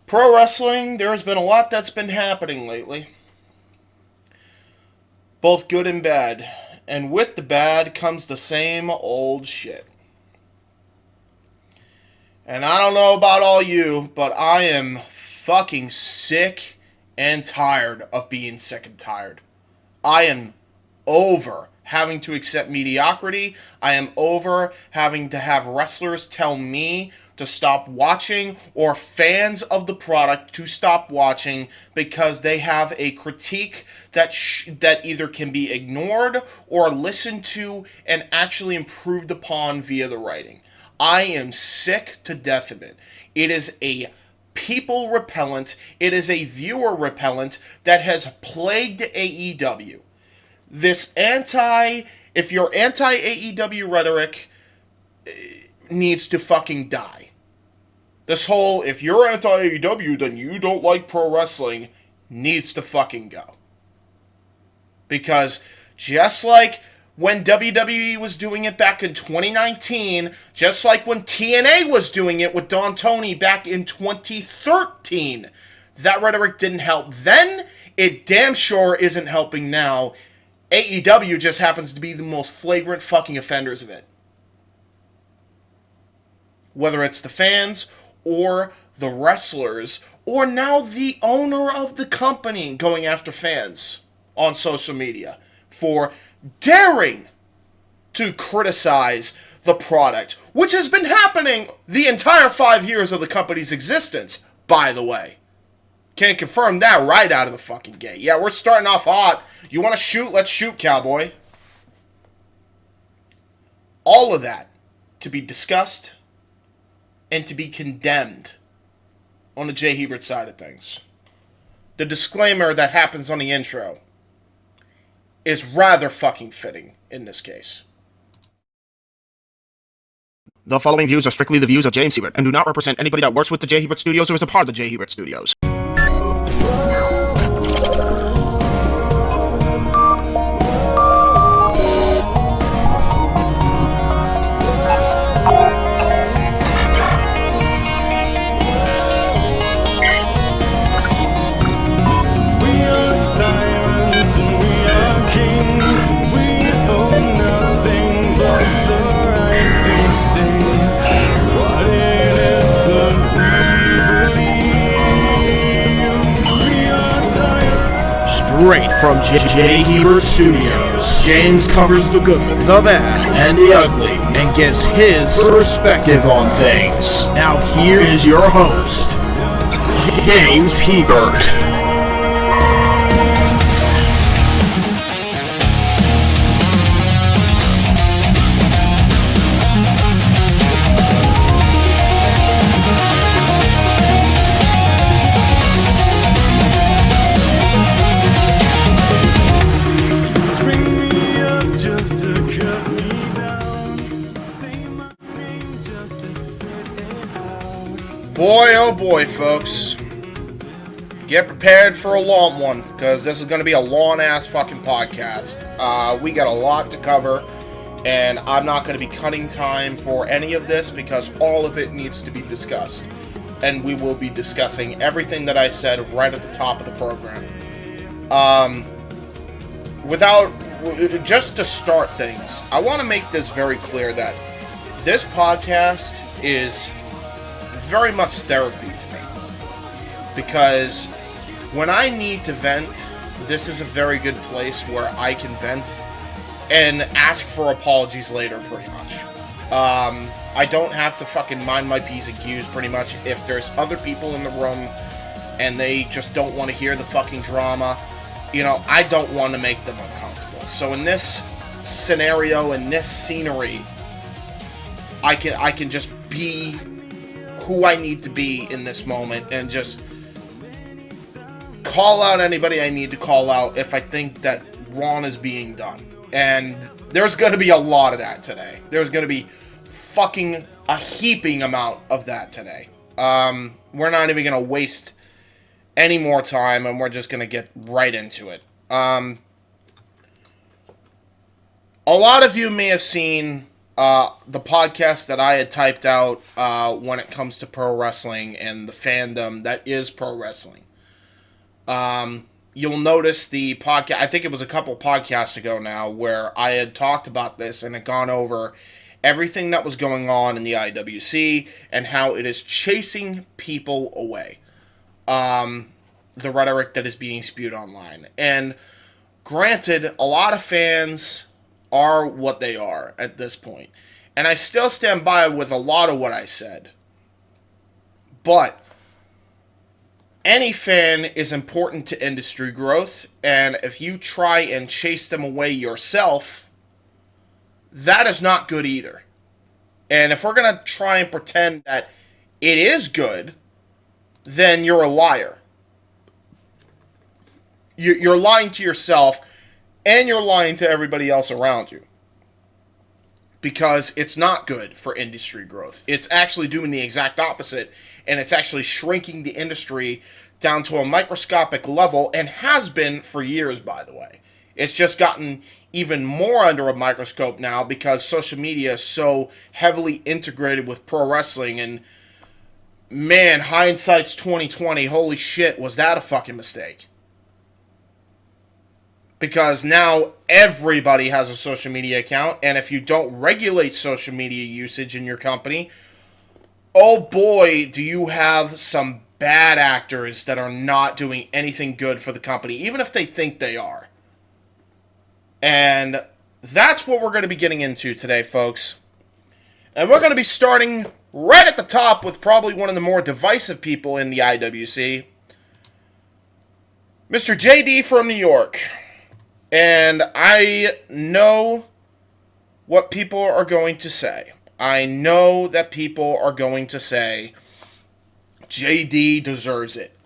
Pro wrestling, there has been a lot that's been happening lately. Both good and bad. And with the bad comes the same old shit. And I don't know about all you, but I am fucking sick and tired of being sick and tired. I am over having to accept mediocrity. I am over having to have wrestlers tell me to stop watching or fans of the product to stop watching because they have a critique that that either can be ignored or listened to and actually improved upon via the writing. I am sick to death of it. It is a people repellent. It is a viewer repellent that has plagued AEW. If you're anti-AEW rhetoric needs to fucking die. This whole, if you're anti-AEW, then you don't like pro wrestling, needs to fucking go. Because just like when WWE was doing it back in 2019, just like when TNA was doing it with Don Tony back in 2013, that rhetoric didn't help then. It damn sure isn't helping now. AEW just happens to be the most flagrant fucking offenders of it. Whether it's the fans, or the wrestlers, or now the owner of the company going after fans on social media for daring to criticize the product, which has been happening the entire 5 years of the company's existence, by the way. Can't confirm that right out of the fucking gate. Yeah, we're starting off hot. You want to shoot? Let's shoot, cowboy. All of that to be discussed and to be condemned on the JHebert side of things. The disclaimer that happens on the intro is rather fucking fitting in this case. The following views are strictly the views of James Hebert and do not represent anybody that works with the JHebert Studios or is a part of the JHebert Studios. Straight from JHebert Studios, James covers the good, the bad, and the ugly, and gives his perspective on things. Now here is your host, James Hebert. Boy, oh boy, folks. Get prepared for a long one, because this is going to be a long-ass fucking podcast. We got a lot to cover, and I'm not going to be cutting time for any of this, because all of it needs to be discussed. And we will be discussing everything that I said right at the top of the program. Just to start things, I want to make this very clear that this podcast is very much therapy to me, because when I need to vent, this is a very good place where I can vent and ask for apologies later, pretty much. I don't have to fucking mind my P's and Q's, pretty much. If there's other people in the room and they just don't want to hear the fucking drama, you know, I don't want to make them uncomfortable. So in this scenario, in this scenery, I can just be who I need to be in this moment and just call out anybody I need to call out if I think that wrong is being done. And there's going to be a lot of that today. There's going to be fucking a heaping amount of that today. We're not even going to waste any more time, and we're just going to get right into it. A lot of you may have seen the podcast that I had typed out when it comes to pro wrestling and the fandom that is pro wrestling. You'll notice the podcast, I think it was a couple podcasts ago now, where I had talked about this and had gone over everything that was going on in the IWC and how it is chasing people away. The rhetoric that is being spewed online. And granted, a lot of fans are what they are at this point. And I still stand by with a lot of what I said. But any fan is important to industry growth, and if you try and chase them away yourself, that is not good either. And if we're going to try and pretend that it is good, then you're a liar. You're lying to yourself, and you're lying to everybody else around you. Because it's not good for industry growth. It's actually doing the exact opposite, and it's actually shrinking the industry down to a microscopic level, and has been for years, by the way. It's just gotten even more under a microscope now because social media is so heavily integrated with pro wrestling, and man, hindsight's 2020. Holy shit, was that a fucking mistake? Because now everybody has a social media account, and if you don't regulate social media usage in your company, oh boy, do you have some bad actors that are not doing anything good for the company, even if they think they are. And that's what we're going to be getting into today, folks. And we're going to be starting right at the top with probably one of the more divisive people in the IWC, Mr. JD from New York. And I know what people are going to say. I know that people are going to say, JD deserves it.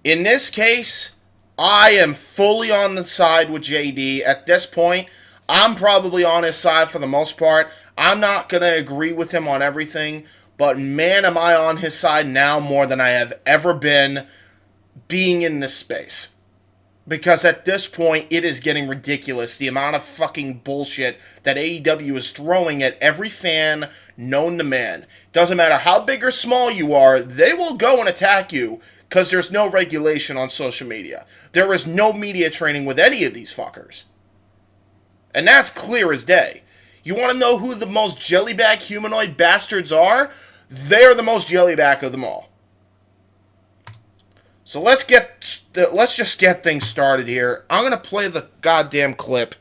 In this case, I am fully on the side with JD. At this point, I'm probably on his side for the most part. I'm not going to agree with him on everything, but man, am I on his side now more than I have ever been being in this space. Because at this point, it is getting ridiculous, the amount of fucking bullshit that AEW is throwing at every fan known to man. Doesn't matter how big or small you are, they will go and attack you because there's no regulation on social media. There is no media training with any of these fuckers. And that's clear as day. You want to know who the most jellybag humanoid bastards are? They're the most jellybag of them all. So let's just get things started here. I'm going to play the goddamn clip.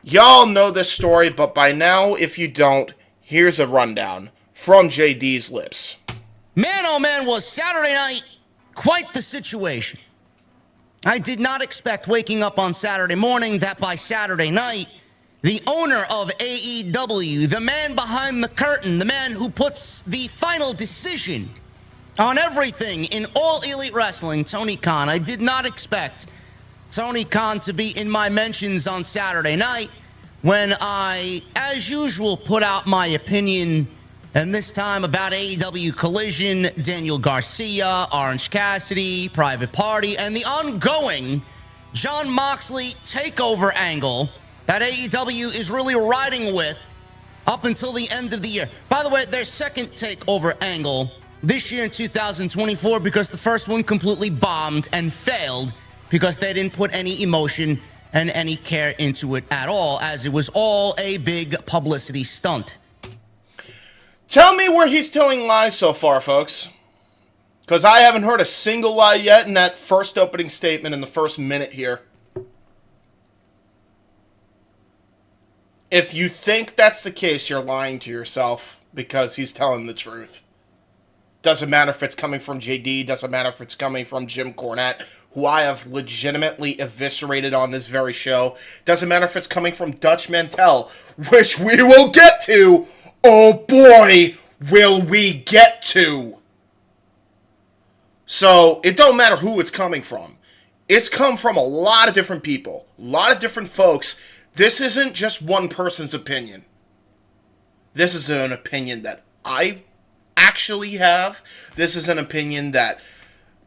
Y'all know this story, but by now, if you don't, here's a rundown from JD's lips. Man, oh man, was Saturday night quite the situation. I did not expect waking up on Saturday morning that by Saturday night, the owner of AEW, the man behind the curtain, the man who puts the final decision on everything in all elite wrestling, Tony Khan. I did not expect Tony Khan to be in my mentions on Saturday night when I, as usual, put out my opinion, and this time about AEW Collision, Daniel Garcia, Orange Cassidy, Private Party, and the ongoing Jon Moxley takeover angle that AEW is really riding with up until the end of the year. By the way, their second takeover angle this year in 2024, because the first one completely bombed and failed because they didn't put any emotion and any care into it at all, as it was all a big publicity stunt. Tell me where he's telling lies so far, folks. Because I haven't heard a single lie yet in that first opening statement in the first minute here. If you think that's the case, you're lying to yourself, because he's telling the truth. Doesn't matter if it's coming from JD, doesn't matter if it's coming from Jim Cornette, who I have legitimately eviscerated on this very show. Doesn't matter if it's coming from Dutch Mantel, which we will get to. Oh boy, will we get to. So, it don't matter who it's coming from. It's come from a lot of different people, a lot of different folks. This isn't just one person's opinion. This is an opinion that I actually have. This is an opinion that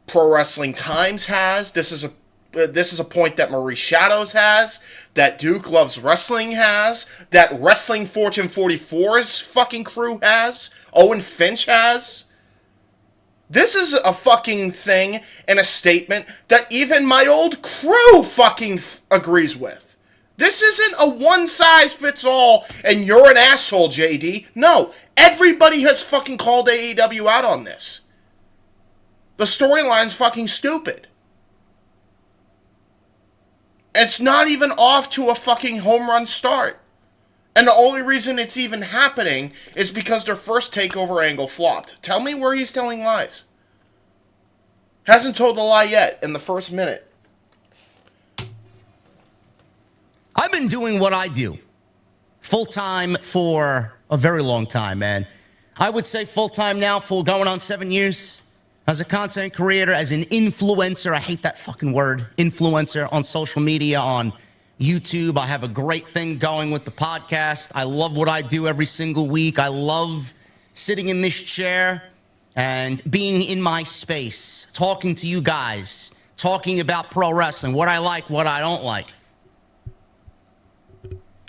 Pro Wrestling Times has. This is This is a point that Marie Shadows has, that Duke Loves Wrestling has, that Wrestling Fortune 44's fucking crew has, Owen Finch has. This is a fucking thing and a statement that even my old crew fucking agrees with. This isn't a one-size-fits-all and you're an asshole, JD. No, everybody has fucking called AEW out on this. The storyline's fucking stupid. It's not even off to a fucking home run start. And the only reason it's even happening is because their first takeover angle flopped. Tell me where he's telling lies. Hasn't told a lie yet in the first minute. I've been doing what I do full-time for a very long time, man. I would say full-time now for going on 7 years. As a content creator, as an influencer, I hate that fucking word, influencer, on social media, on YouTube. I have a great thing going with the podcast. I love what I do every single week. I love sitting in this chair and being in my space, talking to you guys, talking about pro wrestling, what I like, what I don't like.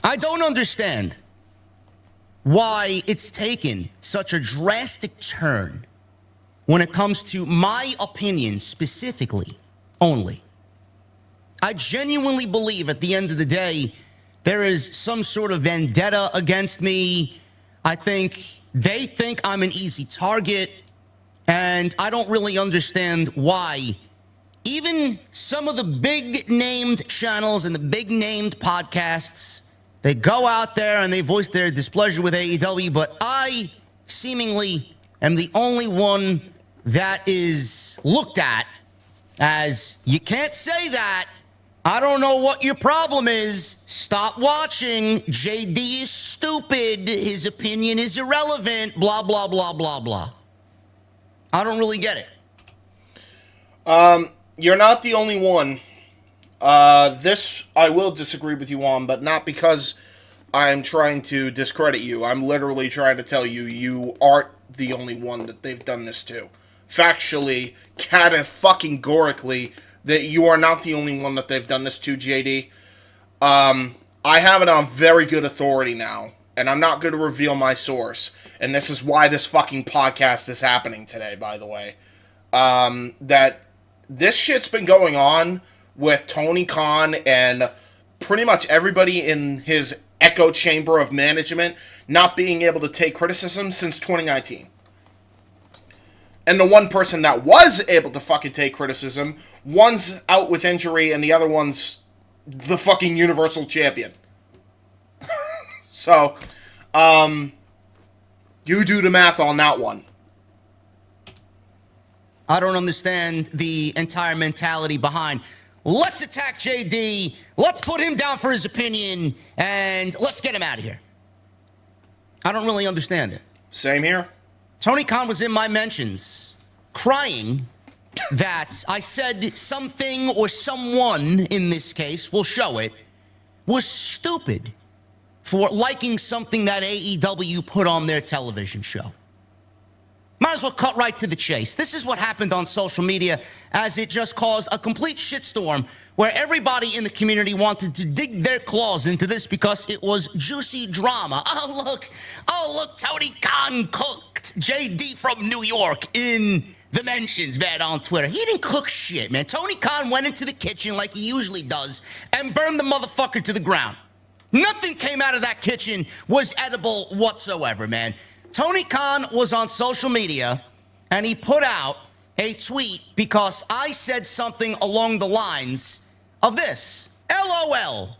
I don't understand why it's taken such a drastic turn when it comes to my opinion specifically only. I genuinely believe at the end of the day, there is some sort of vendetta against me. I think they think I'm an easy target, and I don't really understand why even some of the big-named channels and the big-named podcasts, they go out there and they voice their displeasure with AEW, but I seemingly am the only one that is looked at as, you can't say that. I don't know what your problem is. Stop watching. JD is stupid. His opinion is irrelevant. Blah, blah, blah, blah, blah. I don't really get it. You're not the only one. This I will disagree with you on, but not because I'm trying to discredit you. I'm literally trying to tell you you aren't the only one that they've done this to. Factually, categorically, that you are not the only one that they've done this to, JD. I have it on very good authority now, and I'm not going to reveal my source, and this is why this fucking podcast is happening today, by the way. That this shit's been going on with Tony Khan and pretty much everybody in his echo chamber of management not being able to take criticism since 2019. And the one person that was able to fucking take criticism, one's out with injury and the other one's the fucking Universal Champion. So, you do the math on that one. I don't understand the entire mentality behind, let's attack JD, let's put him down for his opinion, and let's get him out of here. I don't really understand it. Same here. Tony Khan was in my mentions crying that I said something or someone, in this case, we'll show it, was stupid for liking something that AEW put on their television show. Might as well cut right to the chase. This is what happened on social media, as it just caused a complete shitstorm where everybody in the community wanted to dig their claws into this because it was juicy drama. Oh, look, Tony Khan cooked JD from New York in the mentions, man, on Twitter. He didn't cook shit, man. Tony Khan went into the kitchen like he usually does and burned the motherfucker to the ground. Nothing came out of that kitchen was edible whatsoever, man. Tony Khan was on social media, and he put out a tweet because I said something along the lines of this. LOL.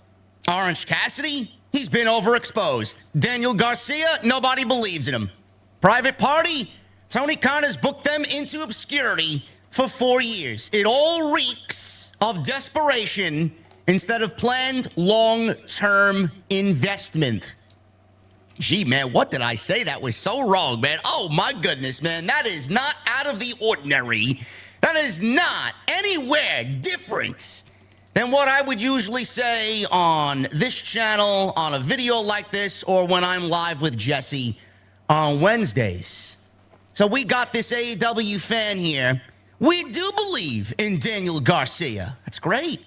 Orange Cassidy, he's been overexposed. Daniel Garcia, nobody believes in him. Private Party, Tony Khan has booked them into obscurity for 4 years. It all reeks of desperation instead of planned long-term investment. Gee, man, what did I say? That was so wrong, man. Oh, my goodness, man. That is not out of the ordinary. That is not anywhere different than what I would usually say on this channel, on a video like this, or when I'm live with Jesse on Wednesdays. So we got this AEW fan here. We do believe in Daniel Garcia. That's That's great.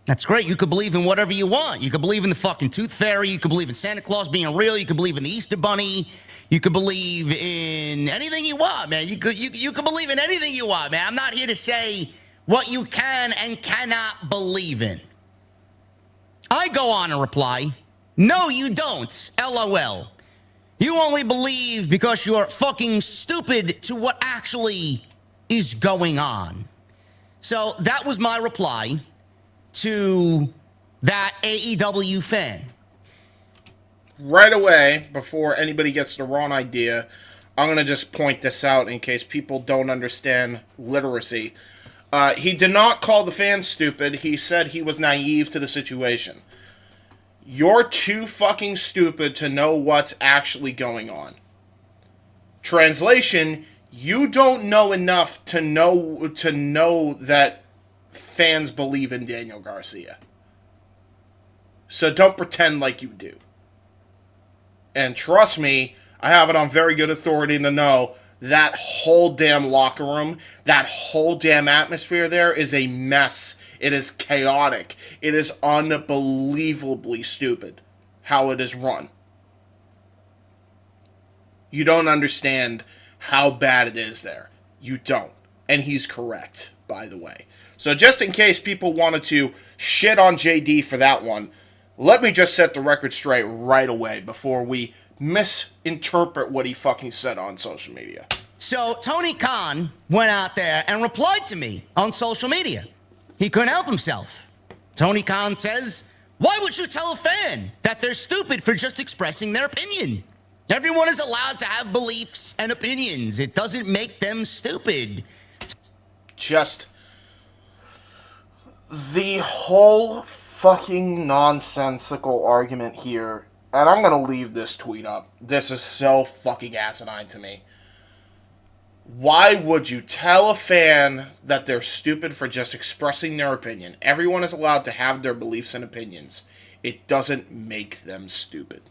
That's great. You could believe in whatever you want. You could believe in the fucking Tooth Fairy. You could believe in Santa Claus being real. You could believe in the Easter Bunny. You could believe in anything you want, man. You could believe in anything you want, man. I'm not here to say what you can and cannot believe in. I go on and reply, no, you don't. LOL. You only believe because you're fucking stupid to what actually is going on. So that was my reply to that AEW fan. Right away, before anybody gets the wrong idea, I'm going to just point this out in case people don't understand literacy. He did not call the fans stupid. He said he was naive to the situation. You're too fucking stupid to know what's actually going on. Translation, you don't know enough to know that fans believe in Daniel Garcia. So don't pretend like you do. And trust me, I have it on very good authority to know that whole damn locker room, that whole damn atmosphere there is a mess. It is chaotic. It is unbelievably stupid how it is run. You don't understand how bad it is there. You don't. And he's correct, by the way. So just in case people wanted to shit on JD for that one, let me just set the record straight right away before we misinterpret what he fucking said on social media. So Tony Khan went out there and replied to me on social media. He couldn't help himself. Tony Khan says, why would you tell a fan that they're stupid for just expressing their opinion? Everyone is allowed to have beliefs and opinions. It doesn't make them stupid. Just the whole fucking nonsensical argument here, and I'm gonna leave this tweet up. This is so fucking asinine to me. Why would you tell a fan that they're stupid for just expressing their opinion? Everyone is allowed to have their beliefs and opinions. It doesn't make them stupid.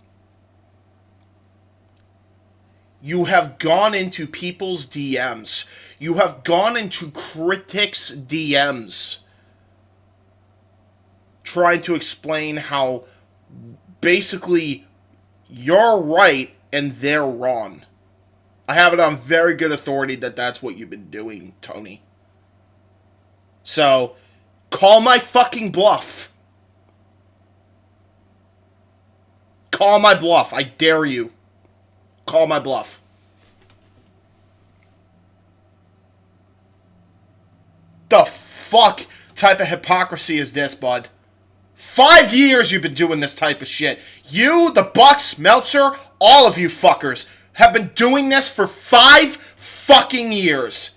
You have gone into people's DMs. You have gone into critics' DMs trying to explain how basically you're right and they're wrong. I have it on very good authority that that's what you've been doing, Tony. So, call my fucking bluff. Call my bluff. I dare you. Call my bluff. The fuck type of hypocrisy is this, bud? 5 years you've been doing this type of shit. You, the Bucks, Meltzer, all of you fuckers have been doing this for 5 fucking years.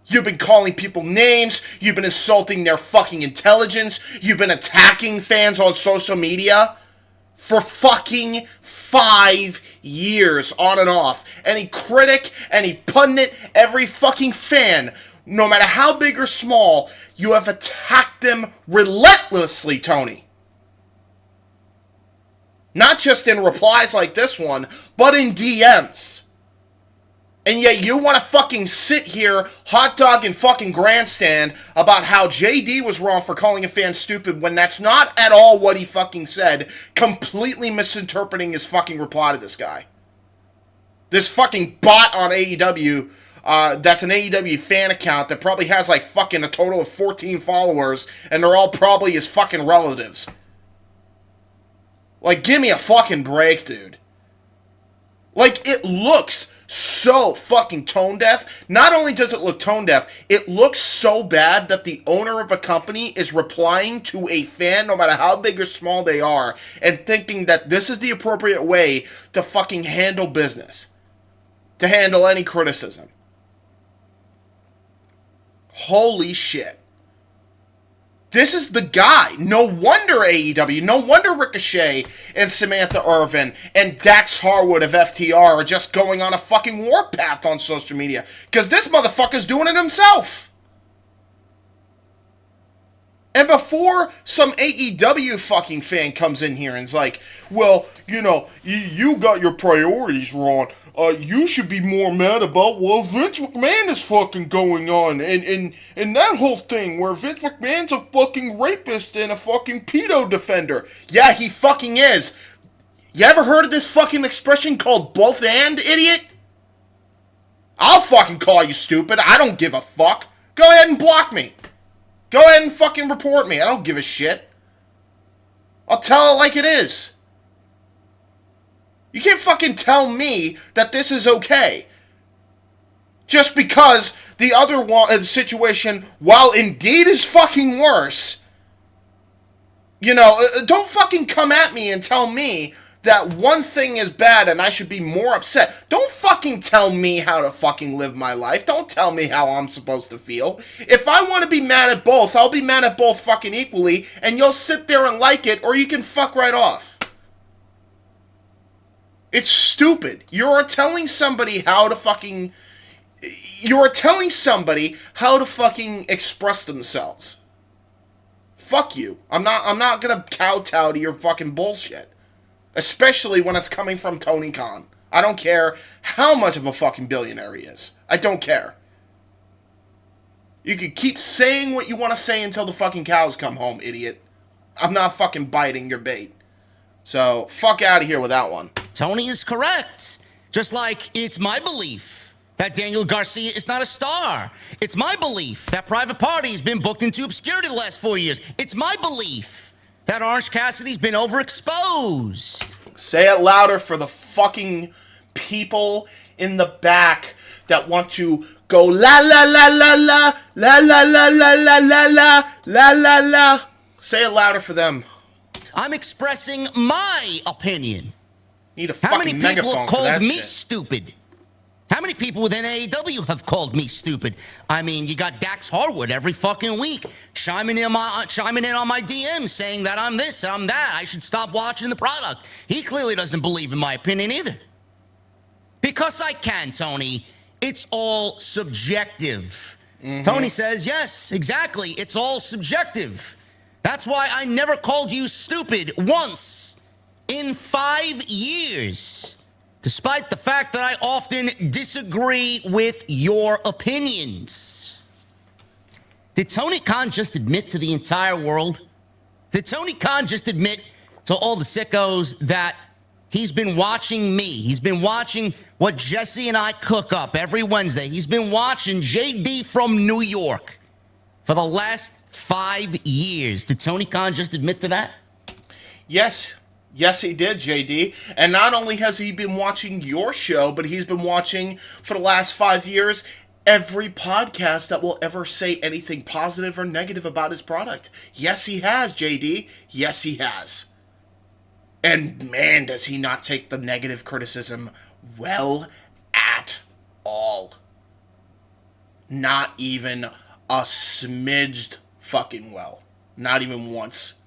You've been calling people names. You've been insulting their fucking intelligence. You've been attacking fans on social media for fucking 5 years on and off. Any critic, any pundit, every fucking fan, no matter how big or small, you have attacked them relentlessly, Tony. Not just in replies like this one, but in DMs. And yet you want to fucking sit here, hot dog and fucking grandstand about how JD was wrong for calling a fan stupid when that's not at all what he fucking said, completely misinterpreting his fucking reply to this guy. This fucking bot on AEW, that's an AEW fan account that probably has like fucking a total of 14 followers, and they're all probably his fucking relatives. Like, give me a fucking break, dude. Like, it looks so fucking tone deaf. Not only does it look tone deaf, it looks so bad that the owner of a company is replying to a fan, no matter how big or small they are, and thinking that this is the appropriate way to fucking handle business. To handle any criticism. Holy shit. This is the guy. No wonder AEW, no wonder Ricochet and Samantha Irvin and Dax Harwood of FTR are just going on a fucking warpath on social media. Because this motherfucker's doing it himself. And before some AEW fucking fan comes in here and is like, well, you know, you got your priorities wrong. you should be more mad about what Vince McMahon is fucking going on, and that whole thing where Vince McMahon's a fucking rapist and a fucking pedo defender. Yeah, he fucking is. You ever heard of this fucking expression called both and, idiot? I'll fucking call you stupid. I don't give a fuck. Go ahead and block me. Go ahead and fucking report me. I don't give a shit. I'll tell it like it is. You can't fucking tell me that this is okay. Just because the other situation, while indeed is fucking worse, don't fucking come at me and tell me that one thing is bad and I should be more upset. Don't fucking tell me how to fucking live my life. Don't tell me how I'm supposed to feel. If I want to be mad at both, I'll be mad at both fucking equally, and you'll sit there and like it, or you can fuck right off. It's stupid. You're telling somebody how to fucking express themselves. Fuck you. I'm not gonna kowtow to your fucking bullshit. Especially when it's coming from Tony Khan. I don't care how much of a fucking billionaire he is. I don't care. You can keep saying what you want to say until the fucking cows come home, idiot. I'm not fucking biting your bait. So, fuck out of here with that one. Tony is correct. Just like it's my belief that Daniel Garcia is not a star. It's my belief that Private Party has been booked into obscurity the last 4 years. It's my belief that Orange Cassidy's been overexposed. Say it louder for the fucking people in the back that want to go la la la la la la la la la la la la la la la. Say it louder for them. I'm expressing my opinion. Need a fucking megaphone. How many people have called me shit. Stupid? How many people within AEW have called me stupid? I mean, you got Dax Harwood every fucking week chiming in on my DMs saying that I'm this, I'm that. I should stop watching the product. He clearly doesn't believe in my opinion either. Because I can, Tony. It's all subjective. Mm-hmm. Tony says, yes, exactly. It's all subjective. That's why I never called you stupid once in 5 years. Despite the fact that I often disagree with your opinions. Did Tony Khan just admit to the entire world? Did Tony Khan just admit to all the sickos that he's been watching me? He's been watching what Jesse and I cook up every Wednesday. He's been watching JD from New York for the last 5 years. Did Tony Khan just admit to that? Yes. Yes, he did, JD. And not only has he been watching your show, but he's been watching, for the last 5 years, every podcast that will ever say anything positive or negative about his product. Yes, he has, JD. Yes, he has. And man, does he not take the negative criticism well at all. Not even a smidged fucking well. Not even once.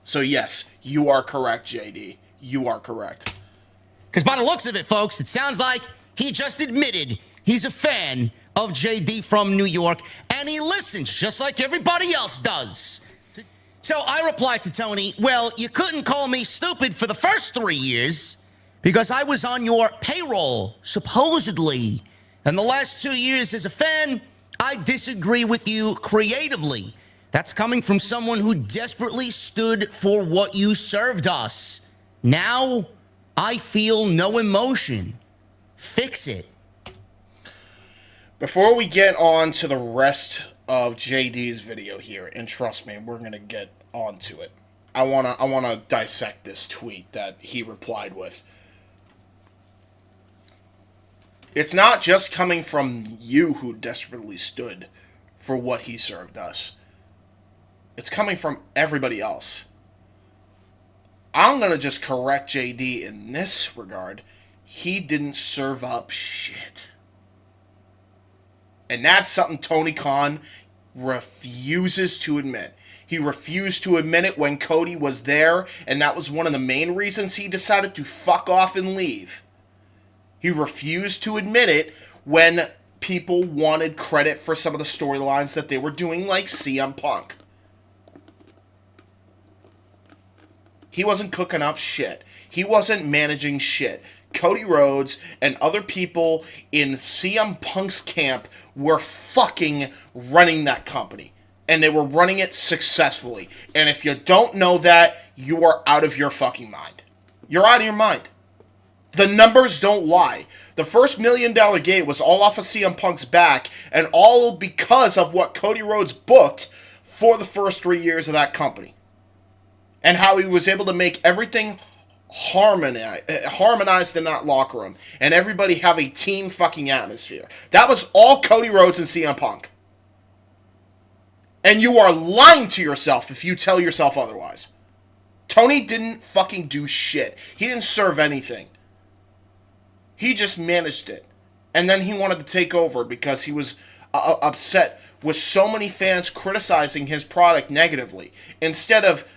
So yes, you are correct, JD. You are correct. Because by the looks of it, folks, it sounds like he just admitted he's a fan of JD from New York, and he listens just like everybody else does. So I replied to Tony, well, you couldn't call me stupid for the first 3 years because I was on your payroll, supposedly. And the last 2 years as a fan, I disagree with you creatively. That's coming from someone who desperately stood for what you served us. Now, I feel no emotion. Fix it. Before we get on to the rest of JD's video here, and trust me, we're going to get onto it. I wanna dissect this tweet that he replied with. It's not just coming from you who desperately stood for what he served us. It's coming from everybody else. I'm going to just correct JD in this regard. He didn't serve up shit. And that's something Tony Khan refuses to admit. He refused to admit it when Cody was there, and that was one of the main reasons he decided to fuck off and leave. He refused to admit it when people wanted credit for some of the storylines that they were doing, like CM Punk. He wasn't cooking up shit. He wasn't managing shit. Cody Rhodes and other people in CM Punk's camp were fucking running that company. And they were running it successfully. And if you don't know that, you are out of your fucking mind. You're out of your mind. The numbers don't lie. The first $1 Million Gate was all off of CM Punk's back, and all because of what Cody Rhodes booked for the first 3 years of that company. And how he was able to make everything harmonized in that locker room. And everybody have a team fucking atmosphere. That was all Cody Rhodes and CM Punk. And you are lying to yourself if you tell yourself otherwise. Tony didn't fucking do shit. He didn't serve anything. He just managed it. And then he wanted to take over because he was upset with so many fans criticizing his product negatively. Instead of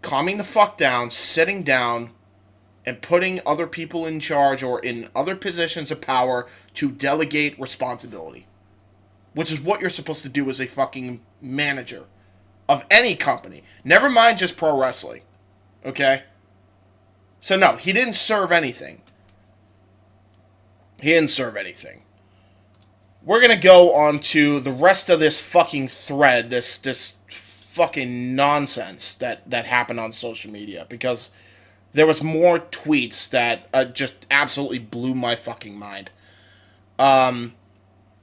calming the fuck down, sitting down, and putting other people in charge or in other positions of power to delegate responsibility. Which is what you're supposed to do as a fucking manager of any company. Never mind just pro wrestling. Okay? So no, he didn't serve anything. He didn't serve anything. We're gonna go on to the rest of this fucking thread, this fucking nonsense that happened on social media, because there was more tweets that just absolutely blew my fucking mind.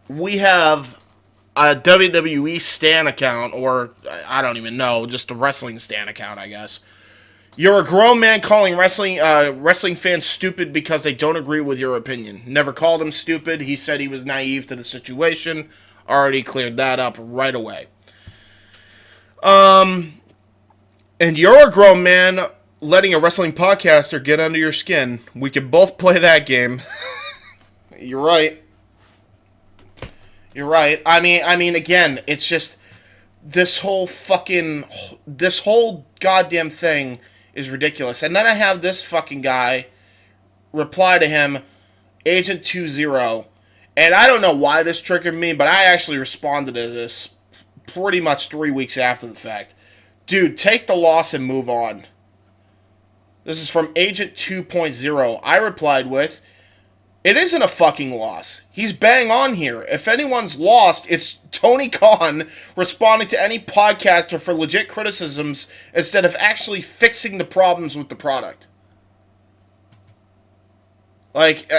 We have a WWE Stan account, or I don't even know, just a wrestling Stan account, I guess. You're a grown man calling wrestling fans stupid because they don't agree with your opinion. Never called him stupid. He said he was naive to the situation. Already cleared that up right away. And you're a grown man letting a wrestling podcaster get under your skin. We can both play that game. You're right. You're right. I mean, again, it's just this whole goddamn thing is ridiculous. And then I have this fucking guy reply to him, Agent 20, and I don't know why this triggered me, but I actually responded to this pretty much 3 weeks after the fact. Dude, take the loss and move on. This is from Agent 2.0. I replied with, it isn't a fucking loss. He's bang on here. If anyone's lost, it's Tony Khan responding to any podcaster for legit criticisms instead of actually fixing the problems with the product. Like,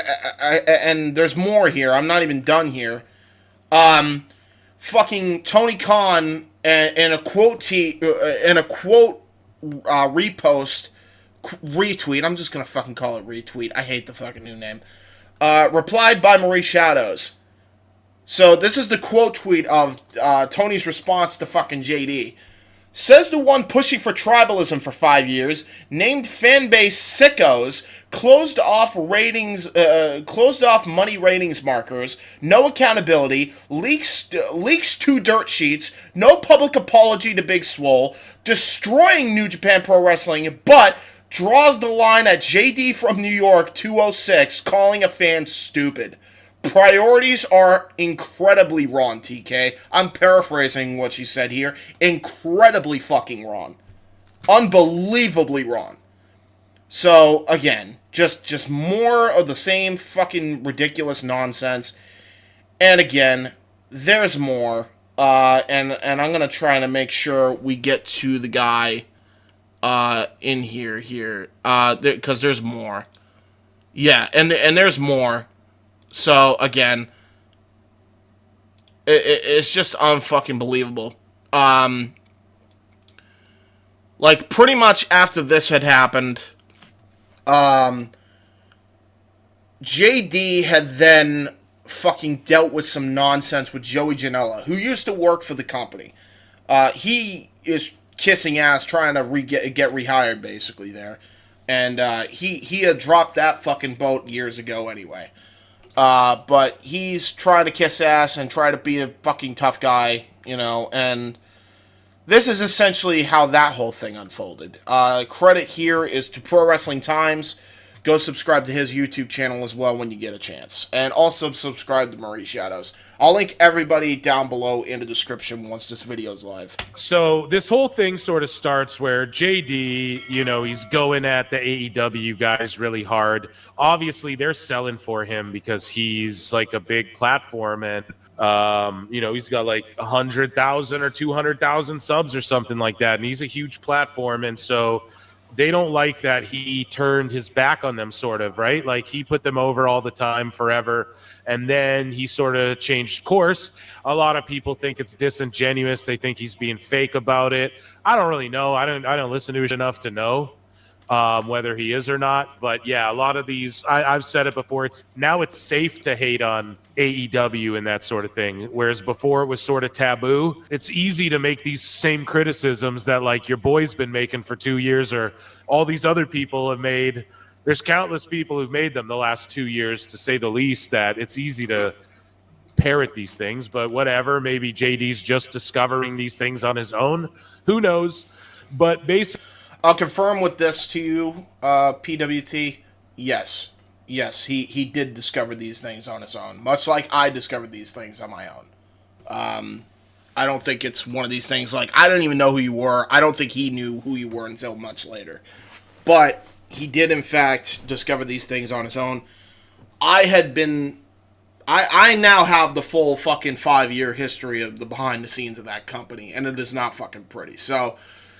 and there's more here. I'm not even done here. Fucking Tony Khan in a quote repost, retweet. I'm just gonna fucking call it retweet. I hate the fucking new name. Replied by Marie Shadows. So this is the quote tweet of Tony's response to fucking JD. Says the one pushing for tribalism for 5 years, named fanbase sickos, closed off money ratings markers, no accountability, leaks 2 dirt sheets, no public apology to Big Swole, destroying New Japan Pro Wrestling, but draws the line at JD from New York 206, calling a fan stupid. Priorities are incredibly wrong, TK. I'm paraphrasing what she said here. Incredibly fucking wrong. Unbelievably wrong. So, again, just more of the same fucking ridiculous nonsense. And again, there's more. And I'm going to try to make sure we get to the guy in here. Because there's more. Yeah, and there's more. So, again, it's just unfucking believable. Like, pretty much after this had happened, JD had then fucking dealt with some nonsense with Joey Janela, who used to work for the company. He is kissing ass trying to get rehired, basically, there. And he had dropped that fucking boat years ago anyway. But he's trying to kiss ass and try to be a fucking tough guy, you know, and this is essentially how that whole thing unfolded. Credit here is to Pro Wrestling Times. go subscribe to his YouTube channel as well when you get a chance. And also subscribe to Marie Shadows. I'll link everybody down below in the description once this video's live. So this whole thing sort of starts where JD, he's going at the AEW guys really hard. Obviously, they're selling for him because he's like a big platform, and he's got like 100,000 or 200,000 subs or something like that, and he's a huge platform, and so they don't like that he turned his back on them, sort of, right? Like, he put them over all the time, forever, and then he sort of changed course. A lot of people think it's disingenuous. They think he's being fake about it. I don't really know. I don't listen to it enough to know whether he is or not. But yeah, a lot of these, I've said it before, it's safe to hate on AEW and that sort of thing, whereas before it was sort of taboo. It's easy to make these same criticisms that like your boy's been making for 2 years, or all these other people have made. There's countless people who've made them the last 2 years, to say the least, that it's easy to parrot these things. But whatever, maybe JD's just discovering these things on his own. Who knows? But basically, I'll confirm with this to you, PWT. Yes, he did discover these things on his own, much like I discovered these things on my own. I don't think it's one of these things like, I don't even know who you were. I don't think he knew who you were until much later. But he did, in fact, discover these things on his own. I now have the full fucking 5-year history of the behind the scenes of that company, and it is not fucking pretty. So,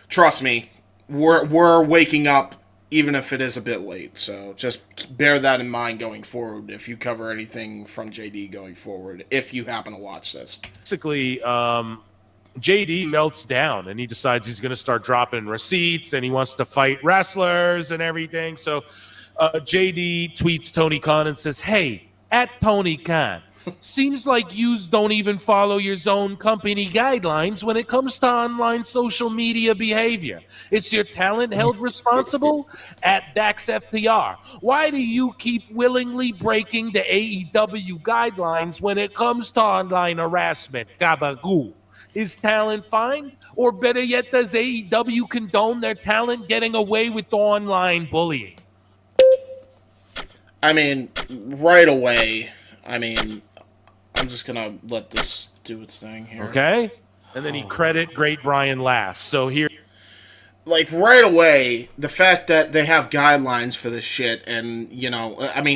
trust me, we're waking up, even if it is a bit late. So just bear that in mind going forward if you cover anything from JD going forward, if you happen to watch this. Basically, JD melts down and he decides he's going to start dropping receipts, and he wants to fight wrestlers and everything. So JD tweets Tony Khan and says, "Hey, at Tony Khan, seems like yous don't even follow your own company guidelines when it comes to online social media behavior. Is your talent held responsible? At DaxFTR, why do you keep willingly breaking the AEW guidelines when it comes to online harassment? Gabagoo. Is talent fine? Or better yet, does AEW condone their talent getting away with online bullying?" I mean, right away, I'm just going to let this do its thing here. Okay? And then he credit Great Brian Last. So here, like, right away, the fact that they have guidelines for this shit, and,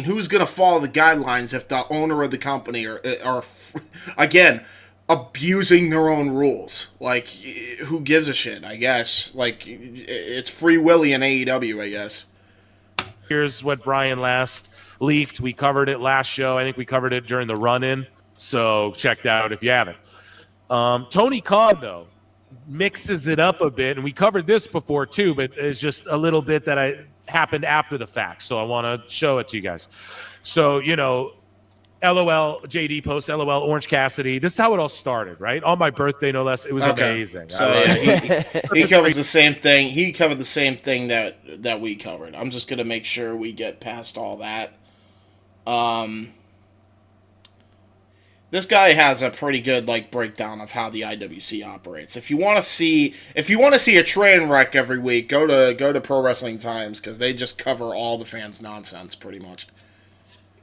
who's going to follow the guidelines if the owner of the company are again, abusing their own rules? Like, who gives a shit, I guess? Like, it's Free Willy in AEW, I guess. here's what Brian Last leaked. We covered it last show. I think we covered it during the run-in. So check that out if you haven't. Tony Khan, though, mixes it up a bit, and we covered this before too, but it's just a little bit that happened after the fact, so I want to show it to you guys. So, LOL, JD posts, LOL, Orange Cassidy. This is how it all started, right? On my birthday, no less. It was amazing. So he covers the same thing. He covered the same thing that we covered. I'm just going to make sure we get past all that. This guy has a pretty good breakdown of how the IWC operates. If you want to see a train wreck every week, go to Pro Wrestling Times, because they just cover all the fans' nonsense pretty much.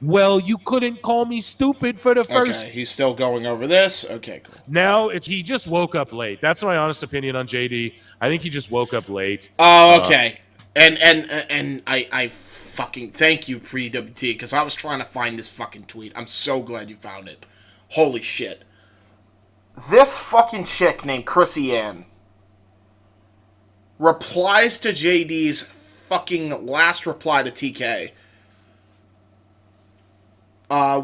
Well, you couldn't call me stupid for the first. Okay, he's still going over this. Okay, cool. Now he just woke up late. That's my honest opinion on JD. I think he just woke up late. Oh, okay. And I fucking thank you, pre-WT, because I was trying to find this fucking tweet. I'm so glad you found it. Holy shit. This fucking chick named Chrissy Ann replies to JD's fucking last reply to TK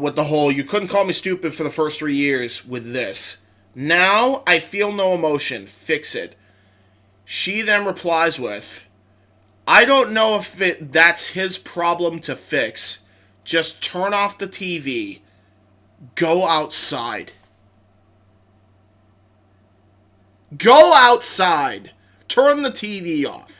with the whole, "You couldn't call me stupid for the first 3 years," with this. "Now I feel no emotion. Fix it." She then replies with, "I don't know if that's his problem to fix. Just turn off the TV. Go outside. Go outside. Turn the TV off."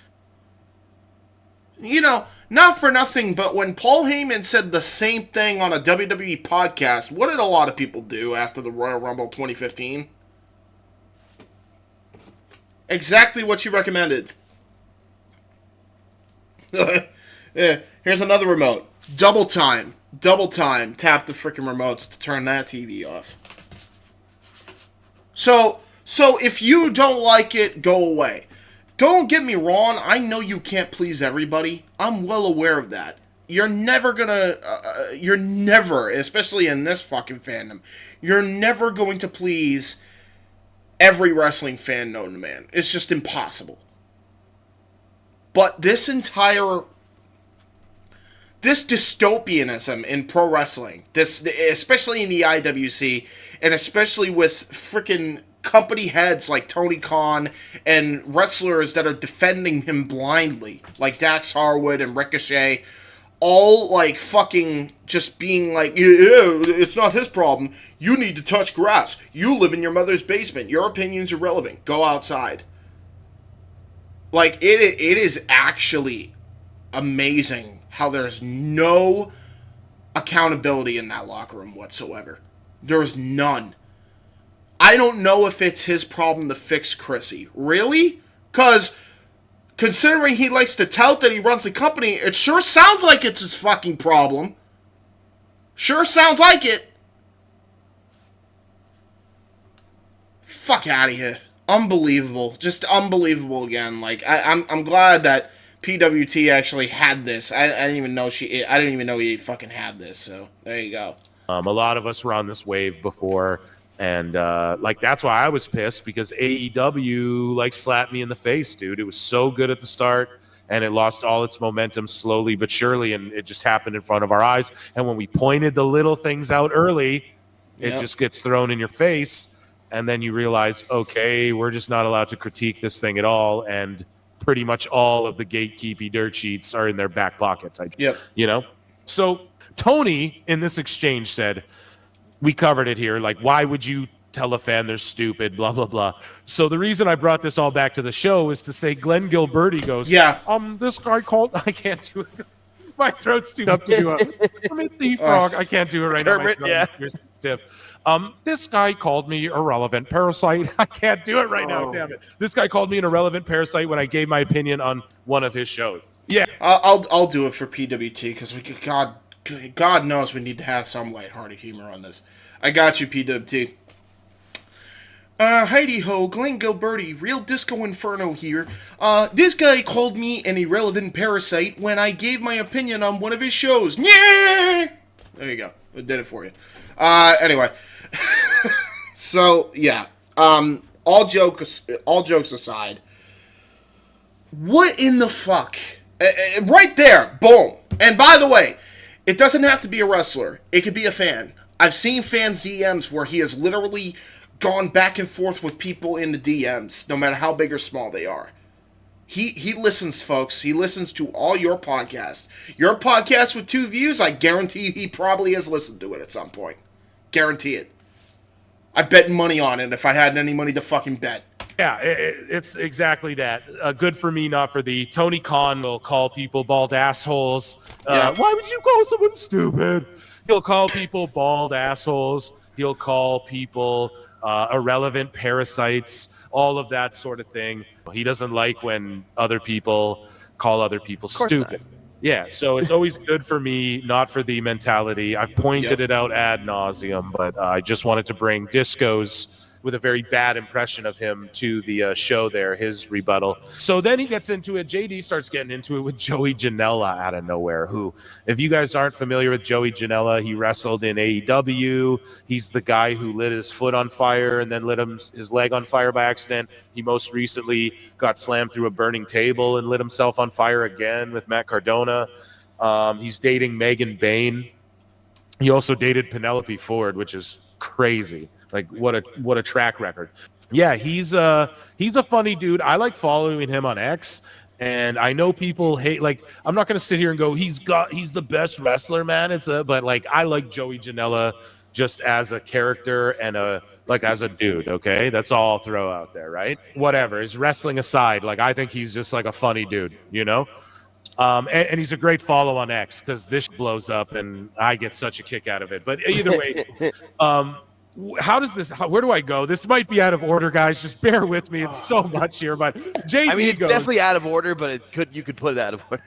Not for nothing, but when Paul Heyman said the same thing on a WWE podcast, what did a lot of people do after the Royal Rumble 2015? Exactly what you recommended. Here's another remote. Double time. Tap the freaking remotes to turn that TV off. So if you don't like it, go away. Don't get me wrong. I know you can't please everybody. I'm well aware of that. You're never gonna, especially in this fucking fandom, you're never going to please every wrestling fan known to man. It's just impossible. But this dystopianism in pro wrestling, especially in the IWC, and especially with freaking company heads like Tony Khan and wrestlers that are defending him blindly, like Dax Harwood and Ricochet, all like fucking just being like, yeah, it's not his problem. You need to touch grass. You live in your mother's basement. Your opinion's irrelevant. Go outside. Like, it is actually amazing how there's no accountability in that locker room whatsoever. There's none. I don't know if it's his problem to fix Chrissy. Really? Because considering he likes to tout that he runs the company, it sure sounds like it's his fucking problem. Sure sounds like it. Fuck out of here. Unbelievable. Just unbelievable again. Like, I'm glad that PWT actually had this. I didn't even know he fucking had this. So there you go. A lot of us were on this wave before, and like that's why I was pissed, because AEW like slapped me in the face, dude. It was so good at the start, and it lost all its momentum slowly but surely, and it just happened in front of our eyes. And when we pointed the little things out early, it just gets thrown in your face, and then you realize, okay, we're just not allowed to critique this thing at all, and pretty much all of the gatekeepy dirt sheets are in their back pockets. You know? So Tony, in this exchange, said, we covered it here, like, why would you tell a fan they're stupid, blah, blah, blah. So the reason I brought this all back to the show is to say Glenn Gilberti goes, this guy called, I can't do it. My throat's too up to do the frog. I can't do it right Herbert, now. My throat's stiff. This guy called me irrelevant parasite. I can't do it right now, damn it. This guy called me an irrelevant parasite when I gave my opinion on one of his shows. Yeah. I'll do it for PWT, because God knows we need to have some lighthearted humor on this. I got you, PWT. Heidi ho, Glenn Gilberti, Real Disco Inferno here. This guy called me an irrelevant parasite when I gave my opinion on one of his shows. Yeah! There you go. I did it for you. Anyway. So, yeah. All jokes aside, what in the fuck? Right there. Boom. And by the way, it doesn't have to be a wrestler. It could be a fan. I've seen fans' DMs where he has literally gone back and forth with people in the DMs, no matter how big or small they are. He listens, folks. He listens to all your podcasts. Your podcast with 2 views, I guarantee he probably has listened to it at some point. Guarantee it. I bet money on it if I had any money to fucking bet. Yeah, it's exactly that. Good for me, not for thee. Tony Khan will call people bald assholes. Why would you call someone stupid? He'll call people bald assholes. He'll call people irrelevant parasites, all of that sort of thing. He doesn't like when other people call other people stupid. Yeah, so it's always good for me, not for the mentality. I've pointed it out ad nauseum, but I just wanted to bring Disco's with a very bad impression of him to the show there, his rebuttal. So then he gets into it. JD starts getting into it with Joey Janela out of nowhere, who, if you guys aren't familiar with Joey Janela, he wrestled in AEW. He's the guy who lit his foot on fire and then lit his leg on fire by accident. He most recently got slammed through a burning table and lit himself on fire again with Matt Cardona. He's dating Megan Bain. He also dated Penelope Ford, which is crazy. Like, what a track record. Yeah, he's a funny dude. I like following him on X, and I know people hate, like, I'm not gonna sit here and go, he's the best wrestler, man. But like, I like Joey Janela just as a character and as a dude, okay? That's all I'll throw out there, right? Whatever. His wrestling aside, like, I think he's just like a funny dude, you know? And he's a great follow on X, because this blows up and I get such a kick out of it. But either way, where do I go? This might be out of order, guys. Just bear with me. It's so much here, but JD I mean, it's goes, definitely out of order, but you could put it out of order.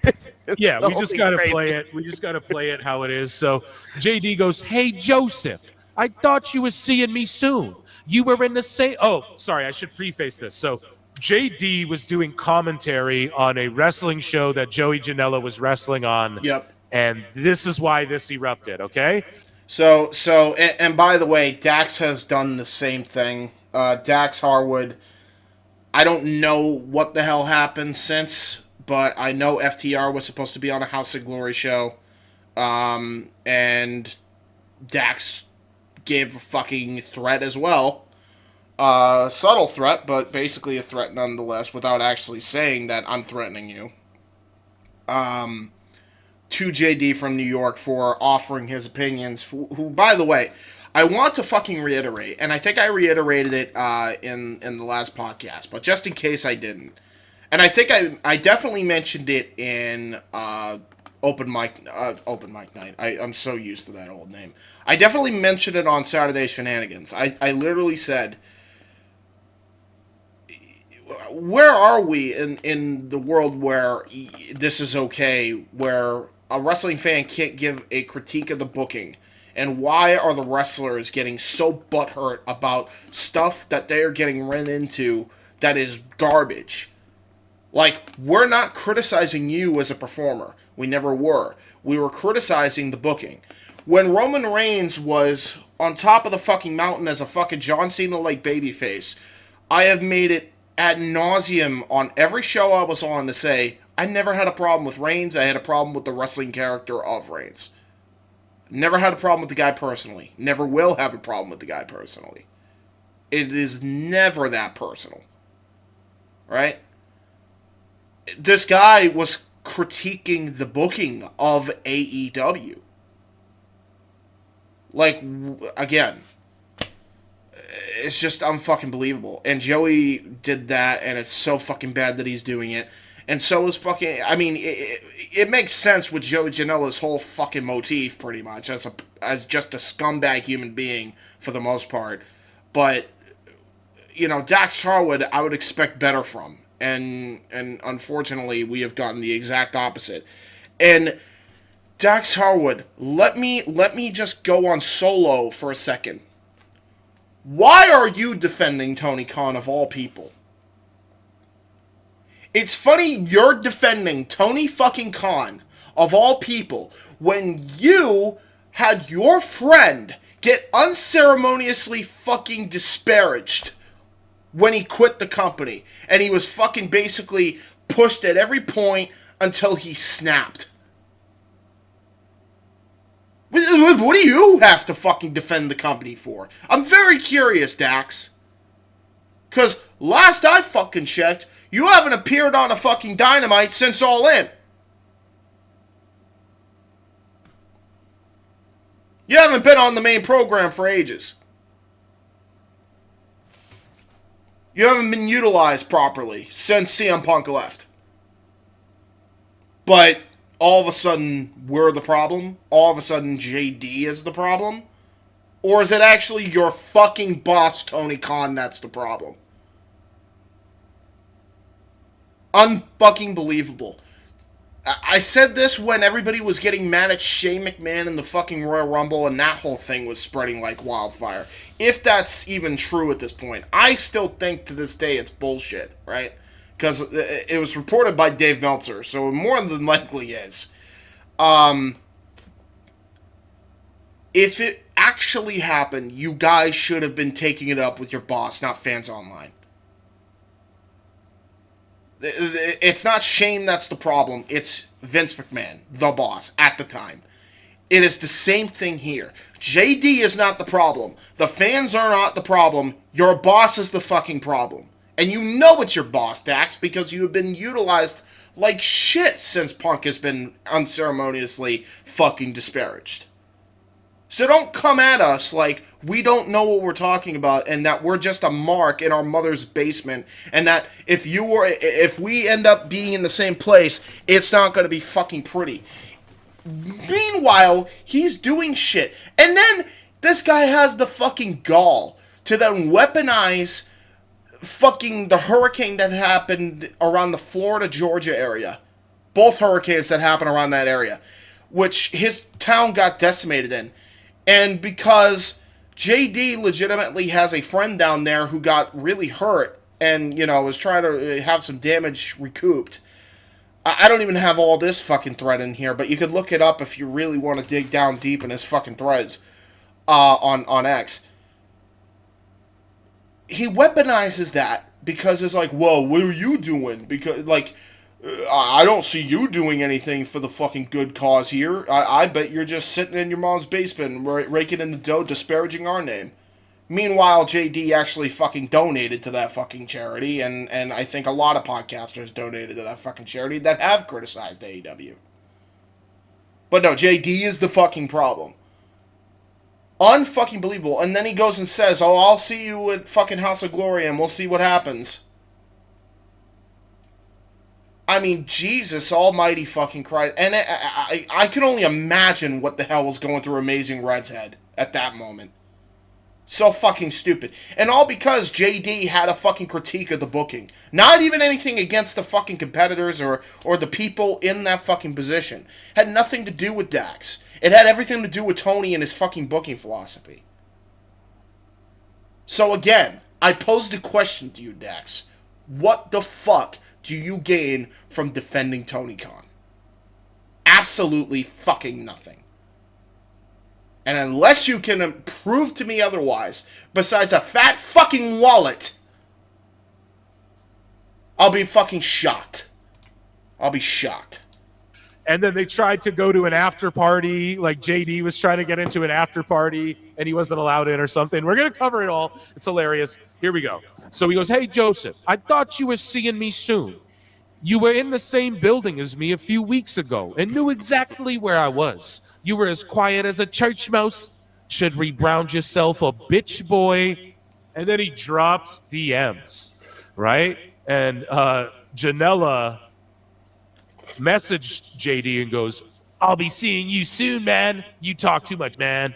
yeah, we just got to play it. We just got to play it how it is. So JD goes, "Hey, Joseph, I thought you were seeing me soon. You were in the same." Oh, sorry, I should preface this. So JD was doing commentary on a wrestling show that Joey Janela was wrestling on. Yep. And this is why this erupted, okay? So, and by the way, Dax has done the same thing. Dax Harwood, I don't know what the hell happened since, but I know FTR was supposed to be on a House of Glory show, and Dax gave a fucking threat as well. Subtle threat, but basically a threat nonetheless, without actually saying that I'm threatening you. To JD from New York for offering his opinions, who, by the way, I want to fucking reiterate, and I think I reiterated it in the last podcast, but just in case I didn't, and I think I definitely mentioned it in open mic night. I'm so used to that old name. I definitely mentioned it on Saturday Shenanigans. I literally said, where are we in the world where this is okay, where a wrestling fan can't give a critique of the booking? And why are the wrestlers getting so butthurt about stuff that they are getting run into that is garbage? Like, we're not criticizing you as a performer. We never were. We were criticizing the booking. When Roman Reigns was on top of the fucking mountain as a fucking John Cena-like babyface, I have made it ad nauseum on every show I was on to say, I never had a problem with Reigns. I had a problem with the wrestling character of Reigns. Never had a problem with the guy personally. Never will have a problem with the guy personally. It is never that personal. Right? This guy was critiquing the booking of AEW. Like, again, it's just unfucking believable. And Joey did that, and it's so fucking bad that he's doing it. And so is fucking... I mean, it makes sense with Joey Janela's whole fucking motif, pretty much, as just a scumbag human being, for the most part. But, you know, Dax Harwood, I would expect better from. And unfortunately, we have gotten the exact opposite. And Dax Harwood, let me just go on solo for a second. Why are you defending Tony Khan of all people? It's funny you're defending Tony fucking Khan of all people when you had your friend get unceremoniously fucking disparaged when he quit the company. And he was fucking basically pushed at every point until he snapped. What do you have to fucking defend the company for? I'm very curious, Dax. Because last I fucking checked, you haven't appeared on a fucking Dynamite since All In. You haven't been on the main program for ages. You haven't been utilized properly since CM Punk left. But all of a sudden, we're the problem? All of a sudden, JD is the problem? Or is it actually your fucking boss, Tony Khan, that's the problem? Unfucking believable. I said this when everybody was getting mad at Shane McMahon in the fucking Royal Rumble, and that whole thing was spreading like wildfire. If that's even true at this point. I still think to this day it's bullshit, right? Because it was reported by Dave Meltzer, so it more than likely is. If it actually happened, you guys should have been taking it up with your boss, not fans online. It's not Shane that's the problem. It's Vince McMahon, the boss, at the time. It is the same thing here. JD is not the problem. The fans are not the problem. Your boss is the fucking problem. And you know it's your boss, Dax, because you have been utilized like shit since Punk has been unceremoniously fucking disparaged. So don't come at us like we don't know what we're talking about and that we're just a mark in our mother's basement and that if we end up being in the same place, it's not going to be fucking pretty. Meanwhile, he's doing shit. And then This guy has the fucking gall to then weaponize fucking the hurricane that happened around the Florida, Georgia area. Both hurricanes that happened around that area, which his town got decimated in. And because JD legitimately has a friend down there who got really hurt and, was trying to have some damage recouped. I don't even have all this fucking thread in here, but you could look it up if you really want to dig down deep in his fucking threads on X. He weaponizes that because it's like, whoa, what are you doing? Because, I don't see you doing anything for the fucking good cause here. I bet you're just sitting in your mom's basement, raking in the dough, disparaging our name. Meanwhile, JD actually fucking donated to that fucking charity, and I think a lot of podcasters donated to that fucking charity that have criticized AEW. But no, JD is the fucking problem. Unfucking believable. And then he goes and says, oh, I'll see you at fucking House of Glory and we'll see what happens. I mean, Jesus almighty fucking Christ. And I can only imagine what the hell was going through Amazing Red's head at that moment. So fucking stupid. And all because JD had a fucking critique of the booking. Not even anything against the fucking competitors or the people in that fucking position. Had nothing to do with Dax. It had everything to do with Tony and his fucking booking philosophy. So again, I posed a question to you, Dax. What the fuck do you gain from defending Tony Khan? Absolutely fucking nothing. And unless you can prove to me otherwise, besides a fat fucking wallet, I'll be fucking shocked. I'll be shocked. And then they tried to go to an after party, like JD was trying to get into an after party, and he wasn't allowed in or something. We're going to cover it all. It's hilarious. Here we go. So he goes, hey, Joseph, I thought you were seeing me soon. You were in the same building as me a few weeks ago and knew exactly where I was. You were as quiet as a church mouse. Should rebrand yourself a bitch boy. And then he drops DMs, right? And Janela messaged JD and goes, I'll be seeing you soon, man. You talk too much, man.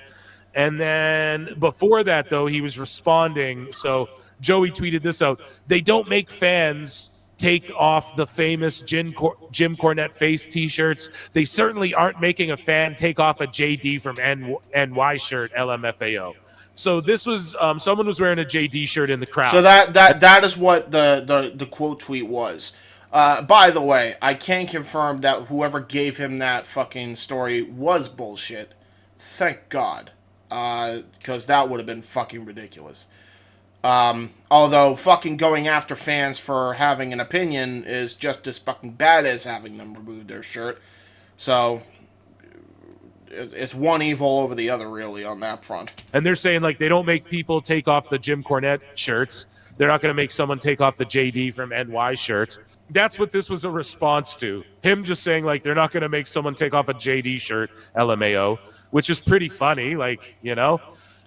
And then before that, though, he was responding. So Joey tweeted this out. They don't make fans take off the famous Jim Cornette face t-shirts. They certainly aren't making a fan take off a JD from NY shirt, LMFAO. So this was someone was wearing a JD shirt in the crowd. So that is what the quote tweet was. By the way, I can confirm that whoever gave him that fucking story was bullshit. Thank God. Because that would have been fucking ridiculous. Although fucking going after fans for having an opinion is just as fucking bad as having them remove their shirt. So it's one evil over the other, really, on that front. And they're saying, like, they don't make people take off the Jim Cornette shirts. They're not going to make someone take off the JD from NY shirt. That's what this was a response to. Him just saying, like, they're not going to make someone take off a JD shirt, LMAO, which is pretty funny, like, you know.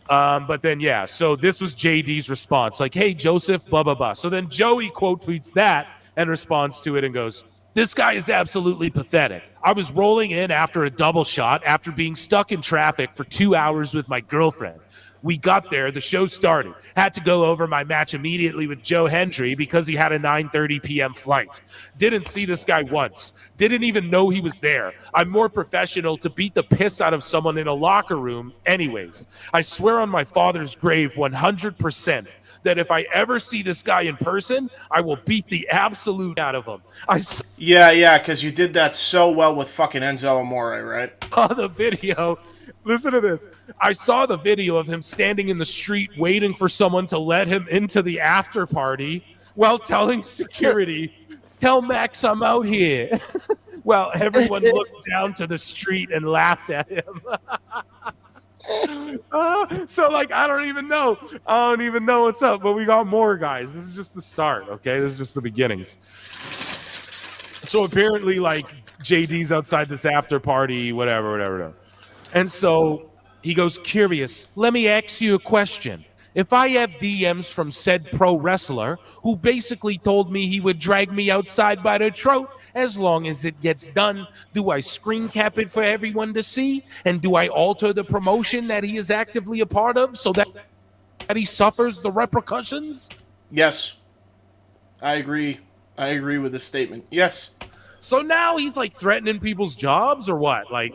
But then, yeah, so this was JD's response. Like, hey, Joseph, blah, blah, blah. So then Joey quote tweets that and responds to it and goes, this guy is absolutely pathetic. I was rolling in after a double shot after being stuck in traffic for 2 hours with my girlfriend. We got there, the show started. Had to go over my match immediately with Joe Hendry because he had a 9:30 p.m. flight. Didn't see this guy once. Didn't even know he was there. I'm more professional to beat the piss out of someone in a locker room anyways. I swear on my father's grave 100% that if I ever see this guy in person, I will beat the absolute out of him. Yeah, because you did that so well with fucking Enzo Amore, right? Saw the video. Listen to this. I saw the video of him standing in the street waiting for someone to let him into the after party while telling security, tell Max I'm out here. Well, everyone looked down to the street and laughed at him. So, like, I don't even know what's up, but we got more, guys. This is just the start, okay? This is just the beginnings. So apparently, like, JD's outside this after party, whatever. And so he goes, curious, let me ask you a question. If I have DMs from said pro wrestler who basically told me he would drag me outside by the throat as long as it gets done. Do I screen cap it for everyone to see? And do I alter the promotion that he is actively a part of so that he suffers the repercussions? Yes. I agree. I agree with this statement. Yes. So now he's like threatening people's jobs or what? Like,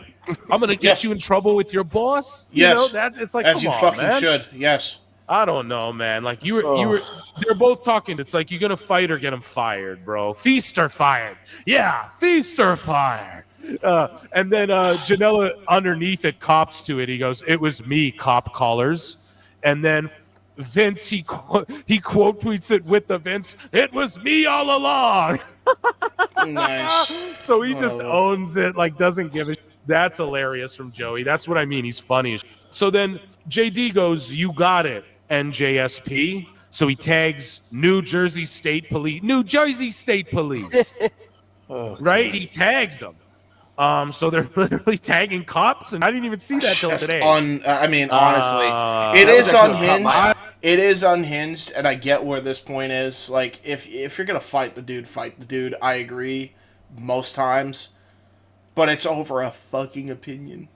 I'm going to get you in trouble with your boss? You know, that it's like, as come you on, fucking man. should. Yes. I don't know, man. Like they're both talking. It's like, you gonna fight or get him fired, bro. Feast or fired. Yeah, feast or fired. And then Janela underneath it cops to it. He goes, "It was me, cop callers." And then Vince, he quote tweets it with the Vince, "It was me all along." Nice. So he just owns it, like doesn't give a shit. That's hilarious from Joey. That's what I mean. He's funny as shit. So then JD goes, "You got it, NJSP." So he tags New Jersey State Police. Right? He tags them. So they're literally tagging cops, and I didn't even see that till today. I mean, honestly, it is unhinged. It is unhinged, and I get where this point is. Like, if you're gonna fight the dude. I agree, most times, but it's over a fucking opinion,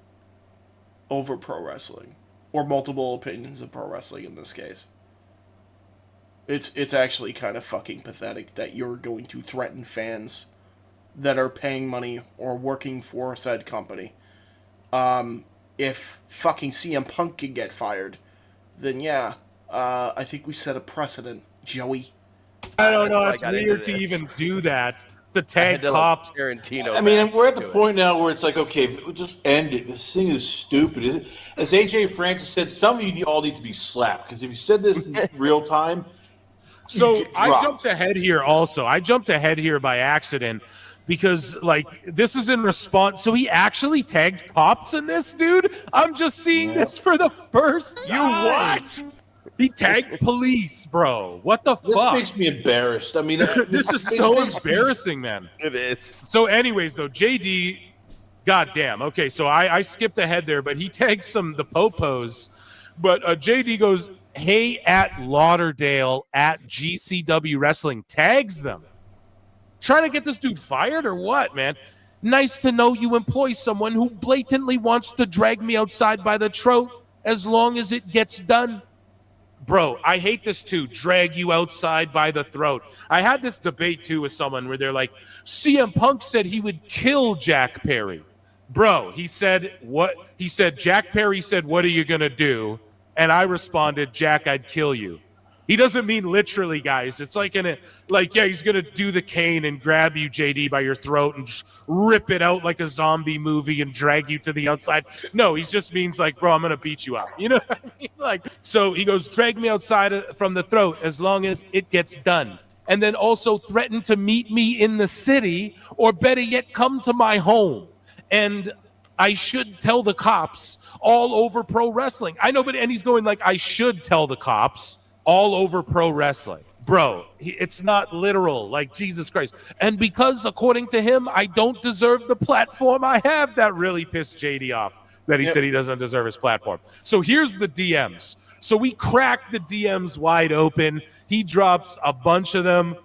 over pro wrestling, or multiple opinions of pro wrestling in this case. It's actually kind of fucking pathetic that you're going to threaten fans that are paying money or working for said company. If fucking CM Punk can get fired, then yeah, I think we set a precedent, Joey. I don't know. It's weird to even do that, to tag cops. Tarantino. I mean, we're at the point now where it's like, okay, just end it. This thing is stupid. As AJ Francis said, some of you all need to be slapped, because if you said this in real time. So I jumped ahead here also. I jumped ahead here by accident because, like, this is in response. So he actually tagged cops in this, dude? I'm just seeing this for the first time. You what? He tagged police, bro. What the fuck? This makes me embarrassed. I mean, this is so embarrassing, man. It is. So anyways, though, JD, goddamn. Okay, so I skipped ahead there, but he tags the popos. But JD goes, "Hey, at Lauderdale, at GCW Wrestling," tags them. Trying to get this dude fired or what, man? "Nice to know you employ someone who blatantly wants to drag me outside by the throat as long as it gets done." Bro, I hate this too. Drag you outside by the throat. I had this debate too with someone where they're like, CM Punk said he would kill Jack Perry. Bro, he said, what? He said, Jack Perry said, "What are you going to do?" And I responded, "Jack, I'd kill you." He doesn't mean literally, guys. It's like yeah, he's going to do the cane and grab you, JD, by your throat and just rip it out like a zombie movie and drag you to the outside. No, he just means like, bro, I'm going to beat you up. You know what I mean? Like, so he goes, "Drag me outside from the throat as long as it gets done." And then also threaten to meet me in the city, or better yet, come to my home. And I should tell the cops all over pro wrestling. I know, and he's going like, I should tell the cops all over pro wrestling. Bro, it's not literal, like Jesus Christ. And because, according to him, I don't deserve the platform I have, that really pissed JD off, that he said he doesn't deserve his platform. So here's the DMs. So we crack the DMs wide open. He drops a bunch of them.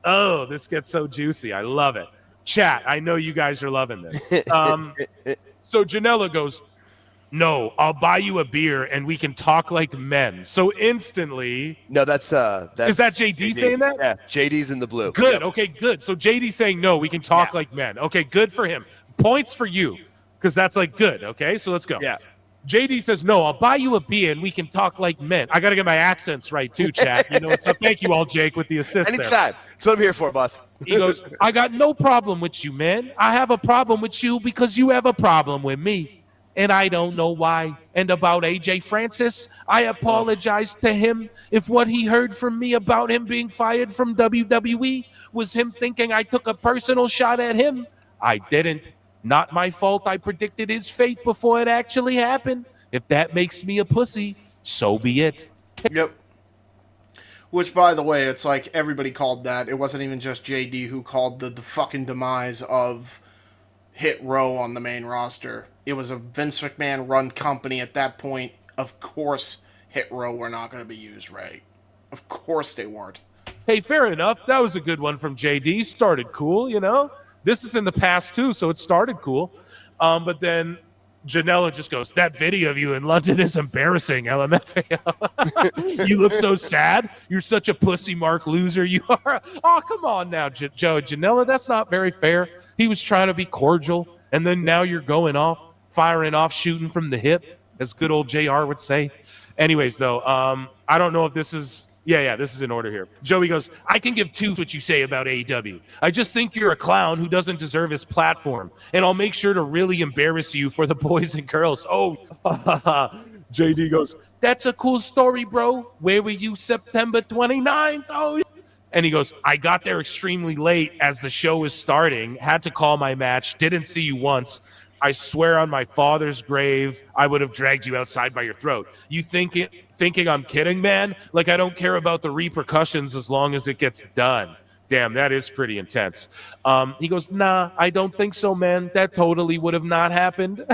Oh, this gets so juicy. I love it. Chat, I know you guys are loving this. So Janela goes, "No, I'll buy you a beer and we can talk like men." So instantly, No, that's is that JD saying that? Yeah, JD's in the blue. Good. Yep. Okay, good. So JD saying, "No, we can talk like men." Okay, good for him. Points for you, because that's like good. Okay, so let's go. Yeah. JD says, "No, I'll buy you a beer and we can talk like men." I got to get my accents right too, chat. You know what's up? Thank you all, Jake, with the assist there. Anytime. That's what I'm here for, boss. He goes, "I got no problem with you, man. I have a problem with you because you have a problem with me. And I don't know why." And about AJ Francis, I apologize to him if what he heard from me about him being fired from WWE was him thinking I took a personal shot at him. I didn't. Not my fault. I predicted his fate before it actually happened. If that makes me a pussy, so be it. Yep. Which, by the way, it's like everybody called that. It wasn't even just JD who called the fucking demise of Hit Row on the main roster. It was a Vince McMahon run company at that point. Of course, Hit Row were not going to be used right. Of course they weren't. Hey, fair enough. That was a good one from JD. Started cool, you know? This is in the past too, so it started cool. But then Janela just goes, that video of you in London is embarrassing, LMFAO. You look so sad. You're such a pussy mark loser you are. Oh, come on now, Joe. Janela, that's not very fair. He was trying to be cordial, and then now you're going off, firing off, shooting from the hip, as good old JR would say. Anyways, though, I don't know if this is... Yeah, this is in order here. Joey goes, I can give two what you say about AEW. I just think you're a clown who doesn't deserve his platform, and I'll make sure to really embarrass you for the boys and girls. Oh, JD goes, that's a cool story, bro. Where were you September 29th? Oh, and he goes, I got there extremely late as the show was starting, had to call my match, didn't see you once. I swear on my father's grave, I would have dragged you outside by your throat. You thinking I'm kidding, man? Like I don't care about the repercussions as long as it gets done. Damn, that is pretty intense. He goes, nah, I don't think so, man. That totally would have not happened.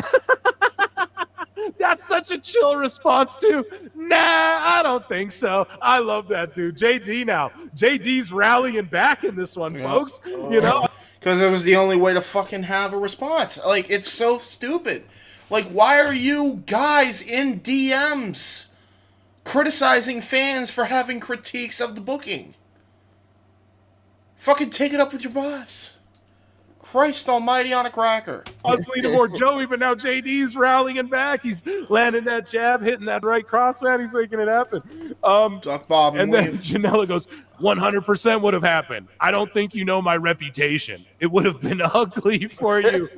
That's such a chill response, too. Nah, I don't think so. I love that, dude. JD now. JD's rallying back in this one, folks. You know? Because it was the only way to fucking have a response. Like, it's so stupid. Like, why are you guys in DMs criticizing fans for having critiques of the booking? Fucking take it up with your boss. Christ almighty on a cracker. I was leaning more Joey, but now JD's rallying back. He's landing that jab, hitting that right cross, man. He's making it happen. Duck Bob and then Janela goes, 100% would have happened. I don't think you know my reputation. It would have been ugly for you.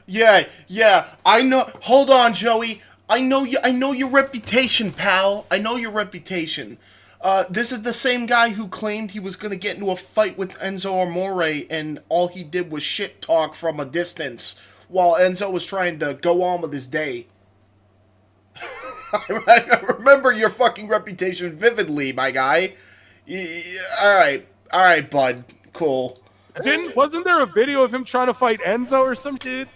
Yeah. I know. Hold on, Joey. I know your reputation, pal. I know your reputation. This is the same guy who claimed he was going to get into a fight with Enzo Amore, and all he did was shit talk from a distance while Enzo was trying to go on with his day. I remember your fucking reputation vividly, my guy. All right, bud. Cool. Wasn't there a video of him trying to fight Enzo or some shit?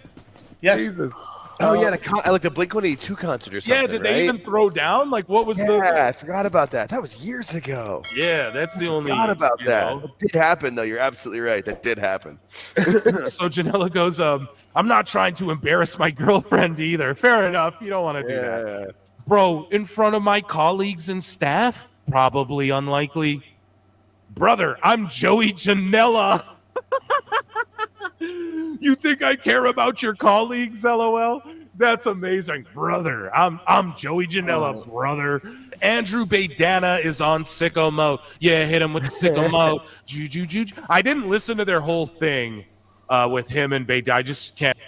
Yes. Jesus. Oh, yeah, like a Blink-182 concert or something, yeah, did they even throw down? Like, what was Yeah, I forgot about that. That was years ago. Yeah, that's the only... I forgot about that. It did happen, though. You're absolutely right. That did happen. So Janela goes, I'm not trying to embarrass my girlfriend either. Fair enough. You don't want to do that. Bro, in front of my colleagues and staff? Probably unlikely. Brother, I'm Joey Janela. You think I care about your colleagues, LOL? That's amazing. Brother, I'm Joey Janela, brother. Andrew Baydana is on sicko mode. Yeah, hit him with the sicko mode. I didn't listen to their whole thing with him and Baydana. I just can't.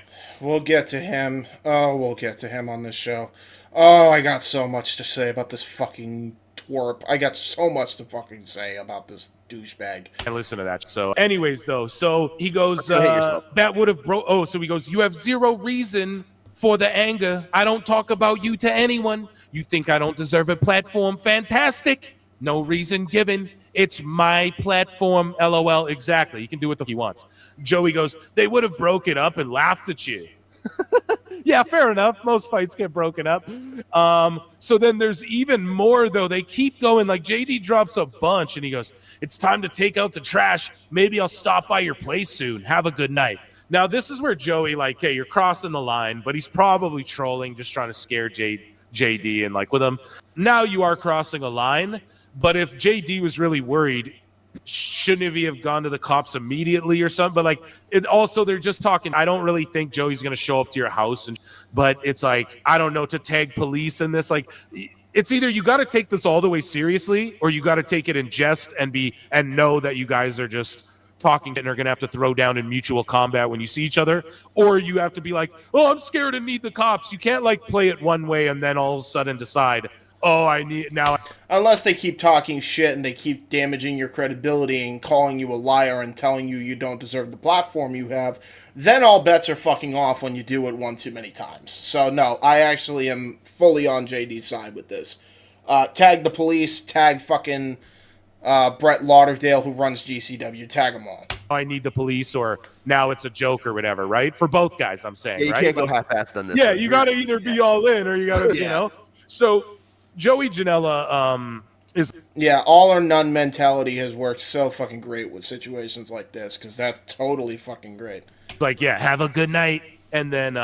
We'll get to him. Oh, we'll get to him on this show. Oh, I got so much to say about this fucking twerp. I got so much to fucking say about this douchebag. And listen to that. So anyways, though, so he goes, that would have so he goes, you have zero reason for the anger. I don't talk about you to anyone. You think I don't deserve a platform? Fantastic. No reason given. It's my platform. LOL. Exactly. He can do what he wants. Joey goes, they would have broke it up and laughed at you. Yeah, fair enough. Most fights get broken up. So then there's even more, though. They keep going. Like, JD drops a bunch, and he goes, it's time to take out the trash. Maybe I'll stop by your place soon. Have a good night. Now, this is where Joey, like, hey, you're crossing the line, but he's probably trolling, just trying to scare JD and, like, with him. Now you are crossing a line, but if JD was really worried, shouldn't he have gone to the cops immediately or something? But like, it also, they're just talking. I don't really think Joey's going to show up to your house, but it's like, I don't know, to tag police in this. Like, it's either you got to take this all the way seriously, or you got to take it in jest and know that you guys are just talking and are going to have to throw down in mutual combat when you see each other, or you have to be like, oh, I'm scared and need the cops. You can't like play it one way and then all of a sudden decide, oh, I need now. Unless they keep talking shit and they keep damaging your credibility and calling you a liar and telling you don't deserve the platform you have, then all bets are fucking off when you do it one too many times. So no, I actually am fully on JD's side with this. Tag the police, tag fucking Brett Lauderdale who runs GCW, tag them all. I need the police, or now it's a joke or whatever, right? For both guys, I'm saying, yeah, you right? can't go half-assed on this. Yeah, you got to either be all in or you got to, you know. So Joey Janela, Yeah, all or none mentality has worked so fucking great with situations like this, because that's totally fucking great. Like, yeah, have a good night. And then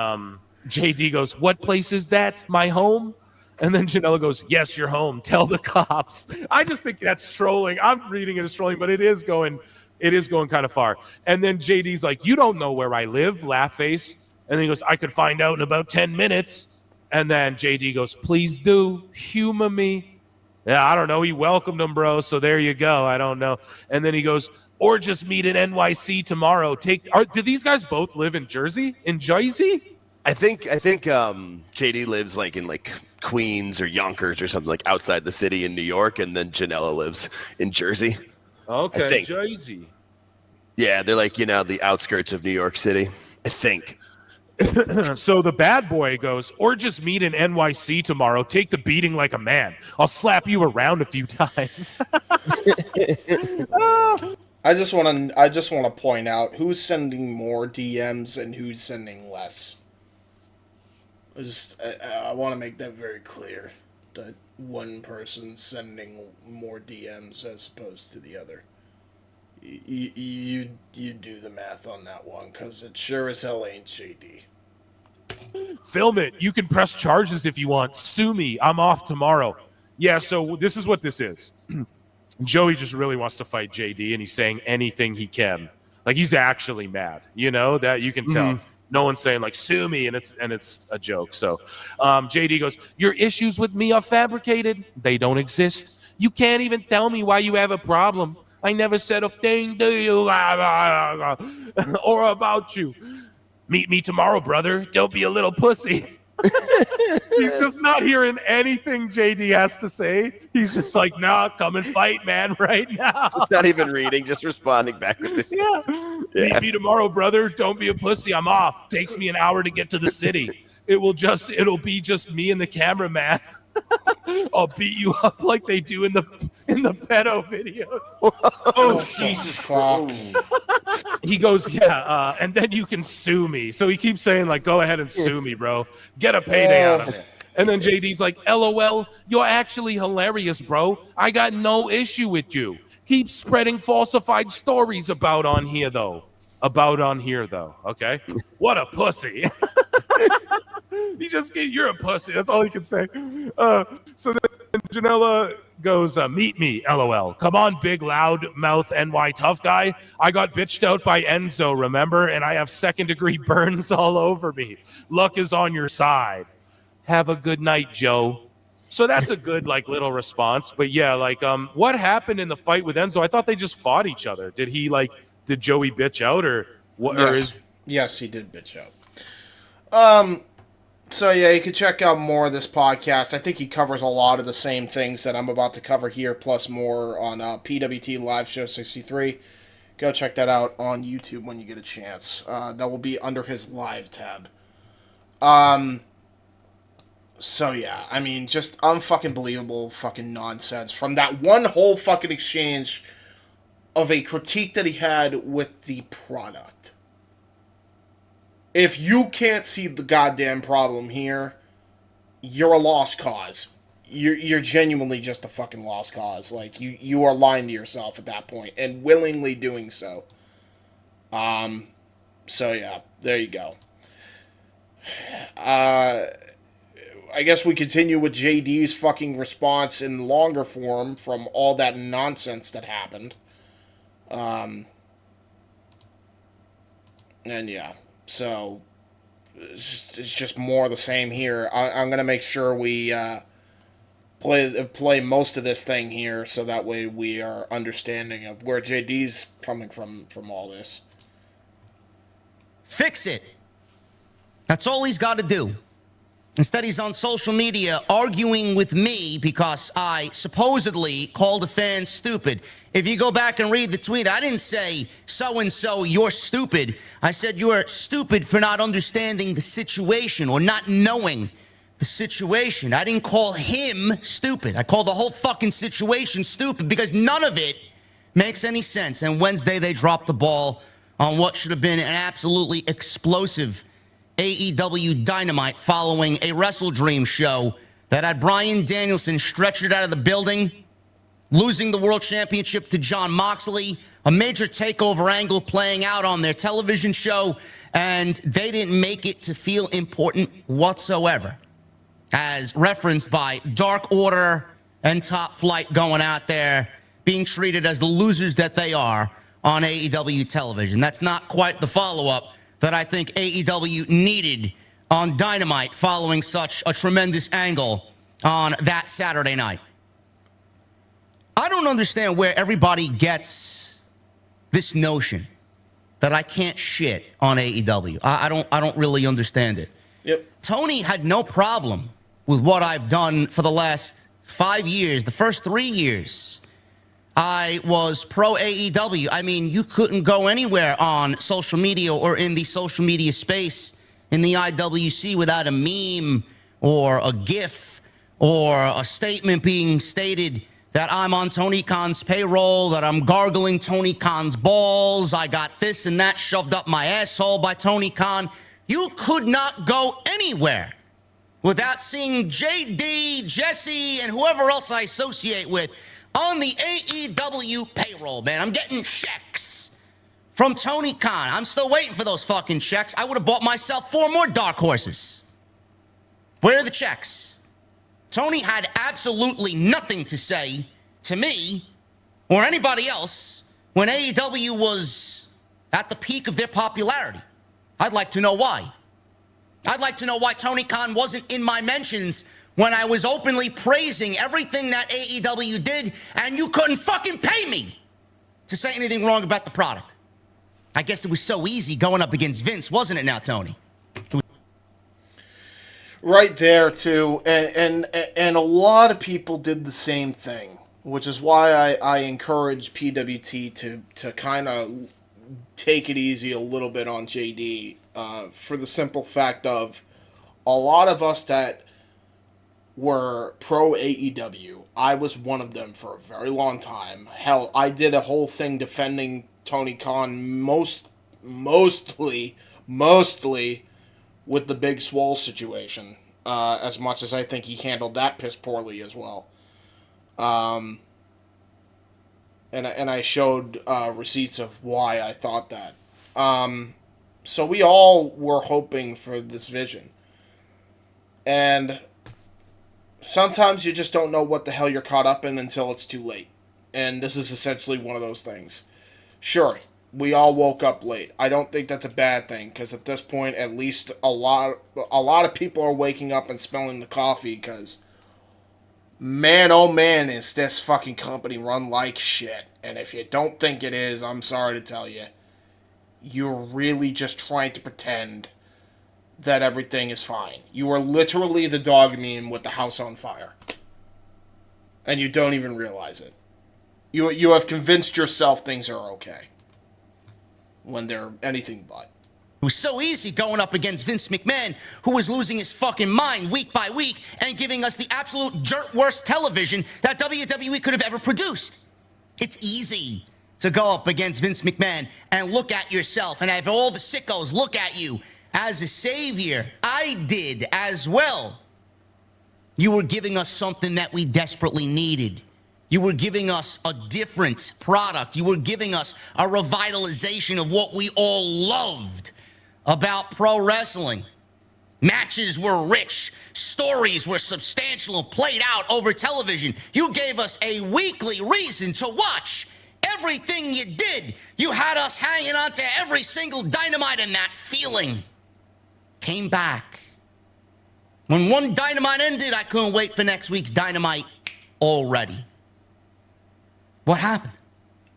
JD goes, what place is that? My home? And then Janela goes, yes, your home. Tell the cops. I just think that's trolling. I'm reading it as trolling, but it is going kind of far. And then JD's like, you don't know where I live, laugh face. And then he goes, I could find out in about 10 minutes. And then JD goes, please do humor me. Yeah, I don't know. He welcomed him, bro. So there you go. I don't know. And then he goes, or just meet in NYC tomorrow. Do these guys both live in Jersey? In Jersey? I think JD lives like in like Queens or Yonkers or something, like outside the city in New York, and then Janela lives in Jersey. Okay, Jersey. Yeah, they're like, the outskirts of New York City, I think. So the bad boy goes, or just meet in NYC tomorrow. Take the beating like a man. I'll slap you around a few times. I just want to point out who's sending more DMs and who's sending less. I want to make that very clear, that one person's sending more DMs as opposed to the other. You do the math on that one, because it sure as hell ain't JD. Film it. You can press charges if you want. Sue me. I'm off tomorrow. Yeah, so this is what this is. Joey just really wants to fight JD, and he's saying anything he can. Like, he's actually mad. That you can tell. No one's saying, like, sue me, and it's a joke. So JD goes, your issues with me are fabricated. They don't exist. You can't even tell me why you have a problem. I never said a thing to you or about you. Meet me tomorrow, brother. Don't be a little pussy. He's just not hearing anything JD has to say. He's just like, nah, come and fight, man, right now. It's not even reading, just responding back with this. Yeah. Meet me tomorrow, brother. Don't be a pussy. I'm off. Takes me an hour to get to the city. It'll be just me and the cameraman. I'll beat you up like they do in the pedo videos. Oh, Jesus Christ. He goes, yeah, and then you can sue me. So he keeps saying, like, go ahead and sue me, bro. Get a payday out of it. And then JD's like, LOL, you're actually hilarious, bro. I got no issue with you. Keep spreading falsified stories about on here, though. Okay? What a pussy. You're a pussy. That's all he can say. So then Janela goes, meet me, LOL. Come on, big, loud mouth NY tough guy. I got bitched out by Enzo, remember? And I have second-degree burns all over me. Luck is on your side. Have a good night, Joe. So that's a good, like, little response. But yeah, like, what happened in the fight with Enzo? I thought they just fought each other. Did Joey bitch out or what? Yes, he did bitch out. So yeah, you can check out more of this podcast. I think he covers a lot of the same things that I'm about to cover here, plus more on PWT Live Show 63. Go check that out on YouTube when you get a chance. That will be under his live tab. So yeah, I mean, just unfucking believable fucking nonsense from that one whole fucking exchange of a critique that he had with the product. If you can't see the goddamn problem here, you're a lost cause. You're genuinely just a fucking lost cause. Like, you are lying to yourself at that point, and willingly doing so. So yeah, there you go. I guess we continue with JD's fucking response in longer form from all that nonsense that happened. And yeah. So, it's just more of the same here. I'm going to make sure we play most of this thing here, so that way we are understanding of where JD's coming from all this. Fix it. That's all he's got to do. Instead, he's on social media arguing with me because I supposedly called a fan stupid. If you go back and read the tweet, I didn't say, so-and-so, you're stupid. I said you're stupid for not understanding the situation or not knowing the situation. I didn't call him stupid. I called the whole fucking situation stupid because none of it makes any sense. And Wednesday, they dropped the ball on what should have been an absolutely explosive AEW Dynamite following a Wrestle Dream show that had Bryan Danielson stretchered out of the building losing the world championship to Jon Moxley, a major takeover angle playing out on their television show, and they didn't make it to feel important whatsoever, as referenced by Dark Order and Top Flight going out there being treated as the losers that they are on AEW television. That's not quite the follow-up that I think AEW needed on Dynamite following such a tremendous angle on that Saturday night. I don't understand where everybody gets this notion that I can't shit on AEW. I don't really understand it. Yep. Tony had no problem with what I've done for the last 5 years. The first 3 years, I was pro AEW. I mean, you couldn't go anywhere on social media or in the social media space in the IWC without a meme or a GIF or a statement being stated that I'm on Tony Khan's payroll, that I'm gargling Tony Khan's balls, I got this and that shoved up my asshole by Tony Khan. You could not go anywhere without seeing JD, Jesse, and whoever else I associate with on the AEW payroll, man. I'm getting checks from Tony Khan. I'm still waiting for those fucking checks. I would have bought myself 4 more dark horses. Where are the checks? Tony had absolutely nothing to say to me or anybody else when AEW was at the peak of their popularity. I'd like to know why. I'd like to know why Tony Khan wasn't in my mentions when I was openly praising everything that AEW did and you couldn't fucking pay me to say anything wrong about the product. I guess it was so easy going up against Vince, wasn't it now, Tony? Right there, too. And a lot of people did the same thing, which is why I encourage PWT to kind of take it easy a little bit on JD, for the simple fact of a lot of us that were pro AEW, I was one of them for a very long time. Hell, I did a whole thing defending Tony Khan mostly with the Big Swole situation, as much as I think he handled that piss poorly as well. And I showed receipts of why I thought that. So we all were hoping for this vision. And sometimes you just don't know what the hell you're caught up in until it's too late. And this is essentially one of those things. Sure, we all woke up late. I don't think that's a bad thing, because at this point, at least a lot of people are waking up and smelling the coffee, because man, oh man, is this fucking company run like shit. And if you don't think it is, I'm sorry to tell you, you're really just trying to pretend that everything is fine. You are literally the dog meme with the house on fire. And you don't even realize it. You have convinced yourself things are okay, when they're anything but. It was so easy going up against Vince McMahon, who was losing his fucking mind week by week and giving us the absolute dirt worst television that WWE could have ever produced. It's easy to go up against Vince McMahon and look at yourself and have all the sickos look at you as a savior. I did as well. You were giving us something that we desperately needed. You were giving us a different product. You were giving us a revitalization of what we all loved about pro wrestling. Matches were rich. Stories were substantial and played out over television. You gave us a weekly reason to watch everything you did. You had us hanging on to every single Dynamite, and that feeling came back. When one Dynamite ended, I couldn't wait for next week's Dynamite already. What happened?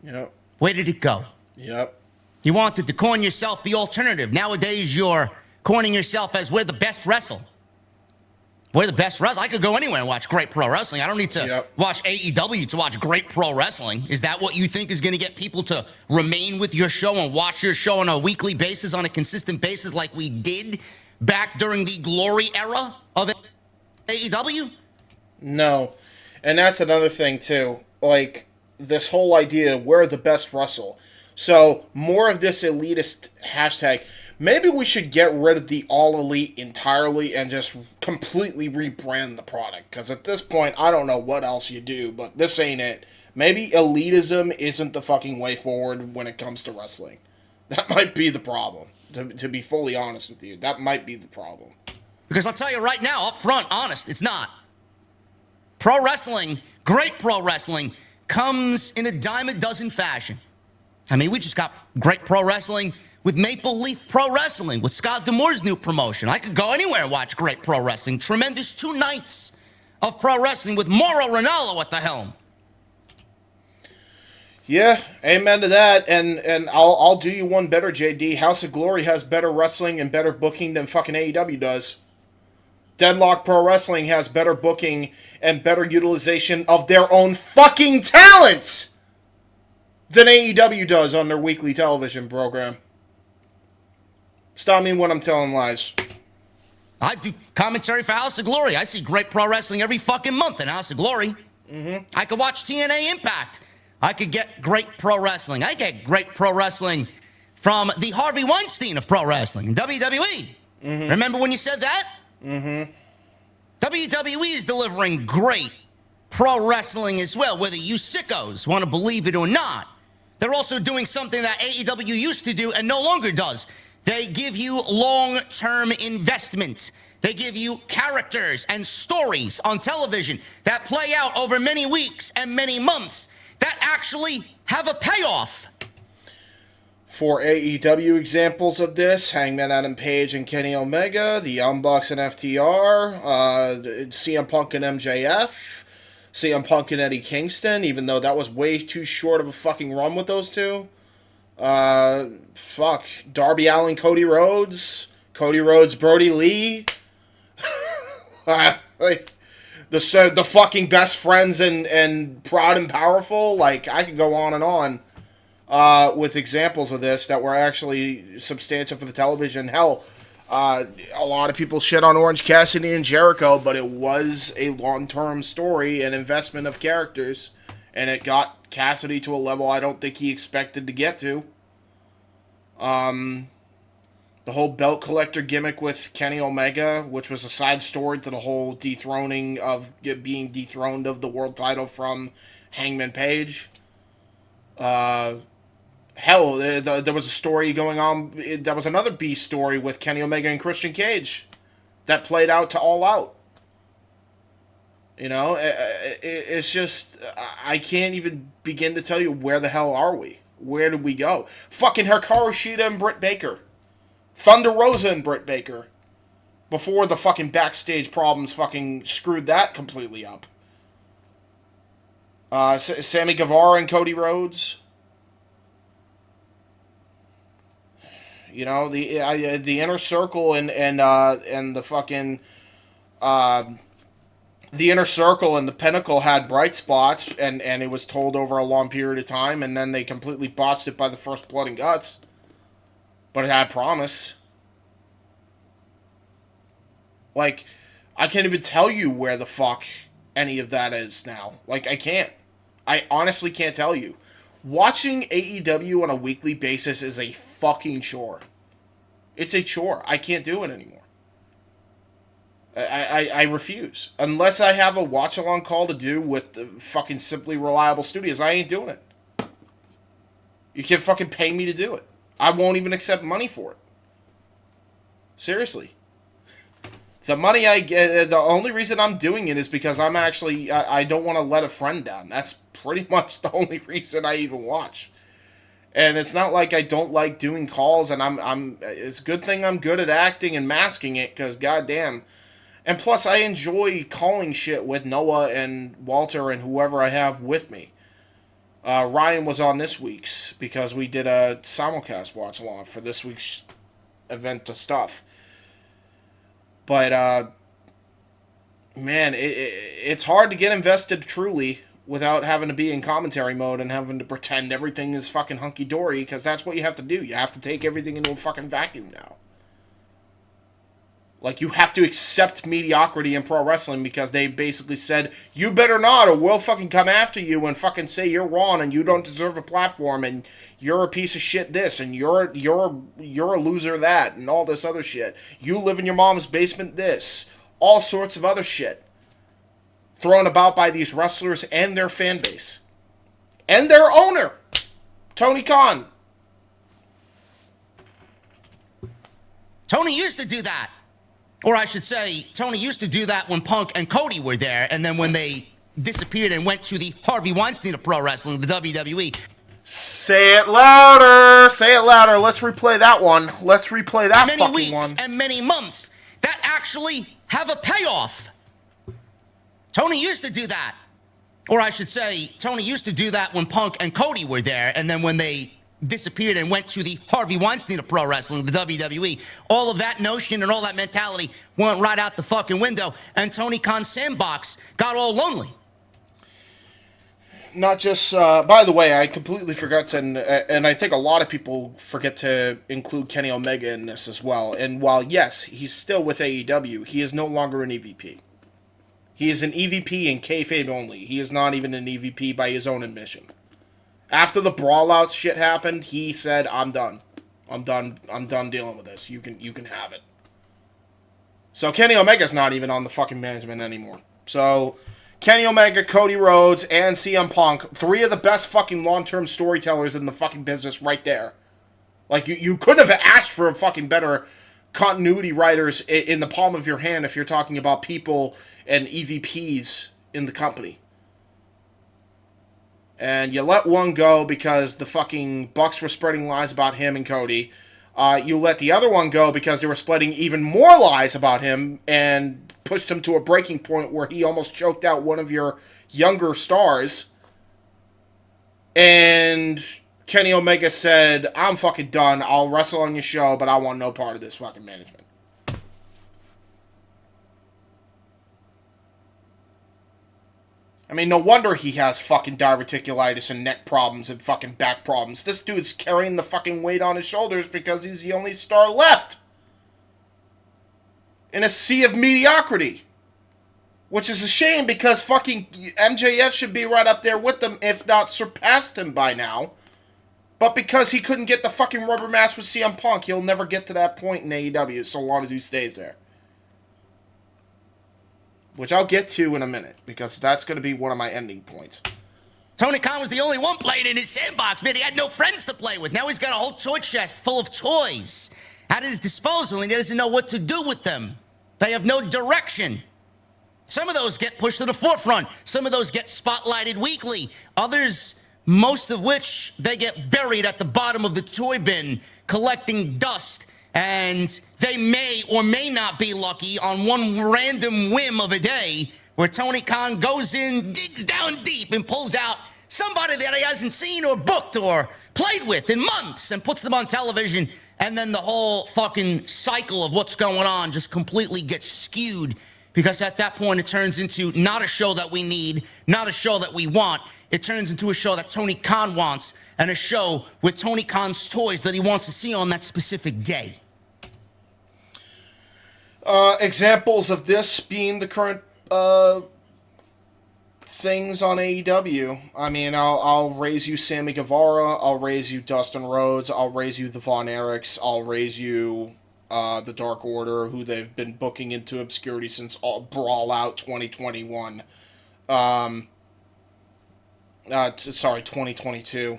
Yep. Where did it go? Yep. You wanted to coin yourself the alternative. Nowadays, you're coining yourself as we're the best wrestle. We're the best wrestle. I could go anywhere and watch great pro wrestling. I don't need to watch AEW to watch great pro wrestling. Is that what you think is going to get people to remain with your show and watch your show on a weekly basis, on a consistent basis like we did back during the glory era of AEW? No. And that's another thing, too. Like, this whole idea, we're the best wrestle. So, more of this elitist hashtag. Maybe we should get rid of the all elite entirely and just completely rebrand the product. Because at this point, I don't know what else you do, but this ain't it. Maybe elitism isn't the fucking way forward when it comes to wrestling. That might be the problem. To be fully honest with you, that might be the problem. Because I'll tell you right now, up front, honest, it's not. Pro wrestling, great pro wrestling, comes in a dime a dozen fashion. I mean, we just got great pro wrestling with Maple Leaf Pro Wrestling, with Scott D'Amour's new promotion. I could go anywhere and watch great pro wrestling. Tremendous 2 nights of pro wrestling with Mauro Ranallo at the helm. Yeah, amen to that. And I'll do you one better, JD. House of Glory has better wrestling and better booking than fucking AEW does. Deadlock Pro Wrestling has better booking and better utilization of their own fucking talent than AEW does on their weekly television program. Stop me when I'm telling lies. I do commentary for House of Glory. I see great pro wrestling every fucking month in House of Glory. I could watch TNA Impact. I could get great pro wrestling. I get great pro wrestling from the Harvey Weinstein of pro wrestling in WWE. Remember when you said that? WWE is delivering great pro wrestling as well, whether you sickos want to believe it or not. They're also doing something that AEW used to do and no longer does. They give you long-term investment. They give you characters and stories on television that play out over many weeks and many months that actually have a payoff. For AEW examples of this, Hangman Adam Page and Kenny Omega, the Young Bucks and FTR, CM Punk and MJF, CM Punk and Eddie Kingston, even though that was way too short of a fucking run with those two. Darby Allin, Cody Rhodes, Brody Lee. Like, the fucking best friends and proud and powerful. Like, I could go on and on with examples of this that were actually substantial for the television. Hell, a lot of people shit on Orange Cassidy and Jericho, but it was a long-term story and investment of characters, and it got Cassidy to a level I don't think he expected to get to. The whole belt collector gimmick with Kenny Omega, which was a side story to the whole dethroning of being dethroned of the world title from Hangman Page. Hell, there was a story going on. There was another B story with Kenny Omega and Christian Cage that played out to All Out. You know, it's just, I can't even begin to tell you where the hell are we. Where did we go? Fucking Hikaru Shida and Britt Baker. Thunder Rosa and Britt Baker. Before the fucking backstage problems fucking screwed that completely up. Sammy Guevara and Cody Rhodes. You know, the Inner Circle and the fucking the Inner Circle and the Pinnacle had bright spots, and it was told over a long period of time, and then they completely botched it by the first Blood and Guts. But it had promise. Like, I can't even tell you where the fuck any of that is now. Like, I can't. I honestly can't tell you. Watching AEW on a weekly basis is a fucking chore. It's a chore. I can't do it anymore. I refuse. Unless I have a watch-along call to do with the fucking Simply Reliable Studios, I ain't doing it. You can fucking pay me to do it. I won't even accept money for it. Seriously. The money I get, the only reason I'm doing it is because I'm actually, I don't want to let a friend down. That's pretty much the only reason I even watch. And it's not like I don't like doing calls, and it's a good thing I'm good at acting and masking it, because goddamn. And plus, I enjoy calling shit with Noah and Walter and whoever I have with me. Ryan was on this week's, because we did a simulcast watch-along for this week's event of stuff. But, man, it's hard to get invested truly without having to be in commentary mode and having to pretend everything is fucking hunky-dory, because that's what you have to do. You have to take everything into a fucking vacuum now. Like, you have to accept mediocrity in pro wrestling, because they basically said, you better not, or we'll fucking come after you and fucking say you're wrong and you don't deserve a platform and you're a piece of shit this and you're a loser that and all this other shit. You live in your mom's basement this. All sorts of other shit thrown about by these wrestlers and their fan base. and their owner, Tony Khan. Tony used to do that. Or I should say, Tony used to do that when Punk and Cody were there, and then when they disappeared and went to the Harvey Weinstein of pro wrestling, the WWE. Say it louder. Say it louder. Let's replay that one. Let's replay that many fucking weeks one. and many months that actually have a payoff. Tony used to do that. Or I should say, Tony used to do that when Punk and Cody were there, and then when they disappeared and went to the Harvey Weinstein of pro wrestling, the WWE. All of that notion and all that mentality went right out the fucking window, and Tony Khan's sandbox got all lonely. Not just, by the way, I completely forgot to, and I think a lot of people forget to include Kenny Omega in this as well. And while, yes, he's still with AEW, he is no longer an EVP. He is an EVP in kayfabe only. He is not even an EVP by his own admission. After the brawlout shit happened, he said, I'm done. I'm done dealing with this. You can have it. So Kenny Omega's not even on the fucking management anymore. So Kenny Omega, Cody Rhodes, and CM Punk, three of the best fucking long-term storytellers in the fucking business right there. Like, you couldn't have asked for a fucking better continuity writers in the palm of your hand if you're talking about people and EVPs in the company. And you let one go because the fucking Bucks were spreading lies about him and Cody. You let the other one go because they were spreading even more lies about him and pushed him to a breaking point where he almost choked out one of your younger stars. And Kenny Omega said, I'm fucking done. I'll wrestle on your show, but I want no part of this fucking management. I mean, no wonder he has fucking diverticulitis and neck problems and fucking back problems. This dude's carrying the fucking weight on his shoulders because he's the only star left in a sea of mediocrity. Which is a shame because fucking MJF should be right up there with them, if not surpassed him by now. But because he couldn't get the fucking rubber match with CM Punk, he'll never get to that point in AEW so long as he stays there. Which I'll get to in a minute, because that's going to be one of my ending points. Tony Khan was the only one playing in his sandbox, man. He had no friends to play with. Now he's got a whole toy chest full of toys at his disposal, and he doesn't know what to do with them. They have no direction. Some of those get pushed to the forefront. Some of those get spotlighted weekly. Others, most of which, they get buried at the bottom of the toy bin, collecting dust. And they may or may not be lucky on one random whim of a day where Tony Khan goes in, digs down deep, and pulls out somebody that he hasn't seen or booked or played with in months and puts them on television. And then the whole fucking cycle of what's going on just completely gets skewed, because at that point it turns into not a show that we need, not a show that we want. It turns into a show that Tony Khan wants, and a show with Tony Khan's toys that he wants to see on that specific day. Examples of this being the current things on AEW. I mean, I'll raise you Sammy Guevara, I'll raise you Dustin Rhodes, I'll raise you the Von Erichs, I'll raise you the Dark Order, who they've been booking into obscurity since Brawl Out 2021. 2022.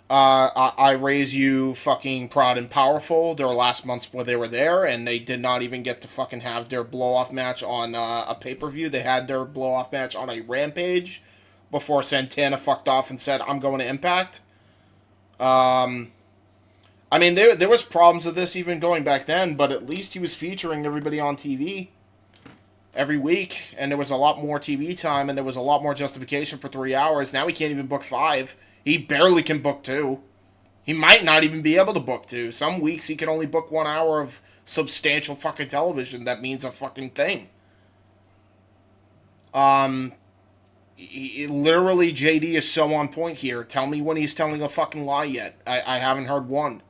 I raise you fucking Proud and Powerful. There were last months where they were there, and they did not even get to fucking have their blow-off match on a pay-per-view. They had their blow-off match on a Rampage before Santana fucked off and said, I'm going to Impact. I mean, there was problems with this even going back then, but at least he was featuring everybody on TV every week, and there was a lot more TV time, and there was a lot more justification for 3 hours. Now he can't even book 5. He barely can book 2. He might not even be able to book 2. Some weeks he can only book 1 hour of substantial fucking television. That means a fucking thing. Literally, JD is so on point here. Tell me when he's telling a fucking lie yet. I haven't heard one.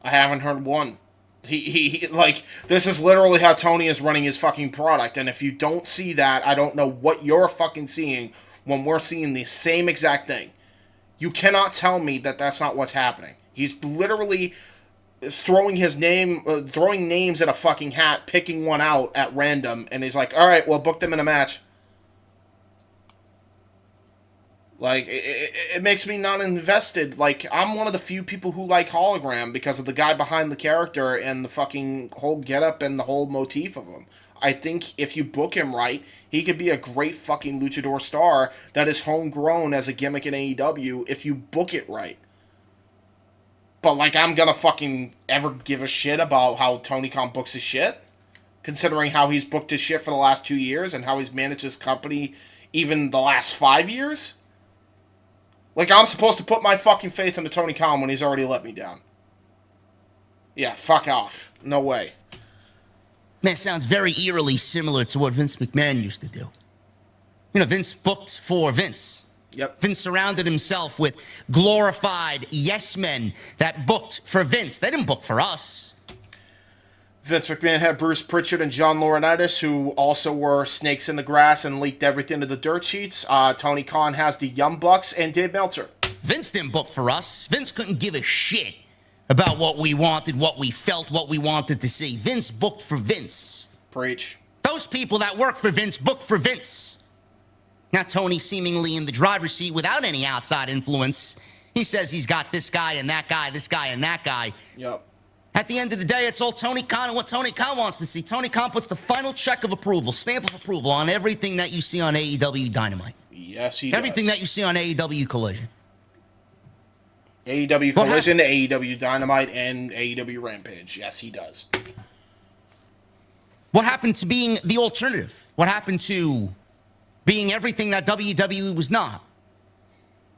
I haven't heard one. He like, this is literally how Tony is running his fucking product, and if you don't see that, I don't know what you're fucking seeing when we're seeing the same exact thing. You cannot tell me that that's not what's happening. He's literally throwing his name, throwing names in a fucking hat, picking one out at random, and he's like, alright, well, book them in a match. Like, it makes me not invested. Like, I'm one of the few people who like Hologram because of the guy behind the character and the fucking whole getup and the whole motif of him. I think if you book him right, he could be a great fucking luchador star that is homegrown as a gimmick in AEW if you book it right. But, like, I'm gonna fucking ever give a shit about how Tony Khan books his shit? Considering how he's booked his shit for the last 2 years and how he's managed his company even the last 5 years? Like, I'm supposed to put my fucking faith into Tony Khan when he's already let me down. Yeah, fuck off. No way. Man, sounds very eerily similar to what Vince McMahon used to do. You know, Vince booked for Vince. Yep. Vince surrounded himself with glorified yes men that booked for Vince. They didn't book for us. Vince McMahon had Bruce Pritchard and John Laurinaitis, who also were snakes in the grass and leaked everything to the dirt sheets. Tony Khan has the Young Bucks and Dave Meltzer. Vince didn't book for us. Vince couldn't give a shit about what we wanted, what we felt, what we wanted to see. Vince booked for Vince. Preach. Those people that work for Vince booked for Vince. Now Tony seemingly in the driver's seat without any outside influence. He says he's got this guy and that guy, this guy and that guy. Yep. At the end of the day, it's all Tony Khan and what Tony Khan wants to see. Tony Khan puts the final check of approval, stamp of approval on everything that you see on AEW Dynamite. Yes, he does. Everything that you see on AEW Collision. AEW Collision, AEW Dynamite, and AEW Rampage. Yes, he does. What happened to being the alternative? What happened to being everything that WWE was not?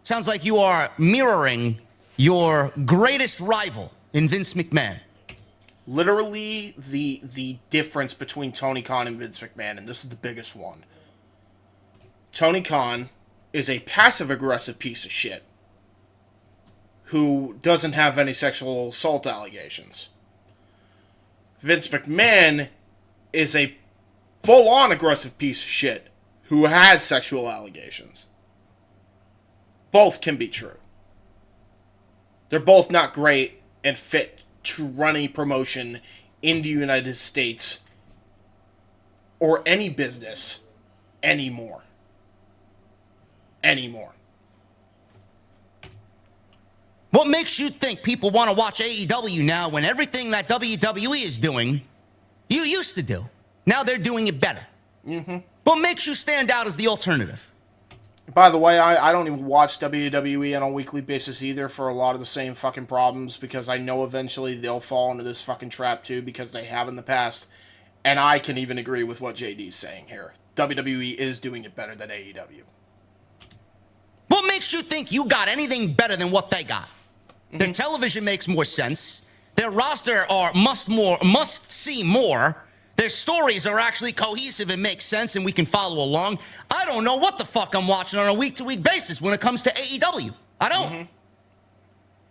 Sounds like you are mirroring your greatest rival in Vince McMahon. Literally, the difference between Tony Khan and Vince McMahon, and this is the biggest one. Tony Khan is a passive-aggressive piece of shit who doesn't have any sexual assault allegations. Vince McMahon is a full-on aggressive piece of shit who has sexual allegations. Both can be true. They're both not great and fit to run a promotion in the United States or any business anymore. What makes you think people want to watch AEW now when everything that WWE is doing, you used to do? Now they're doing it better. Mm-hmm. What makes you stand out as the alternative? By the way, I don't even watch WWE on a weekly basis either for a lot of the same fucking problems because I know eventually they'll fall into this fucking trap too because they have in the past. And I can even agree with what JD's saying here. WWE is doing it better than AEW. What makes you think you got anything better than what they got? Mm-hmm. Their television makes more sense. Their roster are must see more. Their stories are actually cohesive and make sense and we can follow along. I don't know what the fuck I'm watching on a week-to-week basis when it comes to AEW. I don't. Mm-hmm.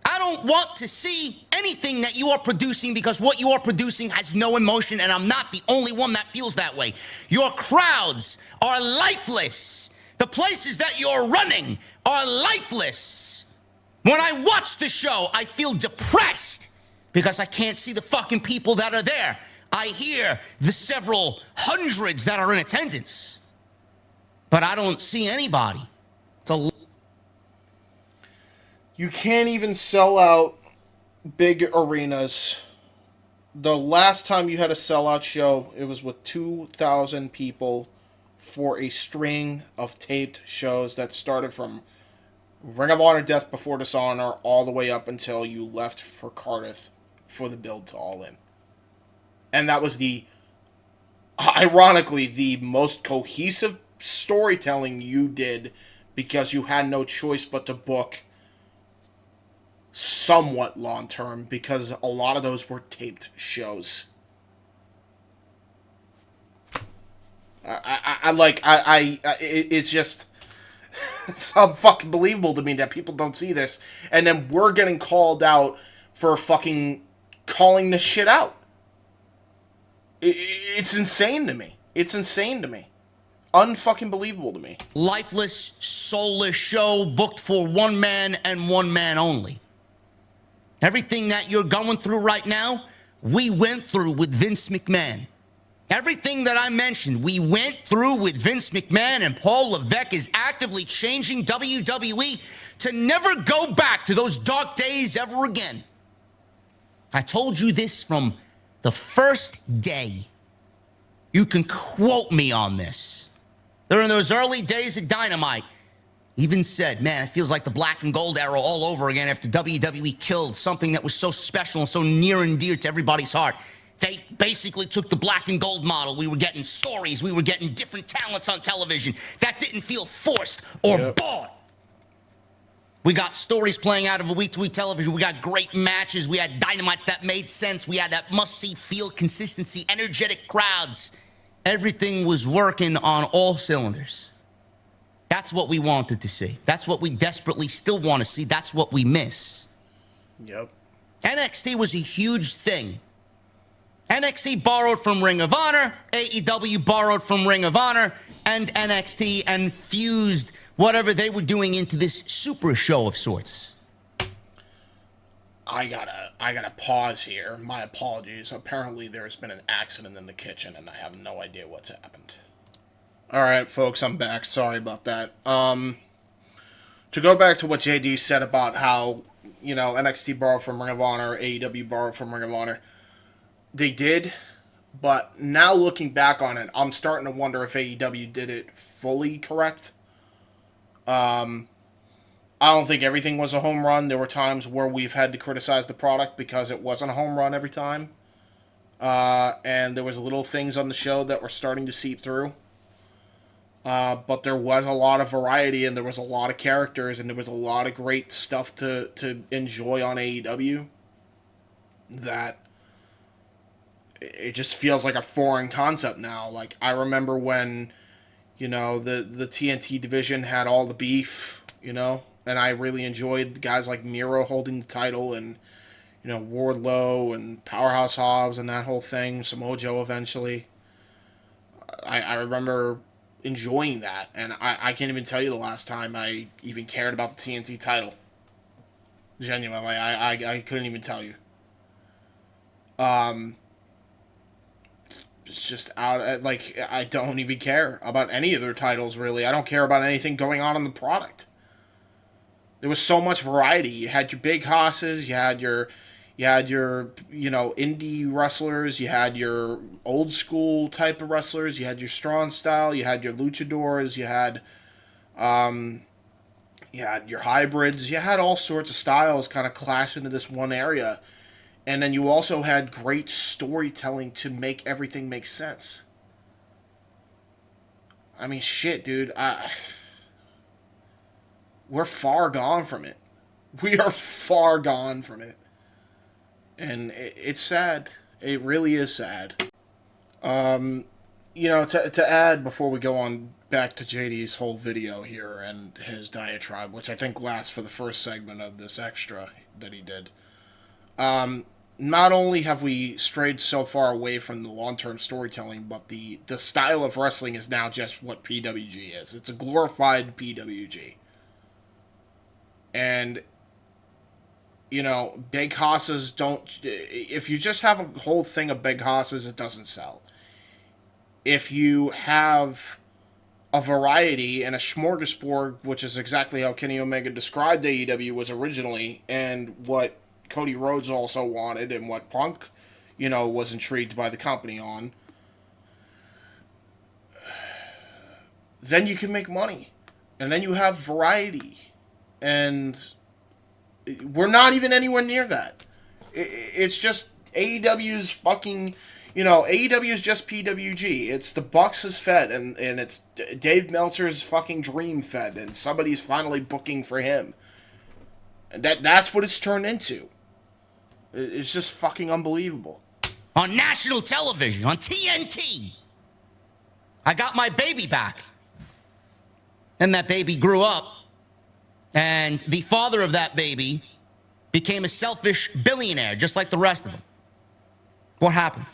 I don't want to see anything that you are producing because what you are producing has no emotion and I'm not the only one that feels that way. Your crowds are lifeless. The places that you're running are lifeless. When I watch the show, I feel depressed because I can't see the fucking people that are there. I hear the several hundreds that are in attendance, but I don't see anybody. You can't even sell out big arenas. The last time you had a sellout show, it was with 2,000 people for a string of taped shows that started from Ring of Honor Death Before Dishonor all the way up until you left for Cardiff for the build to All In. And that was ironically, the most cohesive storytelling you did because you had no choice but to book somewhat long-term because a lot of those were taped shows. It's just it's fucking believable to me that people don't see this. And then we're getting called out for fucking calling this shit out. It's insane to me. Unfucking believable to me. Lifeless, soulless show booked for one man and one man only. Everything that you're going through right now, we went through with Vince McMahon. Everything that I mentioned, we went through with Vince McMahon, and Paul Levesque is actively changing WWE to never go back to those dark days ever again. I told you this from the first day. You can quote me on this. During those early days of Dynamite, even said, man, it feels like the black and gold era all over again after WWE killed something that was so special and so near and dear to everybody's heart. They basically took the black and gold model. We were getting stories. We were getting different talents on television. That didn't feel forced or bought. We got stories playing out of a week-to-week television. We got great matches. We had dynamites that made sense. We had that must-see feel, consistency, energetic crowds. Everything was working on all cylinders. That's what we wanted to see. That's what we desperately still want to see. That's what we miss. Yep. NXT was a huge thing. NXT borrowed from Ring of Honor, AEW borrowed from Ring of Honor and NXT and fused whatever they were doing into this super show of sorts. I gotta pause here. My apologies. Apparently there's been an accident in the kitchen and I have no idea what's happened. Alright, folks, I'm back. Sorry about that. To go back to what JD said about how, NXT borrowed from Ring of Honor, AEW borrowed from Ring of Honor. They did, but now looking back on it, I'm starting to wonder if AEW did it fully correct. I don't think everything was a home run. There were times where we've had to criticize the product because it wasn't a home run every time. And there was little things on the show that were starting to seep through. But there was a lot of variety, and there was a lot of characters, and there was a lot of great stuff to enjoy on AEW that it just feels like a foreign concept now. Like, I remember when, the TNT division had all the beef, and I really enjoyed guys like Miro holding the title and, Wardlow and Powerhouse Hobbs and that whole thing, Samoa Joe eventually. I remember enjoying that, and I can't even tell you the last time I even cared about the TNT title. Genuinely, I couldn't even tell you. It's just I don't even care about any of their titles, really. I don't care about anything going on in the product. There was so much variety. You had your big hosses, you had your indie wrestlers, you had your old school type of wrestlers, you had your strong style, you had your luchadors, you had your hybrids, you had all sorts of styles kind of clash into this one area. And then you also had great storytelling to make everything make sense. I mean, shit, dude. We're far gone from it. We are far gone from it. And it's sad. It really is sad. To add, before we go on back to JD's whole video here and his diatribe, which I think lasts for the first segment of this extra that he did. Not only have we strayed so far away from the long-term storytelling, but the style of wrestling is now just what PWG is. It's a glorified PWG. And, big hosses don't... If you just have a whole thing of big hosses, it doesn't sell. If you have a variety and a smorgasbord, which is exactly how Kenny Omega described AEW was originally, and what Cody Rhodes also wanted, and what Punk, was intrigued by the company on, then you can make money. And then you have variety. And we're not even anywhere near that. It's just AEW's fucking... AEW is just PWG. It's the Bucks is fed, and it's Dave Meltzer's fucking dream fed, and somebody's finally booking for him. And that's what it's turned into. It's just fucking unbelievable. On national television, on TNT, I got my baby back. And that baby grew up. And the father of that baby became a selfish billionaire, just like the rest of them. What happened?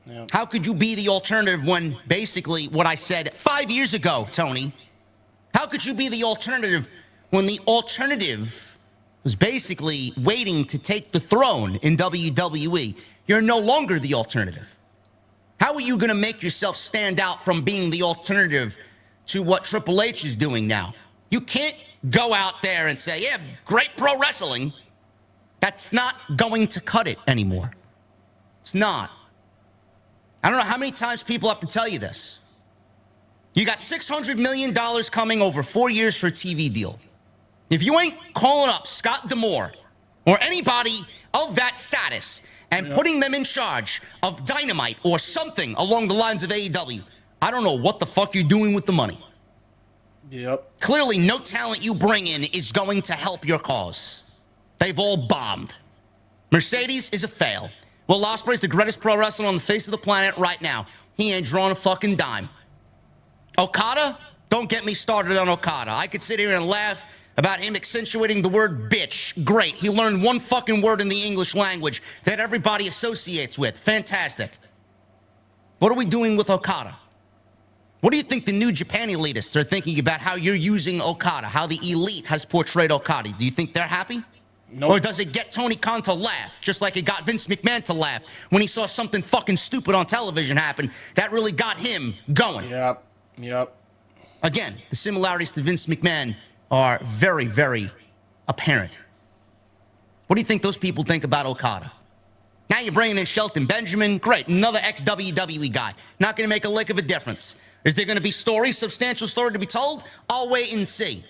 Yeah. How could you be the alternative when basically what I said 5 years ago, Tony? How could you be the alternative when the alternative was basically waiting to take the throne in WWE? You're no longer the alternative. How are you going to make yourself stand out from being the alternative to what Triple H is doing now? You can't go out there and say, yeah, great pro wrestling. That's not going to cut it anymore. It's not. I don't know how many times people have to tell you this. You got $600 million coming over 4 years for a TV deal. If you ain't calling up Scott D'Amore or anybody of that status and putting them in charge of Dynamite or something along the lines of AEW, I don't know what the fuck you're doing with the money. Yep. Clearly, no talent you bring in is going to help your cause. They've all bombed. Mercedes is a fail. Will Ospreay's the greatest pro wrestler on the face of the planet right now. He ain't drawing a fucking dime. Okada? Don't get me started on Okada. I could sit here and laugh about him accentuating the word bitch. Great. He learned one fucking word in the English language that everybody associates with. Fantastic. What are we doing with Okada? What do you think the New Japan elitists are thinking about how you're using Okada, how the elite has portrayed Okada? Do you think they're happy? Nope. Or does it get Tony Khan to laugh, just like it got Vince McMahon to laugh when he saw something fucking stupid on television happen that really got him going? Yep. Again, the similarities to Vince McMahon are very, very apparent. What do you think those people think about Okada? Now you're bringing in Shelton Benjamin. Great, another ex-WWE guy. Not going to make a lick of a difference. Is there going to be substantial story to be told? I'll wait and see.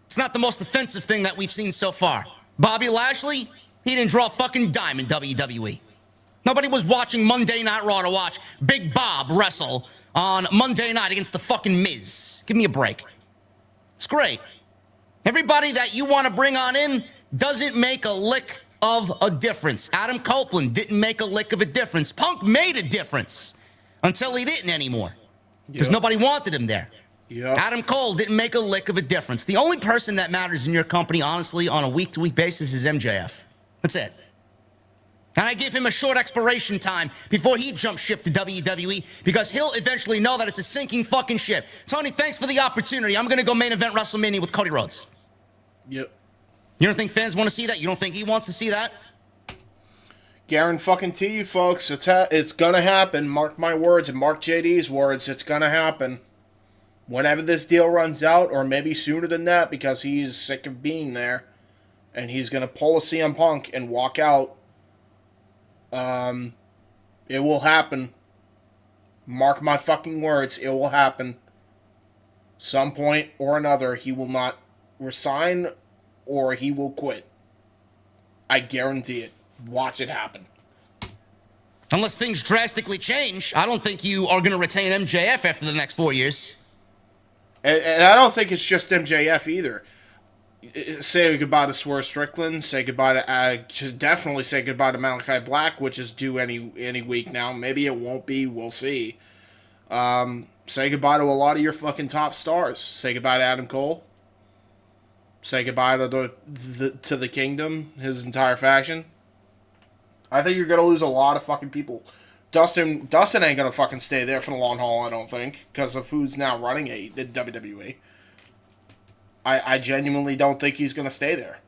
It's not the most offensive thing that we've seen so far. Bobby Lashley, he didn't draw a fucking dime in WWE. Nobody was watching Monday Night Raw to watch Big Bob wrestle on Monday night against the fucking Miz. Give me a break. It's great. Everybody that you want to bring on in doesn't make a lick of a difference. Adam Copeland didn't make a lick of a difference. Punk made a difference until he didn't anymore because nobody wanted him there. Yep. Adam Cole didn't make a lick of a difference. The only person that matters in your company, honestly, on a week-to-week basis is MJF. That's it. And I give him a short expiration time before he jumps ship to WWE because he'll eventually know that it's a sinking fucking ship. Tony, thanks for the opportunity. I'm going to go main event WrestleMania with Cody Rhodes. Yep. You don't think fans want to see that? You don't think he wants to see that? Guarantee you, folks, it's going to happen. Mark my words and mark JD's words. It's going to happen. Whenever this deal runs out, or maybe sooner than that because he's sick of being there, and he's going to pull a CM Punk and walk out, it will happen. Mark my fucking words, it will happen. Some point or another, he will not resign or he will quit. I guarantee it. Watch it happen. Unless things drastically change, I don't think you are going to retain MJF after the next 4 years. And I don't think it's just MJF either. Say goodbye to Swerve Strickland. Say goodbye to definitely say goodbye to Malachi Black, which is due any week now. Maybe it won't be. We'll see. Say goodbye to a lot of your fucking top stars. Say goodbye to Adam Cole. Say goodbye to the Kingdom, his entire faction. I think you're gonna lose a lot of fucking people. Dustin ain't gonna fucking stay there for the long haul, I don't think, because of who's now running WWE. I genuinely don't think he's gonna stay there.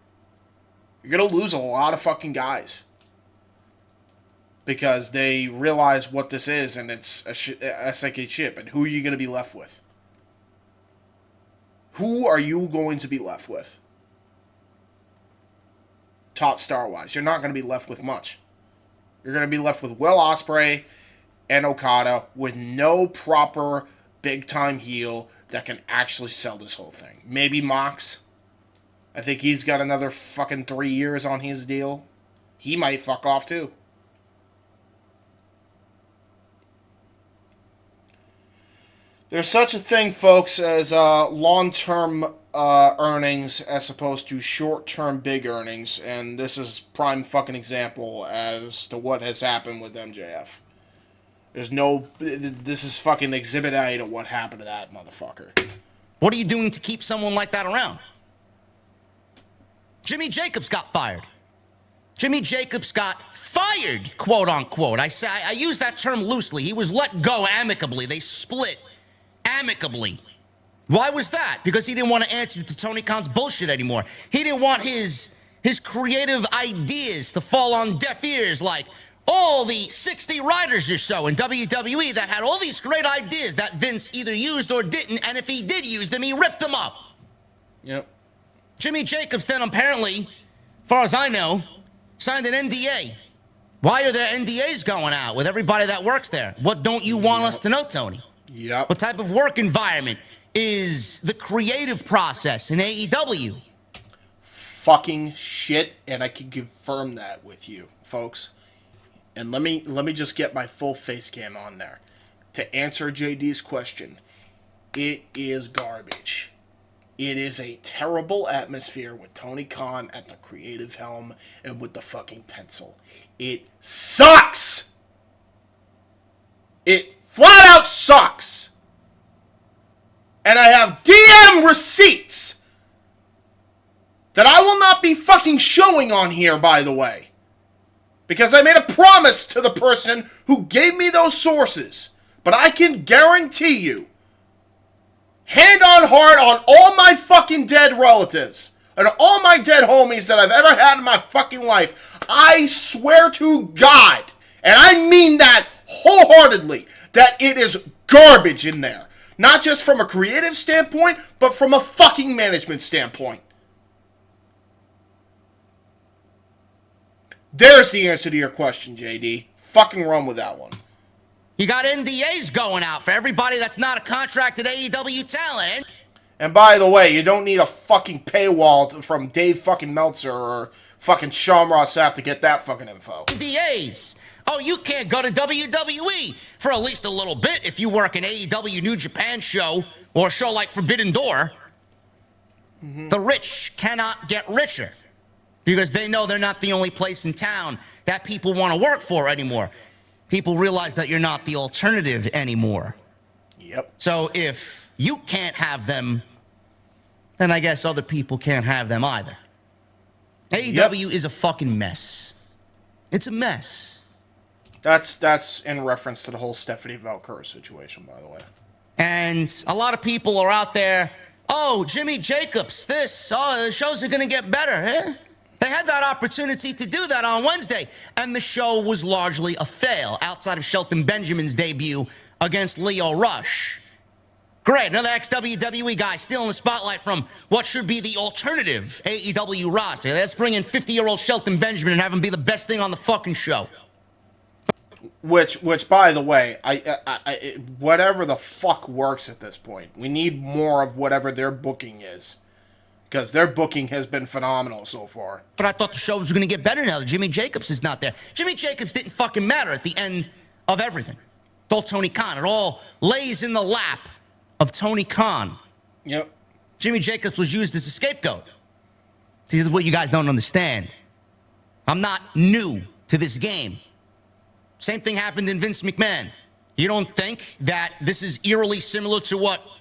You're gonna lose a lot of fucking guys because they realize what this is, and it's a sinking ship. And who are you gonna be left with? Who are you going to be left with? Top star wise, you're not gonna be left with much. You're going to be left with Will Ospreay and Okada with no proper big-time heel that can actually sell this whole thing. Maybe Mox. I think he's got another fucking 3 years on his deal. He might fuck off too. There's such a thing, folks, as long-term earnings as opposed to short-term big earnings, and this is prime fucking example as to what has happened with MJF. This is fucking exhibit A to what happened to that motherfucker. What are you doing to keep someone like that around? Jimmy Jacobs got fired. Jimmy Jacobs got fired, quote unquote. I use that term loosely. He was let go amicably. They split amicably. Why was that? Because he didn't want to answer to Tony Khan's bullshit anymore. He didn't want his creative ideas to fall on deaf ears like, all the 60 writers or so in WWE that had all these great ideas that Vince either used or didn't, and if he did use them, he ripped them up. Yep. Jimmy Jacobs then apparently, as far as I know, signed an NDA. Why are there NDAs going out with everybody that works there? What don't you want us to know, Tony? Yep. What type of work environment is the creative process in AEW? Fucking shit, and I can confirm that with you, folks. And let me just get my full face cam on there. To answer JD's question, it is garbage. It is a terrible atmosphere with Tony Khan at the creative helm and with the fucking pencil. It sucks! It flat out sucks! And I have DM receipts that I will not be fucking showing on here, by the way. Because I made a promise to the person who gave me those sources. But I can guarantee you, hand on heart on all my fucking dead relatives and all my dead homies that I've ever had in my fucking life, I swear to God, and I mean that wholeheartedly, that it is garbage in there. Not just from a creative standpoint, but from a fucking management standpoint. There's the answer to your question, JD. Fucking run with that one. You got NDAs going out for everybody that's not a contracted AEW talent. And by the way, you don't need a fucking paywall from Dave fucking Meltzer or fucking Sean Ross Sapp to get that fucking info. NDAs. Oh, you can't go to WWE for at least a little bit if you work an AEW New Japan show or a show like Forbidden Door. The rich cannot get richer because they know they're not the only place in town that people want to work for anymore. People realize that you're not the alternative anymore. Yep. So if you can't have them, then I guess other people can't have them either. AEW is a fucking mess. It's a mess. That's in reference to the whole Stephanie Valkyrie situation, by the way. And a lot of people are out there, oh, Jimmy Jacobs, the shows are going to get better. Eh? They had that opportunity to do that on Wednesday, and the show was largely a fail outside of Shelton Benjamin's debut against Leo Rush. Great, another ex-WWE guy stealing the spotlight from what should be the alternative AEW roster. Let's bring in 50-year-old Shelton Benjamin and have him be the best thing on the fucking show. Which, by the way, I whatever the fuck works at this point. We need more of whatever their booking is. Because their booking has been phenomenal so far. But I thought the show was going to get better now that Jimmy Jacobs is not there. Jimmy Jacobs didn't fucking matter at the end of everything. It's all Tony Khan. It all lays in the lap of Tony Khan. Yep. Jimmy Jacobs was used as a scapegoat. See, this is what you guys don't understand. I'm not new to this game. Same thing happened in Vince McMahon. You don't think that this is eerily similar to what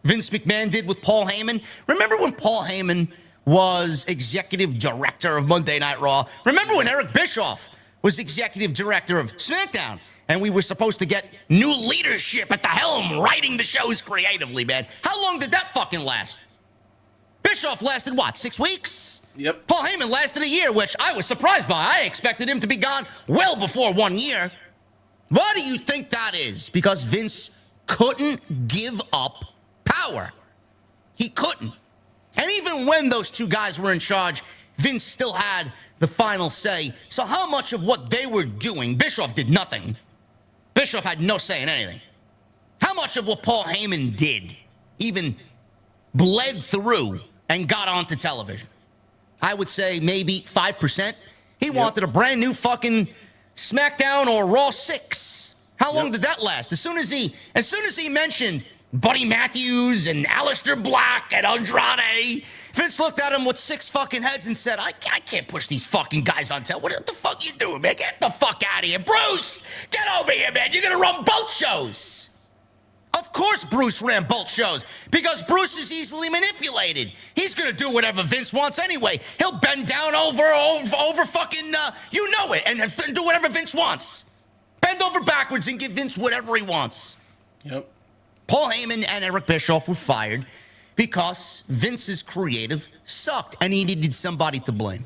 Vince McMahon did with Paul Heyman? Remember when Paul Heyman was executive director of Monday Night Raw? Remember when Eric Bischoff was executive director of SmackDown? And we were supposed to get new leadership at the helm, writing the shows creatively, man. How long did that fucking last? Bischoff lasted, what, 6 weeks? Yep. Paul Heyman lasted a year, which I was surprised by. I expected him to be gone well before 1 year. Why do you think that is? Because Vince couldn't give up power. He couldn't. And even when those two guys were in charge, Vince still had the final say. So how much of what they were doing, Bischoff did nothing. Bischoff had no say in anything. How much of what Paul Heyman did even bled through and got onto television? I would say maybe 5%. He wanted a brand new fucking SmackDown or Raw 6. How long did that last? As soon as he mentioned Buddy Matthews and Aleister Black and Andrade, Vince looked at him with 6 fucking heads and said, I can't push these fucking guys on television. What the fuck you doing, man? Get the fuck out of here. Bruce, get over here, man. You're going to run both shows. Of course Bruce ran both shows, because Bruce is easily manipulated. He's going to do whatever Vince wants anyway. He'll bend down over fucking, you know it, and do whatever Vince wants. Bend over backwards and give Vince whatever he wants. Yep. Paul Heyman and Eric Bischoff were fired because Vince's creative sucked and he needed somebody to blame.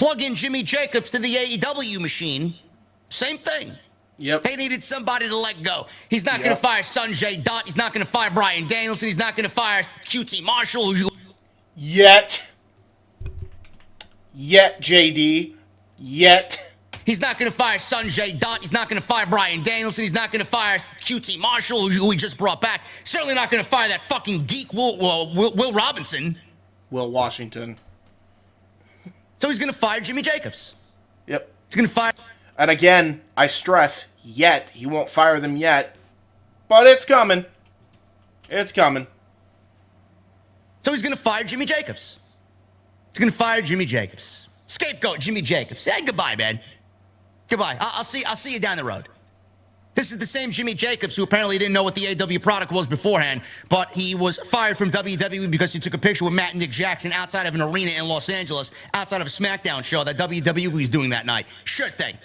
Plug in Jimmy Jacobs to the AEW machine. Same thing. Yep. They needed somebody to let go. He's not going to fire Sanjay Dutt. He's not going to fire Bryan Danielson. He's not going to fire QT Marshall. Yet, JD. Yet. He's not going to fire Sanjay Dutt. He's not going to fire Bryan Danielson. He's not going to fire QT Marshall, who we just brought back. Certainly not going to fire that fucking geek Will Robinson. Will Washington. So he's going to fire Jimmy Jacobs. Yep. He's going to fire... And again, I stress, yet. He won't fire them yet. But it's coming. It's coming. So he's going to fire Jimmy Jacobs. He's going to fire Jimmy Jacobs. Scapegoat Jimmy Jacobs. Hey, goodbye, man. Goodbye. I'll see you down the road. This is the same Jimmy Jacobs who apparently didn't know what the AEW product was beforehand, but he was fired from WWE because he took a picture with Matt and Nick Jackson outside of an arena in Los Angeles, outside of a SmackDown show that WWE was doing that night. Sure thing.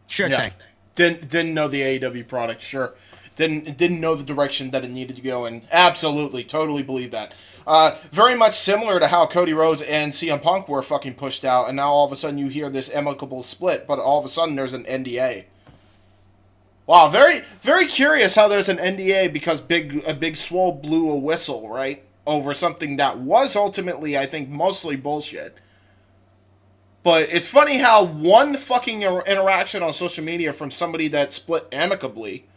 Sure thing. Didn't know the AEW product, sure. Didn't know the direction that it needed to go in. Absolutely, totally believe that. Very much similar to how Cody Rhodes and CM Punk were fucking pushed out, and now all of a sudden you hear this amicable split, but all of a sudden there's an NDA. Wow, very, very curious how there's an NDA because Big Swole blew a whistle, right? Over something that was ultimately, I think, mostly bullshit. But it's funny how one fucking interaction on social media from somebody that split amicably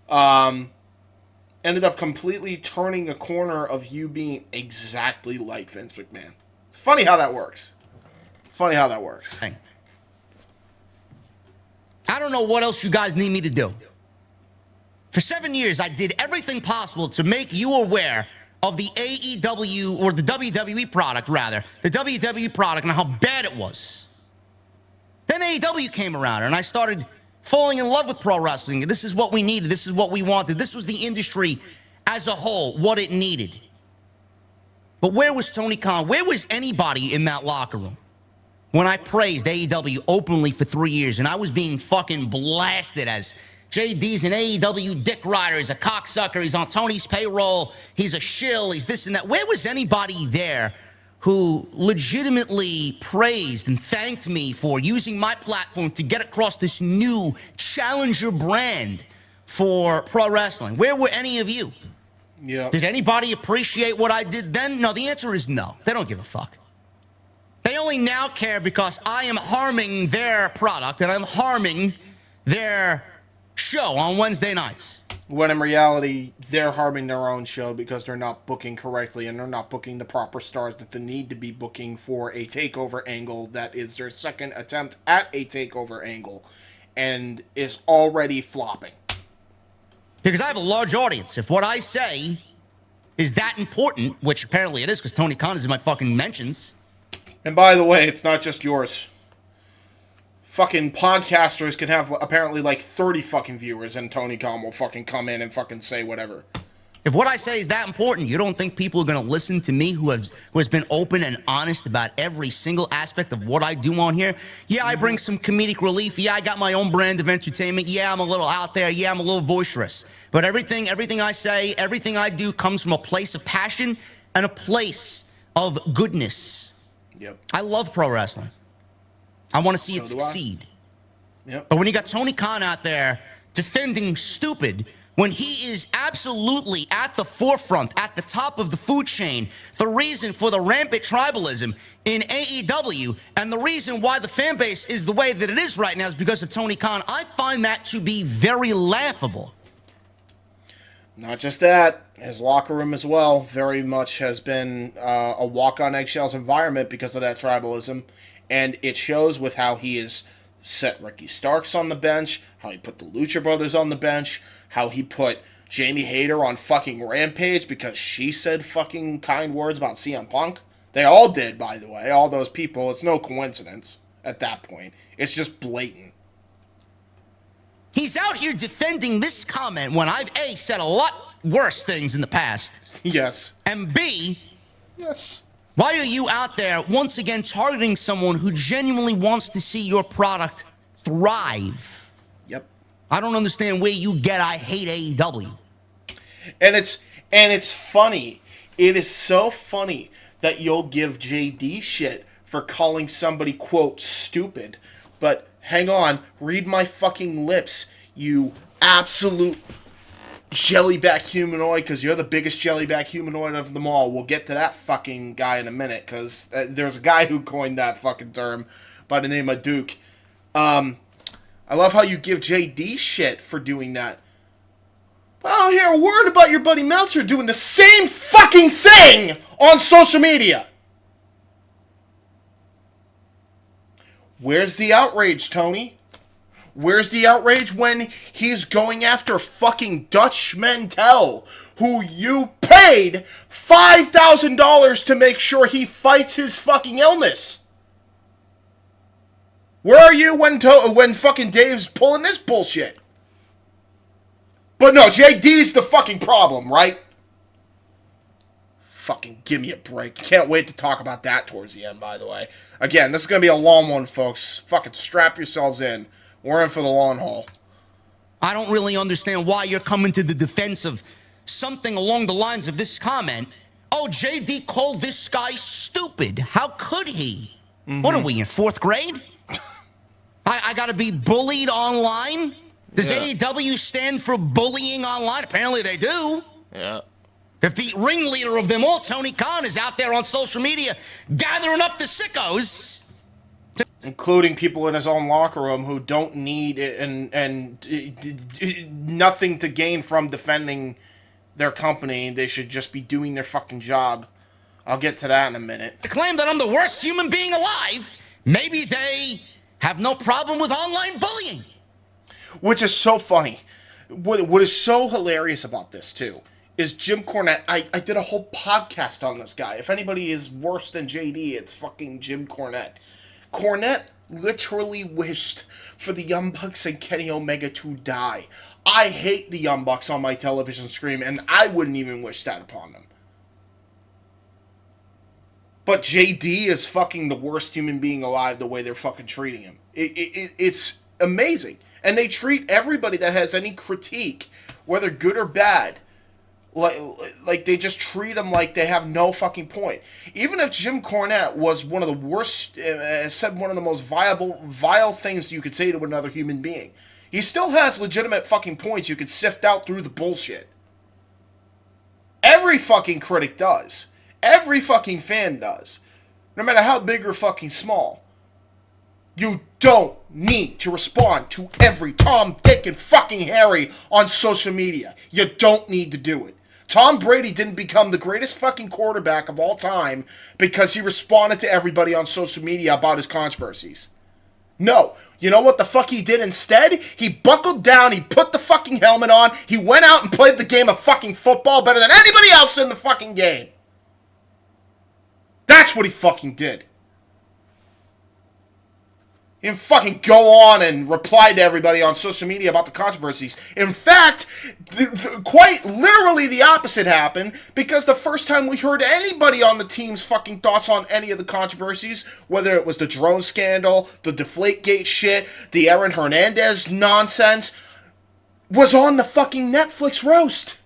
ended up completely turning a corner of you being exactly like Vince McMahon. It's funny how that works. I don't know what else you guys need me to do. For 7 years, I did everything possible to make you aware of the AEW, or the WWE product, rather. The WWE product and how bad it was. Then AEW came around, and I started falling in love with pro wrestling. This is what we needed. This is what we wanted. This was the industry as a whole, what it needed. But where was Tony Khan? Where was anybody in that locker room when I praised AEW openly for 3 years and I was being fucking blasted as JD's an AEW dick rider, he's a cocksucker, he's on Tony's payroll, he's a shill, he's this and that. Where was anybody there who legitimately praised and thanked me for using my platform to get across this new challenger brand for pro wrestling? Where were any of you? Yeah. Did anybody appreciate what I did then? No, the answer is no. They don't give a fuck. They only now care because I am harming their product and I'm harming their show on Wednesday nights. When in reality, they're harming their own show because they're not booking correctly and they're not booking the proper stars that they need to be booking for a takeover angle that is their second attempt at a takeover angle and is already flopping. Because I have a large audience. If what I say is that important, which apparently it is because Tony Khan is in my fucking mentions. And by the way, it's not just yours. Fucking podcasters can have apparently like 30 fucking viewers and Tony Khan will fucking come in and fucking say whatever. If what I say is that important, you don't think people are going to listen to me who has been open and honest about every single aspect of what I do on here? Yeah, I bring some comedic relief. Yeah, I got my own brand of entertainment. Yeah, I'm a little out there. Yeah, I'm a little boisterous. But everything I say, everything I do comes from a place of passion and a place of goodness. Yep. I love pro wrestling. I want to see it succeed. Yep. But when you got Tony Khan out there defending stupid, when he is absolutely at the forefront, at the top of the food chain, the reason for the rampant tribalism in AEW, and the reason why the fan base is the way that it is right now is because of Tony Khan, I find that to be very laughable. Not just that, his locker room as well very much has been a walk on eggshells environment because of that tribalism, and it shows with how he has set Ricky Starks on the bench, how he put the Lucha Brothers on the bench, how he put Jamie Hayter on fucking Rampage because she said fucking kind words about CM Punk. They all did, by the way, all those people. It's no coincidence at that point. It's just blatant. He's out here defending this comment when I've A, said a lot worse things in the past. Yes. And B, yes. Why are you out there once again targeting someone who genuinely wants to see your product thrive? Yep. I don't understand where you get I hate AEW. And it's funny. It is so funny that you'll give JD shit for calling somebody, quote, stupid. But hang on, read my fucking lips, you absolute jellyback humanoid, because you're the biggest jellyback humanoid of them all. We'll get to that fucking guy in a minute, because there's a guy who coined that fucking term by the name of Duke. I love how you give JD shit for doing that. I don't hear a word about your buddy Meltzer doing the same fucking thing on social media. Where's the outrage, Tony? Where's the outrage when he's going after fucking Dutch Mantel, who you paid $5,000 to make sure he fights his fucking illness? Where are you when fucking Dave's pulling this bullshit? But no, JD's the fucking problem, right? Fucking give me a break. Can't wait to talk about that towards the end, by the way. Again, this is going to be a long one, folks. Fucking strap yourselves in. We're in for the long haul. I don't really understand why you're coming to the defense of something along the lines of this comment. Oh, JD called this guy stupid. How could he? What are we, in 4th grade? I gotta be bullied online? Does AEW stand for bullying online? Apparently they do. Yeah. If the ringleader of them all, Tony Khan, is out there on social media gathering up the sickos, including people in his own locker room who don't need it and nothing to gain from defending their company. They should just be doing their fucking job. I'll get to that in a minute. to claim that I'm the worst human being alive, maybe they have no problem with online bullying. Which is so funny. What is so hilarious about this, too, is Jim Cornette. I did a whole podcast on this guy. If anybody is worse than JD, it's fucking Jim Cornette. Cornette literally wished for the Young Bucks and Kenny Omega to die. I hate the Young Bucks on my television screen, and I wouldn't even wish that upon them. But JD is fucking the worst human being alive the way they're fucking treating him. It's amazing. And they treat everybody that has any critique, whether good or bad, like they just treat them like they have no fucking point. Even if Jim Cornette was one of the worst, said one of the most vile things you could say to another human being, he still has legitimate fucking points you could sift out through the bullshit. Every fucking critic does. Every fucking fan does. No matter how big or fucking small. You don't need to respond to every Tom, Dick, and fucking Harry on social media. You don't need to do it. Tom Brady didn't become the greatest fucking quarterback of all time because he responded to everybody on social media about his controversies. No. You know what the fuck he did instead? He buckled down, he put the fucking helmet on, he went out and played the game of fucking football better than anybody else in the fucking game. That's what he fucking did. He didn't fucking go on and reply to everybody on social media about the controversies. In fact, quite literally the opposite happened, because the first time we heard anybody on the team's fucking thoughts on any of the controversies, whether it was the drone scandal, the Deflategate shit, the Aaron Hernandez nonsense, was on the fucking Netflix roast.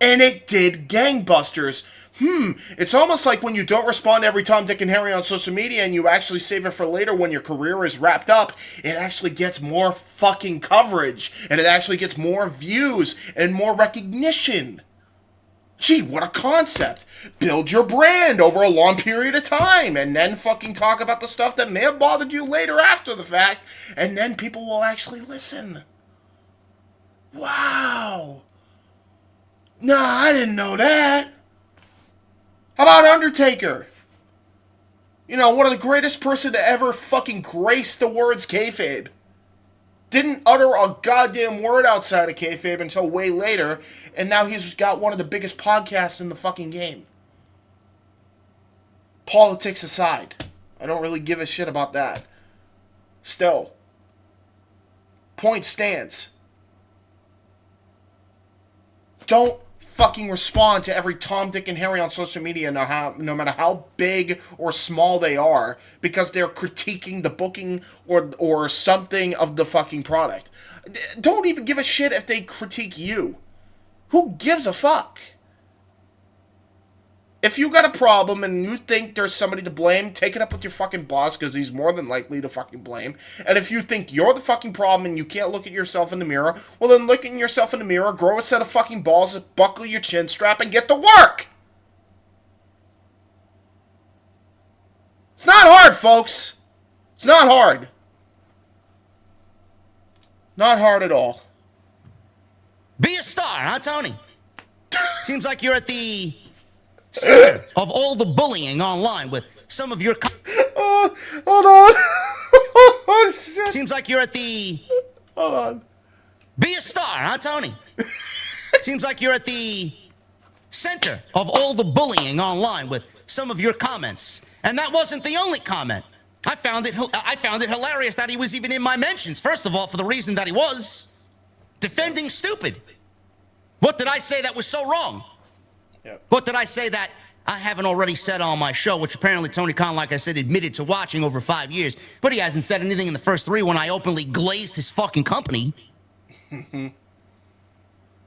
And it did gangbusters. It's almost like when you don't respond to every Tom, Dick, and Harry on social media and you actually save it for later when your career is wrapped up, it actually gets more fucking coverage, and it actually gets more views and more recognition. Gee, what a concept. Build your brand over a long period of time, and then fucking talk about the stuff that may have bothered you later after the fact, and then people will actually listen. Wow. Nah, I didn't know that. How about Undertaker? You know, one of the greatest person to ever fucking grace the words kayfabe. Didn't utter a goddamn word outside of kayfabe until way later, and now he's got one of the biggest podcasts in the fucking game. Politics aside, I don't really give a shit about that. Still, point stands. Don't fucking respond to every Tom, Dick, and Harry on social media, no matter how big or small they are, because they're critiquing the booking or something of the fucking product. Don't even give a shit if they critique you. Who gives a fuck? If you got a problem and you think there's somebody to blame, take it up with your fucking boss, because he's more than likely to fucking blame. And if you think you're the fucking problem and you can't look at yourself in the mirror, well then look at yourself in the mirror, grow a set of fucking balls, buckle your chin strap, and get to work! It's not hard, folks. It's not hard. Not hard at all. Be a star, huh, Tony? Seems like you're at the center of all the bullying online with some of your... Hold on. Oh, shit. Seems like you're at the... Hold on. Be a star, huh, Tony? Seems like you're at the center of all the bullying online with some of your comments. And that wasn't the only comment. I found it hilarious that he was even in my mentions. First of all, for the reason that he was defending stupid. What did I say that was so wrong? Yep. What did I say that I haven't already said on my show, which apparently Tony Khan, like I said, admitted to watching over 5 years, but he hasn't said anything in the first 3 when I openly glazed his fucking company.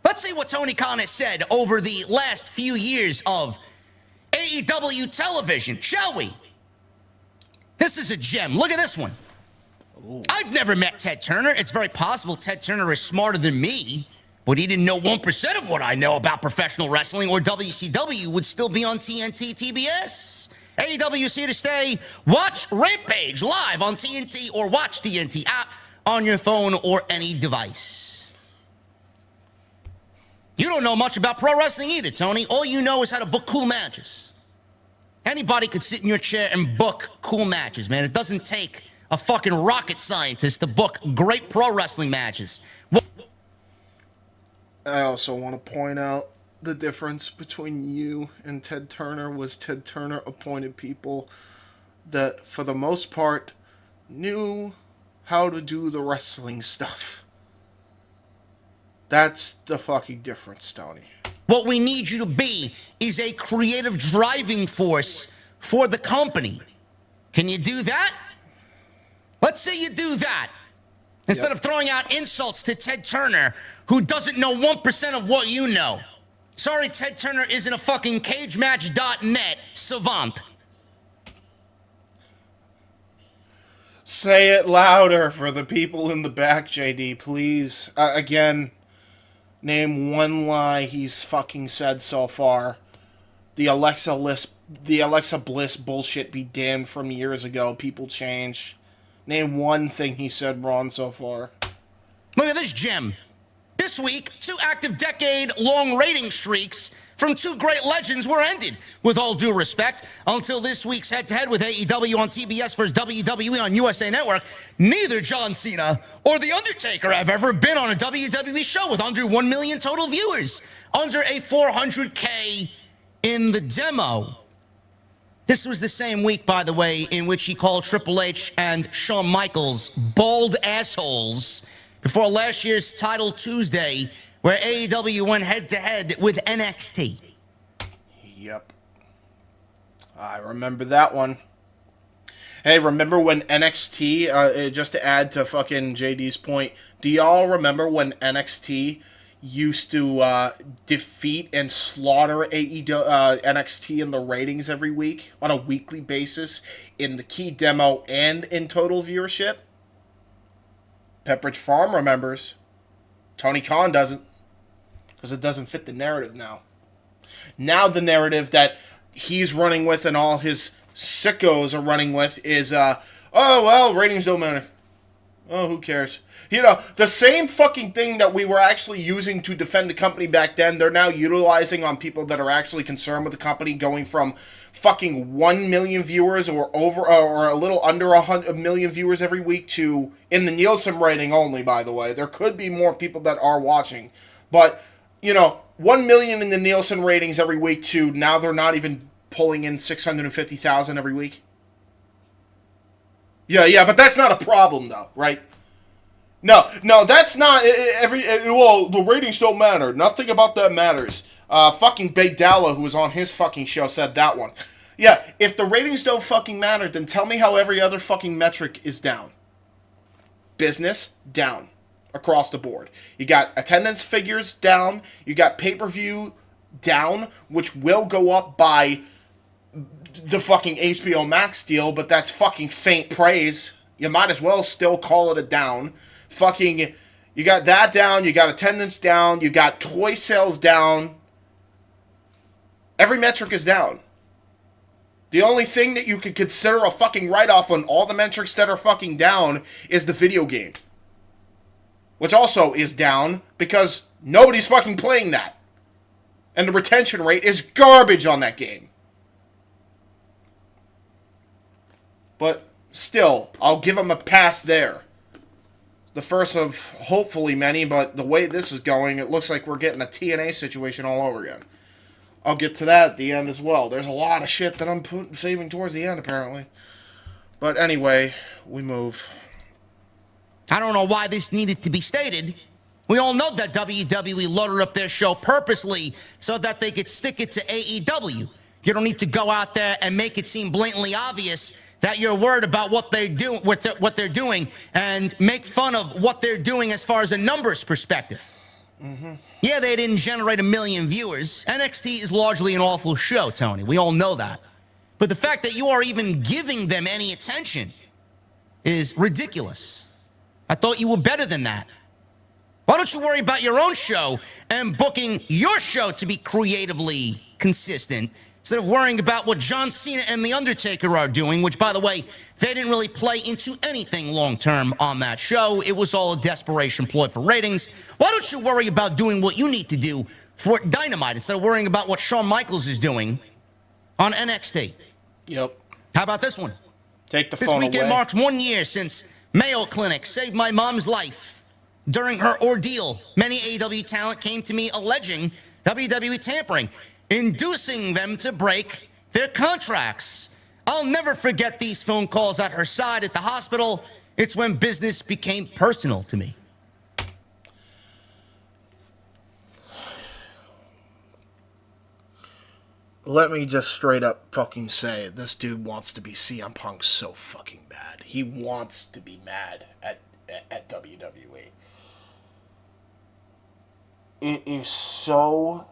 Let's see what Tony Khan has said over the last few years of AEW television, shall we? This is a gem. Look at this one. Ooh. I've never met Ted Turner. It's very possible Ted Turner is smarter than me, but he didn't know 1% of what I know about professional wrestling, or WCW would still be on TNT TBS. AEW is here to stay. Watch Rampage live on TNT or watch TNT app on your phone or any device. You don't know much about pro wrestling either, Tony. All you know is how to book cool matches. Anybody could sit in your chair and book cool matches, man. It doesn't take a fucking rocket scientist to book great pro wrestling matches. I also want to point out the difference between you and Ted Turner was Ted Turner appointed people that, for the most part, knew how to do the wrestling stuff. That's the fucking difference, Tony. What we need you to be is a creative driving force for the company. Can you do that? Let's say you do that. Instead of throwing out insults to Ted Turner, who doesn't know 1% of what you know. Sorry, Ted Turner isn't a fucking cagematch.net savant. Say it louder for the people in the back, JD, please. Again, name one lie he's fucking said so far. The Alexa Bliss bullshit be damned from years ago. People change. Name one thing he said wrong so far. Look at this gem. This week, 2 active decade-long rating streaks from 2 great legends were ended. With all due respect, until this week's head-to-head with AEW on TBS versus WWE on USA Network, neither John Cena or The Undertaker have ever been on a WWE show with under 1 million total viewers. Under a 400K in the demo. This was the same week, by the way, in which he called Triple H and Shawn Michaels bald assholes before last year's Title Tuesday, where AEW went head-to-head with NXT. Yep. I remember that one. Hey, remember when NXT, just to add to fucking JD's point, do y'all remember when NXT used to defeat and slaughter NXT in the ratings every week on a weekly basis in the key demo and in total viewership? Pepperidge Farm remembers. Tony Khan doesn't, because it doesn't fit the narrative now. Now the narrative that he's running with and all his sickos are running with is, oh, well, ratings don't matter. Oh, who cares? You know, the same fucking thing that we were actually using to defend the company back then, they're now utilizing on people that are actually concerned with the company, going from fucking 1 million viewers or over, or a little under 100 million viewers every week to, in the Nielsen rating only, by the way. There could be more people that are watching. But, you know, 1 million in the Nielsen ratings every week to now they're not even pulling in 650,000 every week. Yeah, but that's not a problem, though, right? No, that's not well, the ratings don't matter. Nothing about that matters. Fucking Big Dalla, who was on his fucking show, said that one. Yeah, if the ratings don't fucking matter, then tell me how every other fucking metric is down. Business, down. Across the board. You got attendance figures, down. You got pay-per-view down, which will go up by the fucking HBO Max deal, but that's fucking faint praise. You might as well still call it a down. Fucking, you got that down, you got attendance down, you got toy sales down. Every metric is down. The only thing that you could consider a fucking write-off on all the metrics that are fucking down is the video game. Which also is down because nobody's fucking playing that. And the retention rate is garbage on that game. But still, I'll give them a pass there. The first of hopefully many, but the way this is going, it looks like we're getting a TNA situation all over again. I'll get to that at the end as well. There's a lot of shit that I'm saving towards the end, apparently. But anyway, we move. I don't know why this needed to be stated. We all know that WWE loaded up their show purposely so that they could stick it to AEW. You don't need to go out there and make it seem blatantly obvious that you're worried about what they do, what they're doing, and make fun of what they're doing as far as a numbers perspective. Mm-hmm. Yeah, they didn't generate 1 million viewers. NXT is largely an awful show, Tony. We all know that. But the fact that you are even giving them any attention is ridiculous. I thought you were better than that. Why don't you worry about your own show and booking your show to be creatively consistent instead of worrying about what John Cena and The Undertaker are doing, which, by the way, they didn't really play into anything long-term on that show. It was all a desperation ploy for ratings. Why don't you worry about doing what you need to do for Dynamite instead of worrying about what Shawn Michaels is doing on NXT? Yep. How about this one? Take the This phone weekend away. marks 1 year since Mayo Clinic saved my mom's life. During her ordeal, many AEW talent came to me alleging WWE tampering, inducing them to break their contracts. I'll never forget these phone calls at her side at the hospital. It's when business became personal to me. Let me just straight up fucking say, this dude wants to be CM Punk so fucking bad. He wants to be mad at WWE. It is so...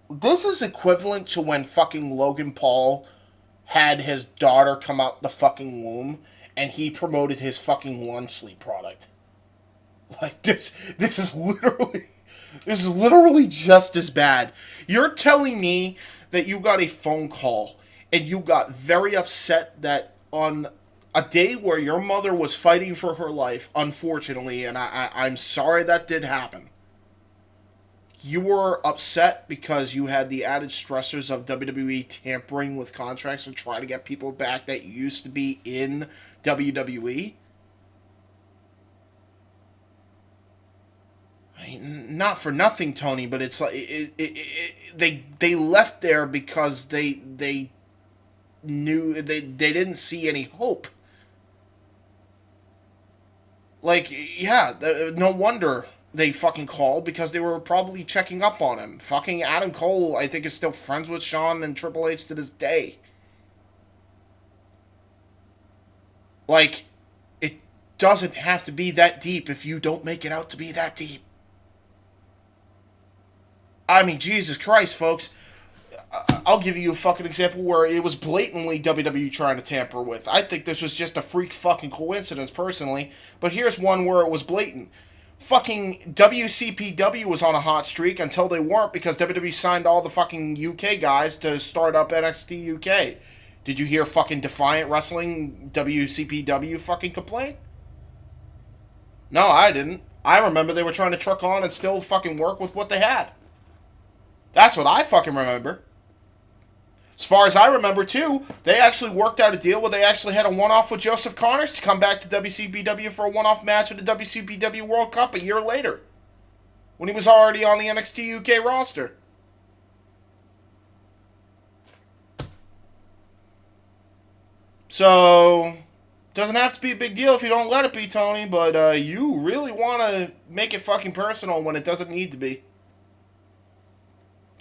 This is equivalent to when fucking Logan Paul had his daughter come out the fucking womb and he promoted his fucking lunch sleep product. Like, this is literally just as bad. You're telling me that you got a phone call and you got very upset that on a day where your mother was fighting for her life, unfortunately, and I'm sorry that did happen. You were upset because you had the added stressors of WWE tampering with contracts and trying to get people back that used to be in WWE? I mean, not for nothing, Tony, but it's like they left there because they knew they didn't see any hope. Like, yeah, no wonder they fucking called, because they were probably checking up on him. Fucking Adam Cole, I think, is still friends with Shawn and Triple H to this day. Like, it doesn't have to be that deep if you don't make it out to be that deep. I mean, Jesus Christ, folks. I'll give you a fucking example where it was blatantly WWE trying to tamper with. I think this was just a freak fucking coincidence, personally. But here's one where it was blatant. Fucking WCPW was on a hot streak until they weren't, because WWE signed all the fucking UK guys to start up NXT UK. Did you hear fucking Defiant Wrestling WCPW fucking complain? No, I didn't. I remember they were trying to truck on and still fucking work with what they had. That's what I fucking remember. As far as I remember, too, they actually worked out a deal where they actually had a one-off with Joseph Connors to come back to WCPW for a one-off match at the WCPW World Cup a year later, when he was already on the NXT UK roster. So, doesn't have to be a big deal if you don't let it be, Tony, but you really want to make it fucking personal when it doesn't need to be.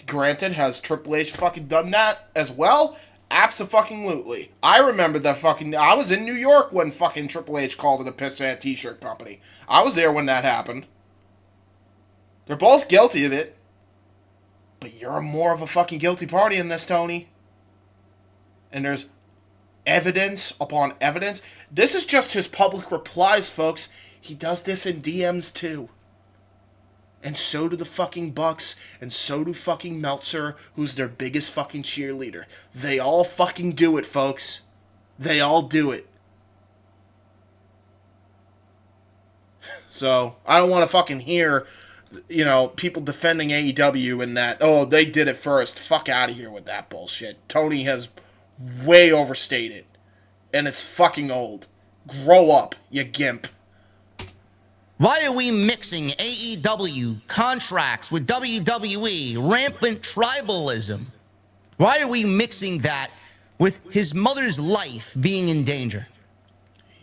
Granted, has Triple H fucking done that as well? Abso-fucking-lutely. I remember that fucking... I was in New York when fucking Triple H called it a pissant t-shirt company. I was there when that happened. They're both guilty of it. But you're more of a fucking guilty party in this, Tony. And there's evidence upon evidence. This is just his public replies, folks. He does this in DMs too. And so do the fucking Bucks, and so do fucking Meltzer, who's their biggest fucking cheerleader. They all fucking do it, folks. They all do it. So, I don't want to fucking hear, people defending AEW and that, oh, they did it first. Fuck out of here with that bullshit. Tony has way overstated. And it's fucking old. Grow up, you gimp. Why are we mixing AEW contracts with WWE, rampant tribalism? Why are we mixing that with his mother's life being in danger?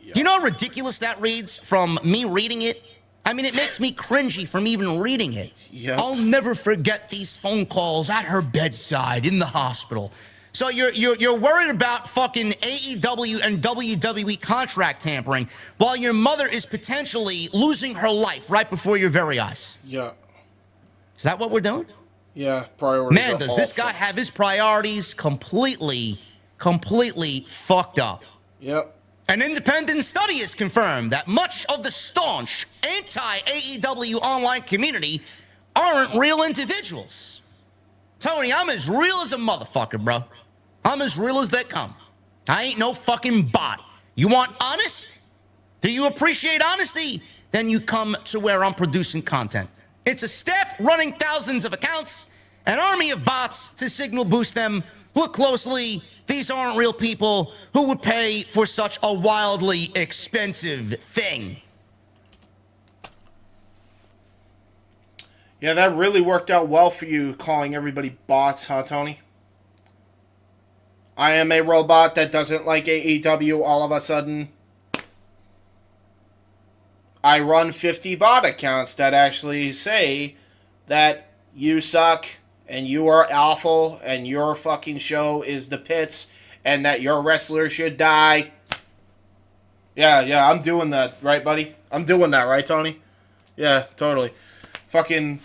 Yep. Do you know how ridiculous that reads from me reading it? I mean, it makes me cringy from even reading it. Yep. I'll never forget these phone calls at her bedside in the hospital. So you're worried about fucking AEW and WWE contract tampering while your mother is potentially losing her life right before your very eyes. Yeah. Is that what we're doing? Yeah, priorities. Man, does this guy have his priorities completely fucked up. Yep. An independent study has confirmed that much of the staunch anti-AEW online community aren't real individuals. Tony, I'm as real as a motherfucker, bro. I'm as real as they come. I ain't no fucking bot. You want honest? Do you appreciate honesty? Then you come to where I'm producing content. It's a staff running thousands of accounts, an army of bots to signal boost them. Look closely. These aren't real people who would pay for such a wildly expensive thing. Yeah, that really worked out well for you, calling everybody bots, huh, Tony? I am a robot that doesn't like AEW all of a sudden. I run 50 bot accounts that actually say that you suck and you are awful and your fucking show is the pits and that your wrestler should die. Yeah, I'm doing that, right, buddy? I'm doing that, right, Tony? Yeah, totally. Fucking,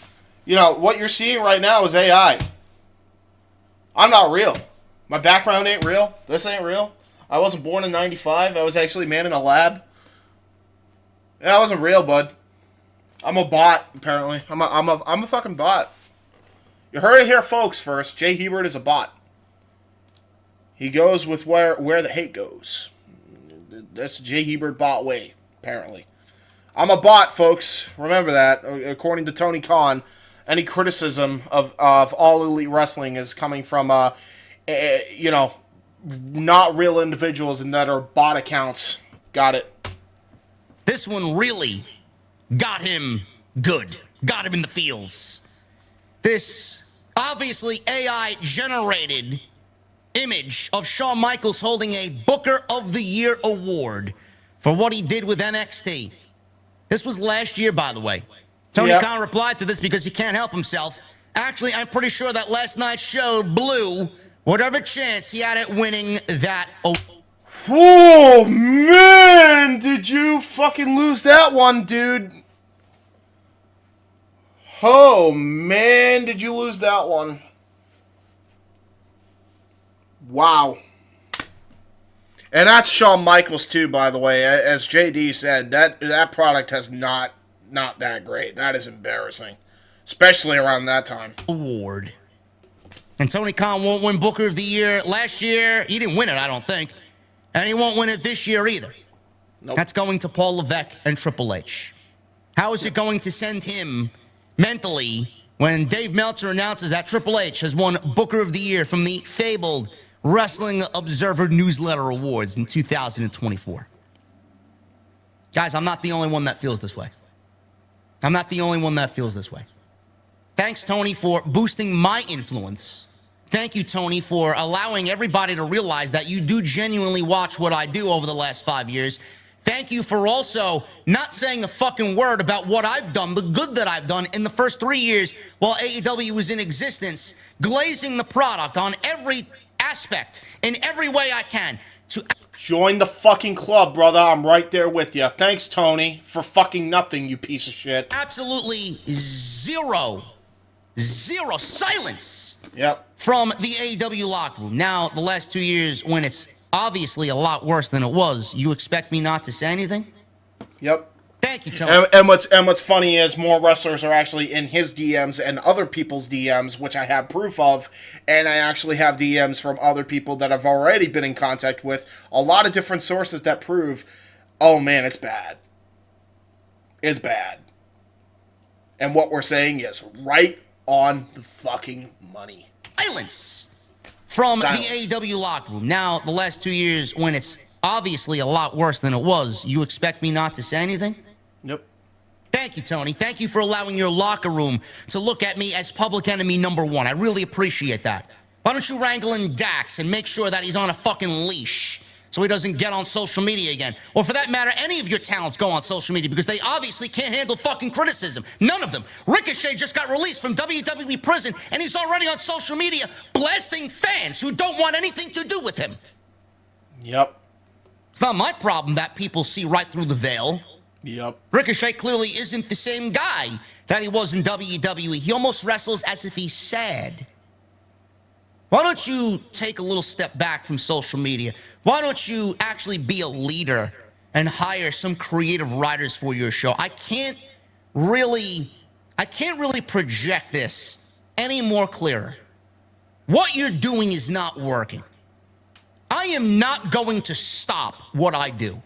what you're seeing right now is AI. I'm not real. My background ain't real. This ain't real. I wasn't born in 95. I was actually man in a lab. Yeah, I wasn't real, bud. I'm a bot, apparently. I'm a fucking bot. You heard it here, folks, first. JHebert is a bot. He goes with where the hate goes. That's JHebert bot way, apparently. I'm a bot, folks. Remember that. According to Tony Khan, any criticism of All Elite Wrestling is coming from, not real individuals and that are bot accounts. Got it. This one really got him good. Got him in the feels. This obviously AI-generated image of Shawn Michaels holding a Booker of the Year award for what he did with NXT. This was last year, by the way. Tony Khan replied to this because he can't help himself. Actually, I'm pretty sure that last night's show blew whatever chance he had at winning that award. Oh, man! Did you fucking lose that one, dude? Oh, man, did you lose that one? Wow. And that's Shawn Michaels, too, by the way. As JD said, that product has not that great. That is embarrassing. Especially around that time. Award. And Tony Khan won't win Booker of the Year. Last year, he didn't win it, I don't think. And he won't win it this year either. Nope. That's going to Paul Levesque and Triple H. How is it going to send him mentally when Dave Meltzer announces that Triple H has won Booker of the Year from the fabled Wrestling Observer Newsletter Awards in 2024? Guys, I'm not the only one that feels this way. I'm not the only one that feels this way. Thanks, Tony, for boosting my influence. Thank you, Tony, for allowing everybody to realize that you do genuinely watch what I do over the last 5 years. Thank you for also not saying a fucking word about what I've done, the good that I've done in the first 3 years while AEW was in existence, glazing the product on every aspect, in every way I can. Join the fucking club, brother. I'm right there with you. Thanks, Tony, for fucking nothing, you piece of shit. Absolutely zero Zero silence. Yep. From the AEW locker room. Now, the last 2 years, when it's obviously a lot worse than it was, you expect me not to say anything? Yep. Thank you, Tony. And what's funny is more wrestlers are actually in his DMs and other people's DMs, which I have proof of, and I actually have DMs from other people that I've already been in contact with. A lot of different sources that prove, oh man, it's bad. It's bad. And what we're saying is right on the fucking money. Silence from the AEW locker room. Now, the last 2 years, when it's obviously a lot worse than it was, you expect me not to say anything? Nope. Thank you, Tony. Thank you for allowing your locker room to look at me as public enemy number one. I really appreciate that. Why don't you wrangle in Dax and make sure that he's on a fucking leash so he doesn't get on social media again? Or for that matter, any of your talents go on social media because they obviously can't handle fucking criticism. None of them. Ricochet just got released from WWE prison and he's already on social media blasting fans who don't want anything to do with him. Yep. It's not my problem that people see right through the veil. Yep. Ricochet clearly isn't the same guy that he was in WWE. He almost wrestles as if he's sad. Why don't you take a little step back from social media? Why don't you actually be a leader and hire some creative writers for your show? I can't really project this any more clearer. What you're doing is not working. I am not going to stop what I do.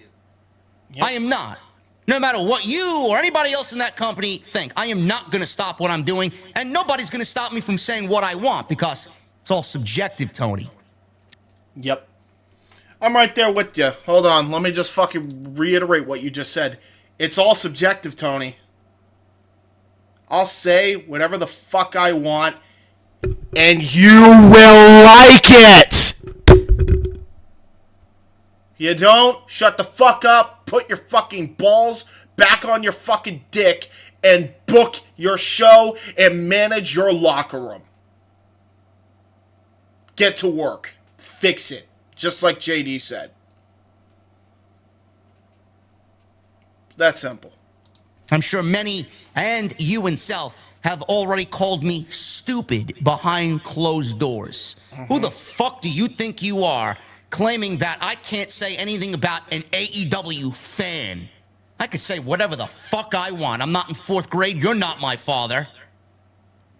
Yep. I am not. No matter what you or anybody else in that company think, I am not going to stop what I'm doing, and nobody's going to stop me from saying what I want because it's all subjective, Tony. Yep. I'm right there with you. Hold on. Let me just fucking reiterate what you just said. It's all subjective, Tony. I'll say whatever the fuck I want, and you will like it! You don't? Shut the fuck up, put your fucking balls back on your fucking dick, and book your show and manage your locker room. Get to work. Fix it. Just like JD said. That simple. I'm sure many, and you himself, have already called me stupid behind closed doors. Who the fuck do you think you are, claiming that I can't say anything about an AEW fan? I could say whatever the fuck I want. I'm not in 4th grade. You're not my father.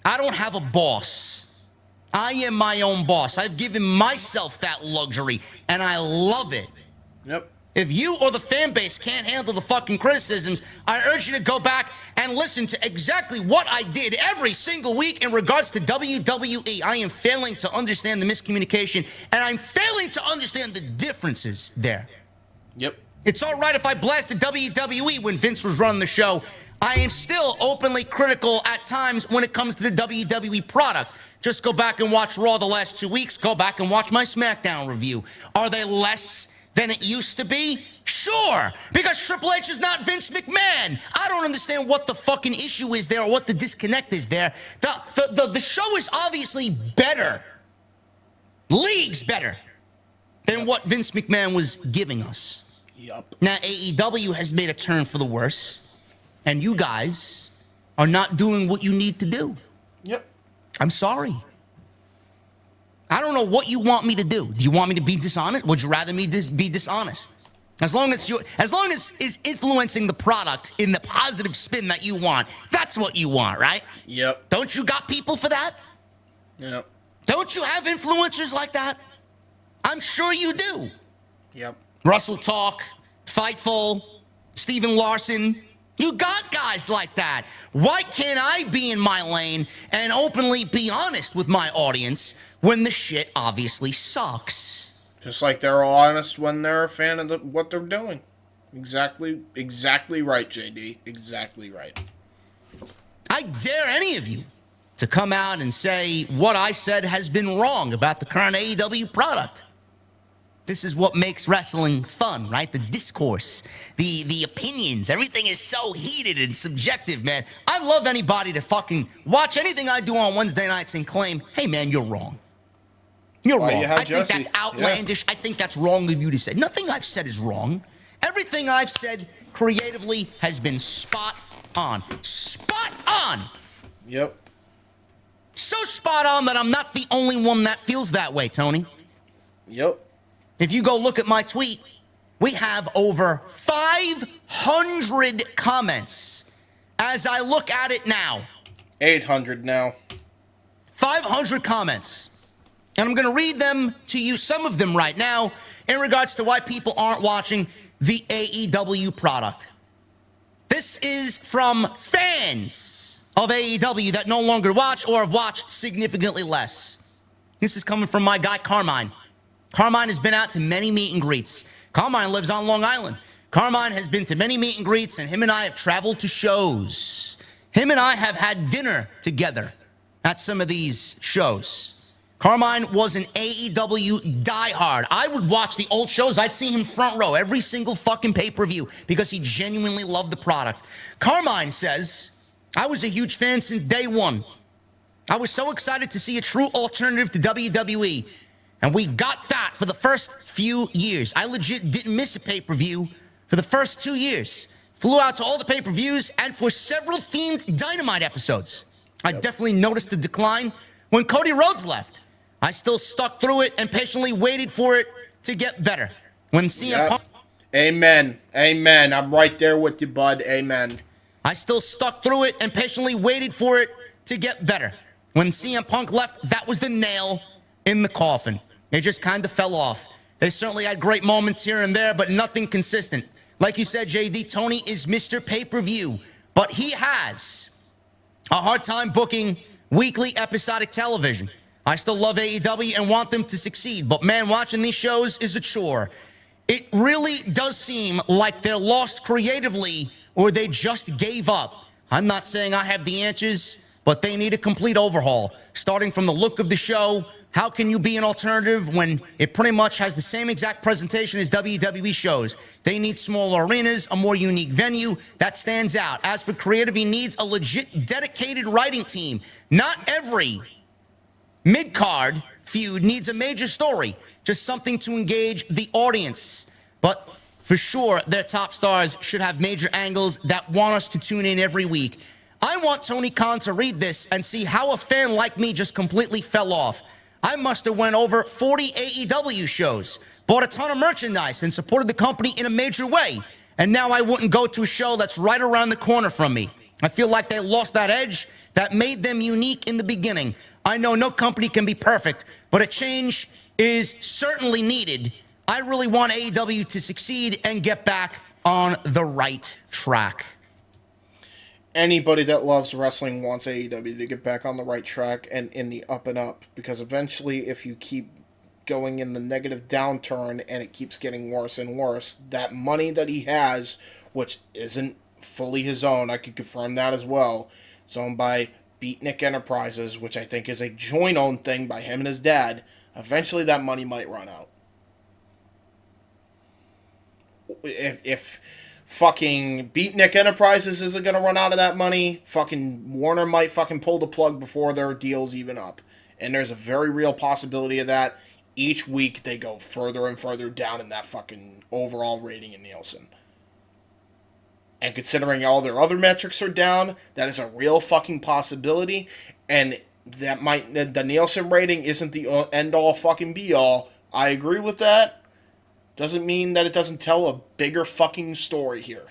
I don't have a boss. I am my own boss. I've given myself that luxury, and I love it. Yep. If you or the fan base can't handle the fucking criticisms, I urge you to go back and listen to exactly what I did every single week in regards to WWE. I am failing to understand the miscommunication, and I'm failing to understand the differences there. Yep. It's all right if I blasted WWE when Vince was running the show. I am still openly critical at times when it comes to the WWE product. Just go back and watch Raw the last 2 weeks. Go back and watch my SmackDown review. Are they less than it used to be? Sure, because Triple H is not Vince McMahon. I don't understand what the fucking issue is there or what the disconnect is there. The show is obviously better, leagues better, than what Vince McMahon was giving us. Yup. Now, AEW has made a turn for the worse, and you guys are not doing what you need to do. Yep. I'm sorry. I don't know what you want me to do. Do you want me to be dishonest? Would you rather me be dishonest? As long as it's influencing the product in the positive spin that you want, that's what you want, right? Yep. Don't you got people for that? Yep. Don't you have influencers like that? I'm sure you do. Yep. Russell Talk, Fightful, Steven Larson. You got guys like that. Why can't I be in my lane and openly be honest with my audience when the shit obviously sucks? Just like they're all honest when they're a fan of what they're doing. Exactly right, JD. Exactly right. I dare any of you to come out and say what I said has been wrong about the current AEW product. This is what makes wrestling fun, right? The discourse, the opinions, everything is so heated and subjective, man. I love anybody to fucking watch anything I do on Wednesday nights and claim, hey, man, you're wrong. You're wrong. I think that's outlandish. Yeah. I think that's wrong of you to say. Nothing I've said is wrong. Everything I've said creatively has been spot on. Spot on! Yep. So spot on that I'm not the only one that feels that way, Tony. Yep. If you go look at my tweet, we have over 500 comments as I look at it now. 800 now. 500 comments. And I'm going to read them to you, some of them right now, in regards to why people aren't watching the AEW product. This is from fans of AEW that no longer watch or have watched significantly less. This is coming from my guy, Carmine. Carmine has been out to many meet and greets. Carmine lives on Long Island. Carmine has been to many meet and greets, and him and I have traveled to shows. Him and I have had dinner together at some of these shows. Carmine was an AEW diehard. I would watch the old shows. I'd see him front row every single fucking pay-per-view because he genuinely loved the product. Carmine says, I was a huge fan since day one. I was so excited to see a true alternative to WWE. And we got that for the first few years. I legit didn't miss a pay-per-view for the first 2 years. Flew out to all the pay-per-views and for several themed Dynamite episodes. I definitely noticed the decline when Cody Rhodes left. I still stuck through it and patiently waited for it to get better. When CM Punk... Amen. Amen. I'm right there with you, bud. Amen. I still stuck through it and patiently waited for it to get better. When CM Punk left, that was the nail in the coffin. They just kind of fell off. They certainly had great moments here and there, but nothing consistent. Like you said, JD, Tony is Mr. Pay-Per-View, but he has a hard time booking weekly episodic television. I still love AEW and want them to succeed, but man, watching these shows is a chore. It really does seem like they're lost creatively or they just gave up. I'm not saying I have the answers, but they need a complete overhaul. Starting from the look of the show, how can you be an alternative when it pretty much has the same exact presentation as WWE shows? They need smaller arenas, a more unique venue that stands out. As for creative, he needs a legit dedicated writing team. Not every mid-card feud needs a major story, just something to engage the audience. But for sure, their top stars should have major angles that want us to tune in every week. I want Tony Khan to read this and see how a fan like me just completely fell off. I must have went over 40 AEW shows, bought a ton of merchandise, and supported the company in a major way. And now I wouldn't go to a show that's right around the corner from me. I feel like they lost that edge that made them unique in the beginning. I know no company can be perfect, but a change is certainly needed. I really want AEW to succeed and get back on the right track. Anybody that loves wrestling wants AEW to get back on the right track and in the up and up, because eventually if you keep going in the negative downturn and it keeps getting worse and worse, that money that he has, which isn't fully his own, I can confirm that as well, it's owned by Beatnik Enterprises, which I think is a joint-owned thing by him and his dad, eventually that money might run out. If fucking Beatnik Enterprises isn't going to run out of that money, fucking Warner might fucking pull the plug before their deal's even up. And there's a very real possibility of that. Each week they go further and further down in that fucking overall rating in Nielsen. And considering all their other metrics are down, that is a real fucking possibility. And that might, the Nielsen rating isn't the end-all fucking be-all. I agree with that. Doesn't mean that it doesn't tell a bigger fucking story here.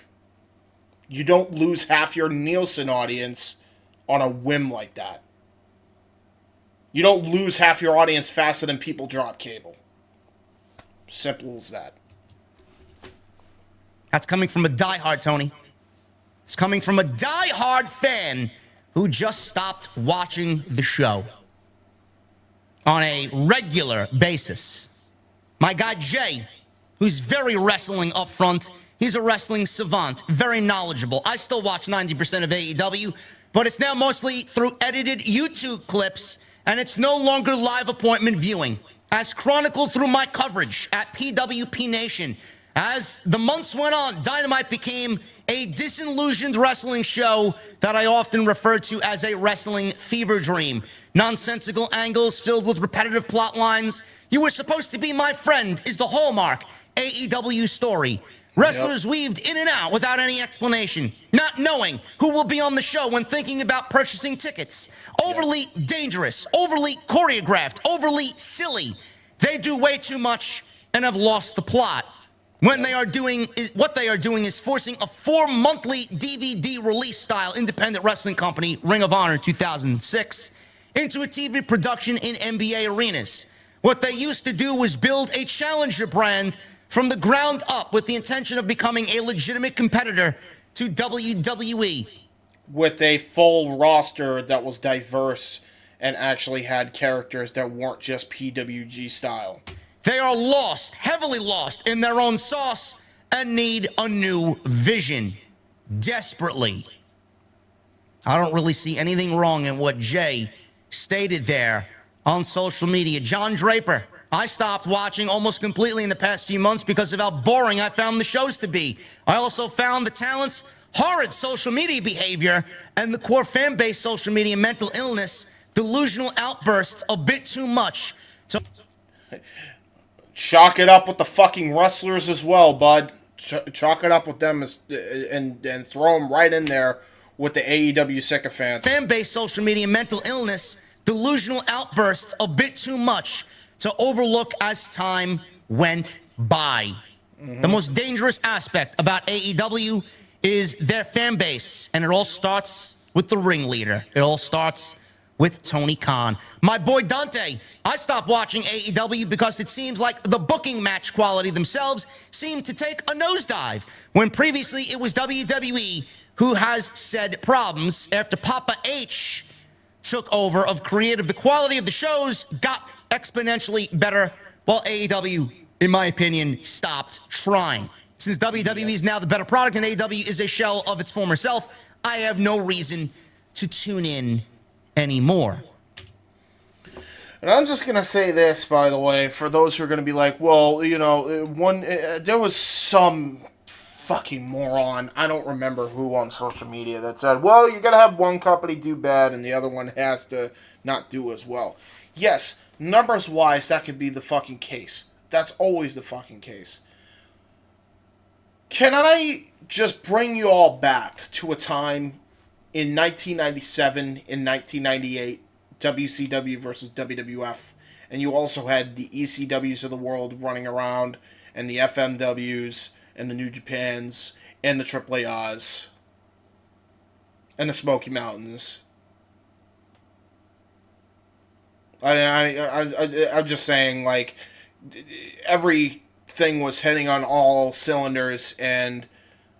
You don't lose half your Nielsen audience on a whim like that. You don't lose half your audience faster than people drop cable. Simple as that. That's coming from a diehard, Tony. It's coming from a diehard fan who just stopped watching the show on a regular basis. My guy Jay, who's very wrestling up front. He's a wrestling savant, very knowledgeable. I still watch 90% of AEW, but it's now mostly through edited YouTube clips, and it's no longer live appointment viewing. As chronicled through my coverage at PWP Nation, as the months went on, Dynamite became a disillusioned wrestling show that I often refer to as a wrestling fever dream. Nonsensical angles filled with repetitive plot lines. You were supposed to be my friend is the hallmark AEW story. Wrestlers weaved in and out without any explanation, not knowing who will be on the show when thinking about purchasing tickets. Overly dangerous, overly choreographed, overly silly. They do way too much and have lost the plot. What they are doing is forcing a 4-monthly DVD release style independent wrestling company, Ring of Honor 2006, into a TV production in NBA arenas. What they used to do was build a challenger brand from the ground up with the intention of becoming a legitimate competitor to WWE. With a full roster that was diverse and actually had characters that weren't just PWG style. They are lost, heavily lost in their own sauce and need a new vision. Desperately. I don't really see anything wrong in what Jay stated there on social media. John Draper, I stopped watching almost completely in the past few months because of how boring I found the shows to be. I also found the talent's horrid social media behavior and the core fan base social media mental illness, delusional outbursts a bit too much. So chalk it up with the fucking wrestlers as well, bud. Chalk it up with them and throw them right in there with the AEW sycophants. Fan base social media mental illness, delusional outbursts a bit too much to overlook as time went by. The most dangerous aspect about AEW is their fan base, and it all starts with the ringleader. It all starts with Tony Khan. My boy Dante, I stopped watching AEW because it seems like the booking match quality themselves seemed to take a nosedive, when previously it was WWE who has said problems after Papa H took over of creative. The quality of the shows got exponentially better, while AEW, in my opinion, stopped trying. Since WWE is now the better product and AEW is a shell of its former self, I have no reason to tune in anymore. And I'm just going to say this, by the way, for those who are going to be like, well, you know, there was some fucking moron, I don't remember who on social media, that said, well, you're going to have one company do bad and the other one has to not do as well. Yes, numbers-wise, that could be the fucking case. That's always the fucking case. Can I just bring you all back to a time in 1997, in 1998, WCW versus WWF, and you also had the ECWs of the world running around, and the FMWs, and the New Japans, and the AAAs, and the Smoky Mountains. I'm just saying, like, everything was hitting on all cylinders, and,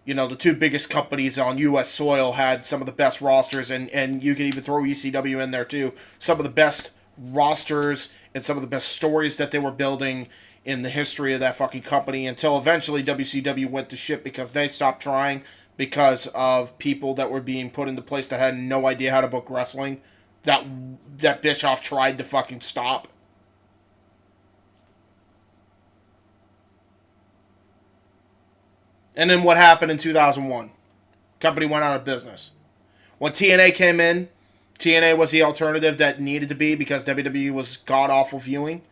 you know, the two biggest companies on U.S. soil had some of the best rosters, and you can even throw ECW in there, too. Some of the best rosters and some of the best stories that they were building in the history of that fucking company, until eventually WCW went to shit because they stopped trying because of people that were being put into place that had no idea how to book wrestling. That Bischoff tried to fucking stop. And then what happened in 2001? Company went out of business. When TNA came in, TNA was the alternative that needed to be because WWE was god-awful viewing.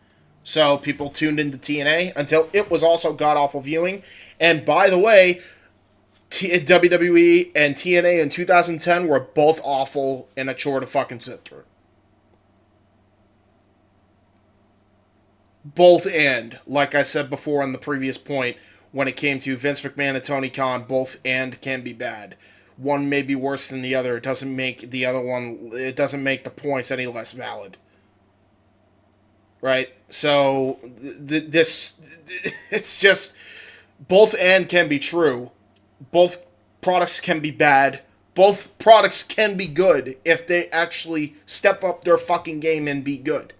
So people tuned into TNA until it was also god-awful viewing. And by the way, WWE and TNA in 2010 were both awful and a chore to fucking sit through. Both and, like I said before on the previous point, when it came to Vince McMahon and Tony Khan, both and can be bad. One may be worse than the other. It doesn't make the other one, it doesn't make the points any less valid. Right? So, it's just, both and can be true. Both products can be bad. Both products can be good if they actually step up their fucking game and be good.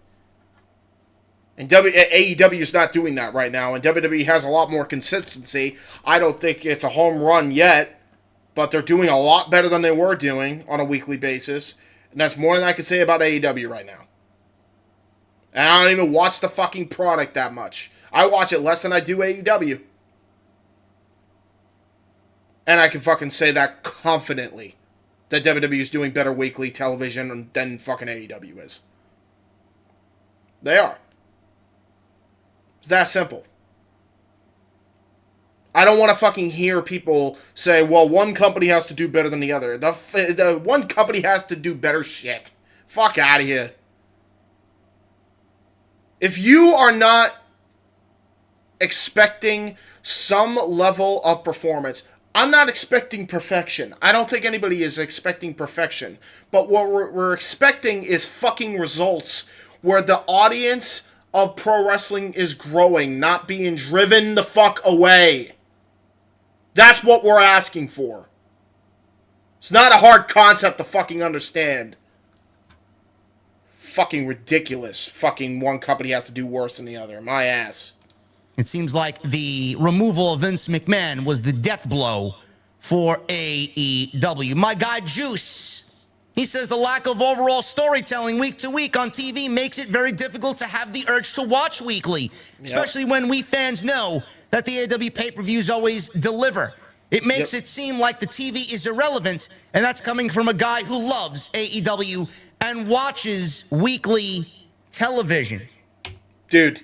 And AEW is not doing that right now, and WWE has a lot more consistency. I don't think it's a home run yet, but they're doing a lot better than they were doing on a weekly basis, and that's more than I can say about AEW right now. And I don't even watch the fucking product that much. I watch it less than I do AEW. And I can fucking say that confidently, that WWE is doing better weekly television than fucking AEW is. They are. It's that simple. I don't want to fucking hear people say, well, one company has to do better than the other. The one company has to do better shit. Fuck out of here. If you are not expecting some level of performance, I'm not expecting perfection. I don't think anybody is expecting perfection. But what we're expecting is fucking results where the audience of pro wrestling is growing, not being driven the fuck away. That's what we're asking for. It's not a hard concept to fucking understand. Fucking ridiculous. Fucking one company has to do worse than the other. My ass. It seems like the removal of Vince McMahon was the death blow for AEW. My guy Juice, he says the lack of overall storytelling week to week on TV makes it very difficult to have the urge to watch weekly, especially when we fans know that the AEW pay-per-views always deliver. It makes it seem like the TV is irrelevant, and that's coming from a guy who loves AEW and watches weekly television. Dude,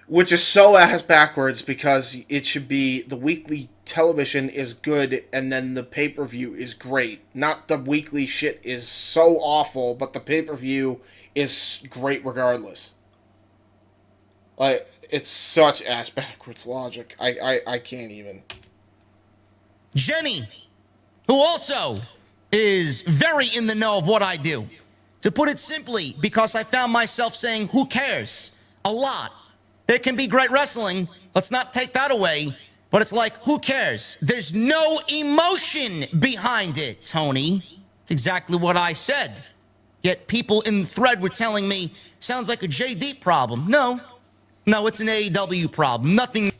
which is so ass backwards because it should be the weekly television is good and then the pay-per-view is great. Not the weekly shit is so awful, but the pay-per-view is great regardless. Like, it's such ass backwards logic. I can't even. Jenny, who also is very in the know of what I do. To put it simply, because I found myself saying, who cares? A lot. There can be great wrestling. Let's not take that away. But it's like, who cares? There's no emotion behind it, Tony. It's exactly what I said. Yet people in the thread were telling me, sounds like a JD problem. No, it's an AEW problem. Nothing.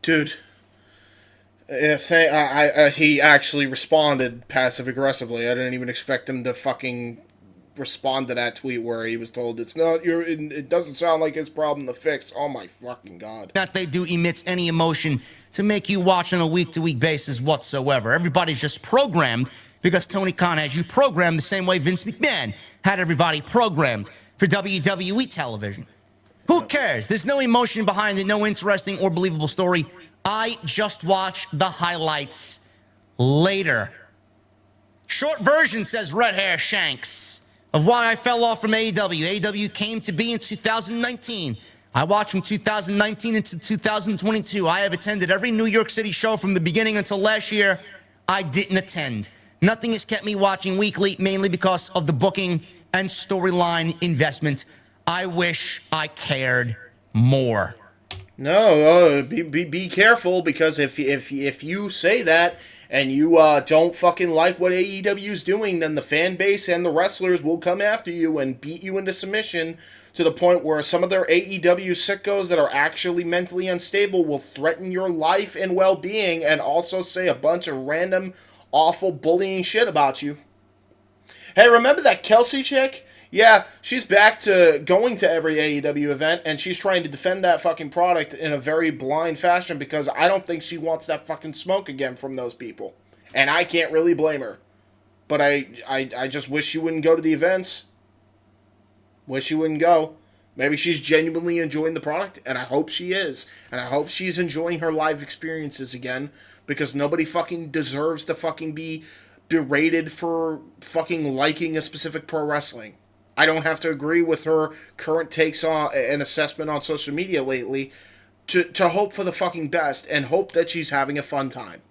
Dude. He actually responded passive-aggressively. I didn't even expect him to fucking respond to that tweet where he was told it doesn't sound like his problem to fix. Oh my fucking god. That they do emits any emotion to make you watch on a week-to-week basis whatsoever. Everybody's just programmed because Tony Khan has you programmed the same way Vince McMahon had everybody programmed for WWE television. Who cares? There's no emotion behind it, no interesting or believable story. I just watch the highlights later. Short version, says Red Hair Shanks, of why I fell off from AEW. AEW came to be in 2019. I watched from 2019 into 2022. I have attended every New York City show from the beginning until last year. I didn't attend. Nothing has kept me watching weekly, mainly because of the booking and storyline investment. I wish I cared more. No, be careful, because if you say that and you don't fucking like what AEW's doing, then the fan base and the wrestlers will come after you and beat you into submission to the point where some of their AEW sickos that are actually mentally unstable will threaten your life and well-being and also say a bunch of random, awful bullying shit about you. Hey, remember that Kelsey chick? Yeah, she's back to going to every AEW event, and she's trying to defend that fucking product in a very blind fashion because I don't think she wants that fucking smoke again from those people. And I can't really blame her. But I just wish she wouldn't go to the events. Wish she wouldn't go. Maybe she's genuinely enjoying the product, and I hope she is. And I hope she's enjoying her live experiences again, because nobody fucking deserves to fucking be berated for fucking liking a specific pro wrestling. I don't have to agree with her current takes on and assessment on social media lately to hope for the fucking best and hope that she's having a fun time.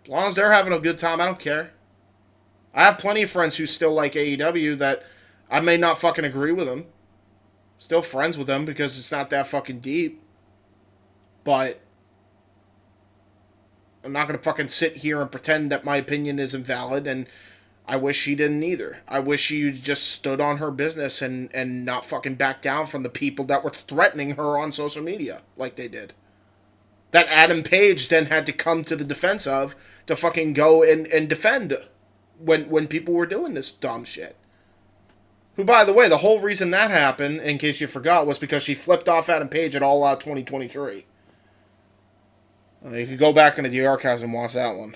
As long as they're having a good time, I don't care. I have plenty of friends who still like AEW that I may not fucking agree with them. Still friends with them because it's not that fucking deep. But I'm not going to fucking sit here and pretend that my opinion isn't valid, and I wish she didn't either. I wish she just stood on her business and not fucking back down from the people that were threatening her on social media like they did. That Adam Page then had to come to the defense of to fucking go and defend when people were doing this dumb shit. Who, by the way, the whole reason that happened, in case you forgot, was because she flipped off Adam Page at All Out 2023. You could go back into the archives and watch that one.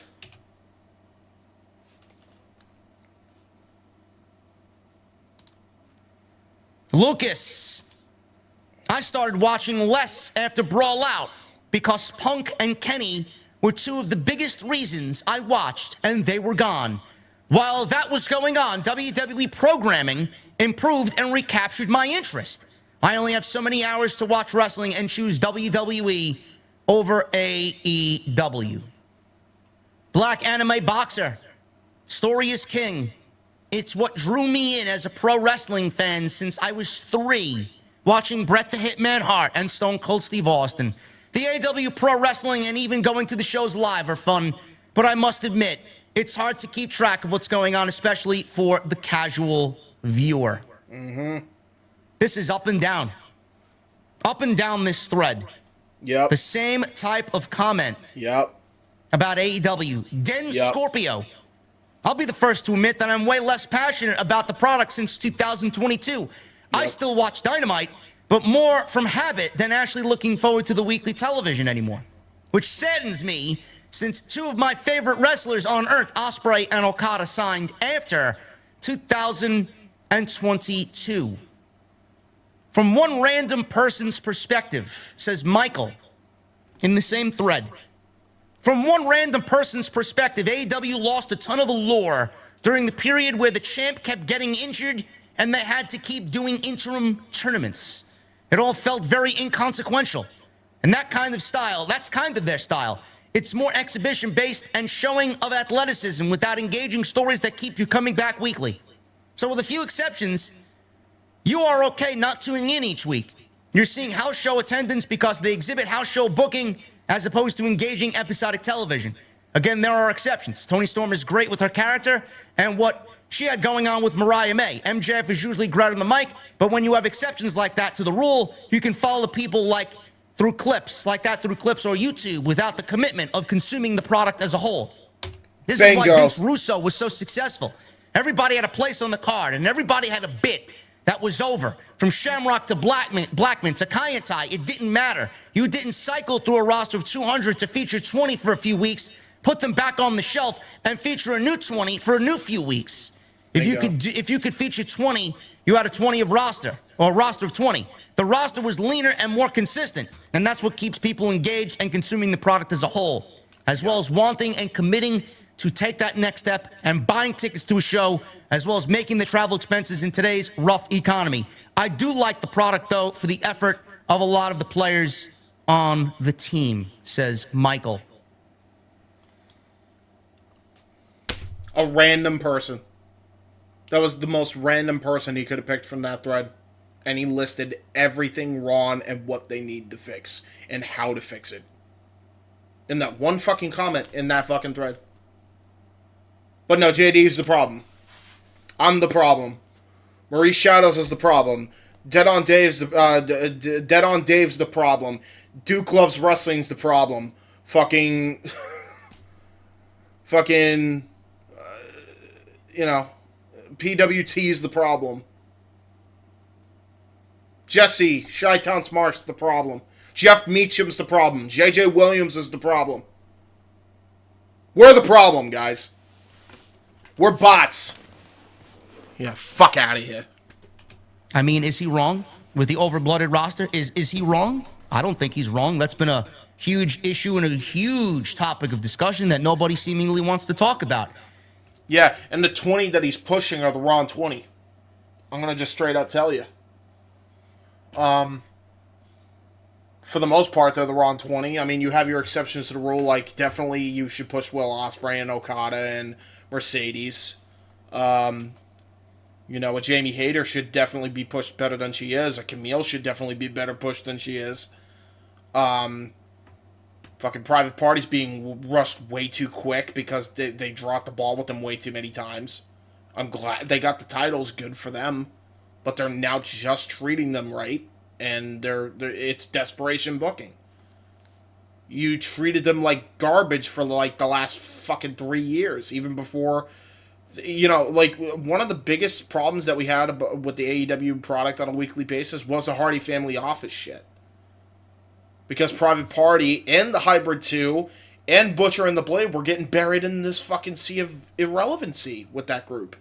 Lucas, I started watching less after Brawl Out. because Punk and Kenny were two of the biggest reasons I watched, and they were gone. While that was going on, WWE programming improved and recaptured my interest. I only have so many hours to watch wrestling and choose WWE over AEW. Black anime boxer. Story is king. It's what drew me in as a pro wrestling fan since I was 3, watching Bret the Hitman Hart and Stone Cold Steve Austin. The AEW Pro Wrestling and even going to the shows live are fun, but I must admit, it's hard to keep track of what's going on, especially for the casual viewer. This is up and down. Up and down this thread. Yep. The same type of comment Yep. about AEW. Den Yep. Scorpio. I'll be the first to admit that I'm way less passionate about the product since 2022. I still watch Dynamite, but more from habit than actually looking forward to the weekly television anymore. Which saddens me, since 2 of my favorite wrestlers on earth, Ospreay and Okada, signed after 2022. From one random person's perspective, says Michael, in the same thread. From one random person's perspective, AEW lost a ton of allure during the period where the champ kept getting injured and they had to keep doing interim tournaments. It all felt very inconsequential. And that kind of style, that's kind of their style. It's more exhibition-based and showing of athleticism without engaging stories that keep you coming back weekly. So with a few exceptions, you are okay not tuning in each week. You're seeing house show attendance because they exhibit house show booking as opposed to engaging episodic television. Again, there are exceptions. Toni Storm is great with her character and what she had going on with Mariah May. MJF is usually great on the mic, but when you have exceptions like that to the rule, you can follow people through clips or YouTube without the commitment of consuming the product as a whole. This is why Vince Russo was so successful. Everybody had a place on the card, and everybody had a bit that was over. From Shamrock to Blackman to Kaientai, it didn't matter. You didn't cycle through a roster of 200 to feature 20 for a few weeks, put them back on the shelf, and feature a new 20 for a new few weeks. If you could feature 20, you had a 20 of roster, or a roster of 20. The roster was leaner and more consistent, and that's what keeps people engaged and consuming the product as a whole, as well as wanting and committing to take that next step and buying tickets to a show, as well as making the travel expenses in today's rough economy. I do like the product, though, for the effort of a lot of the players on the team, says Michael. A random person. That was the most random person he could have picked from that thread. And he listed everything wrong and what they need to fix and how to fix it. In that one fucking comment in that fucking thread. But no, JD's the problem. I'm the problem. Maurice Shadows is the problem. Dead on Dave's the problem. Duke Loves Wrestling's the problem. Fucking PWT's the problem. Jesse, Chi-Town Smart's the problem. Jeff Meacham's the problem. JJ Williams is the problem. We're the problem, guys. We're bots. Yeah, fuck out of here. I mean, is he wrong with the overblooded roster? Is he wrong? I don't think he's wrong. That's been a huge issue and a huge topic of discussion that nobody seemingly wants to talk about. Yeah, and the 20 that he's pushing are the wrong 20. I'm going to just straight up tell you. For the most part, they're the wrong 20. I mean, you have your exceptions to the rule, like definitely you should push Will Ospreay and Okada and Mercedes. A Jamie Hayter should definitely be pushed better than she is. A Camille should definitely be better pushed than she is. Fucking Private Party's being rushed way too quick because they dropped the ball with them way too many times. I'm glad they got the titles, good for them. But they're now just treating them right, and it's desperation booking. You treated them like garbage for like the last fucking 3 years, even before, one of the biggest problems that we had with the AEW product on a weekly basis was the Hardy Family Office shit. Because Private Party and the Hybrid 2 and Butcher and the Blade were getting buried in this fucking sea of irrelevancy with that group.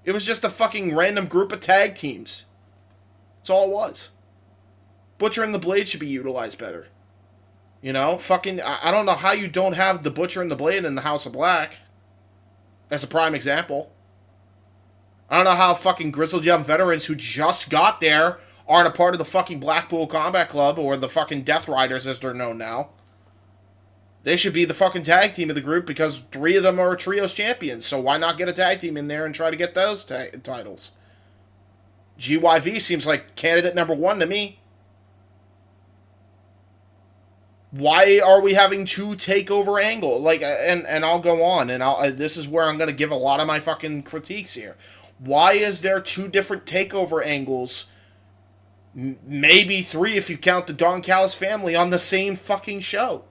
It was just a fucking random group of tag teams. That's all it was. Butcher and the Blade should be utilized better. You know, fucking, I don't know how you don't have the Butcher and the Blade in the House of Black. That's a prime example. I don't know how fucking grizzled young veterans who just got there aren't a part of the fucking Blackpool Combat Club or the fucking Death Riders as they're known now. They should be the fucking tag team of the group because 3 of them are trios champions. So why not get a tag team in there and try to get those titles? GYV seems like candidate number 1 to me. Why are we having 2 takeover angle? Like, and I'll go on, and this is where I'm going to give a lot of my fucking critiques here. Why is there 2 different takeover angles? Maybe 3 if you count the Don Callis family on the same fucking show.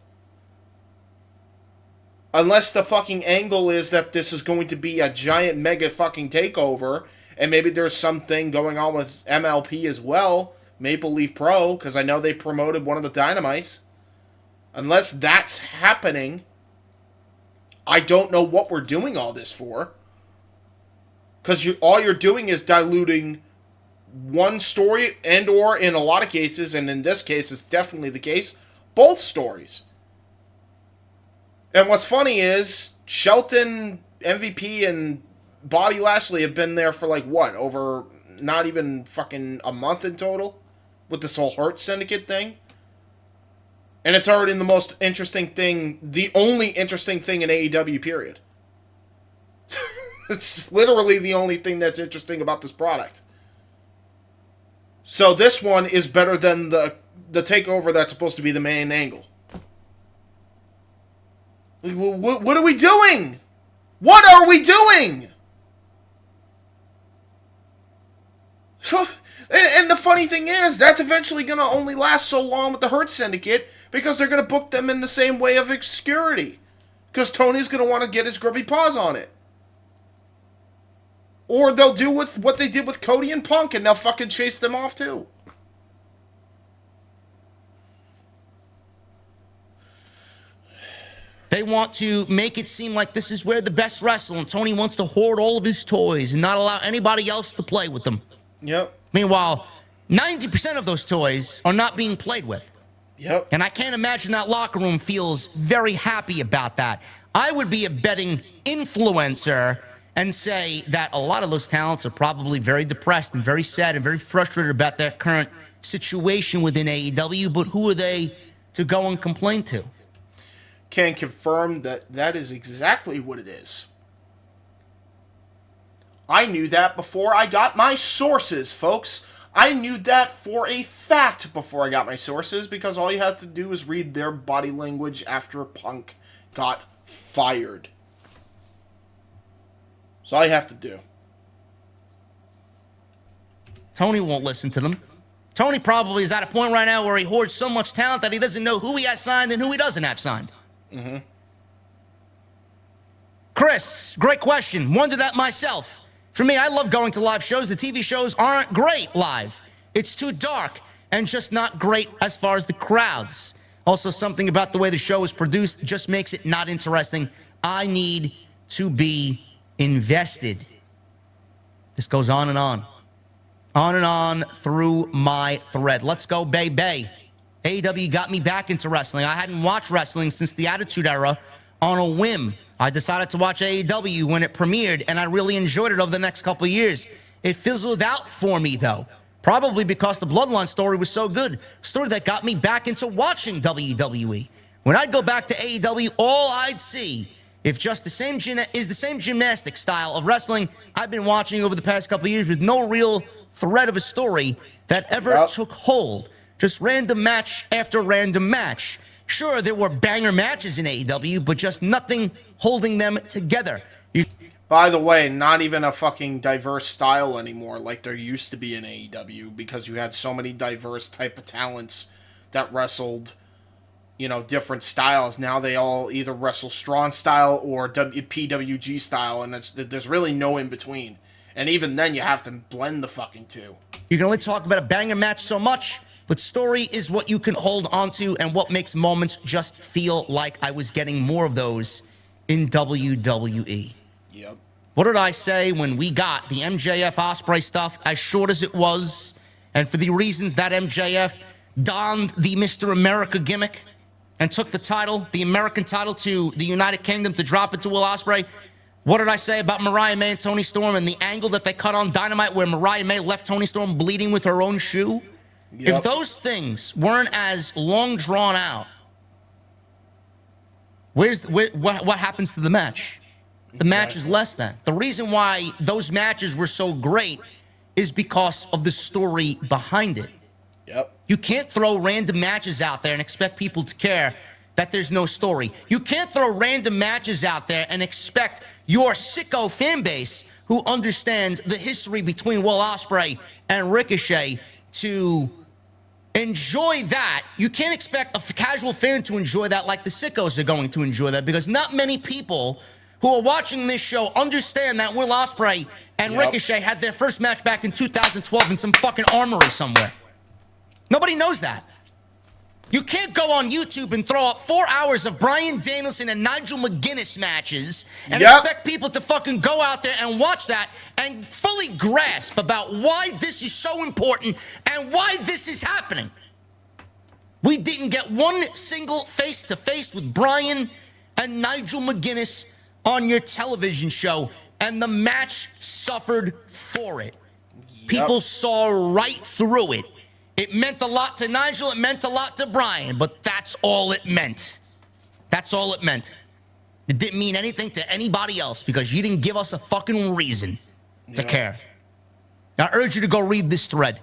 Unless the fucking angle is that this is going to be a giant mega fucking takeover, and maybe there's something going on with MLP as well, Maple Leaf Pro, because I know they promoted one of the Dynamites. Unless that's happening, I don't know what we're doing all this for. Because all you're doing is diluting one story and or, in a lot of cases, and in this case it's definitely the case, both stories. And what's funny is Shelton, MVP, and Bobby Lashley have been there for like, what, over not even fucking a month in total? With this whole Hurt Syndicate thing? And it's already the most interesting thing, the only interesting thing in AEW, period. It's literally the only thing that's interesting about this product. So this one is better than the takeover that's supposed to be the main angle. What are we doing? What are we doing? And the funny thing is, that's eventually going to only last so long with the Hurt Syndicate because they're going to book them in the same way of obscurity. Because Tony's going to want to get his grubby paws on it. Or they'll do with what they did with Cody and Punk and they'll fucking chase them off too. They want to make it seem like this is where the best wrestle, and Tony wants to hoard all of his toys and not allow anybody else to play with them. Yep. Meanwhile, 90% of those toys are not being played with. Yep. And I can't imagine that locker room feels very happy about that. I would be a betting influencer and say that a lot of those talents are probably very depressed and very sad and very frustrated about their current situation within AEW, but who are they to go and complain to? Can confirm that that is exactly what it is. I knew that before I got my sources, folks. I knew that for a fact before I got my sources because all you have to do is read their body language after Punk got fired. That's all you have to do. Tony won't listen to them. Tony probably is at a point right now where he hoards so much talent that he doesn't know who he has signed and who he doesn't have signed. Mm-hmm. Chris, great question. Wonder that myself. For me, I love going to live shows. The TV shows aren't great live. It's too dark and just not great as far as the crowds. Also, something about the way the show is produced just makes it not interesting. I need to be invested. This goes on and on. On and on through my thread. Let's go, baby. AEW got me back into wrestling. I hadn't watched wrestling since the Attitude Era on a whim. I decided to watch AEW when it premiered, and I really enjoyed it over the next couple of years. It fizzled out for me, though. Probably because the Bloodline story was so good. Story that got me back into watching WWE. When I'd go back to AEW, all I'd see, if just the same gymnastic style of wrestling I've been watching over the past couple of years with no real thread of a story that ever took hold. Just random match after random match. Sure, there were banger matches in AEW, but just nothing holding them together. By the way, not even a fucking diverse style anymore like there used to be in AEW because you had so many diverse type of talents that wrestled, you know, different styles. Now they all either wrestle strong style or PWG style, and there's really no in between. And even then, you have to blend the fucking two. You can only talk about a banger match so much, but story is what you can hold onto and what makes moments just feel like I was getting more of those in WWE. Yep. What did I say when we got the MJF Ospreay stuff, as short as it was, and for the reasons that MJF donned the Mr. America gimmick? and took the title, the American title, to the United Kingdom to drop it to Will Ospreay. What did I say about Mariah May and Toni Storm and the angle that they cut on Dynamite where Mariah May left Toni Storm bleeding with her own shoe? Yep. If those things weren't as long drawn out, what happens to the match? The match is less than. The reason why those matches were so great is because of the story behind it. Yep. You can't throw random matches out there and expect people to care that there's no story. You can't throw random matches out there and expect your sicko fan base who understands the history between Will Ospreay and Ricochet to enjoy that. You can't expect a casual fan to enjoy that like the sickos are going to enjoy that, because not many people who are watching this show understand that Will Ospreay and Ricochet had their first match back in 2012 in some fucking armory somewhere. Nobody knows that. You can't go on YouTube and throw up 4 hours of Bryan Danielson and Nigel McGuinness matches and expect people to fucking go out there and watch that and fully grasp about why this is so important and why this is happening. We didn't get one single face-to-face with Bryan and Nigel McGuinness on your television show, and the match suffered for it. People saw right through it. It meant a lot to Nigel, it meant a lot to Bryan, but that's all it meant. That's all it meant. It didn't mean anything to anybody else because you didn't give us a fucking reason to care. I urge you to go read this thread.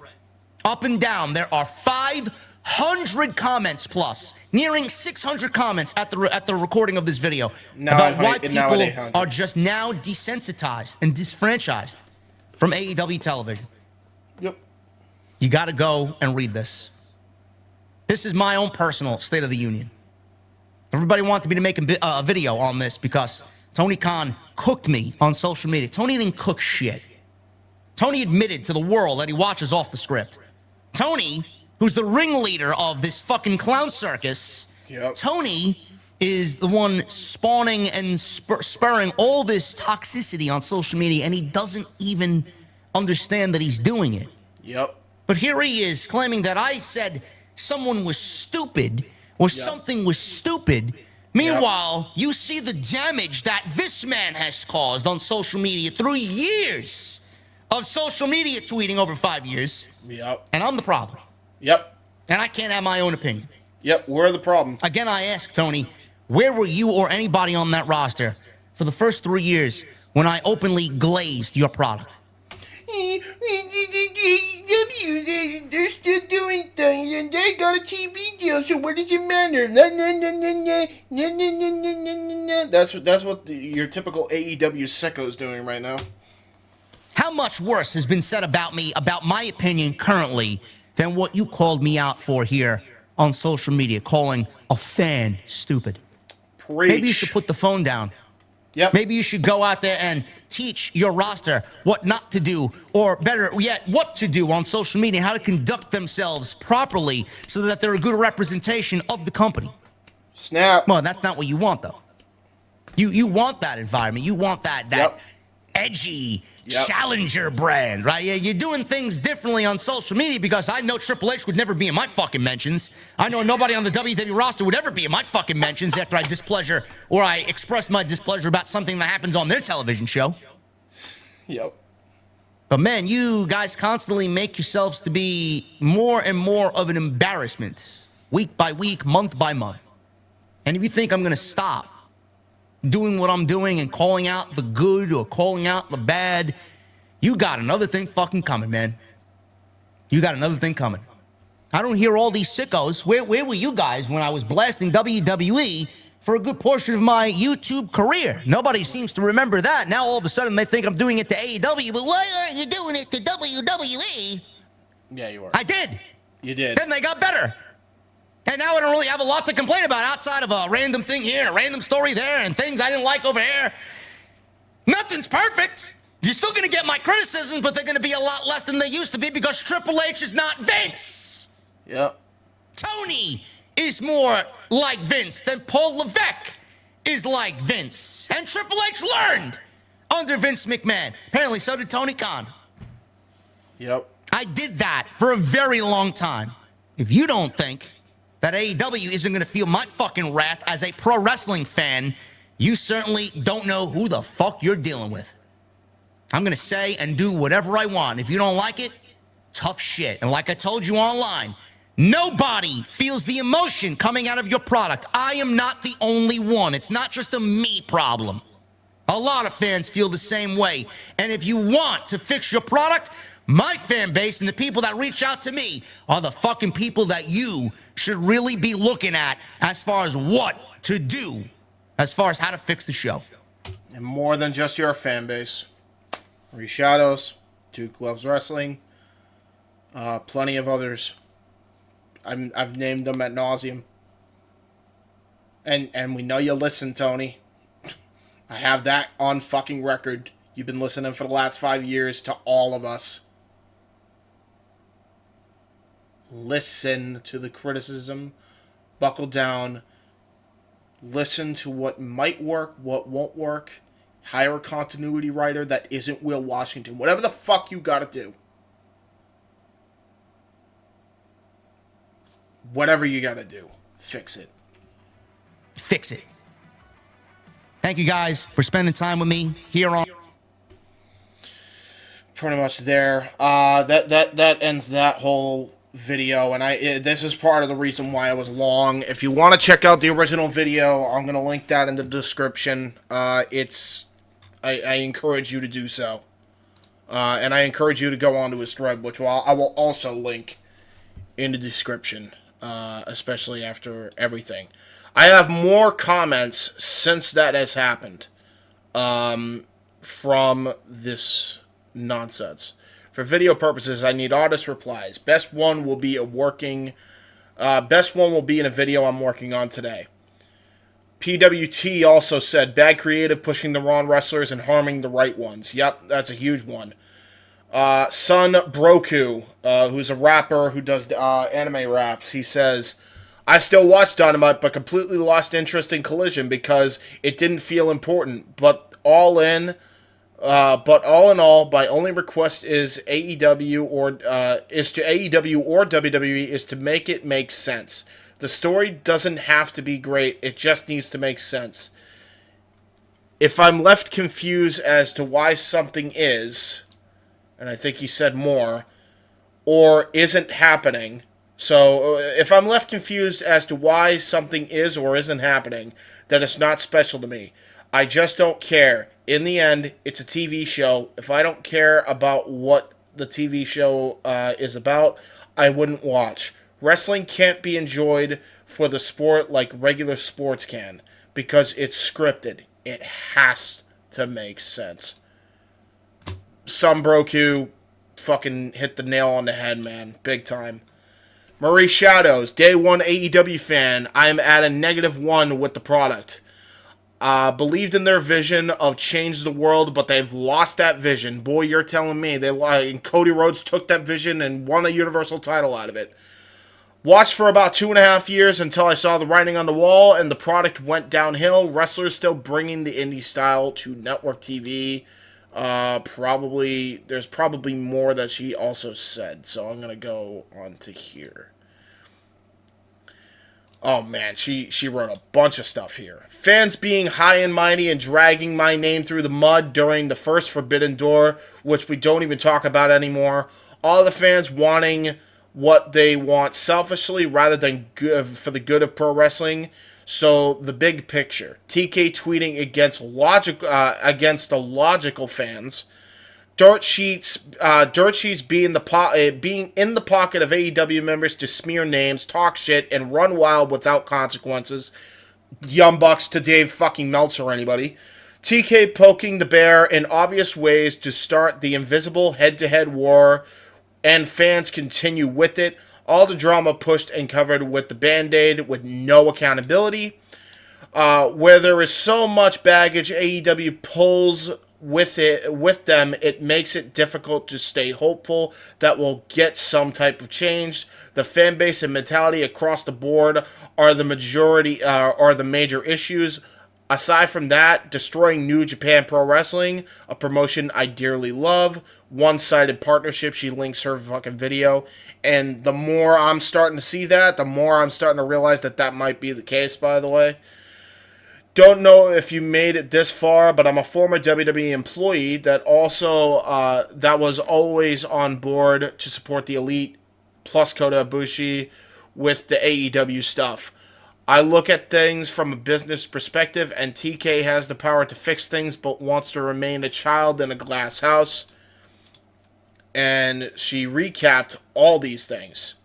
Up and down, there are 500 comments plus, nearing 600 comments at the recording of this video about why people are just now desensitized and disfranchised from AEW television. Yep. You got to go and read this. This is my own personal State of the Union. Everybody wanted me to make a video on this because Tony Khan cooked me on social media. Tony didn't cook shit. Tony admitted to the world that he watches off the script. Tony, who's the ringleader of this fucking clown circus, Tony is the one spawning and spurring all this toxicity on social media, and he doesn't even understand that he's doing it. Yep. But here he is claiming that I said someone was stupid or something was stupid. Meanwhile, you see the damage that this man has caused on social media through years of social media tweeting over 5 years. Yep. And I'm the problem. Yep. And I can't have my own opinion. Yep, we're the problem. Again, I ask Tony, where were you or anybody on that roster for the first 3 years when I openly glazed your product? They're still doing things and they got a TV deal, so what does it matter? That's what your typical AEW sicko is doing right now. How much worse has been said about me, about my opinion currently, than what you called me out for here on social media, calling a fan stupid? Preach. Maybe you should put the phone down. Yep. Maybe you should go out there and teach your roster what not to do, or better yet, what to do on social media, how to conduct themselves properly so that they're a good representation of the company. Snap. Well, that's not what you want, though. You want that environment. You want that edgy challenger brand, right? Yeah, you're doing things differently on social media because I know Triple H would never be in my fucking mentions. I know nobody on the WWE roster would ever be in my fucking mentions after I expressed my displeasure about something that happens on their television show. Yep. But man, you guys constantly make yourselves to be more and more of an embarrassment, week by week, month by month. And if you think I'm going to stop doing what I'm doing and calling out the good or calling out the bad, you got another thing fucking coming, man. You got another thing coming. I don't hear all these sickos. Where were you guys when I was blasting WWE for a good portion of my YouTube career? Nobody seems to remember that. Now all of a sudden they think I'm doing it to AEW, but why aren't you doing it to WWE? Yeah, you are. I did. You did. Then they got better. And now I don't really have a lot to complain about outside of a random thing here and a random story there and things I didn't like over here. Nothing's perfect. You're still going to get my criticisms, but they're going to be a lot less than they used to be because Triple H is not Vince. Yep. Tony is more like Vince than Paul Levesque is like Vince. And Triple H learned under Vince McMahon. Apparently, so did Tony Khan. Yep. I did that for a very long time. If you don't think that AEW isn't going to feel my fucking wrath as a pro wrestling fan, you certainly don't know who the fuck you're dealing with. I'm going to say and do whatever I want. If you don't like it, tough shit. And like I told you online, nobody feels the emotion coming out of your product. I am not the only one. It's not just a me problem. A lot of fans feel the same way. And if you want to fix your product, my fan base and the people that reach out to me are the fucking people that you should really be looking at as far as what to do, as far as how to fix the show. And more than just your fan base. Marie Shadows, Duke Loves Wrestling, plenty of others. I've named them ad nauseum. And we know you listen, Tony. I have that on fucking record. You've been listening for the last 5 years to all of us. Listen to the criticism. Buckle down. Listen to what might work, what won't work. Hire a continuity writer that isn't Will Washington. Whatever the fuck you gotta do. Whatever you gotta do. Fix it. Fix it. Thank you guys for spending time with me here on... Pretty much there. That ends that whole video, and this is part of the reason why it was long. If you want to check out the original video, I'm gonna link that in the description. I encourage you to do so, and I encourage you to go onto his thread, which I will also link in the description, especially after everything. I have more comments since that has happened, from this nonsense. For video purposes, I need artist replies. Best one will be in a video I'm working on today. PWT also said, bad creative pushing the wrong wrestlers and harming the right ones. Yep, that's a huge one. Son Broku, who's a rapper who does anime raps, he says, I still watch Dynamite, but completely lost interest in Collision because it didn't feel important. But all in all, my only request is AEW or WWE is to make it make sense. The story doesn't have to be great; it just needs to make sense. If I'm left confused as to why something is, and I think he said more, or isn't happening. So, if I'm left confused as to why something is or isn't happening, then it's not special to me. I just don't care. In the end, it's a TV show. If I don't care about what the TV show is about, I wouldn't watch. Wrestling can't be enjoyed for the sport like regular sports can, because it's scripted. It has to make sense. Some Broku fucking hit the nail on the head, man. Big time. Marie Shadows, day one AEW fan. I am at a -1 with the product. Believed in their vision of change the world, but they've lost that vision. Boy, you're telling me. And Cody Rhodes took that vision and won a Universal title out of it. Watched for about 2.5 years until I saw the writing on the wall and the product went downhill. Wrestlers still bringing the indie style to network TV. There's probably more that she also said, so I'm gonna go on to here. Oh man, she wrote a bunch of stuff here. Fans being high and mighty and dragging my name through the mud during the first Forbidden Door, which we don't even talk about anymore. All the fans wanting what they want selfishly rather than for the good of pro wrestling. So the big picture: TK tweeting against the logical fans. Dirt sheets being in the pocket of AEW members to smear names, talk shit, and run wild without consequences. Young Bucks to Dave fucking Meltzer or anybody. TK poking the bear in obvious ways to start the invisible head-to-head war, and fans continue with it. All the drama pushed and covered with the Band-Aid with no accountability. Where there is so much baggage AEW pulls with them, it makes it difficult to stay hopeful that we'll get some type of change. The fan base and mentality across the board are the major issues. Aside from that, destroying New Japan Pro Wrestling, a promotion I dearly love. One-sided partnership, she links her fucking video. And the more I'm starting to see that, the more I'm starting to realize that that might be the case, by the way. Don't know if you made it this far, but I'm a former WWE employee that also, that was always on board to support the Elite plus Kota Ibushi with the AEW stuff. I look at things from a business perspective, and TK has the power to fix things, but wants to remain a child in a glass house. And she recapped all these things.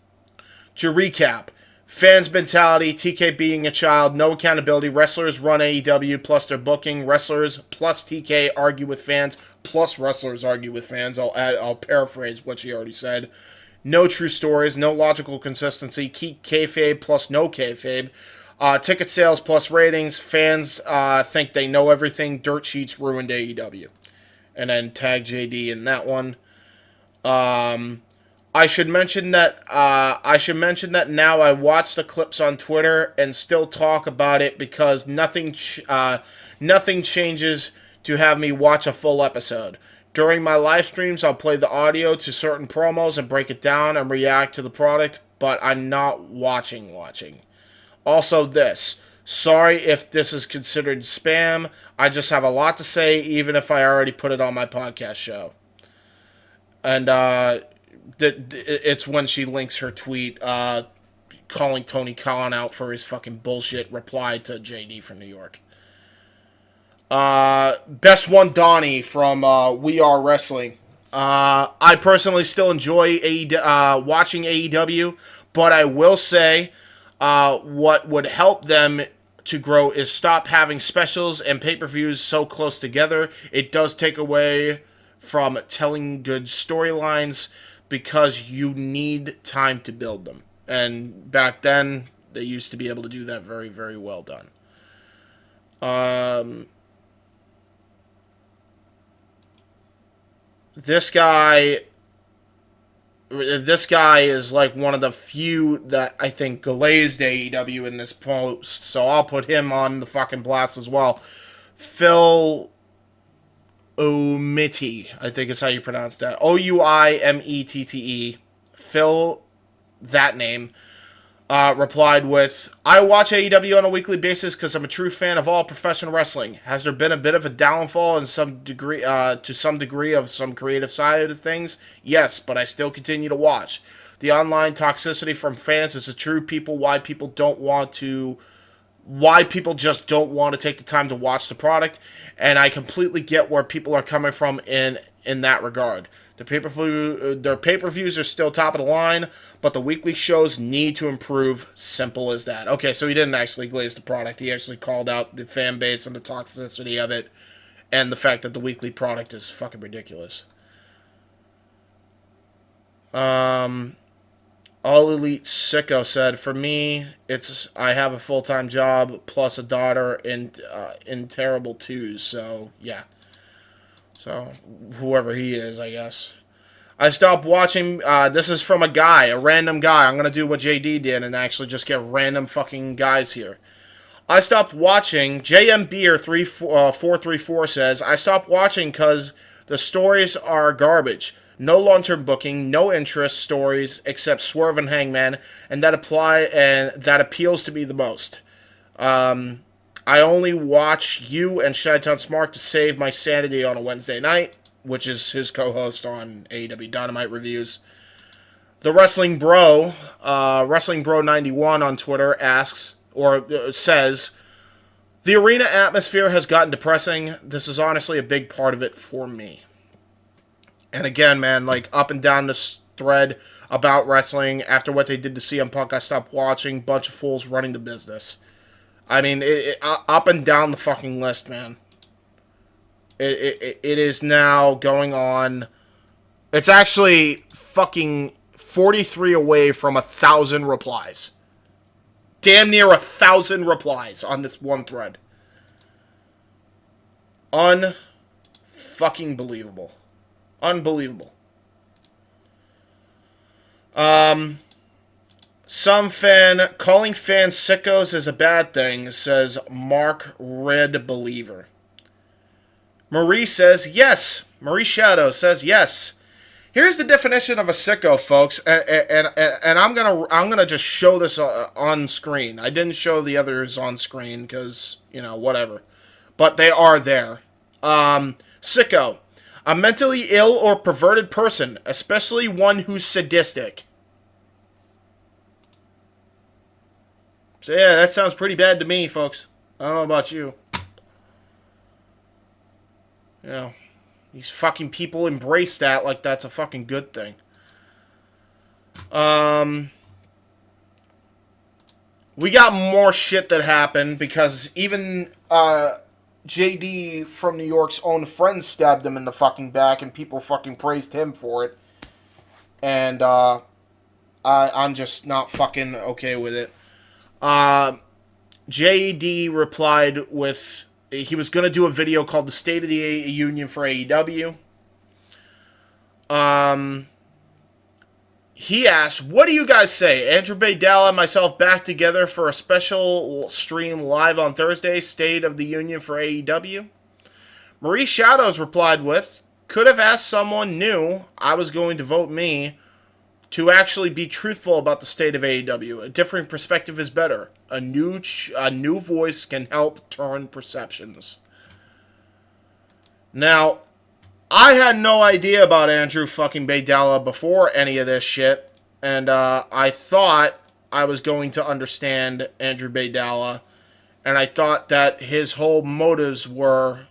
To recap, fans' mentality, TK being a child, no accountability, wrestlers run AEW plus their booking, wrestlers plus TK argue with fans, plus wrestlers argue with fans. I'll paraphrase what she already said. No true stories, no logical consistency, keep kayfabe plus no kayfabe. Ticket sales plus ratings, fans think they know everything, dirt sheets ruined AEW. And then tag JD in that one. I should mention that now I watch the clips on Twitter and still talk about it because nothing changes to have me watch a full episode. During my live streams, I'll play the audio to certain promos and break it down and react to the product, but I'm not watching. Also this. Sorry if this is considered spam. I just have a lot to say, even if I already put it on my podcast show. And it's when she links her tweet calling Tony Khan out for his fucking bullshit reply to JD from New York. Best one, Donnie from We Are Wrestling. I personally still enjoy watching AEW, but I will say what would help them to grow is stop having specials and pay-per-views so close together. It does take away from telling good storylines because you need time to build them. And back then, they used to be able to do that very, very well done. This guy is like one of the few that I think glazed AEW in this post, so I'll put him on the fucking blast as well. Phil Oumette, I think is how you pronounce that. Ouimmette. Phil, that name, replied with, I watch AEW on a weekly basis because I'm a true fan of all professional wrestling. Has there been a bit of a downfall in some degree, to some degree of some creative side of things? Yes, but I still continue to watch. The online toxicity from fans is the true people why people just don't want to take the time to watch the product, and I completely get where people are coming from in that regard. Their pay-per-views are still top of the line, but the weekly shows need to improve. Simple as that. Okay, so he didn't actually glaze the product. He actually called out the fan base and the toxicity of it, and the fact that the weekly product is fucking ridiculous. All Elite Sicko said, for me, I have a full-time job plus a daughter in terrible twos, so yeah. So, whoever he is, I guess. I stopped watching, this is from a random guy. I'm going to do what JD did and actually just get random fucking guys here. I stopped watching, JMBeer434 says, I stopped watching because the stories are garbage. No long-term booking, no interest stories except Swerve and Hangman, and that appeals to me the most. I only watch you and Chi-Town Smart to save my sanity on a Wednesday night, which is his co-host on AEW Dynamite Reviews. The Wrestling Bro, Wrestling Bro 91 on Twitter says, the arena atmosphere has gotten depressing. This is honestly a big part of it for me. And again, man, like up and down this thread about wrestling, after what they did to CM Punk, I stopped watching. Bunch of fools running the business. I mean, up and down the fucking list, man. It is now going on. It's actually fucking 43 away from 1,000 replies. Damn near 1,000 replies on this one thread. Unfucking believable. Unbelievable. Some fan calling fans sickos is a bad thing, says Mark Red Believer. Marie says yes. Marie Shadow says yes. Here's the definition of a sicko, folks, and I'm gonna just show this on screen. I didn't show the others on screen because whatever, but they are there. Sicko, a mentally ill or perverted person, especially one who's sadistic. So yeah, that sounds pretty bad to me, folks. I don't know about you. These fucking people embrace that like that's a fucking good thing. We got more shit that happened because even JD from New York's own friend stabbed him in the fucking back and people fucking praised him for it. And I'm just not fucking okay with it. JD replied with... He was going to do a video called The State of the Union for AEW. He asked, what do you guys say? Andrew Baydala and myself back together for a special stream live on Thursday, State of the Union for AEW? Marie Shadows replied with, could have asked someone new, I was going to vote me, to actually be truthful about the state of AEW. A different perspective is better. A new voice can help turn perceptions. Now, I had no idea about Andrew fucking Baydala before any of this shit, and I thought I was going to understand Andrew Baydala, and I thought that his whole motives were,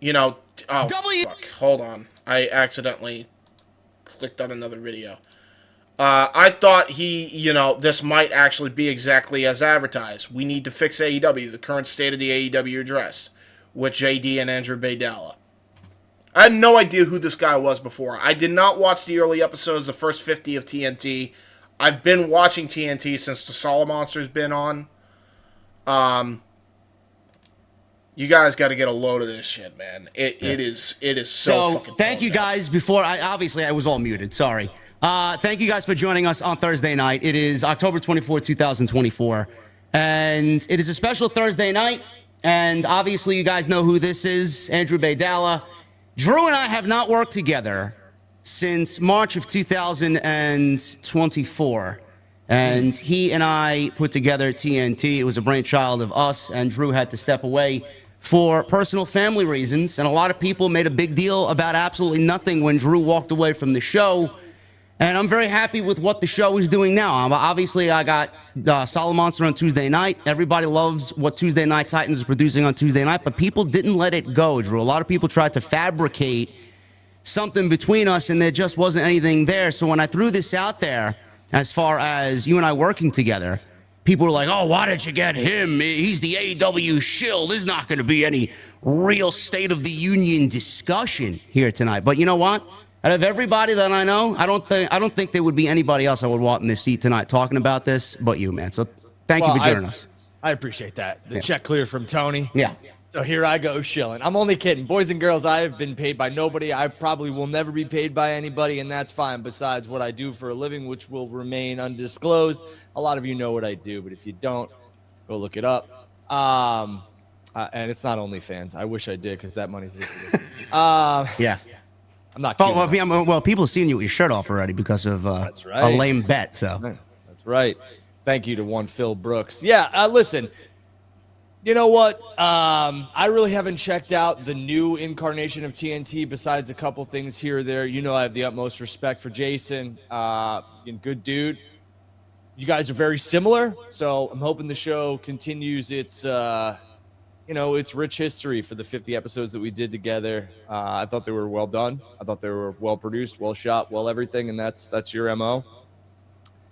oh, fuck, hold on. I accidentally clicked on another video. I thought this might actually be exactly as advertised. We need to fix AEW, the current state of the AEW address, with JD and Andrew Baydala. I had no idea who this guy was before. I did not watch the early episodes, the first 50 of TNT. I've been watching TNT since the Solid Monster's been on. You guys got to get a load of this shit, man. It is so fucking thank you guys. Before I was all muted. Sorry. Thank you guys for joining us on Thursday night. It is October 24, 2024, and it is a special Thursday night. And obviously, you guys know who this is, Andrew Baydala. Drew and I have not worked together since March of 2024. And he and I put together TNT. It was a brainchild of us, and Drew had to step away for personal family reasons. And a lot of people made a big deal about absolutely nothing when Drew walked away from the show. And I'm very happy with what the show is doing now. Obviously, I got Solid Monster on Tuesday night. Everybody loves what Tuesday Night Titans is producing on Tuesday night, but people didn't let it go, Drew. A lot of people tried to fabricate something between us, and there just wasn't anything there. So when I threw this out there, as far as you and I working together, people were like, oh, why did you get him? He's the AEW shill. There's not going to be any real State of the Union discussion here tonight. But you know what? Out of everybody that I know, I don't think there would be anybody else I would want in this seat tonight talking about this but you, man. So thank you for joining us. I appreciate that. The check cleared from Tony. Yeah. So here I go shilling. I'm only kidding. Boys and girls, I have been paid by nobody. I probably will never be paid by anybody, and that's fine, besides what I do for a living, which will remain undisclosed. A lot of you know what I do, but if you don't, go look it up. And it's not OnlyFans. I wish I did, because that money's yeah. I'm not kidding. Well, people have seen you with your shirt off already because of that's right. a lame bet. So that's right. Thank you to one Phil Brooks. Yeah, listen. You know what? I really haven't checked out the new incarnation of TNT besides a couple things here or there. I have the utmost respect for Jason. Good dude. You guys are very similar, so I'm hoping the show continues its rich history for the 50 episodes that we did together. I thought they were well done. I thought they were well produced, well shot, well everything, and that's your MO.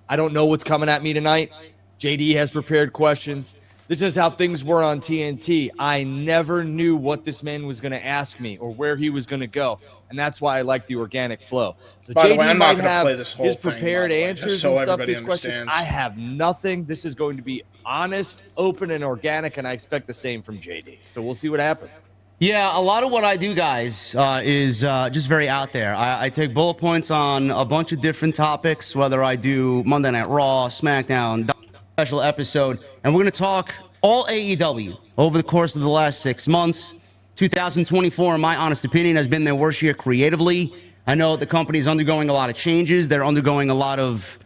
I don't know what's coming at me tonight. JD has prepared questions. This is how things were on TNT. I never knew what this man was going to ask me or where he was going to go, and that's why I like the organic flow. So by JD the way, I'm might not going to have play this whole his thing, prepared answers so and stuff to his understands. questions. I have nothing. This is going to be honest, open, and organic, and I expect the same from JD. So we'll see what happens. Yeah, a lot of what I do, guys, is just very out there. I take bullet points on a bunch of different topics, whether I do Monday Night Raw, SmackDown, special episode, and we're going to talk all AEW over the course of the last 6 months. 2024, in my honest opinion, has been their worst year creatively. I know the company is undergoing a lot of changes. They're undergoing a lot of,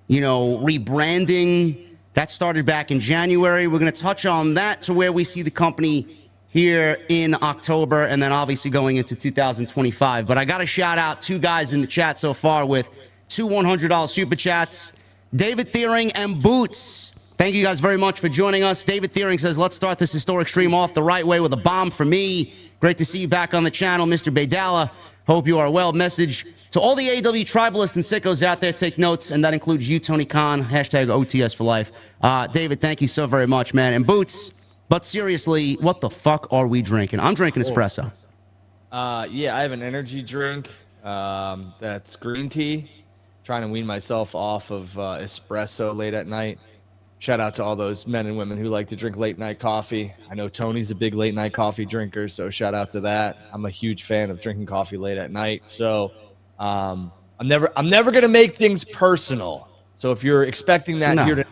rebranding. That started back in January. We're going to touch on that to where we see the company here in October, and then obviously going into 2025. But I got to shout out two guys in the chat so far with two $100 super chats, David Thiering and Boots. Thank you guys very much for joining us. David Thiering says, let's start this historic stream off the right way with a bomb for me. Great to see you back on the channel, Mr. Baydala. Hope you are well. Message to all the AEW tribalists and sickos out there, take notes, and that includes you, Tony Khan, hashtag OTS for life. David, thank you so very much, man. And Boots, but seriously, what the fuck are we drinking? I'm drinking espresso. Yeah, I have an energy drink that's green tea. Trying to wean myself off of espresso late at night. Shout out to all those men and women who like to drink late night coffee. I know Tony's a big late night coffee drinker, so shout out to that. I'm a huge fan of drinking coffee late at night. So I'm never gonna make things personal. So if you're expecting that here to,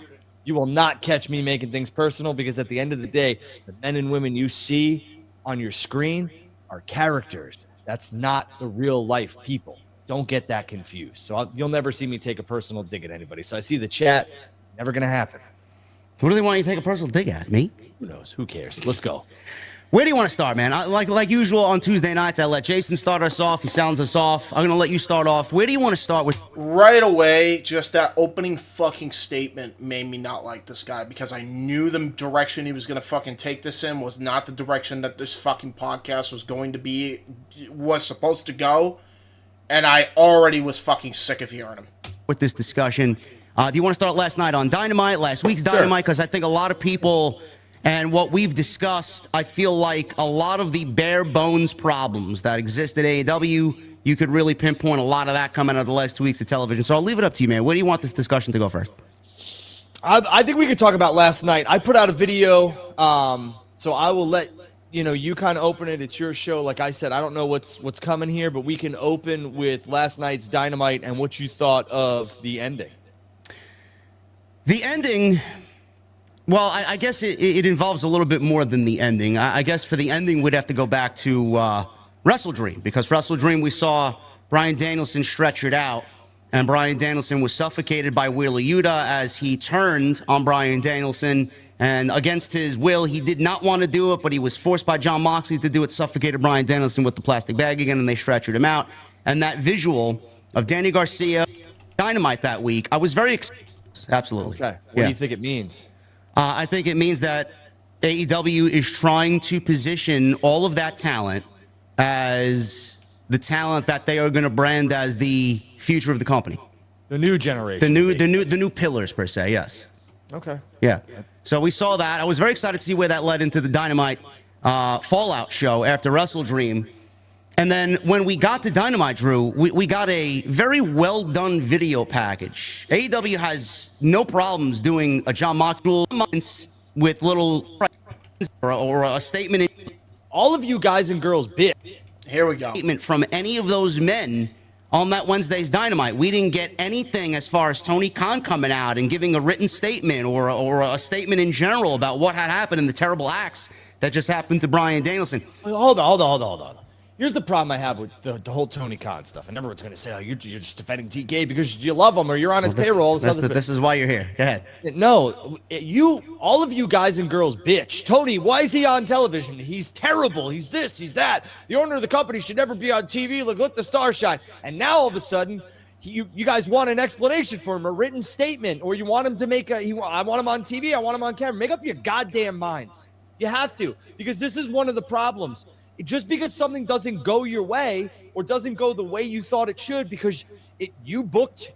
you will not catch me making things personal, because at the end of the day, the men and women you see on your screen are characters. That's not the real life people. Don't get that confused. So you'll never see me take a personal dig at anybody. So I see the chat. Never going to happen. Who do they want you to take a personal dig at? Me? Who knows? Who cares? Let's go. Where do you want to start, man? Like usual on Tuesday nights, I let Jason start us off. He sounds us off. I'm going to let you start off. Where do you want to start with? Right away, just that opening fucking statement made me not like this guy, because I knew the direction he was going to fucking take this in was not the direction that this fucking podcast was supposed to go. And I already was fucking sick of hearing him. With this discussion, do you want to start last night on Dynamite, last week's Dynamite? Because I think a lot of people, and what we've discussed, I feel like a lot of the bare bones problems that exist at AEW, you could really pinpoint a lot of that coming out of the last 2 weeks of television. So I'll leave it up to you, man. Where do you want this discussion to go first? I think we could talk about last night. I put out a video, so I will let you kind of open it. It's your show. Like I said, I don't know what's coming here, but we can open with last night's Dynamite and what you thought of the ending. The ending, well, I guess it involves a little bit more than the ending. I guess for the ending, we'd have to go back to Wrestle Dream, because Wrestle Dream, we saw Bryan Danielson stretchered out, and Bryan Danielson was suffocated by Wheeler Yuta as he turned on Bryan Danielson. And against his will, he did not want to do it, but he was forced by Jon Moxley to do it, suffocated Bryan Danielson with the plastic bag again, and they stretchered him out. And that visual of Danny Garcia, Dynamite that week, I was very excited. Absolutely. Okay. What do you think it means? I think it means that AEW is trying to position all of that talent as the talent that they are going to brand as the future of the company. The new generation. The new pillars, per se, yes. Okay. Yeah. So we saw that. I was very excited to see where that led into the Dynamite Fallout show after Wrestle Dream. And then when we got to Dynamite, Drew, we got a very well-done video package. AEW has no problems doing a Jon Moxley with little or a statement. All of you guys and girls bitch. Here we go. Statement from any of those men on that Wednesday's Dynamite. We didn't get anything as far as Tony Khan coming out and giving a written statement or a statement in general about what had happened and the terrible acts that just happened to Bryan Danielson. Hold on. Here's the problem I have with the whole Tony Khan stuff. And everyone's going to say, oh, you're just defending TK because you love him or you're on his payroll. This is why you're here. Go ahead. No, all of you guys and girls bitch. Tony, why is he on television? He's terrible. He's this, he's that. The owner of the company should never be on TV. Look, let the stars shine. And now all of a sudden, you guys want an explanation for him, a written statement, or you want him to make I want him on TV, I want him on camera. Make up your goddamn minds. You have to, because this is one of the problems. Just because something doesn't go your way or doesn't go the way you thought it should, because you booked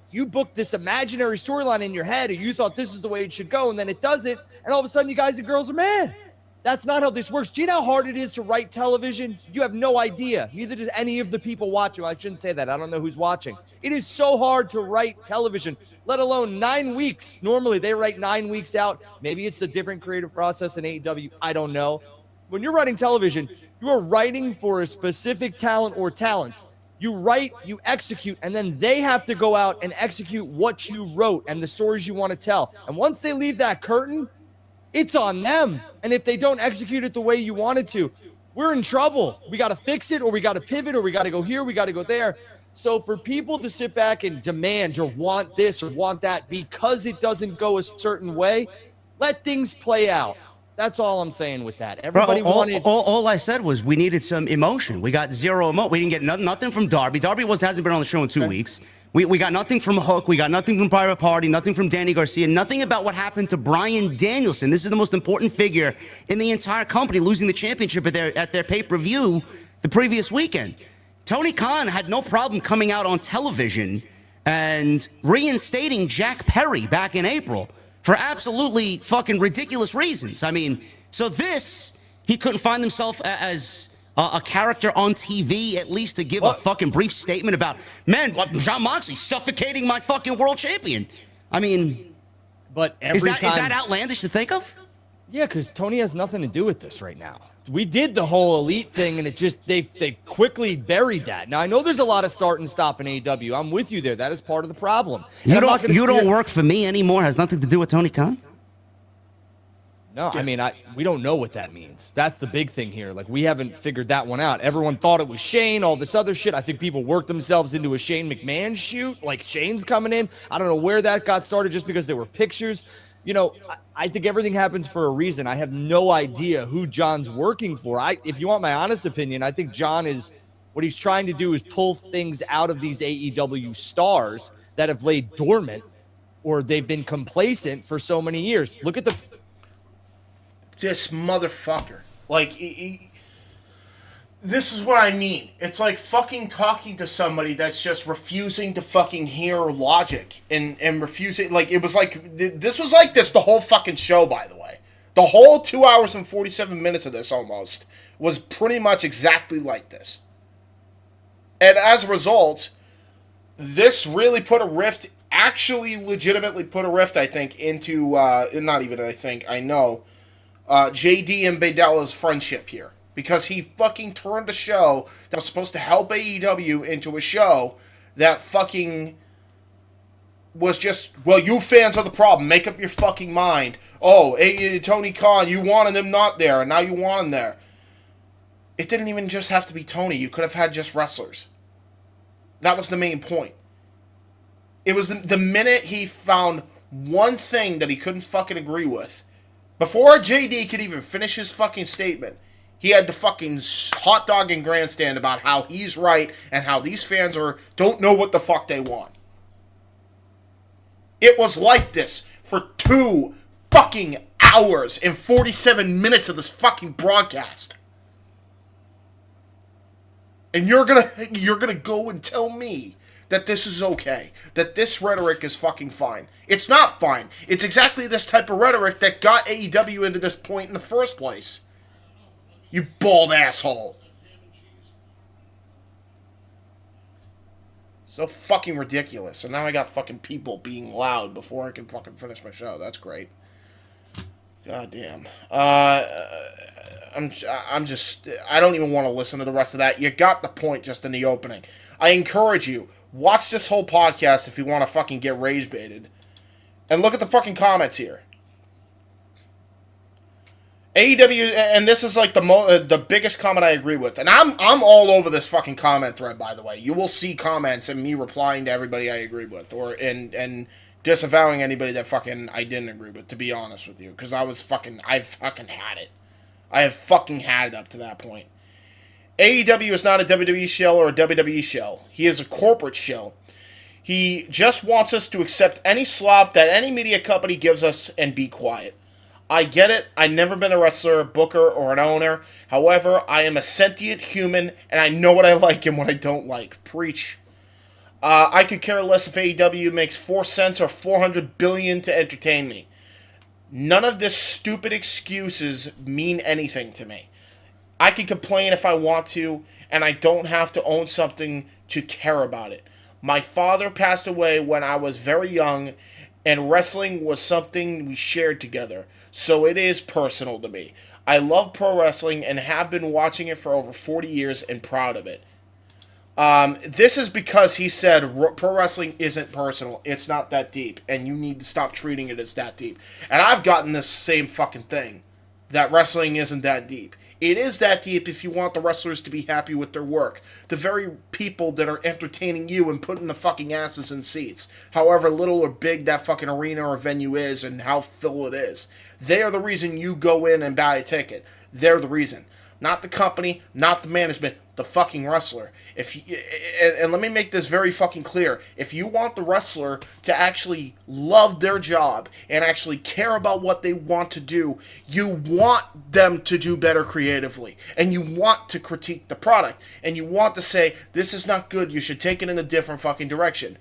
this imaginary storyline in your head, or you thought this is the way it should go, and then it doesn't, and all of a sudden you guys and girls are mad. That's not how this works. Do you know how hard it is to write television? You have no idea. Neither does any of the people watching. I shouldn't say that. I don't know who's watching. It is so hard to write television, let alone 9 weeks. Normally they write 9 weeks out. Maybe it's a different creative process in AEW. I don't know. When you're writing television, you are writing for a specific talent or talents. You write, you execute, and then they have to go out and execute what you wrote and the stories you want to tell. And once they leave that curtain, it's on them. And if they don't execute it the way you wanted to, we're in trouble. We got to fix it, or we got to pivot, or we got to go here, we got to go there. So for people to sit back and demand or want this or want that because it doesn't go a certain way, let things play out. That's all I'm saying with that. Everybody wanted. All I said was we needed some emotion. We got zero emotion. We didn't get nothing from Darby. Darby hasn't been on the show in 2 weeks. We got nothing from Hook. We got nothing from Private Party. Nothing from Danny Garcia. Nothing about what happened to Bryan Danielson. This is the most important figure in the entire company, losing the championship at their pay-per-view the previous weekend. Tony Khan had no problem coming out on television and reinstating Jack Perry back in April for absolutely fucking ridiculous reasons. I mean, so he couldn't find himself as a character on TV, at least to give a fucking brief statement about, man, Jon Moxley suffocating my fucking world champion. I mean, but is that outlandish to think of? Yeah, because Tony has nothing to do with this right now. We did the whole elite thing, and it just they quickly buried that. Now I know there's a lot of start and stop in AEW. I'm with you there. That is part of the problem. You don't work for me anymore. Has nothing to do with Tony Khan. No, I mean we don't know what that means. That's the big thing here. Like we haven't figured that one out. Everyone thought it was Shane, all this other shit. I think people worked themselves into a Shane McMahon shoot. Like Shane's coming in. I don't know where that got started, just because there were pictures. You know, I think everything happens for a reason. I have no idea who John's working for. If you want my honest opinion, I think John is, what he's trying to do is pull things out of these AEW stars that have laid dormant or they've been complacent for so many years. Look at this motherfucker. Like, this is what I mean. It's like fucking talking to somebody that's just refusing to fucking hear logic and refusing. Like, it was like, this was like this the whole fucking show, by the way. The whole 2 hours and 47 minutes of this almost was pretty much exactly like this. And as a result, this really put a rift, actually legitimately put a rift, I think, into, not even I think, I know, JD and Badella's friendship here. Because he fucking turned a show that was supposed to help AEW into a show that fucking was just, well, you fans are the problem. Make up your fucking mind. Oh, Tony Khan, you wanted him not there, and now you want him there. It didn't even just have to be Tony. You could have had just wrestlers. That was the main point. It was the minute he found one thing that he couldn't fucking agree with. Before JD could even finish his fucking statement, he had the fucking hot dog and grandstand about how he's right and how these fans don't know what the fuck they want. It was like this for 2 fucking hours and 47 minutes of this fucking broadcast. And you're gonna go and tell me that this is okay, that this rhetoric is fucking fine. It's not fine. It's exactly this type of rhetoric that got AEW into this point in the first place. You bald asshole. So fucking ridiculous. And now I got fucking people being loud before I can fucking finish my show. That's great. God damn. I'm just, I don't even want to listen to the rest of that. You got the point just in the opening. I encourage you, watch this whole podcast if you want to fucking get rage baited. And look at the fucking comments here. AEW, and this is like the biggest comment I agree with, and I'm all over this fucking comment thread, by the way. You will see comments and me replying to everybody I agree with, and disavowing anybody that fucking I didn't agree with, to be honest with you, because I fucking had it. I have fucking had it up to that point. AEW is not a WWE show or a WWE show. He is a corporate show. He just wants us to accept any slop that any media company gives us and be quiet. I get it. I've never been a wrestler, booker, or an owner. However, I am a sentient human, and I know what I like and what I don't like. Preach. I could care less if AEW makes 4 cents or $400 billion to entertain me. None of this stupid excuses mean anything to me. I can complain if I want to, and I don't have to own something to care about it. My father passed away when I was very young, and wrestling was something we shared together. So it is personal to me. I love pro wrestling and have been watching it for over 40 years and proud of it. This is because he said pro wrestling isn't personal. It's not that deep, and you need to stop treating it as that deep. And I've gotten this same fucking thing, that wrestling isn't that deep. It is that deep if you want the wrestlers to be happy with their work. The very people that are entertaining you and putting the fucking asses in seats, however little or big that fucking arena or venue is and how full it is, they are the reason you go in and buy a ticket. They're the reason. Not the company, not the management, the fucking wrestler. And let me make this very fucking clear. If you want the wrestler to actually love their job and actually care about what they want to do, you want them to do better creatively. And you want to critique the product. And you want to say, this is not good, you should take it in a different fucking direction.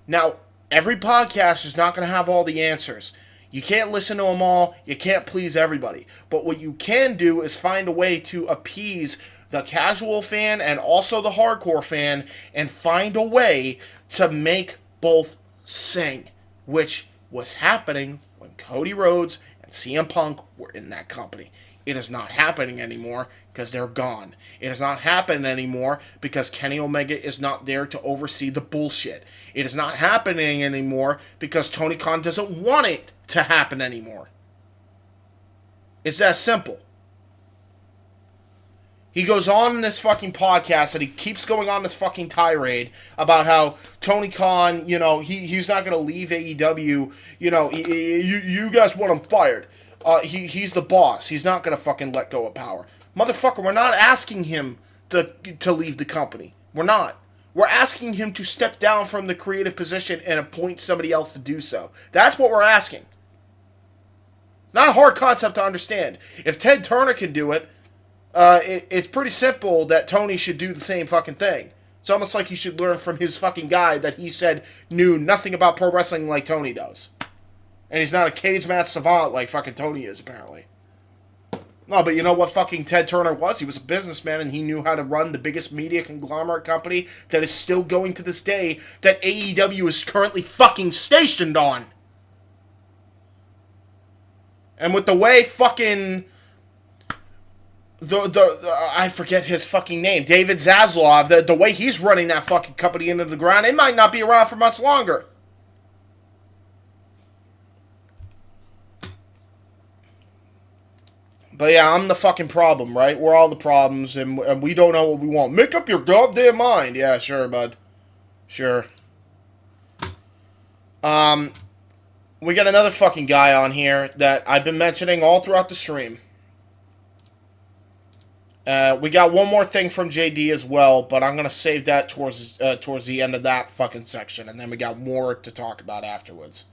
Now, every podcast is not going to have all the answers. You can't listen to them all. You can't please everybody. But what you can do is find a way to appease the casual fan and also the hardcore fan and find a way to make both sing, which was happening when Cody Rhodes and CM Punk were in that company. It is not happening anymore because they're gone. It is not happening anymore because Kenny Omega is not there to oversee the bullshit. It is not happening anymore because Tony Khan doesn't want it to happen anymore. It's that simple. He goes on in this fucking podcast and he keeps going on this fucking tirade about how Tony Khan, he's not going to leave AEW. You guys want him fired. He's the boss. He's not going to fucking let go of power. Motherfucker, we're not asking him to leave the company. We're not. We're asking him to step down from the creative position and appoint somebody else to do so. That's what we're asking. Not a hard concept to understand. If Ted Turner can do it, it's pretty simple that Tony should do the same fucking thing. It's almost like he should learn from his fucking guy that he said knew nothing about pro wrestling like Tony does. And he's not a cage match savant like fucking Tony is, apparently. No, but you know what fucking Ted Turner was? He was a businessman and he knew how to run the biggest media conglomerate company that is still going to this day that AEW is currently fucking stationed on. And with the way fucking... I forget his fucking name, David Zaslav, the way he's running that fucking company into the ground, it might not be around for much longer. But yeah, I'm the fucking problem, right? We're all the problems, and we don't know what we want. Make up your goddamn mind. Yeah, sure, bud. Sure. We got another fucking guy on here that I've been mentioning all throughout the stream. We got one more thing from JD as well, but I'm gonna save that towards the end of that fucking section, and then we got more to talk about afterwards.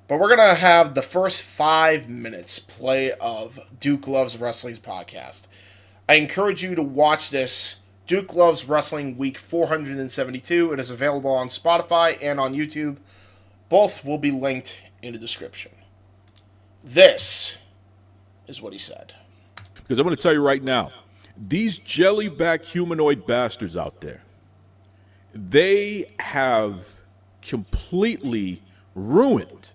But we're gonna have the first 5 minutes play of Duke Loves Wrestling's podcast. I encourage you to watch this. Duke Loves Wrestling Week 472. It is available on Spotify and on YouTube. Both will be linked in the description. This is what he said. Because I'm going to tell you right now, these jelly-back humanoid bastards out there, they have completely ruined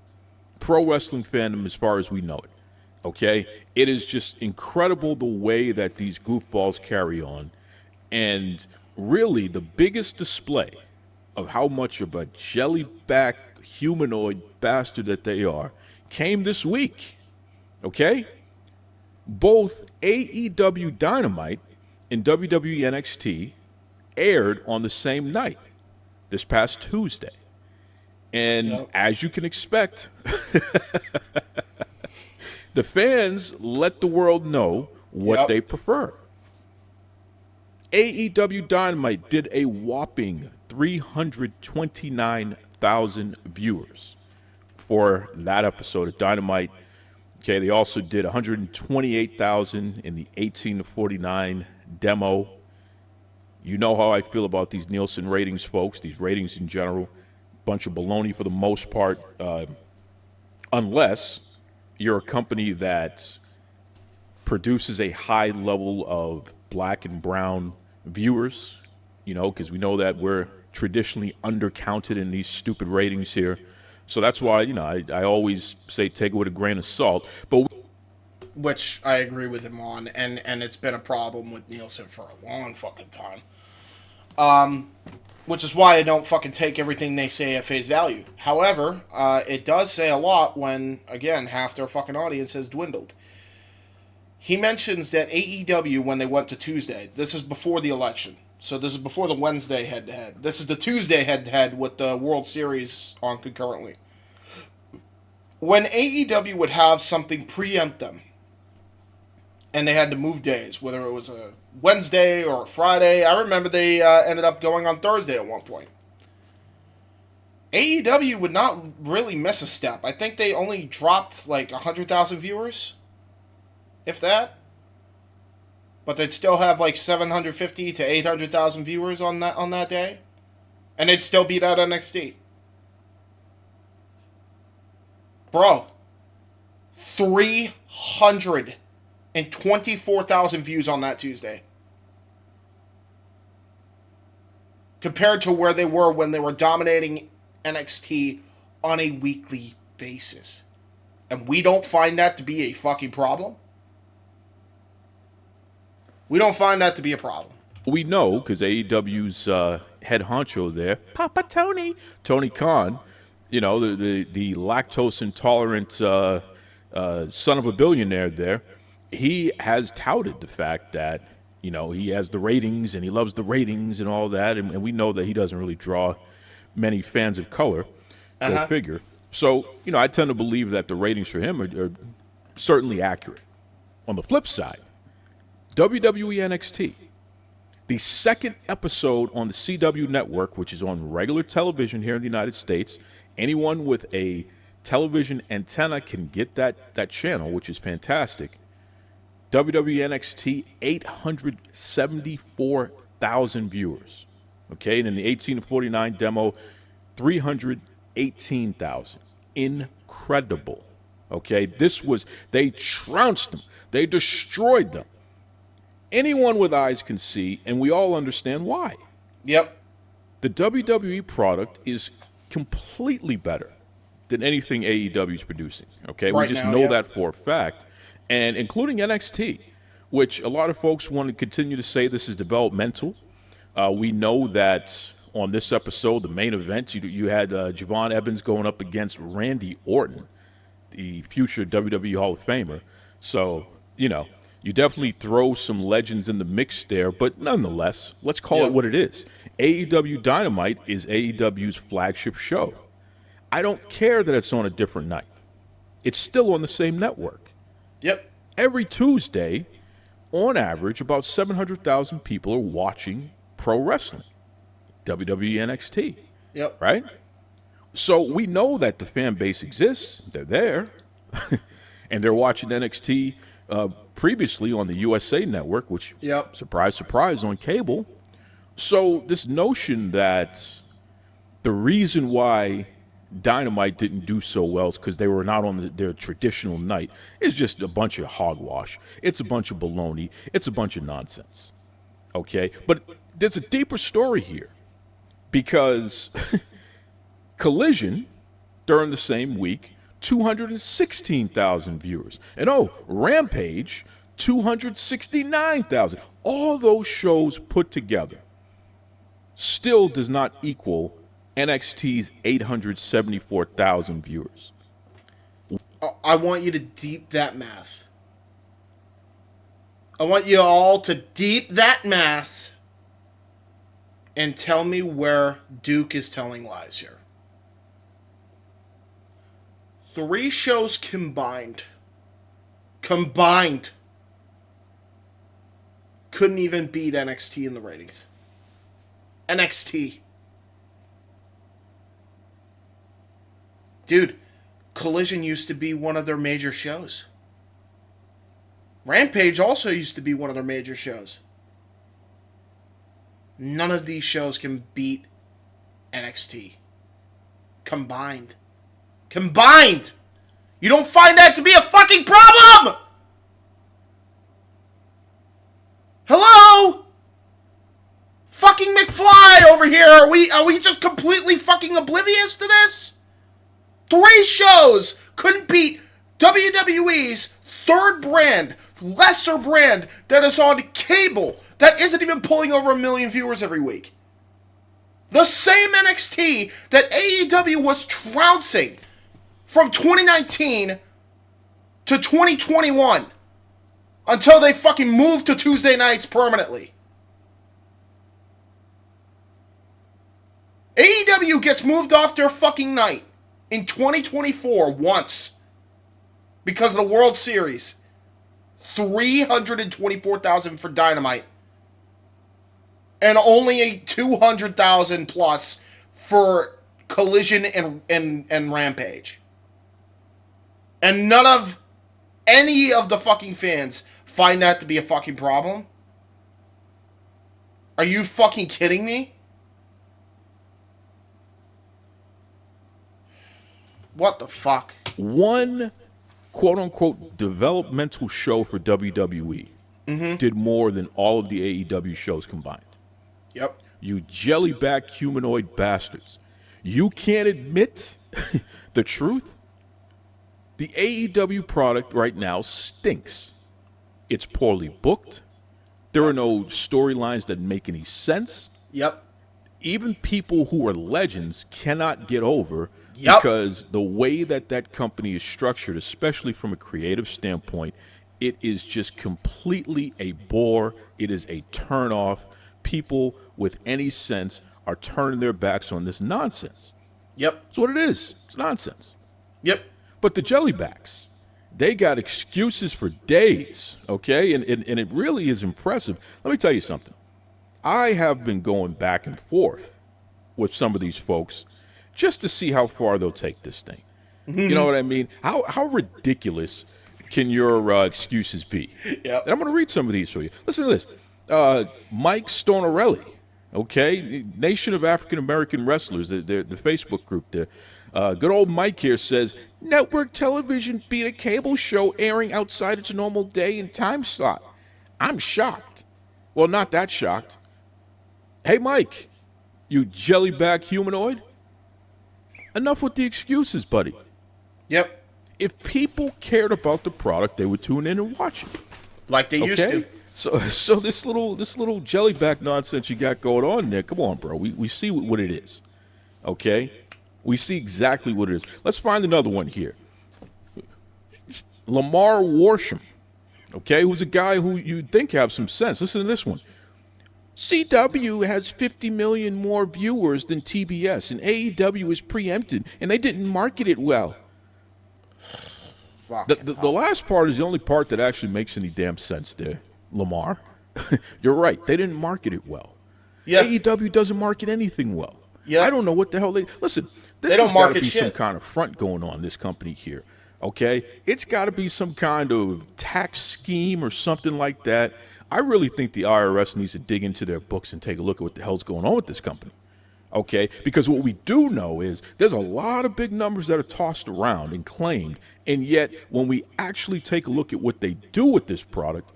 pro wrestling fandom as far as we know it. Okay? It is just incredible the way that these goofballs carry on. And really, the biggest display of how much of a jelly-back humanoid bastard that they are came this week. Okay? Both AEW Dynamite and WWE NXT aired on the same night, this past Tuesday. And as you can expect, the fans let the world know what they prefer. AEW Dynamite did a whopping 329,000 viewers for that episode of Dynamite. Okay, they also did 128,000 in the 18 to 49 demo. You know how I feel about these Nielsen ratings, folks, these ratings in general. Bunch of baloney for the most part, unless you're a company that produces a high level of black and brown viewers, because we know that we're traditionally undercounted in these stupid ratings here. So that's why, I always say take it with a grain of salt. But which I agree with him on, and it's been a problem with Nielsen for a long fucking time. Which is why I don't fucking take everything they say at face value. However, it does say a lot when, again, half their fucking audience has dwindled. He mentions that AEW, when they went to Tuesday, this is before the election, so this is before the Wednesday head-to-head. This is the Tuesday head-to-head with the World Series on concurrently. When AEW would have something preempt them, and they had to move days, whether it was a Wednesday or a Friday. I remember they ended up going on Thursday at one point. AEW would not really miss a step. I think they only dropped like 100,000 viewers, if that. But they'd still have like 750 to 800,000 viewers on that day, and they'd still beat out NXT. Bro, 324,000 views on that Tuesday. Compared to where they were when they were dominating NXT on a weekly basis. And we don't find that to be a fucking problem? We don't find that to be a problem. We know, because AEW's head honcho there, Papa Tony Khan, you know, the lactose intolerant son of a billionaire there, he has touted the fact that, you know, he has the ratings and he loves the ratings and all that, and we know that he doesn't really draw many fans of color, go figure. So, you know, I tend to believe that the ratings for him are certainly accurate. On the flip side, WWE NXT, the second episode on the CW network, which is on regular television here in the United States. Anyone with a television antenna can get that channel, which is fantastic. WWE NXT, 874,000 viewers. Okay, and in the 18 to 49 demo, 318,000. Incredible. Okay, they trounced them. They destroyed them. Anyone with eyes can see, and we all understand why. Yep. The WWE product is completely better than anything AEW is producing. Okay, Right we just now, know yeah. that for a fact, and including NXT, which a lot of folks want to continue to say this is developmental. We know that on this episode, the main event, you had Javon Evans going up against Randy Orton, the future WWE Hall of Famer. So, you know, you definitely throw some legends in the mix there, but nonetheless, let's call it what it is. AEW Dynamite is AEW's flagship show. I don't care that it's on a different night. It's still on the same network. Yep. Every Tuesday, on average, about 700,000 people are watching pro wrestling. WWE NXT. Yep. Right? So we know that the fan base exists. They're there. And they're watching NXT previously on the USA Network, which, surprise, surprise, on cable. So this notion that the reason why Dynamite didn't do so well is because they were not on their traditional night is just a bunch of hogwash. It's a bunch of baloney. It's a bunch of nonsense. Okay? But there's a deeper story here because Collision, during the same week, 216,000 viewers. And Rampage, 269,000. All those shows put together still does not equal NXT's 874,000 viewers. I want you to deep that math. I want you all to deep that math and tell me where Duke is telling lies here. 3 shows combined couldn't even beat NXT in the ratings. NXT. Dude, Collision used to be one of their major shows. Rampage also used to be one of their major shows. None of these shows can beat NXT. Combined. You don't find that to be a fucking problem? Hello? Fucking McFly over here. Are we just completely fucking oblivious to this? 3 shows couldn't beat WWE's third brand, lesser brand that is on cable that isn't even pulling over 1 million viewers every week. The same NXT that AEW was trouncing from 2019 to 2021 until they fucking moved to Tuesday nights permanently. AEW gets moved off their fucking night in 2024 once because of the World Series. 324,000 for Dynamite. And only a 200,000 plus for Collision and Rampage. And none of any of the fucking fans find that to be a fucking problem? Are you fucking kidding me? What the fuck? One quote-unquote developmental show for WWE did more than all of the AEW shows combined. Yep. You jelly-back humanoid bastards. You can't admit the truth? The AEW product right now stinks. It's poorly booked. There are no storylines that make any sense. Yep. Even people who are legends cannot get over Yep. because the way that that company is structured, especially from a creative standpoint, it is just completely a bore. It is a turnoff. People with any sense are turning their backs on this nonsense. Yep. That's what it is. It's nonsense. Yep. But the jellybacks, they got excuses for days, okay? And it really is impressive. Let me tell you something. I have been going back and forth with some of these folks just to see how far they'll take this thing. You know what I mean? How ridiculous can your excuses be? Yep. And I'm going to read some of these for you. Listen to this. Mike Stornarelli, okay? Nation of African American Wrestlers, the Facebook group there. Good old Mike here says, network television beat a cable show airing outside its normal day and time slot. I'm shocked. Well, not that shocked. Hey, Mike, you jellyback humanoid. Enough with the excuses, buddy. Yep. If people cared about the product, they would tune in and watch it. Like they used to. So this little jellyback nonsense you got going on there, come on, bro. We see what it is. Okay? We see exactly what it is. Let's find another one here. Lamar Warsham, okay, who's a guy who you'd think have some sense. Listen to this one. CW has 50 million more viewers than TBS, and AEW is preempted, and they didn't market it well. The last part is the only part that actually makes any damn sense there, Lamar. You're right. They didn't market it well. Yeah. AEW doesn't market anything well. Yeah. I don't know what the hell they... Listen, this They don't has got to market be shit. some kind of front going on, this company here, okay? It's got to be some kind of tax scheme or something like that. I really think the IRS needs to dig into their books and take a look at what the hell's going on with this company, okay? Because what we do know is there's a lot of big numbers that are tossed around and claimed, and yet when we actually take a look at what they do with this product,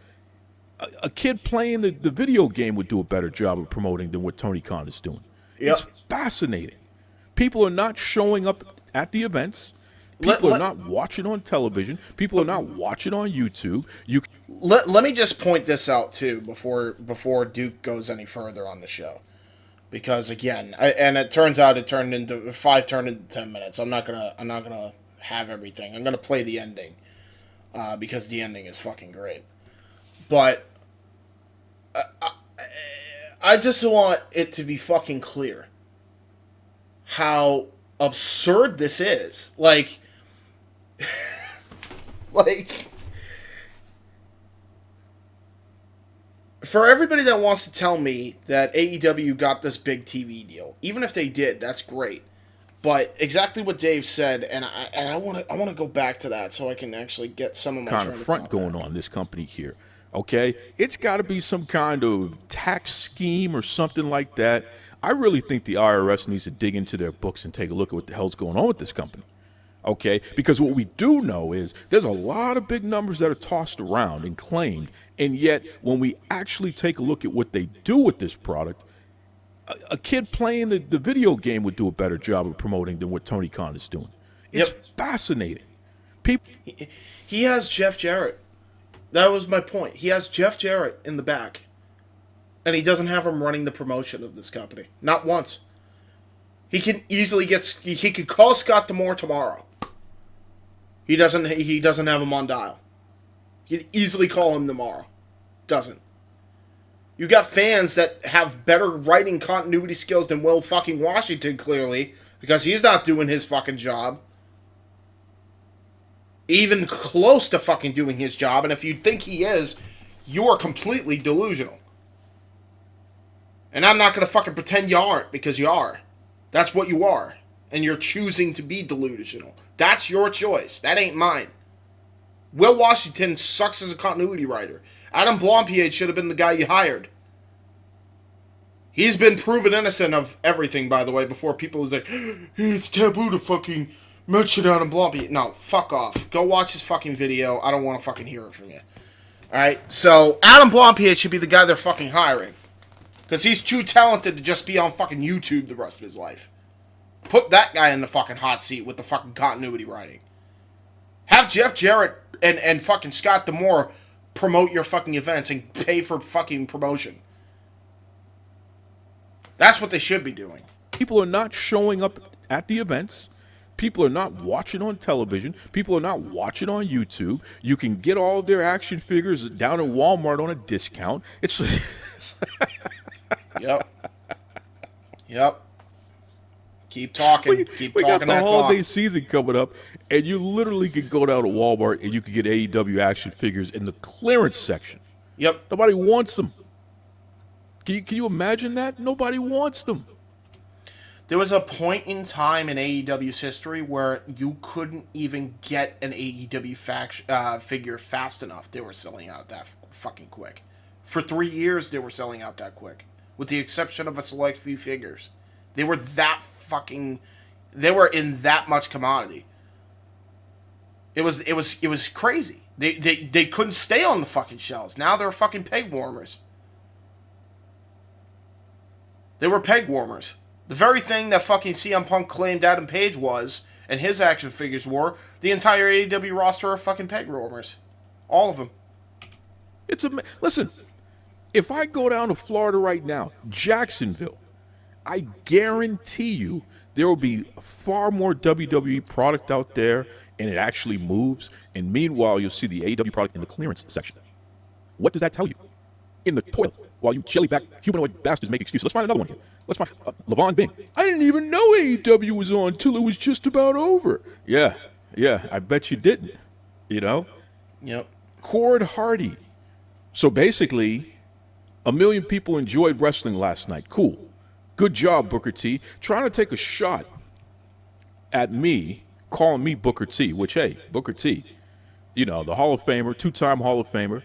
a kid playing the video game would do a better job of promoting than what Tony Khan is doing. Yep. It's fascinating. People are not showing up at the events. People are not watching on television. People are not watching on YouTube. Let me just point this out too before Duke goes any further on the show, because again, and it turns out it turned into 10 minutes. I'm not gonna have everything. I'm gonna play the ending, because the ending is fucking great. But I just want it to be fucking clear how absurd this is. Like, for everybody that wants to tell me that AEW got this big TV deal, even if they did, that's great. But exactly what Dave said, and I want to go back to that so I can actually get some of my kind of front going on, this company here, okay? It's got to be some kind of tax scheme or something like that. I really think the IRS needs to dig into their books and take a look at what the hell's going on with this company, okay? Because what we do know is there's a lot of big numbers that are tossed around and claimed, and yet when we actually take a look at what they do with this product, a kid playing the video game would do a better job of promoting than what Tony Khan is doing. It's fascinating. He has Jeff Jarrett. That was my point. He has Jeff Jarrett in the back. And he doesn't have him running the promotion of this company. Not once. He can easily he could call Scott D'Amore tomorrow. He doesn't have him on dial. He could easily call him tomorrow. Doesn't. You got fans that have better writing continuity skills than Will fucking Washington, clearly, because he's not doing his fucking job. Even close to fucking doing his job, and if you think he is, you are completely delusional. And I'm not going to fucking pretend you aren't, because you are. That's what you are. And you're choosing to be delusional. That's your choice. That ain't mine. Will Washington sucks as a continuity writer. Adam Blompier should have been the guy you hired. He's been proven innocent of everything, by the way, before people was like, hey, it's taboo to fucking mention Adam Blompier. No, fuck off. Go watch his fucking video. I don't want to fucking hear it from you. Alright, so Adam Blompier should be the guy they're fucking hiring. Because he's too talented to just be on fucking YouTube the rest of his life. Put that guy in the fucking hot seat with the fucking continuity writing. Have Jeff Jarrett and fucking Scott D'Amore promote your fucking events and pay for fucking promotion. That's what they should be doing. People are not showing up at the events. People are not watching on television. People are not watching on YouTube. You can get all their action figures down at Walmart on a discount. It's Yep. Keep talking. Keep we talking got the that holiday talk. season coming up, and you literally could go down to Walmart and you could get AEW action figures in the clearance section. Yep. Nobody wants them. Can you imagine that? Nobody wants them. There was a point in time in AEW's history where you couldn't even get an AEW figure fast enough. They were selling out that fucking quick. For 3 years, they were selling out that quick, with the exception of a select few figures. They were they were in that much commodity. It was crazy. They couldn't stay on the fucking shelves. Now they're fucking peg warmers. They were peg warmers. The very thing that fucking CM Punk claimed Adam Page was, and his action figures were, the entire AEW roster are fucking peg warmers. All of them. Listen, if I go down to Florida right now, Jacksonville, I guarantee you there will be far more WWE product out there, and it actually moves. And meanwhile, you'll see the AEW product in the clearance section. What does that tell you? In the toilet, while you jelly-back humanoid bastards make excuses. Let's find another one here. Let's find Levon Bing. I didn't even know AEW was on until it was just about over. Yeah, I bet you didn't. You know? Yep. Cord Hardy. So basically, 1 million people enjoyed wrestling last night. Cool. Good job, Booker T. Trying to take a shot at me, calling me Booker T, which, hey, Booker T, you know, the Hall of Famer, 2-time Hall of Famer,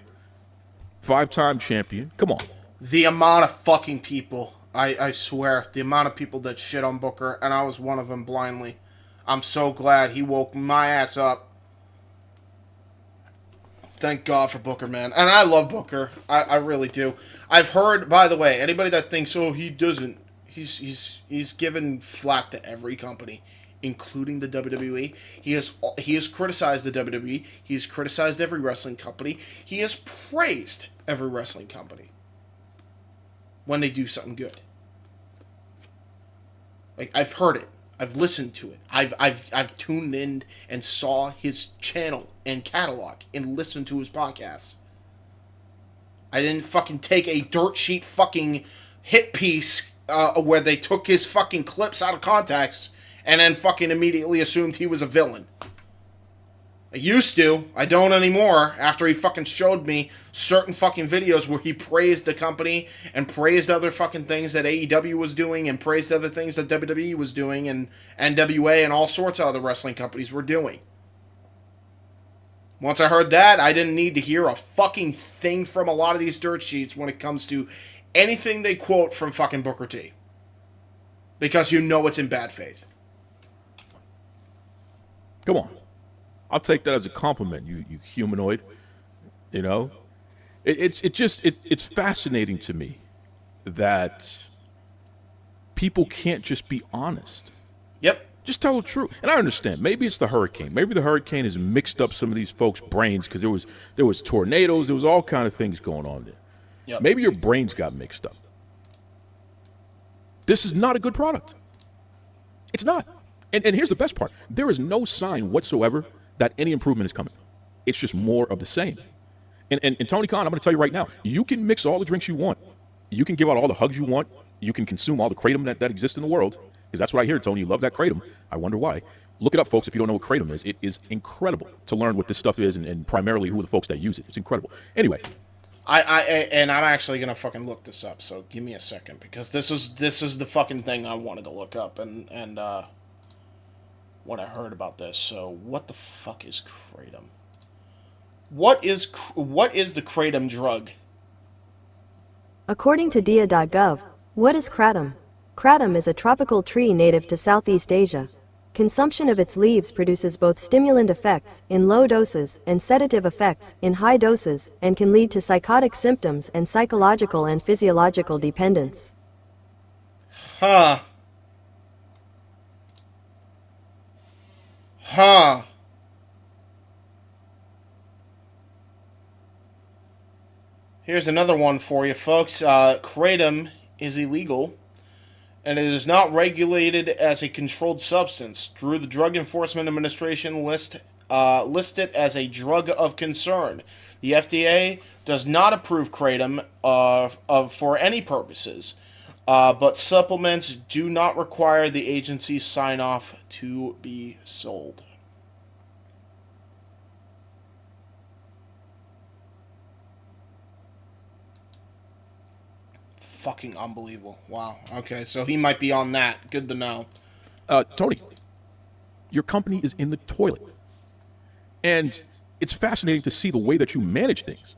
5-time champion. Come on. The amount of fucking people, I swear, the amount of people that shit on Booker, and I was one of them blindly. I'm so glad he woke my ass up. Thank God for Booker, man. And I love Booker. I really do. I've heard, by the way, anybody that thinks, oh, he doesn't, he's given flack to every company, including the WWE. He has criticized the WWE. He has criticized every wrestling company. He has praised every wrestling company when they do something good. Like, I've heard it. I've listened to it. I've tuned in and saw his channel and catalog and listened to his podcasts. I didn't fucking take a dirt sheet fucking hit piece where they took his fucking clips out of context and then fucking immediately assumed he was a villain. I used to. I don't anymore, after he fucking showed me certain fucking videos where he praised the company and praised other fucking things that AEW was doing and praised other things that WWE was doing and NWA and all sorts of other wrestling companies were doing. Once I heard that, I didn't need to hear a fucking thing from a lot of these dirt sheets when it comes to anything they quote from fucking Booker T. Because you know it's in bad faith. Come on. I'll take that as a compliment, you humanoid. You know? It's fascinating to me that people can't just be honest. Yep. Just tell the truth. And I understand. Maybe it's the hurricane. Maybe the hurricane has mixed up some of these folks' brains because there was tornadoes. There was all kind of things going on there. Yep. Maybe your brains got mixed up. This is not a good product. It's not. And here's the best part. There is no sign whatsoever that any improvement is coming. It's just more of the same. And Tony Khan, I'm going to tell you right now, you can mix all the drinks you want. You can give out all the hugs you want. You can consume all the kratom that exists in the world. Because that's what I hear, Tony. You love that kratom. I wonder why. Look it up, folks, if you don't know what kratom is. It is incredible to learn what this stuff is and primarily who are the folks that use it. It's incredible. Anyway. I'm actually gonna fucking look this up. So give me a second because this is the fucking thing I wanted to look up and when I heard about this. So what the fuck is kratom? What is the kratom drug? According to dia.gov, what is kratom? Kratom is a tropical tree native to Southeast Asia. Consumption of its leaves produces both stimulant effects, in low doses, and sedative effects, in high doses, and can lead to psychotic symptoms and psychological and physiological dependence. Huh. Here's another one for you, folks. Kratom is illegal, and it is not regulated as a controlled substance. The Drug Enforcement Administration list it as a drug of concern. The FDA does not approve kratom for any purposes, but supplements do not require the agency's sign-off to be sold. Fucking unbelievable. Wow. Okay, so he might be on that. Good to know. Tony, your company is in the toilet. And it's fascinating to see the way that you manage things.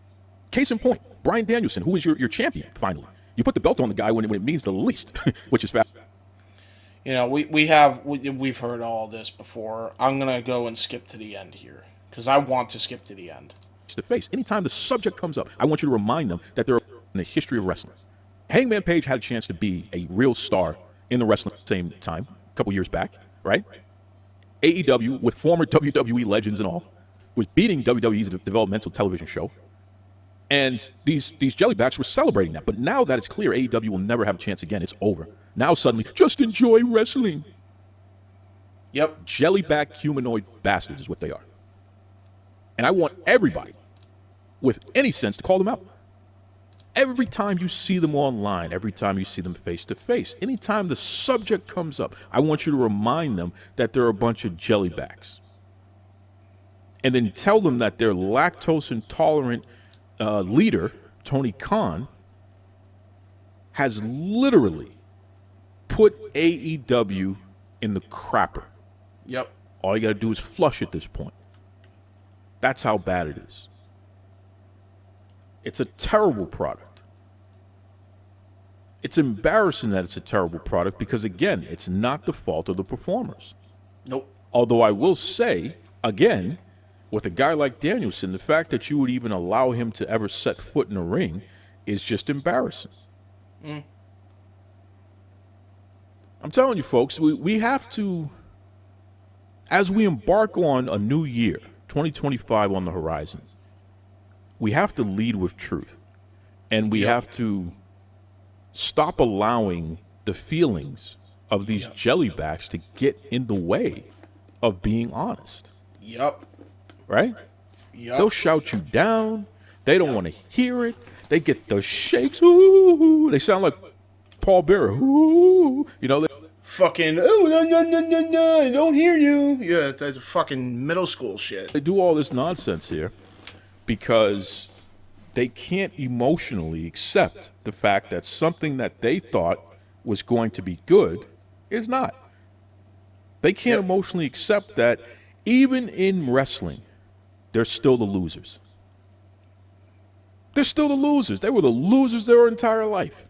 Case in point, Bryan Danielson, who is your champion, finally. You put the belt on the guy when it means the least, which is fascinating. You know, we've heard all this before. I'm going to go and skip to the end here, because I want to skip to the end. The face. Anytime the subject comes up, I want you to remind them that they're in the history of wrestling. Hangman Page had a chance to be a real star in the wrestling at the same time, a couple years back, right? AEW, with former WWE legends and all, was beating WWE's developmental television show. And these jellybacks were celebrating that. But now that it's clear AEW will never have a chance again, it's over. Now suddenly, just enjoy wrestling. Yep. Jellyback humanoid bastards is what they are. And I want everybody with any sense to call them out. Every time you see them online, every time you see them face to face, anytime the subject comes up, I want you to remind them that they're a bunch of jellybacks. And then tell them that their lactose intolerant leader, Tony Khan, has literally put AEW in the crapper. Yep. All you got to do is flush at this point. That's how bad it is. It's a terrible product. It's embarrassing that it's a terrible product because, again, it's not the fault of the performers. Nope. Although I will say, again, with a guy like Danielson, the fact that you would even allow him to ever set foot in a ring is just embarrassing. I'm telling you, folks, we have to, as we embark on a new year, 2025 on the horizon, we have to lead with truth. And we have to stop allowing the feelings of these jellybacks to get in the way of being honest. Yep. Right? Yep. They'll shout you down. They don't want to hear it. They get the shakes. Ooh. They sound like Paul Bearer. Ooh. You know, fucking, oh, no, I don't hear you. Yeah, that's fucking middle school shit. They do all this nonsense here because they can't emotionally accept the fact that something that they thought was going to be good is not. They can't emotionally accept that even in wrestling, they're still the losers. They're still the losers. They were the losers their entire life.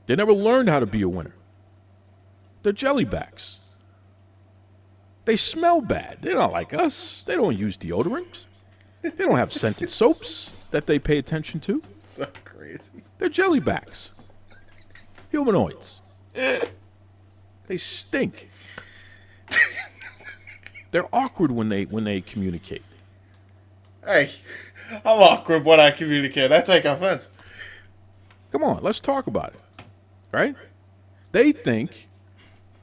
They never learned how to be a winner. They're jellybacks. They smell bad. They're not like us. They don't use deodorants. They don't have scented soaps that they pay attention to. So crazy. They're jellybacks. Humanoids. They stink. They're awkward when they communicate. Hey, I'm awkward when I communicate. I take offense. Come on, let's talk about it. Right? They think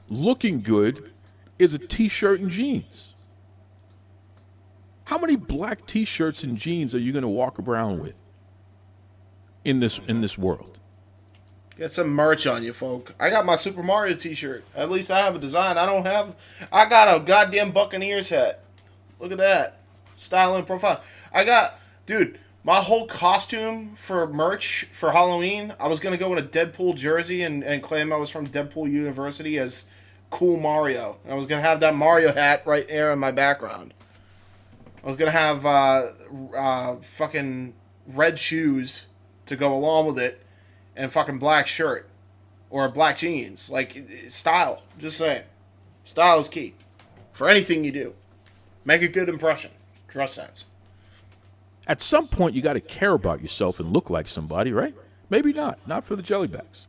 looking good is a t-shirt and jeans. How many black t-shirts and jeans are you going to walk around with in this world? Get some merch on you, folk. I got my Super Mario t-shirt. At least I have a design. I got a goddamn Buccaneers hat. Look at that. Style and profile. Dude, my whole costume for merch for Halloween, I was going to go in a Deadpool jersey and claim I was from Deadpool University as Cool Mario. And I was going to have that Mario hat right there in my background. I was going to have fucking red shoes to go along with it and fucking black shirt or black jeans. Like, style. Just saying. Style is key for anything you do. Make a good impression. Dress sense. At some point, you got to care about yourself and look like somebody, right? Maybe not. Not for the Jellybacks.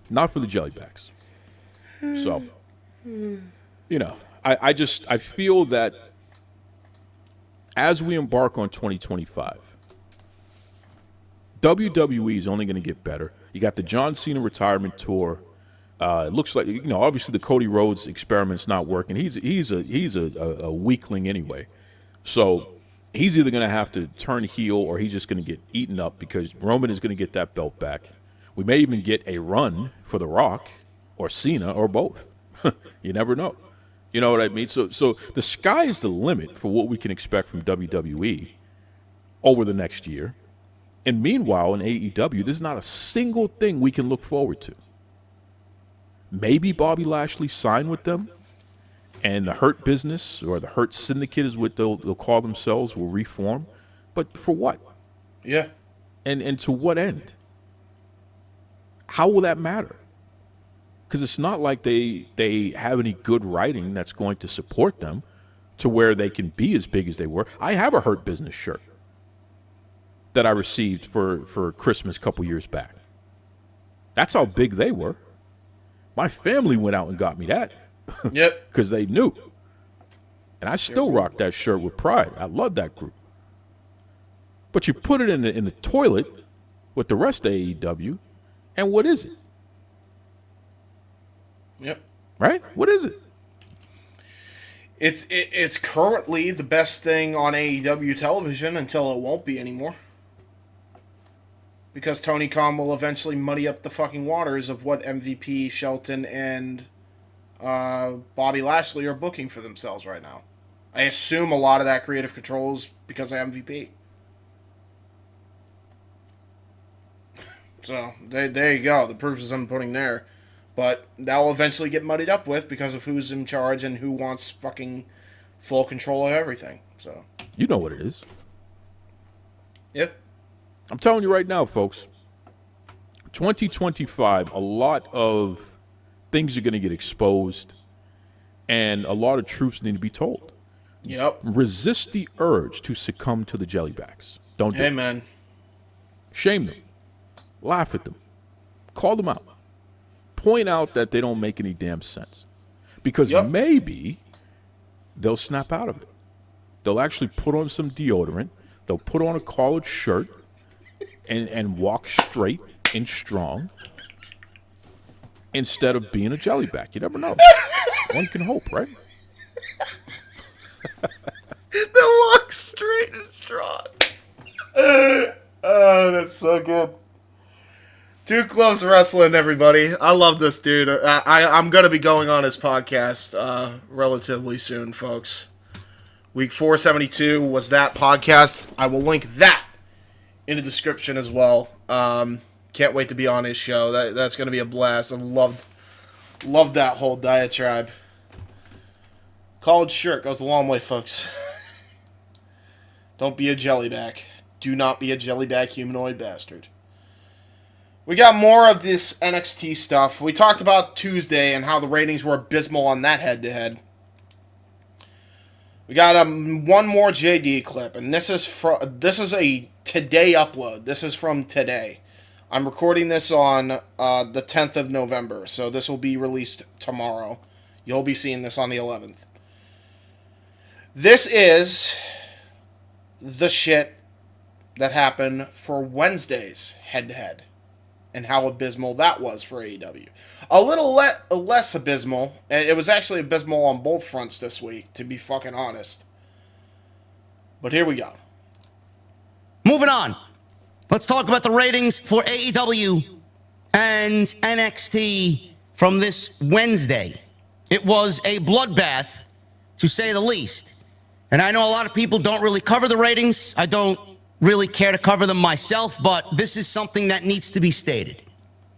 Not for the Jellybacks. So, you know, I feel that as we embark on 2025, WWE is only going to get better. You got the John Cena retirement tour. It looks like, you know, obviously the Cody Rhodes experiment's not working. He's a weakling anyway. So he's either going to have to turn heel or he's just going to get eaten up because Roman is going to get that belt back. We may even get a run for The Rock or Cena or both. You never know. You know what I mean? So the sky is the limit for what we can expect from WWE over the next year. And meanwhile, in AEW, there's not a single thing we can look forward to. Maybe Bobby Lashley signed with them, and the Hurt Business or the Hurt Syndicate is what they'll call themselves, will reform. But for what? Yeah. And to what end? How will that matter? Because it's not like they have any good writing that's going to support them to where they can be as big as they were. I have a Hurt Business shirt that I received for Christmas a couple years back. That's how big they were. My family went out and got me that. Yep. Because they knew. And I still rock that shirt with pride. I love that group. But you put it in the toilet with the rest of AEW, and what is it? Yep. Right? What is it? It's currently the best thing on AEW television until it won't be anymore. Because Tony Khan will eventually muddy up the fucking waters of what MVP, Shelton, and Bobby Lashley are booking for themselves right now. I assume a lot of that creative control is because of MVP. So, there you go. The proof is in the pudding there. But that will eventually get muddied up with because of who's in charge and who wants fucking full control of everything. So You know what it is. Yep. I'm telling you right now, folks. 2025, a lot of things are going to get exposed, and a lot of truths need to be told. Yep. Resist the urge to succumb to the Jellybacks. Don't do Hey, it. man. Shame them. Laugh at them. Call them out. Point out that they don't make any damn sense. Because maybe they'll snap out of it. They'll actually put on some deodorant. They'll put on a collared shirt and walk straight and strong instead of being a jellyback. You never know. One can hope, right? They'll walk straight and strong. Oh, that's so good. Too Close Wrestling, everybody. I love this dude. I'm going to be going on his podcast relatively soon, folks. Week 472 was that podcast. I will link that in the description as well. Can't wait to be on his show. That's going to be a blast. I loved that whole diatribe. Collared shirt goes a long way, folks. Don't be a jellyback. Do not be a jellyback humanoid bastard. We got more of this NXT stuff. We talked about Tuesday and how the ratings were abysmal on that head-to-head. We got one more JD clip, and this is a today upload. This is from today. I'm recording this on the 10th of November, so this will be released tomorrow. You'll be seeing this on the 11th. This is the shit that happened for Wednesday's head-to-head and how abysmal that was for AEW. A little less abysmal. It was actually abysmal on both fronts this week, to be fucking honest. But here we go. Moving on. Let's talk about the ratings for AEW and NXT from this Wednesday. It was a bloodbath, to say the least. And I know a lot of people don't really cover the ratings. I don't really care to cover them myself, but this is something that needs to be stated.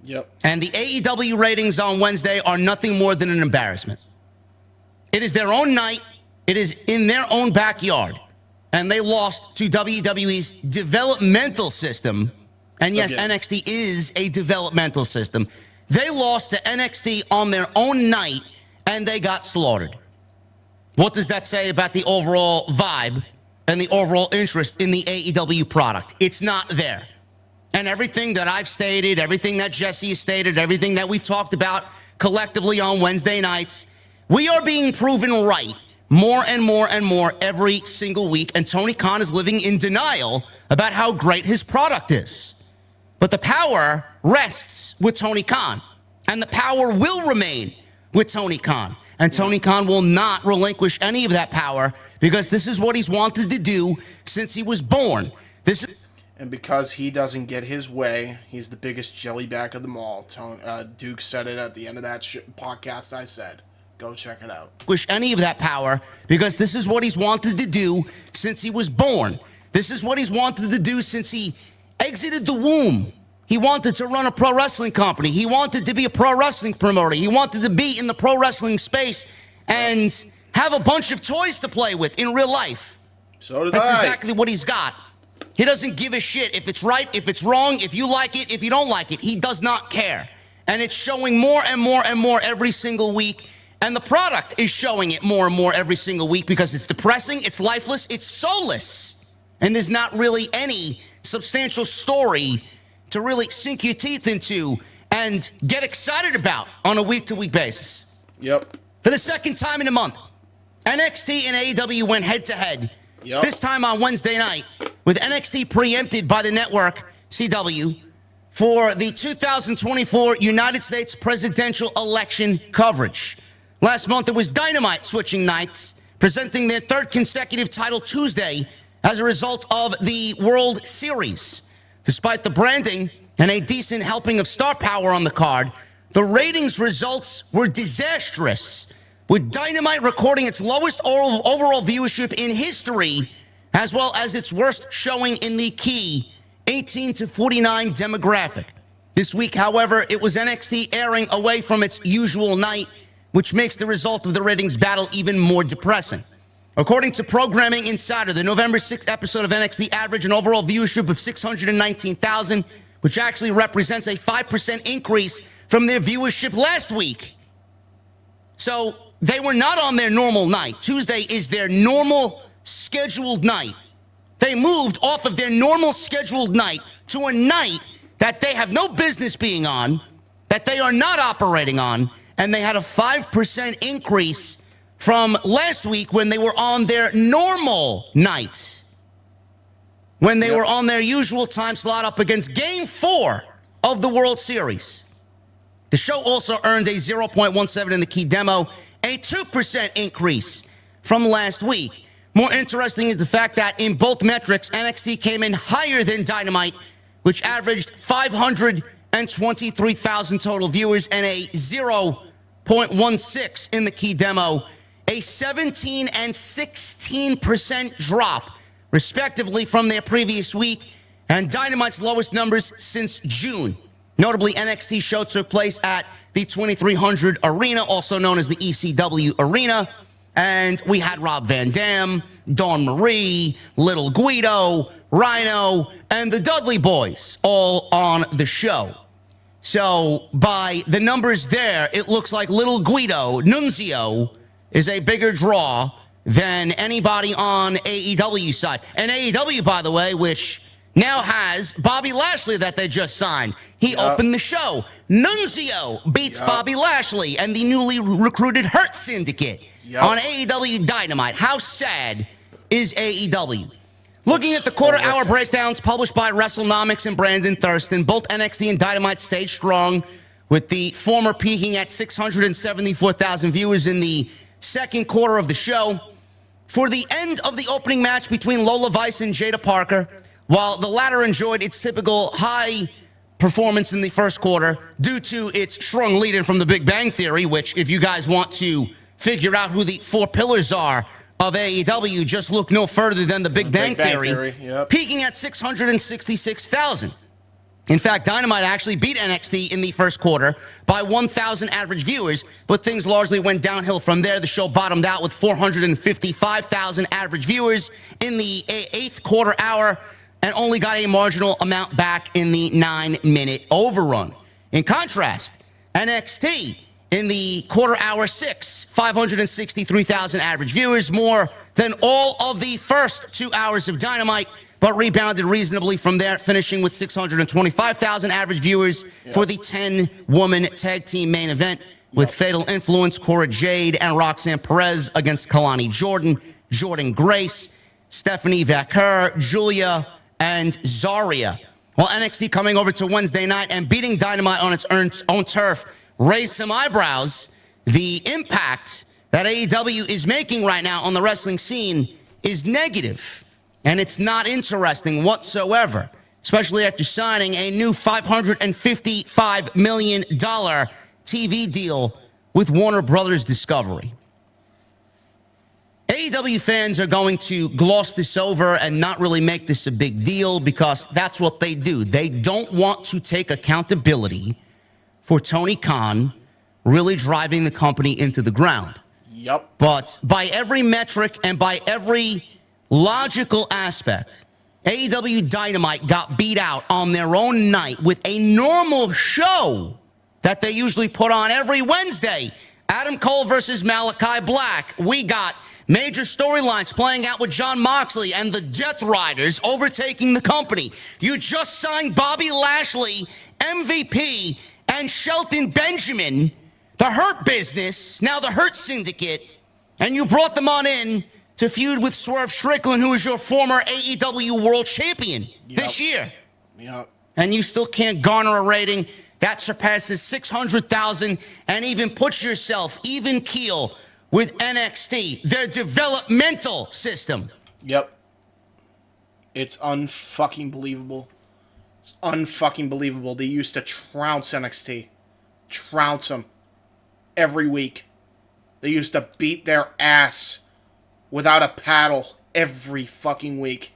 Yep. And the AEW ratings on Wednesday are nothing more than an embarrassment. It is their own night. It is in their own backyard. And they lost to WWE's developmental system. And yes, Again. NXT is a developmental system. They lost to NXT on their own night, and they got slaughtered. What does that say about the overall vibe and the overall interest in the AEW product? It's not there. And everything that I've stated, everything that Jesse has stated, everything that we've talked about collectively on Wednesday nights, we are being proven right more and more and more every single week. And Tony Khan is living in denial about how great his product is. But the power rests with Tony Khan. And the power will remain with Tony Khan. And Tony Khan will not relinquish any of that power because this is what he's wanted to do since he was born. And because he doesn't get his way, he's the biggest jellyback of them all. Duke said it at the end of that podcast I said. Go check it out. Wish any of that power because this is what he's wanted to do since he was born. This is what he's wanted to do since he exited the womb. He wanted to run a pro wrestling company. He wanted to be a pro wrestling promoter. He wanted to be in the pro wrestling space and have a bunch of toys to play with in real life. So did That's I. exactly what he's got. He doesn't give a shit if it's right, if it's wrong, if you like it, if you don't like it. He does not care. And it's showing more and more and more every single week. And the product is showing it more and more every single week because it's depressing, it's lifeless, it's soulless. And there's not really any substantial story to really sink your teeth into and get excited about on a week-to-week basis. Yep. For the second time in a month, NXT and AEW went head-to-head. Yep. This time on Wednesday night, with NXT preempted by the network, CW, for the 2024 United States presidential election coverage. Last month, it was Dynamite switching nights, presenting their third consecutive title Tuesday as a result of the World Series. Despite the branding and a decent helping of star power on the card, the ratings results were disastrous, with Dynamite recording its lowest overall viewership in history, as well as its worst showing in the key 18 to 49 demographic. This week, however, it was NXT airing away from its usual night, which makes the result of the ratings battle even more depressing. According to Programming Insider, the November 6th episode of NXT averaged an overall viewership of 619,000, which actually represents a 5% increase from their viewership last week. So they were not on their normal night. Tuesday is their normal scheduled night. They moved off of their normal scheduled night to a night that they have no business being on, that they are not operating on, and they had a 5% increase from last week when they were on their normal night, when they were on their usual time slot up against Game 4 of the World Series. The show also earned a 0.17 in the key demo, a 2% increase from last week. More interesting is the fact that in both metrics, NXT came in higher than Dynamite, which averaged 523,000 total viewers and a 0.16 in the key demo, a 17 and 16% drop, respectively, from their previous week, and Dynamite's lowest numbers since June. Notably, NXT's show took place at the 2300 Arena, also known as the ECW Arena, and we had Rob Van Dam, Dawn Marie, Little Guido, Rhino, and the Dudley Boys all on the show. So by the numbers there, it looks like Little Guido, Nunzio, is a bigger draw than anybody on AEW's side. And AEW, by the way, which now has Bobby Lashley that they just signed. He opened the show. Nunzio beats Bobby Lashley and the newly recruited Hurt Syndicate on AEW Dynamite. How sad is AEW? Looking at the quarter-hour breakdowns published by WrestleNomics and Brandon Thurston, both NXT and Dynamite stayed strong, with the former peaking at 674,000 viewers in the second quarter of the show. For the end of the opening match between Lola Vice and Jada Parker, while the latter enjoyed its typical high performance in the first quarter due to its strong lead-in from The Big Bang Theory, which, if you guys want to figure out who the four pillars are of AEW, just look no further than The Big Bang Theory. Peaking at 666,000. In fact, Dynamite actually beat NXT in the first quarter by 1,000 average viewers, but things largely went downhill from there. The show bottomed out with 455,000 average viewers in the eighth quarter hour and only got a marginal amount back in the 9-minute overrun. In contrast, NXT in the quarter hour 6, 563,000 average viewers, more than all of the first 2 hours of Dynamite, but rebounded reasonably from there, finishing with 625,000 average viewers for the 10-woman tag team main event with Fatal Influence, Cora Jade, and Roxanne Perez against Kalani Jordan, Jordan Grace, Stephanie Vaquer, Julia, and Zarya. While NXT coming over to Wednesday night and beating Dynamite on its own turf raised some eyebrows. The impact that AEW is making right now on the wrestling scene is negative, and it's not interesting whatsoever, especially after signing a new $555 million TV deal with Warner Brothers Discovery. AEW fans are going to gloss this over and not really make this a big deal because that's what they do. They don't want to take accountability for Tony Khan really driving the company into the ground. But by every metric and by every logical aspect, AEW Dynamite got beat out on their own night with a normal show that they usually put on every Wednesday. Adam Cole versus Malachi Black. We got major storylines playing out with Jon Moxley and the Death Riders overtaking the company. You just signed Bobby Lashley, MVP, and Shelton Benjamin, the Hurt Business, now the Hurt Syndicate, and you brought them on in to feud with Swerve Strickland, who is your former AEW World Champion this year. And you still can't garner a rating that surpasses 600,000 and even puts yourself even keel with NXT, their developmental system. It's unfucking believable. It's unfucking believable. They used to trounce NXT. Trounce them. Every week. They used to beat their ass without a paddle every fucking week.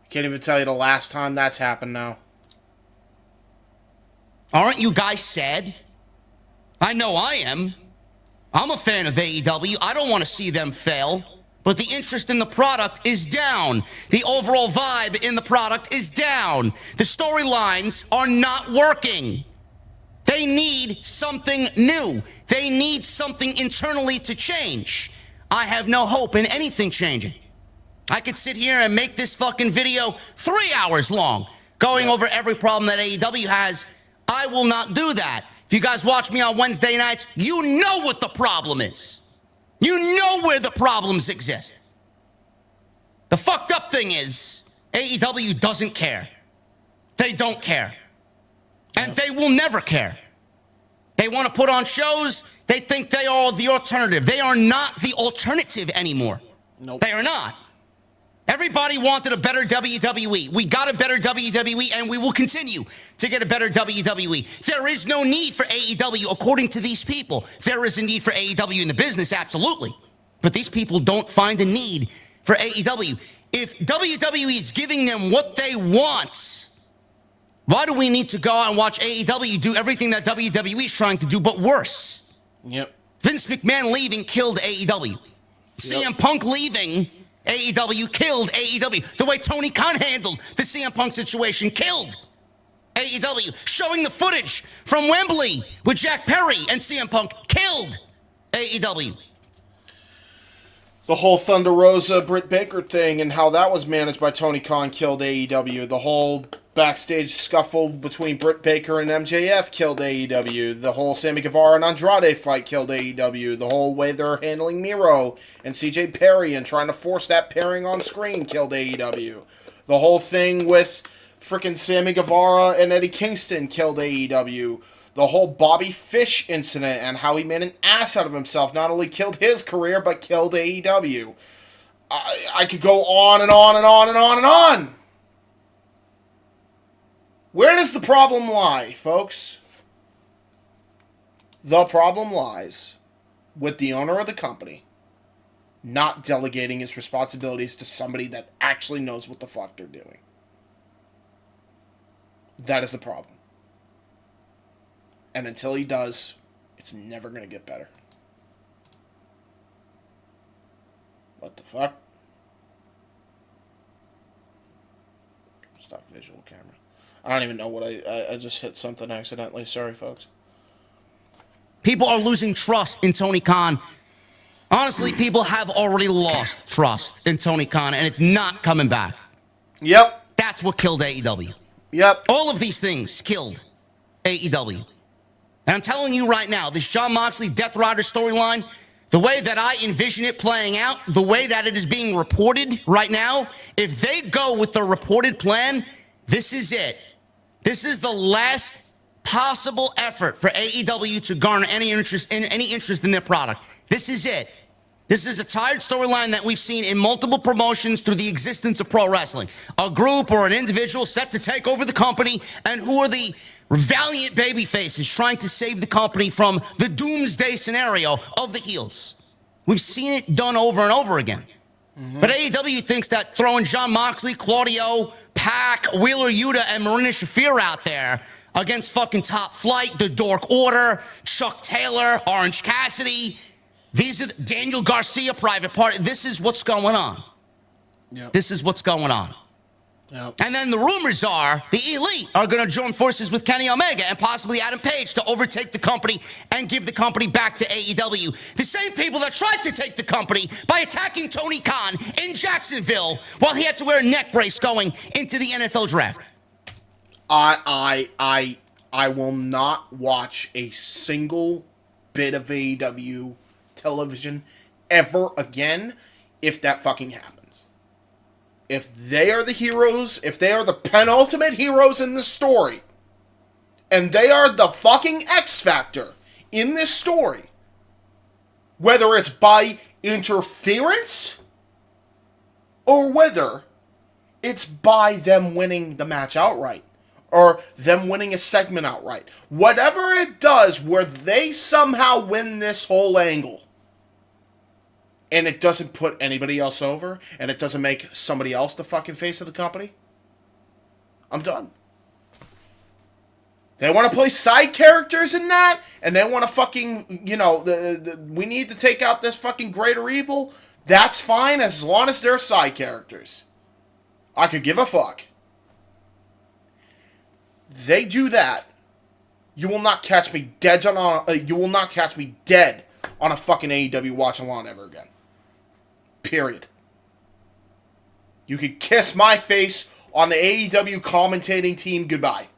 Can't even tell you the last time that's happened now. Aren't you guys sad? I know I am. I'm a fan of AEW. I don't want to see them fail. But the interest in the product is down. The overall vibe in the product is down. The storylines are not working. They need something new. They need something internally to change. I have no hope in anything changing. I could sit here and make this fucking video 3 hours long, going over every problem that AEW has. I will not do that. If you guys watch me on Wednesday nights, you know what the problem is. You know where the problems exist. The fucked up thing is, AEW doesn't care. They don't care. And they will never care. They want to put on shows. They think they are the alternative. They are not the alternative anymore. They are not. Everybody wanted a better WWE. We got a better WWE, and we will continue to get a better WWE. There is no need for AEW, according to these people. There is a need for AEW in the business, absolutely. But these people don't find a need for AEW. If WWE is giving them what they want, why do we need to go out and watch AEW do everything that WWE is trying to do, but worse? Vince McMahon leaving killed AEW. CM Punk leaving AEW killed AEW. The way Tony Khan handled the CM Punk situation killed AEW. Showing the footage from Wembley with Jack Perry and CM Punk killed AEW. The whole Thunder Rosa Britt Baker thing and how that was managed by Tony Khan killed AEW. The whole backstage scuffle between Britt Baker and MJF killed AEW. The whole Sammy Guevara and Andrade fight killed AEW. The whole way they're handling Miro and CJ Perry and trying to force that pairing on screen killed AEW. The whole thing with freaking Sammy Guevara and Eddie Kingston killed AEW. The whole Bobby Fish incident and how he made an ass out of himself not only killed his career, but killed AEW. I could go on and on and on and on and on. Where does the problem lie, folks? The problem lies with the owner of the company not delegating his responsibilities to somebody that actually knows what the fuck they're doing. That is the problem. And until he does, it's never going to get better. What the fuck? Stock visual camera. I don't even know what I just hit something accidentally. Sorry, folks. People are losing trust in Tony Khan. Honestly, people have already lost trust in Tony Khan, and it's not coming back. Yep. That's what killed AEW. Yep. All of these things killed AEW. And I'm telling you right now, this Jon Moxley Death Rider storyline, the way that I envision it playing out, the way that it is being reported right now, if they go with the reported plan, this is it. This is the last possible effort for AEW to garner any interest in their product. This is it. This is a tired storyline that we've seen in multiple promotions through the existence of pro wrestling. A group or an individual set to take over the company, and who are the valiant baby faces trying to save the company from the doomsday scenario of the heels. We've seen it done over and over again. But AEW thinks that throwing Jon Moxley, Claudio, Pac, Wheeler Yuta, and Marina Shafir out there against fucking Top Flight, The Dork Order, Chuck Taylor, Orange Cassidy, these are Daniel Garcia, Private Party. This is what's going on. Yep. This is what's going on. Yep. And then the rumors are the Elite are going to join forces with Kenny Omega and possibly Adam Page to overtake the company and give the company back to AEW. The same people that tried to take the company by attacking Tony Khan in Jacksonville while he had to wear a neck brace going into the NFL draft. I will not watch a single bit of AEW television ever again if that fucking happens. If they are the heroes, if they are the penultimate heroes in the story, and they are the fucking X Factor in this story, whether it's by interference or whether it's by them winning the match outright or them winning a segment outright, whatever it does where they somehow win this whole angle, and it doesn't put anybody else over, and it doesn't make somebody else the fucking face of the company, I'm done. They want to play side characters in that, and they want to fucking, we need to take out this fucking greater evil. That's fine as long as they're side characters. I could give a fuck. They do that, you will not catch me dead on a fucking AEW watch along ever again. Period. You could kiss my face on the AEW commentating team goodbye.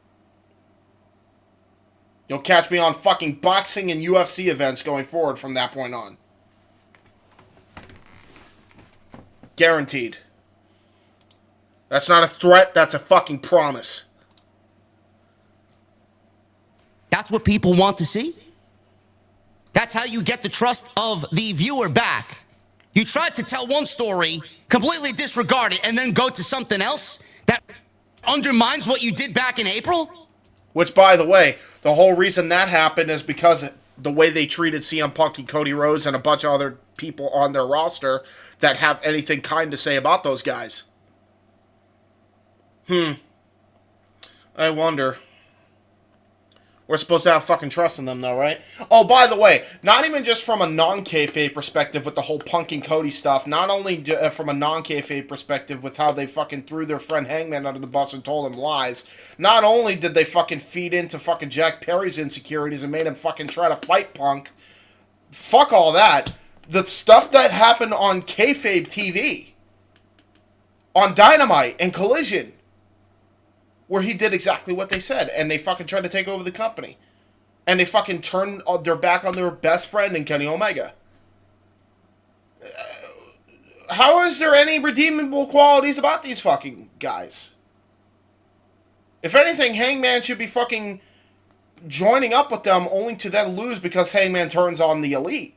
You'll catch me on fucking boxing and UFC events going forward from that point on. Guaranteed. That's not a threat, that's a fucking promise. That's what people want to see. That's how you get the trust of the viewer back. You tried to tell one story, completely disregard it, and then go to something else that undermines what you did back in April? Which, by the way, the whole reason that happened is because the way they treated CM Punk and Cody Rhodes and a bunch of other people on their roster that have anything kind to say about those guys. I wonder. We're supposed to have fucking trust in them, though, right? Oh, by the way, not even just from a non-kayfabe perspective with the whole Punk and Cody stuff, not only from a non-kayfabe perspective with how they fucking threw their friend Hangman under the bus and told him lies, not only did they fucking feed into fucking Jack Perry's insecurities and made him fucking try to fight Punk, fuck all that. The stuff that happened on kayfabe TV, on Dynamite and Collision, where he did exactly what they said, and they fucking tried to take over the company. And they fucking turned their back on their best friend in Kenny Omega. How is there any redeemable qualities about these fucking guys? If anything, Hangman should be fucking joining up with them only to then lose because Hangman turns on the Elite.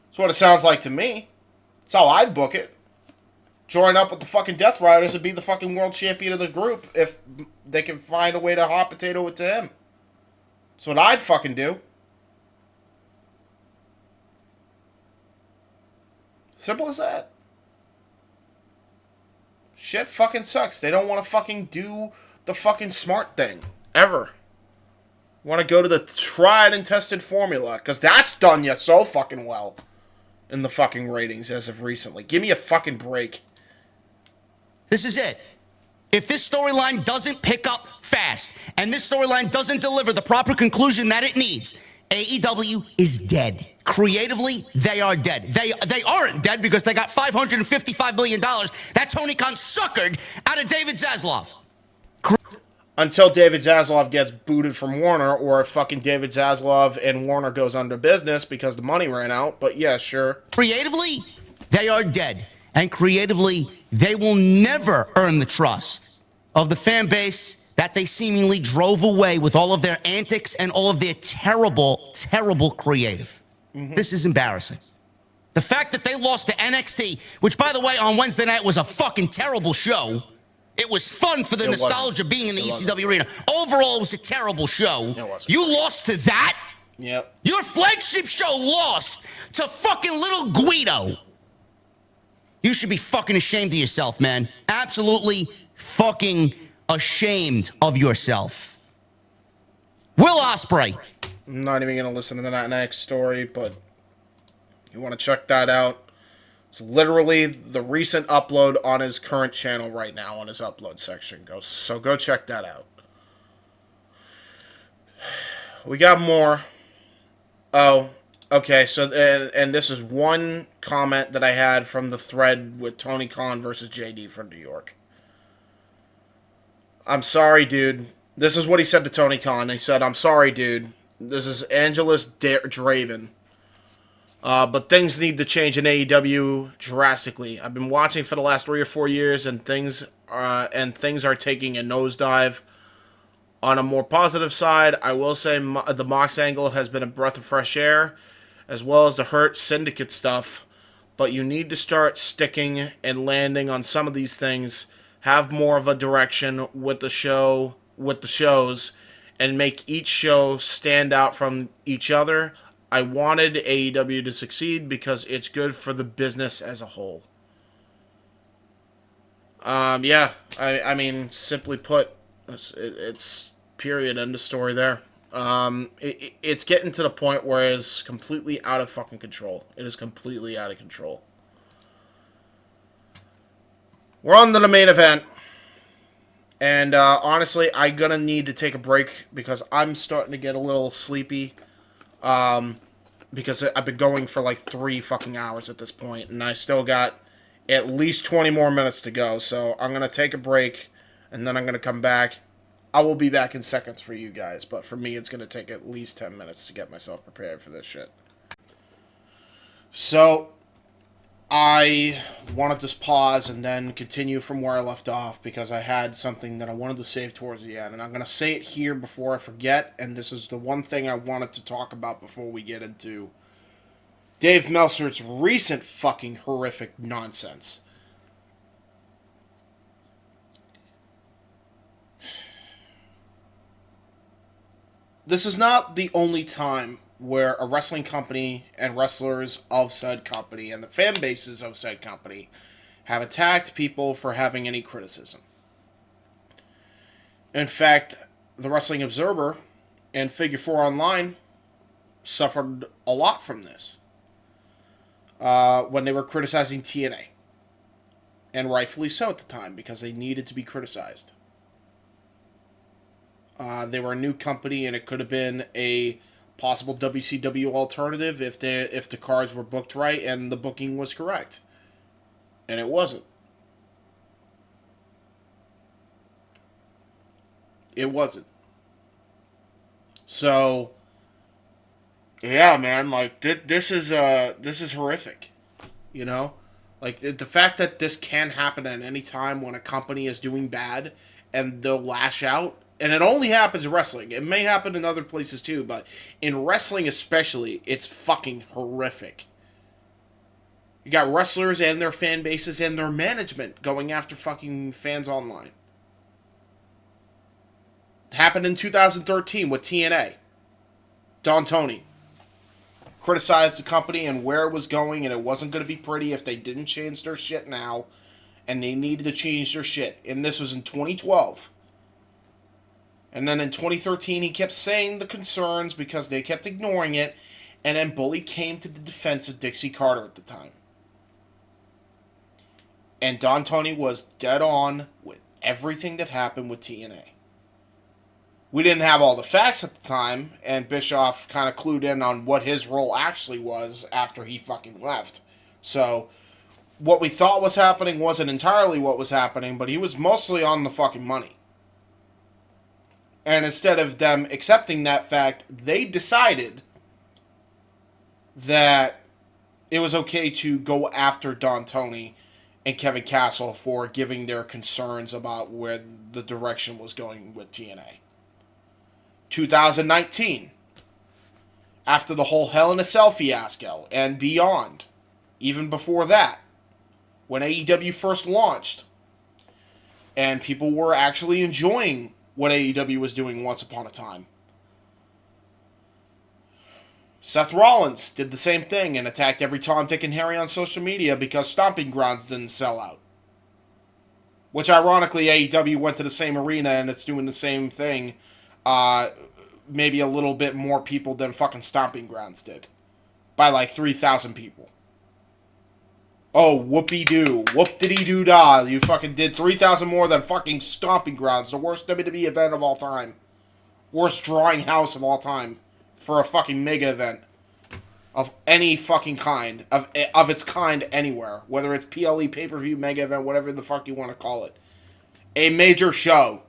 That's what it sounds like to me. That's how I'd book it. Join up with the fucking Death Riders and be the fucking world champion of the group if they can find a way to hot potato it to him. That's what I'd fucking do. Simple as that. Shit fucking sucks. They don't want to fucking do the fucking smart thing. Ever. Want to go to the tried and tested formula. Because that's done you so fucking well. In the fucking ratings as of recently. Give me a fucking break. This is it. If this storyline doesn't pick up fast, and this storyline doesn't deliver the proper conclusion that it needs, AEW is dead. Creatively, they are dead. They aren't dead because they got $555 million that Tony Khan suckered out of David Zaslav. Until David Zaslav gets booted from Warner, or if fucking David Zaslav and Warner goes under business because the money ran out. But yeah, sure. Creatively, they are dead. And creatively, they will never earn the trust of the fan base that they seemingly drove away with all of their antics and all of their terrible, terrible creative. This is embarrassing. The fact that they lost to NXT, which, by the way, on Wednesday night was a fucking terrible show. It was fun for the nostalgia being in the ECW arena. Overall, it was a terrible show. You lost to that? Yep. Your flagship show lost to fucking little Guido. You should be fucking ashamed of yourself, man. Absolutely fucking ashamed of yourself. Will Ospreay. I'm not even going to listen to that next story, but you want to check that out. It's literally the recent upload on his current channel right now on his upload section. So go check that out. We got more. Oh, okay. So, and this is one comment that I had from the thread with Tony Khan versus JD from New York. I'm sorry, dude. This is what he said to Tony Khan. He said, I'm sorry, dude. This is Angelus Draven. But things need to change in AEW drastically. I've been watching for the last 3 or 4 years, and things are taking a nosedive. On a more positive side, I will say the Mox angle has been a breath of fresh air, as well as the Hurt Syndicate stuff. But you need to start sticking and landing on some of these things. Have more of a direction with the shows, and make each show stand out from each other. I wanted AEW to succeed because it's good for the business as a whole. Yeah, I mean, simply put, it's period, end of story there. It's getting to the point where it's completely out of fucking control. It is completely out of control. We're on to the main event. And honestly, I'm going to need to take a break because I'm starting to get a little sleepy. Because I've been going for like 3 fucking hours at this point, and I still got at least 20 more minutes to go. So I'm going to take a break, and then I'm going to come back. I will be back in seconds for you guys, but for me, it's going to take at least 10 minutes to get myself prepared for this shit. So I wanted to pause and then continue from where I left off because I had something that I wanted to save towards the end. And I'm going to say it here before I forget. And this is the one thing I wanted to talk about before we get into Dave Meltzer's recent fucking horrific nonsense. This is not the only time where a wrestling company and wrestlers of said company and the fan bases of said company have attacked people for having any criticism. In fact, the Wrestling Observer and Figure 4 Online suffered a lot from this when they were criticizing TNA. And rightfully so at the time, because they needed to be criticized. They were a new company, and it could have been a possible WCW alternative if the cards were booked right and the booking was correct. And it wasn't. It wasn't. So, yeah, man, like this is horrific. You know, like the fact that this can happen at any time when a company is doing bad and they'll lash out. And it only happens in wrestling. It may happen in other places too, but in wrestling especially, it's fucking horrific. You got wrestlers and their fan bases and their management going after fucking fans online. It happened in 2013 with TNA. Don Tony criticized the company and where it was going, and it wasn't going to be pretty if they didn't change their shit now, and they needed to change their shit. And this was in 2012. And then in 2013, he kept saying the concerns because they kept ignoring it, and then Bully came to the defense of Dixie Carter at the time. And Don Tony was dead on with everything that happened with TNA. We didn't have all the facts at the time, and Bischoff kind of clued in on what his role actually was after he fucking left. So, what we thought was happening wasn't entirely what was happening, but he was mostly on the fucking money. And instead of them accepting that fact, they decided that it was okay to go after Don Tony and Kevin Castle for giving their concerns about where the direction was going with TNA. 2019, after the whole Hell in a Cell fiasco and beyond, even before that, when AEW first launched, and people were actually enjoying what AEW was doing once upon a time. Seth Rollins did the same thing and attacked every Tom, Dick, and Harry on social media because Stomping Grounds didn't sell out. Which, ironically, AEW went to the same arena and it's doing the same thing. Maybe a little bit more people than fucking Stomping Grounds did. By like 3,000 people. Oh, whoopee-doo. Whoop-diddy-doo-dah. You fucking did 3,000 more than fucking Stomping Grounds. The worst WWE event of all time. Worst drawing house of all time. For a fucking mega event. Of any fucking kind. Of its kind anywhere. Whether it's PLE, pay-per-view, mega event, whatever the fuck you want to call it. A major show.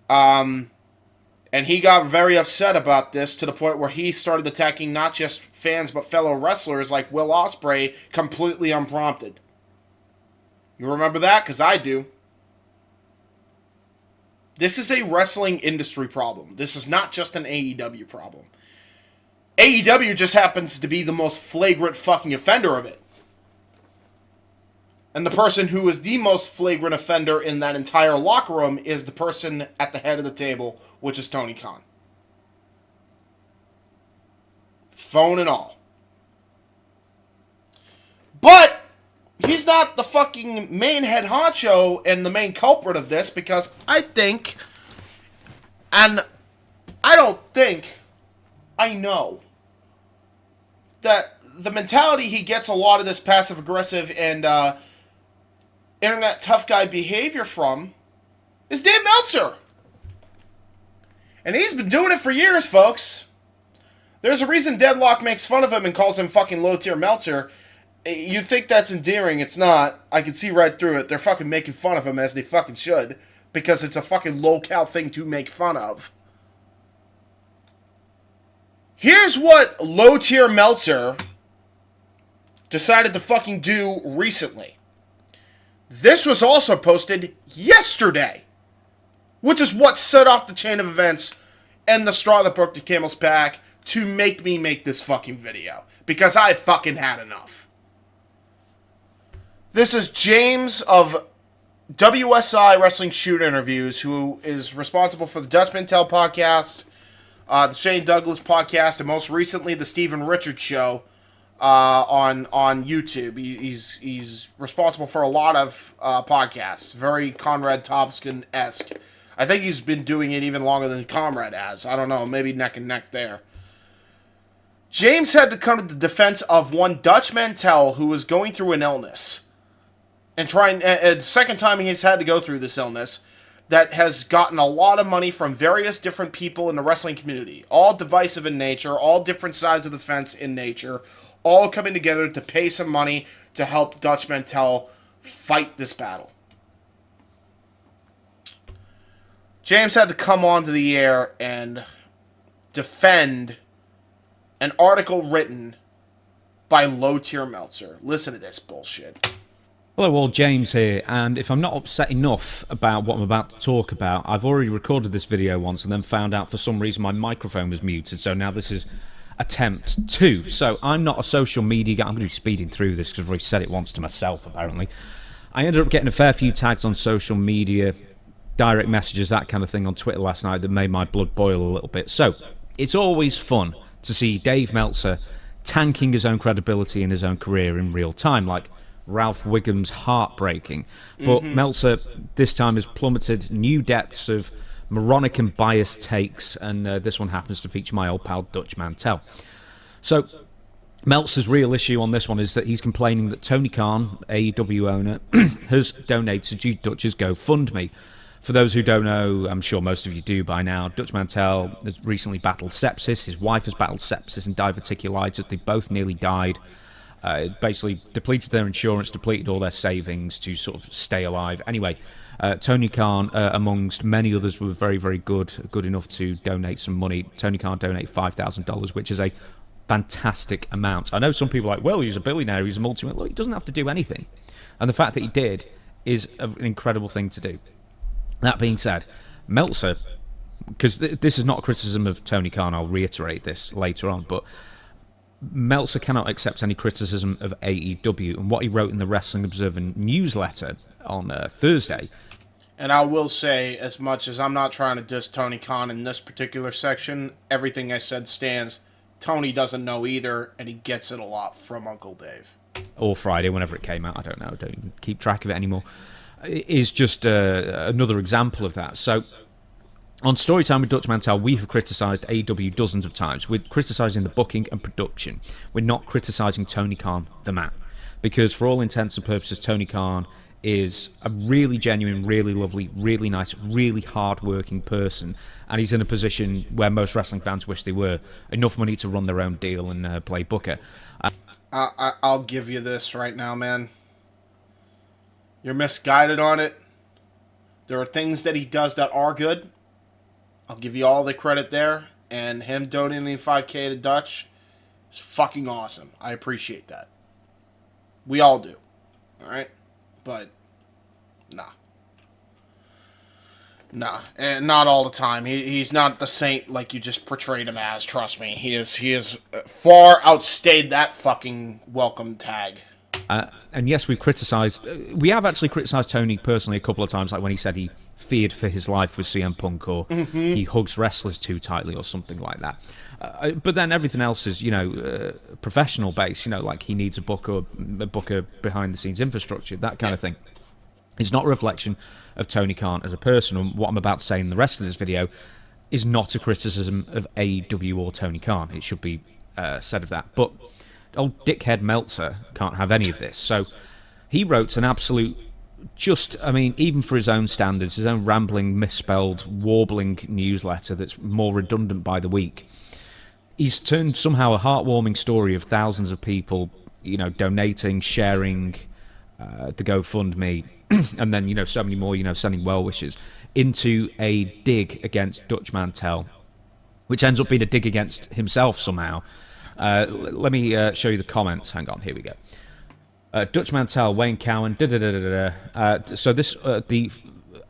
And he got very upset about this to the point where he started attacking not just fans but fellow wrestlers like Will Ospreay completely unprompted. You remember that? Because I do. This is a wrestling industry problem. This is not just an AEW problem. AEW just happens to be the most flagrant fucking offender of it. And the person who is the most flagrant offender in that entire locker room is the person at the head of the table, which is Tony Khan. Phone and all. But he's not the fucking main head honcho and the main culprit of this, because I think, and I don't think, I know, that the mentality he gets a lot of this passive-aggressive and internet tough guy behavior from is Dave Meltzer. And he's been doing it for years, folks. There's a reason Deadlock makes fun of him and calls him fucking low-tier Meltzer. You think that's endearing. It's not. I can see right through it. They're fucking making fun of him, as they fucking should, because it's a fucking low-cal thing to make fun of. Here's what low-tier Meltzer decided to fucking do recently. This was also posted yesterday, which is what set off the chain of events and the straw that broke the camel's back to make me make this fucking video, because I fucking had enough. This is James of WSI Wrestling Shoot Interviews, who is responsible for the Dutch Mantel podcast, the Shane Douglas podcast, and most recently the Steven Richards Show on YouTube. He's responsible for a lot of podcasts. Very Conrad Thompson-esque. I think he's been doing it even longer than Conrad has. I don't know, maybe neck and neck there. James had to come to the defense of one Dutch Mantel who was going through an illness. And the second time he's had to go through this illness, that has gotten a lot of money from various different people in the wrestling community. All divisive in nature, all different sides of the fence in nature, all coming together to pay some money to help Dutch Mantel fight this battle. James had to come onto the air and defend an article written by low-tier Meltzer. Listen to this bullshit. Hello all, James here, and if I'm not upset enough about what I'm about to talk about, I've already recorded this video once and then found out for some reason my microphone was muted, so now this is attempt 2. So I'm not a social media guy. I'm going to be speeding through this because I've already said it once to myself, apparently. I ended up getting a fair few tags on social media, direct messages, that kind of thing on Twitter last night that made my blood boil a little bit. So it's always fun to see Dave Meltzer tanking his own credibility in his own career in real time, like Ralph Wiggum's heartbreaking. But Meltzer this time has plummeted new depths of moronic and biased takes, and this one happens to feature my old pal Dutch Mantell. So Meltzer's real issue on this one is that he's complaining that Tony Khan, AEW owner, has donated to Dutch's GoFundMe. For those who don't know, I'm sure most of you do by now, Dutch Mantell has recently battled sepsis. His wife has battled sepsis and diverticulitis. They both nearly died. It basically depleted their insurance, depleted all their savings to sort of stay alive. Anyway, Tony Khan, amongst many others, were very, very good enough to donate some money. Tony Khan donated $5,000, which is a fantastic amount. I know some people are like, well, he's a billionaire, he's a multi-millionaire. Well, he doesn't have to do anything. And the fact that he did is an incredible thing to do. That being said, Meltzer, because this is not a criticism of Tony Khan, I'll reiterate this later on, but Meltzer cannot accept any criticism of AEW, and what he wrote in the Wrestling Observer newsletter on Thursday. And I will say, as much as I'm not trying to diss Tony Khan in this particular section, everything I said stands. Tony doesn't know either, and he gets it a lot from Uncle Dave. Or Friday, whenever it came out, I don't know, don't even keep track of it anymore. It is just another example of that. So, on Storytime with Dutch Mantell, we have criticised AEW dozens of times. We're criticising the booking and production. We're not criticising Tony Khan, the man. Because for all intents and purposes, Tony Khan is a really genuine, really lovely, really nice, really hard-working person. And he's in a position where most wrestling fans wish they were. Enough money to run their own deal and play booker. I'll give you this right now, man. You're misguided on it. There are things that he does that are good. I'll give you all the credit there, and him donating $5K to Dutch is fucking awesome. I appreciate that. We all do. Alright? But, nah. Nah. And not all the time. He's not the saint like you just portrayed him as, trust me. He is far outstayed that fucking welcome tag. And yes, we have actually criticised Tony personally a couple of times, like when he said he feared for his life with CM Punk, or he hugs wrestlers too tightly, or something like that. But then everything else is, professional base, like he needs a booker behind the scenes infrastructure, that kind of thing. It's not a reflection of Tony Khan as a person, and what I'm about to say in the rest of this video is not a criticism of AEW or Tony Khan. It should be said of that. But old dickhead Meltzer can't have any of this. So he wrote an absolute, even for his own standards, his own rambling, misspelled, warbling newsletter that's more redundant by the week. He's turned somehow a heartwarming story of thousands of people, donating, sharing the GoFundMe, and then, so many more, sending well wishes, into a dig against Dutch Mantell, which ends up being a dig against himself somehow. Let me show you the comments. Hang on, here we go. Dutch Mantell, Wayne Cowan, so this,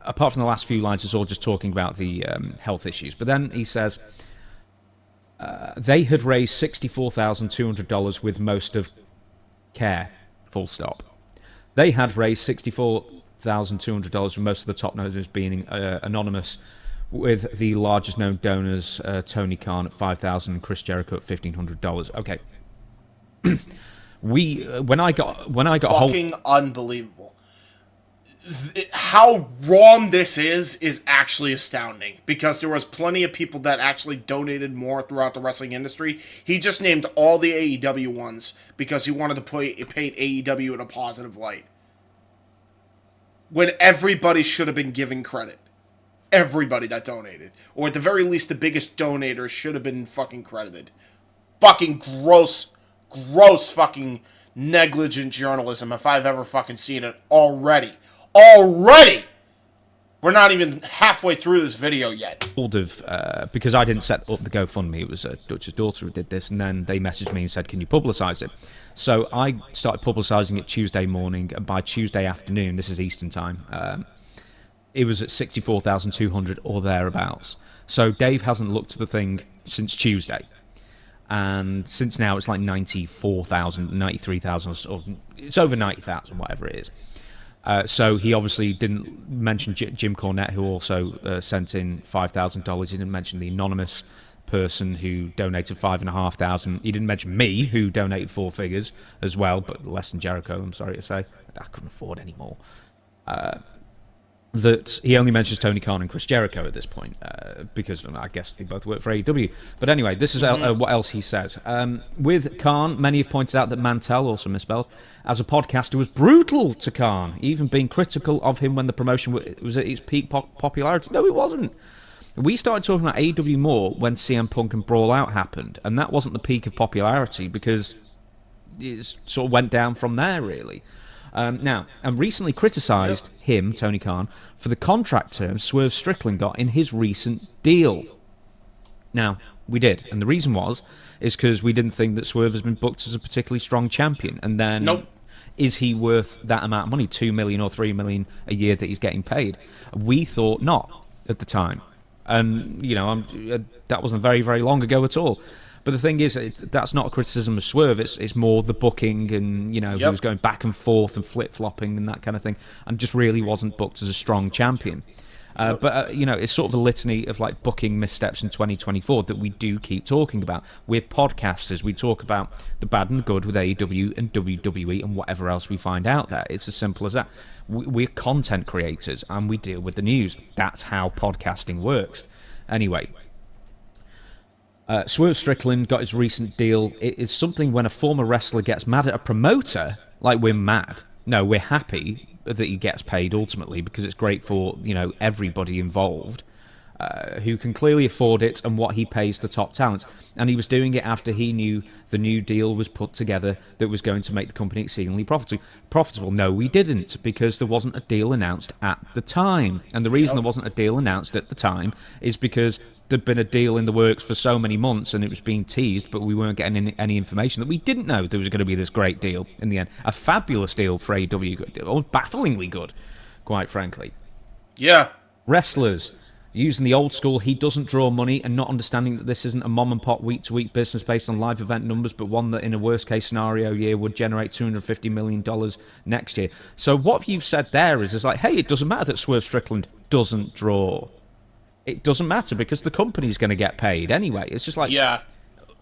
apart from the last few lines, it's all just talking about the health issues. But then he says, they had raised $64,200 with most of care, full stop. They had raised $64,200 with most of the top donors being anonymous, with the largest known donors, Tony Khan at $5,000 and Chris Jericho at $1,500. Okay. When I got fucking unbelievable. How wrong this is actually astounding, because there was plenty of people that actually donated more throughout the wrestling industry. He just named all the AEW ones because he wanted to paint AEW in a positive light, when everybody should have been given credit. Everybody that donated, or at the very least the biggest donators, should have been fucking credited. Fucking gross fucking negligent journalism if I've ever fucking seen it already. We're not even halfway through this video yet. Because I didn't set up the GoFundMe. It was Dutch's daughter who did this, and then they messaged me and said, can you publicise it? So I started publicising it Tuesday morning, and by Tuesday afternoon, this is Eastern time, it was at 64,200 or thereabouts. So Dave hasn't looked at the thing since Tuesday. And since now, it's like 94,000, 93,000, or it's over 90,000, whatever it is. So he obviously didn't mention Jim Cornette, who also sent in $5,000. He didn't mention the anonymous person who donated $5,500. He didn't mention me, who donated 4 figures as well, but less than Jericho, I'm sorry to say. I couldn't afford any more. That he only mentions Tony Khan and Chris Jericho at this point, because I guess they both work for AEW. But anyway, this is what else he says. With Khan, many have pointed out that Mantell, also misspelled, as a podcaster was brutal to Khan, even being critical of him when the promotion was at its peak popularity. No, it wasn't. We started talking about AEW more when CM Punk and Brawl Out happened, and that wasn't the peak of popularity because it sort of went down from there, really. Now, and recently criticised him, Tony Khan, for the contract terms Swerve Strickland got in his recent deal. Now, we did, and the reason is because we didn't think that Swerve has been booked as a particularly strong champion, and then is he worth that amount of money, $2 million or $3 million a year that he's getting paid? We thought not at the time, and that wasn't very, very long ago at all. But the thing is, that's not a criticism of Swerve. It's more the booking and, he was going back and forth and flip-flopping and that kind of thing, and just really wasn't booked as a strong champion. But it's sort of a litany of like booking missteps in 2024 that we do keep talking about. We're podcasters. We talk about the bad and the good with AEW and WWE and whatever else we find out there. It's as simple as that. We're content creators, and we deal with the news. That's how podcasting works. Anyway... Swerve Strickland got his recent deal. It is something when a former wrestler gets mad at a promoter, like we're mad. No, we're happy that he gets paid ultimately because it's great for, everybody involved who can clearly afford it and what he pays the top talent. And he was doing it after he knew the new deal was put together that was going to make the company exceedingly profitable. No, we didn't, because there wasn't a deal announced at the time. And the reason there wasn't a deal announced at the time is because there'd been a deal in the works for so many months and it was being teased, but we weren't getting any information that we didn't know there was going to be this great deal in the end. A fabulous deal for AEW, bafflingly good, quite frankly. Yeah. Wrestlers. Using the old school, he doesn't draw money, and not understanding that this isn't a mom-and-pop week-to-week business based on live event numbers, but one that in a worst-case scenario year would generate $250 million next year. So what you've said there is like, hey, it doesn't matter that Swerve Strickland doesn't draw. It doesn't matter because the company's going to get paid anyway. It's just like,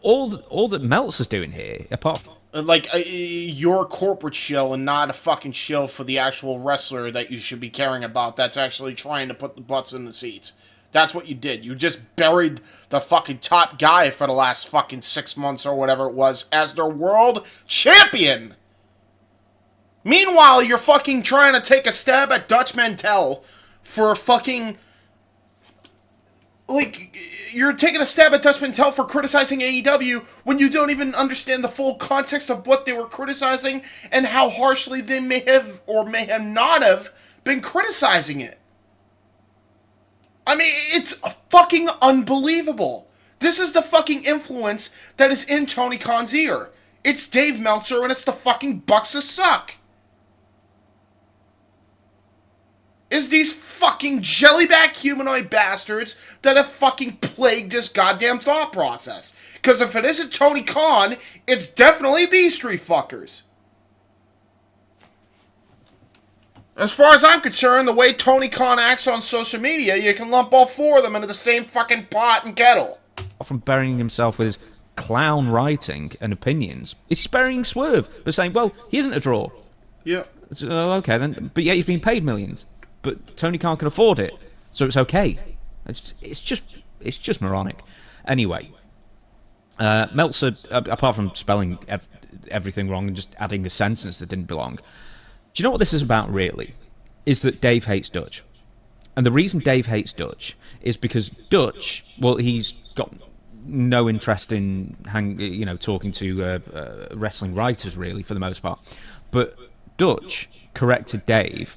all that Meltzer's doing here, apart from... Like, you're a corporate shill and not a fucking shill for the actual wrestler that you should be caring about that's actually trying to put the butts in the seats. That's what you did. You just buried the fucking top guy for the last fucking 6 months or whatever it was as their world champion. Meanwhile, you're fucking trying to take a stab at Dutch Mantell for fucking... Like, you're taking a stab at Dutch Mantell for criticizing AEW when you don't even understand the full context of what they were criticizing and how harshly they may have or may have not have been criticizing it. I mean, it's fucking unbelievable. This is the fucking influence that is in Tony Khan's ear. It's Dave Meltzer and it's the fucking Bucks that suck. Is these fucking jellyback humanoid bastards that have fucking plagued this goddamn thought process. Because if it isn't Tony Khan, it's definitely these three fuckers. As far as I'm concerned, the way Tony Khan acts on social media, you can lump all four of them into the same fucking pot and kettle. From burying himself with his clown writing and opinions, he's burying Swerve by saying, well, he isn't a draw. Yeah. Okay then, but yeah, he's being paid millions. But Tony Khan can afford it, so it's okay. It's just moronic. Anyway, Meltzer, apart from spelling everything wrong and just adding a sentence that didn't belong, do you know what this is about really? Is that Dave hates Dutch. And the reason Dave hates Dutch is because Dutch, well, he's got no interest in talking to wrestling writers really for the most part. But Dutch corrected Dave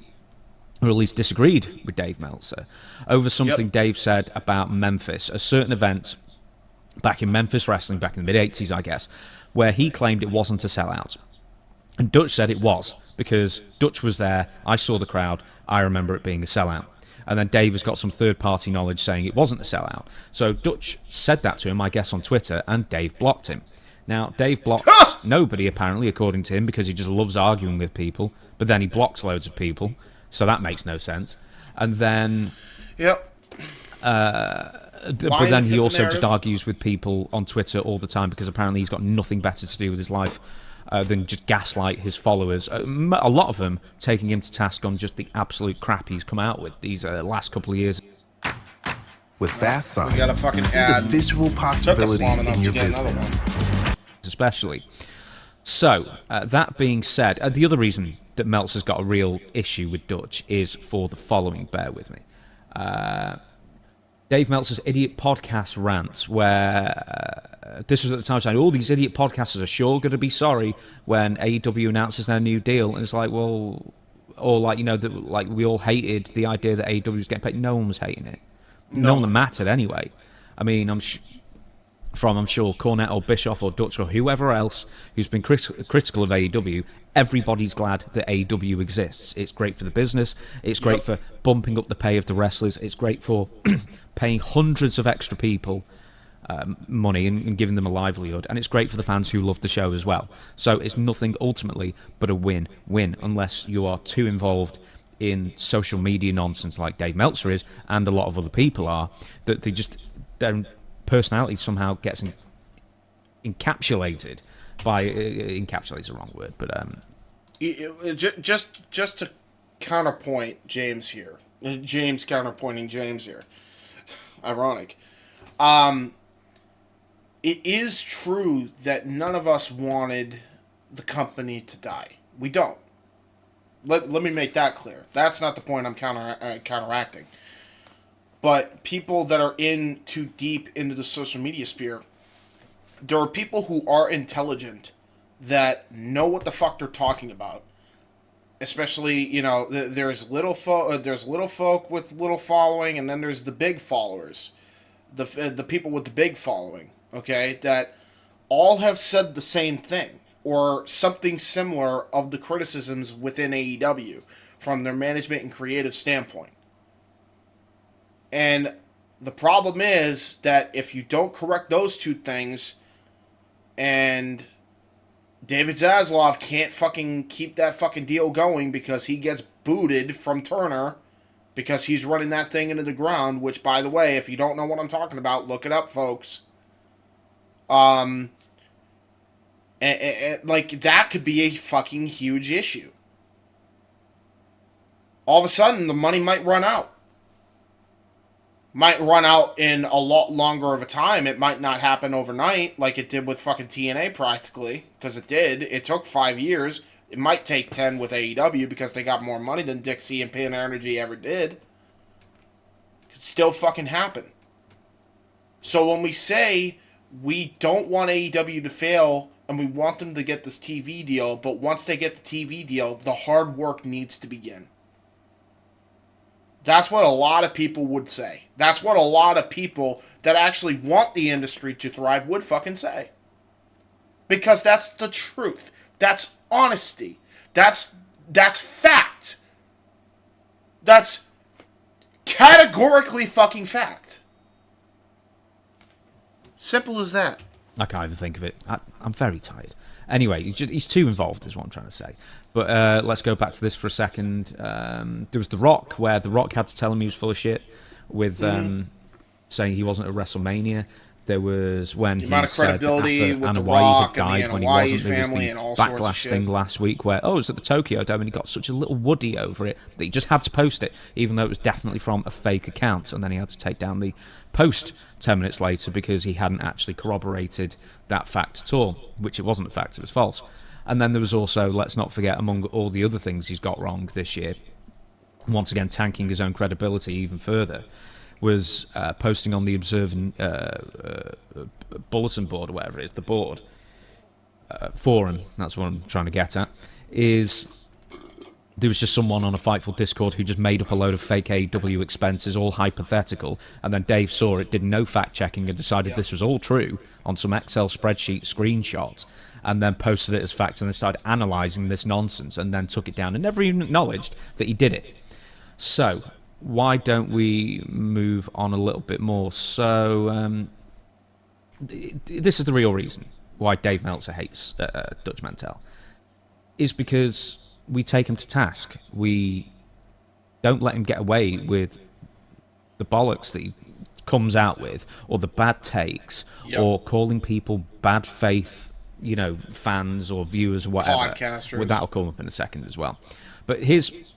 or at least disagreed with Dave Meltzer over something Dave said about Memphis, a certain event back in Memphis wrestling back in the mid-'80s, I guess, where he claimed it wasn't a sellout. And Dutch said it was, because Dutch was there, I saw the crowd, I remember it being a sellout. And then Dave has got some third-party knowledge saying it wasn't a sellout. So Dutch said that to him, I guess, on Twitter, and Dave blocked him. Now, Dave blocks nobody, apparently, according to him, because he just loves arguing with people, but then he blocks loads of people, so that makes no sense. And then... but then he also just argues with people on Twitter all the time, because apparently he's got nothing better to do with his life than just gaslight his followers. A lot of them taking him to task on just the absolute crap he's come out with these last couple of years. With fast signs, we gotta fucking see add the visual possibility in your business. Especially. So, that being said, the other reason that Meltzer's got a real issue with Dutch is for the following. Bear with me. Dave Meltzer's idiot podcast rant, where this was at the time saying all these idiot podcasters are sure going to be sorry when AEW announces their new deal, and it's like, well, or like, you know, like we all hated the idea that AEW was getting paid. No one was hating it. No one mattered anyway. I mean, I'm sure Cornette or Bischoff or Dutch or whoever else who's been critical of AEW, everybody's glad that AEW exists. It's great for the business. It's great for bumping up the pay of the wrestlers. It's great for paying hundreds of extra people money and giving them a livelihood. And it's great for the fans who love the show as well. So it's nothing ultimately but a win-win, unless you are too involved in social media nonsense like Dave Meltzer is, and a lot of other people are, that their personality somehow gets encapsulated by encapsulate's the wrong word, but just to counterpoint James here, James counterpointing James here, ironic. It is true that none of us wanted the company to die. We don't. Let me make that clear. That's not the point I'm counteracting. But people that are in too deep into the social media sphere, there are people who are intelligent that know what the fuck they're talking about. Especially, you know, there's little folk with little following, and then there's the big followers, the people with the big following. Okay, that all have said the same thing or something similar of the criticisms within AEW from their management and creative standpoint. And the problem is that if you don't correct those two things, and David Zaslav can't fucking keep that fucking deal going because he gets booted from Turner because he's running that thing into the ground, which, by the way, if you don't know what I'm talking about, look it up, folks. And like, that could be a fucking huge issue. All of a sudden, the money might run out. Might run out in a lot longer of a time. It might not happen overnight like it did with fucking TNA practically, because it did. It took 5 years. It might take 10 with AEW because they got more money than Dixie and Pan Energy ever did. Could still fucking happen. So when we say we don't want AEW to fail and we want them to get this TV deal, but once they get the TV deal, the hard work needs to begin. That's what a lot of people would say. That's what a lot of people that actually want the industry to thrive would fucking say. Because that's the truth. That's honesty. That's fact. That's categorically fucking fact. Simple as that. I can't even think of it. I'm very tired. Anyway, he's too involved is what I'm trying to say. But let's go back to this for a second. There was The Rock, where The Rock had to tell him he was full of shit with saying he wasn't at WrestleMania. There was when he said that Anna White had died when he wasn't. There was the backlash thing last week where, it was at the Tokyo Dome and he got such a little woody over it that he just had to post it, even though it was definitely from a fake account. And then he had to take down the post 10 minutes later because he hadn't actually corroborated that fact at all, which it wasn't a fact, it was false. And then there was also, let's not forget, among all the other things he's got wrong this year, once again tanking his own credibility even further, was posting on the Observant bulletin board, or whatever it is, the board, forum, that's what I'm trying to get at, is there was just someone on a Fightful Discord who just made up a load of fake AEW expenses, all hypothetical, and then Dave saw it, did no fact-checking, and decided this was all true on some Excel spreadsheet screenshots, and then posted it as facts, and then started analysing this nonsense, and then took it down, and never even acknowledged that he did it. So, why don't we move on a little bit more? So, this is the real reason why Dave Meltzer hates Dutch Mantel, is because we take him to task. We don't let him get away with the bollocks that he comes out with, or the bad takes, or calling people bad faith, fans or viewers or whatever. Podcasters. Well, that'll come up in a second as well. But here's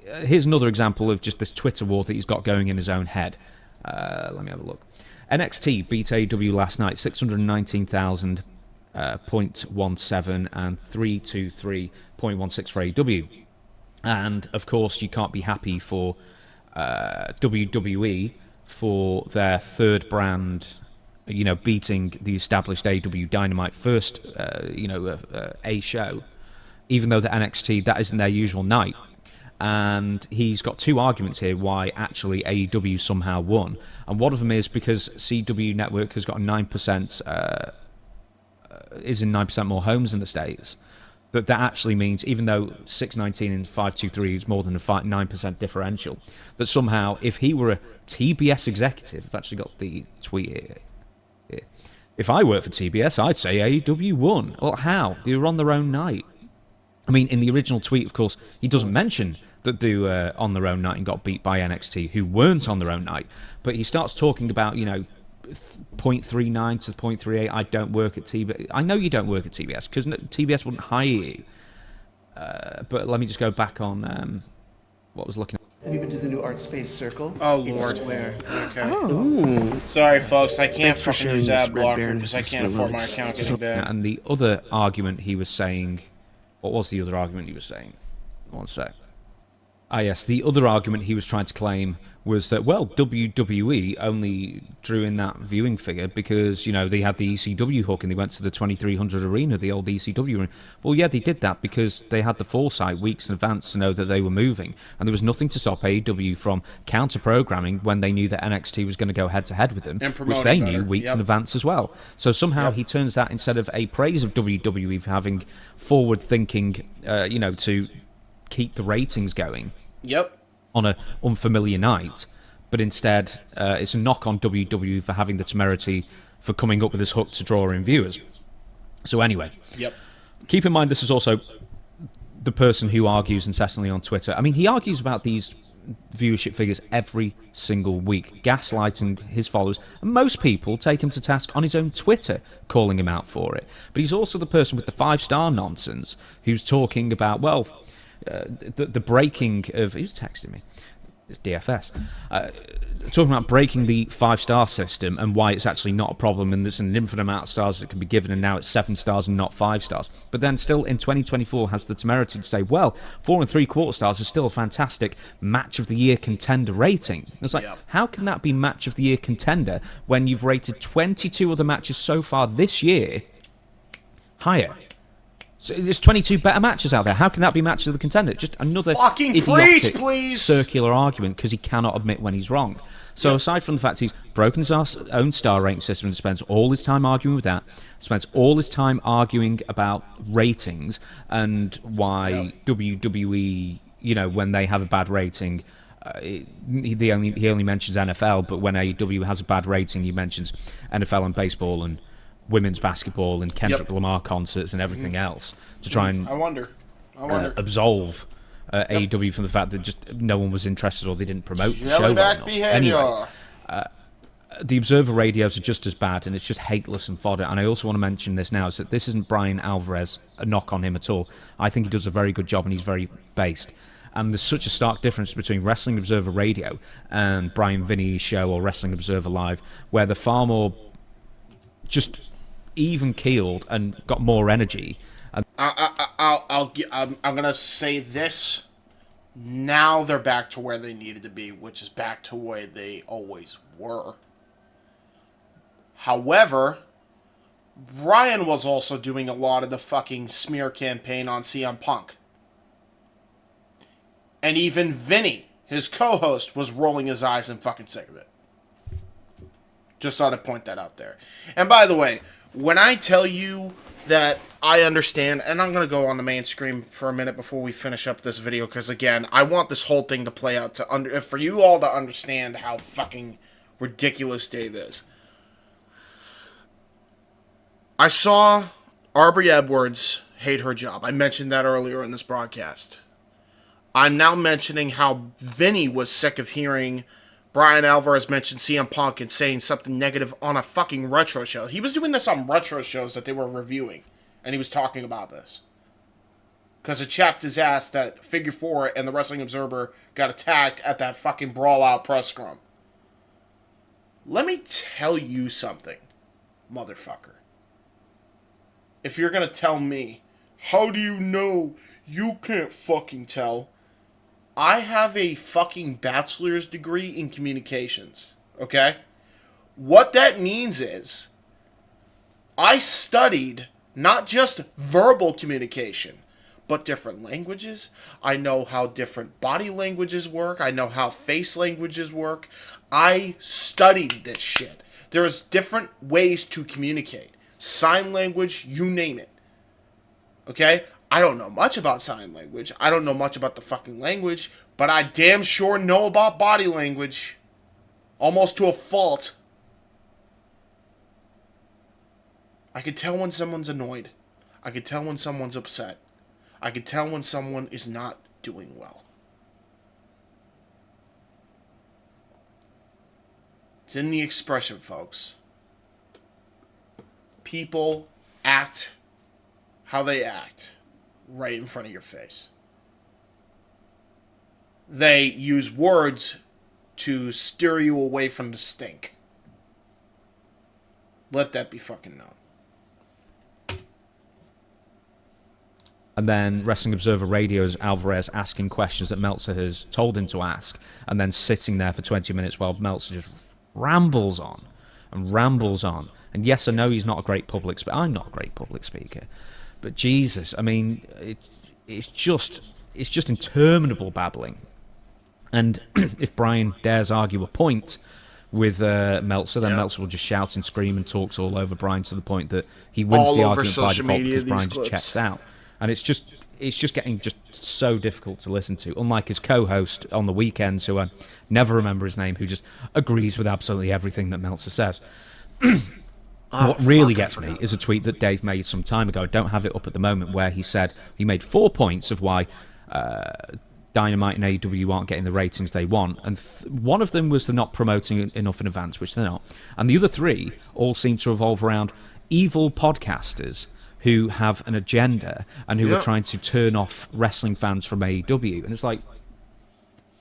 another example of just this Twitter war that he's got going in his own head. Let me have a look. NXT beat AEW last night, 619,000. 0.17 and 323.16 for AEW. And of course you can't be happy for WWE for their third brand, beating the established AEW Dynamite first, a show, even though the NXT, that isn't their usual night. And he's got two arguments here why actually AEW somehow won. And one of them is because CW Network has got a 9%, is in 9% more homes in the States. That actually means, even though 619 and 523 is more than a 9% differential, that somehow if he were a TBS executive, I've actually got the tweet here. If I worked for TBS, I'd say AEW won. Well, how? They were on their own night. I mean, in the original tweet, of course, he doesn't mention that they were on their own night and got beat by NXT, who weren't on their own night. But he starts talking about, 0.39 to 0.38. I don't work at TBS. I know you don't work at TBS because TBS wouldn't hire you. But let me just go back on what was looking at. Have you been to the new art space circle? Oh, Lord. It's square. Okay. Oh. Sorry, folks. I can't Thanks for fucking sharing use this, ad Red blocker Baron. because I can't afford my account getting bad. And the other argument he was saying, what was the other argument he was saying? One sec. Ah, yes, the other argument he was trying to claim was that, well, WWE only drew in that viewing figure because, they had the ECW hook and they went to the 2300 arena, the old ECW arena. Well, yeah, they did that because they had the foresight weeks in advance to know that they were moving. And there was nothing to stop AEW from counter-programming when they knew that NXT was going to go head-to-head with them, which they knew weeks in advance as well. So somehow he turns that, instead of a praise of WWE for having forward-thinking, to keep the ratings going. Yep. On an unfamiliar night, but instead it's a knock on WWE for having the temerity for coming up with this hook to draw in viewers. So anyway, keep in mind this is also the person who argues incessantly on Twitter. I mean, he argues about these viewership figures every single week, gaslighting his followers, and most people take him to task on his own Twitter, calling him out for it. But he's also the person with the 5-star nonsense who's talking about, well, the breaking of... Who's texting me? It's DFS. Talking about breaking the 5-star system and why it's actually not a problem, and there's an infinite amount of stars that can be given, and now it's 7 stars and not 5 stars. But then still in 2024 has the temerity to say, well, 4 3/4 stars is still a fantastic match of the year contender rating. It's like, how can that be match of the year contender when you've rated 22 other matches so far this year higher? So there's 22 better matches out there. How can that be match of the contender? Just another fucking idiotic, please. circular argument because he cannot admit when he's wrong. So aside from the fact he's broken his own star rating system and spends all his time arguing with that, spends all his time arguing about ratings and why WWE, when they have a bad rating, he only mentions NFL, but when AEW has a bad rating, he mentions NFL and baseball and women's basketball and Kendrick Lamar concerts and everything else to try and I wonder. absolve AEW from the fact that just no one was interested or they didn't promote the show well enough. Anyway, the Observer radios are just as bad, and it's just hateless and fodder. And I also want to mention this now, is that this isn't Brian Alvarez, a knock on him at all. I think he does a very good job and he's very based. And there's such a stark difference between Wrestling Observer Radio and Brian Vinny's show or Wrestling Observer Live, where they're far more just even-keeled and got more energy. I'm gonna say this. Now they're back to where they needed to be, which is back to where they always were. However, Brian was also doing a lot of the fucking smear campaign on CM Punk. And even Vinny, his co-host, was rolling his eyes and fucking sick of it. Just thought I'd point that out there. And by the way, when I tell you that I understand, and I'm going to go on the main screen for a minute before we finish up this video, because again, I want this whole thing to play out for you all to understand how fucking ridiculous Dave is. I saw Aubrey Edwards hate her job. I mentioned that earlier in this broadcast. I'm now mentioning how Vinny was sick of hearing Brian Alvarez mention CM Punk and saying something negative on a fucking retro show. He was doing this on retro shows that they were reviewing, and he was talking about this. Because it chapped his ass that Figure 4 and the Wrestling Observer got attacked at that fucking brawl-out press scrum. Let me tell you something, motherfucker. If you're gonna tell me, how do you know? You can't fucking tell. I have a fucking bachelor's degree in communications, okay? What that means is, I studied not just verbal communication, but different languages. I know how different body languages work. I know how face languages work. I studied this shit. There's different ways to communicate. Sign language, you name it. Okay? I don't know much about sign language. I don't know much about the fucking language, but I damn sure know about body language. Almost to a fault. I can tell when someone's annoyed. I can tell when someone's upset. I can tell when someone is not doing well. It's in the expression, folks. People act how they act right in front of your face. They use words to steer you away from the stink. Let that be fucking known. And then Wrestling Observer Radio's Alvarez asking questions that Meltzer has told him to ask, and then sitting there for 20 minutes while Meltzer just rambles on and rambles on. And yes, I know he's not a great public speaker. I'm not a great public speaker. But Jesus, I mean, it's just interminable babbling. And if Brian dares argue a point with Meltzer, then Meltzer will just shout and scream and talks all over Brian to the point that he wins the argument by default because Brian just checks out. And it's just getting just so difficult to listen to. Unlike his co-host on the weekends, who I never remember his name, who just agrees with absolutely everything that Meltzer says. What really gets me is a tweet that Dave made some time ago. I don't have it up at the moment, where he said he made 4 points of why Dynamite and AEW aren't getting the ratings they want, and one of them was they're not promoting enough in advance, which they're not, and the other 3 all seem to revolve around evil podcasters who have an agenda and who are trying to turn off wrestling fans from AEW. And it's like,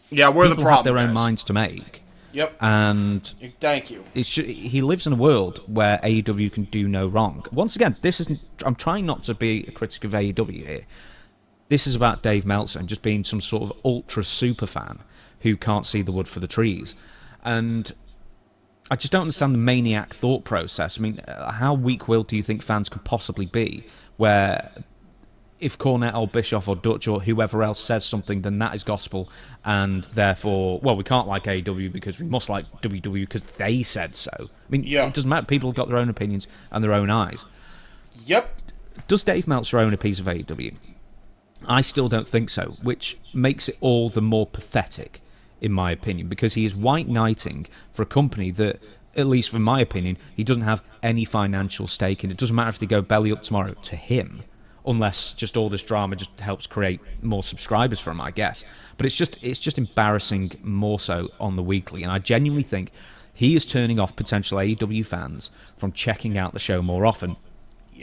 yeah, we're the problem. Have their own minds to make. Yep. And thank you. He lives in a world where AEW can do no wrong. Once again, this isn't. I'm trying not to be a critic of AEW here. This is about Dave Meltzer and just being some sort of ultra super fan who can't see the wood for the trees. And I just don't understand the maniac thought process. I mean, how weak-willed do you think fans could possibly be, where if Cornette or Bischoff or Dutch or whoever else says something, then that is gospel, and therefore, well, we can't like AEW because we must like WWE because they said so. I mean, it doesn't matter. People have got their own opinions and their own eyes. Yep. Does Dave Meltzer own a piece of AEW? I still don't think so, which makes it all the more pathetic, in my opinion, because he is white knighting for a company that, at least in my opinion, he doesn't have any financial stake in. It doesn't matter if they go belly up tomorrow to him, unless just all this drama just helps create more subscribers for him, I guess. But it's just embarrassing more so on the weekly, and I genuinely think he is turning off potential AEW fans from checking out the show more often.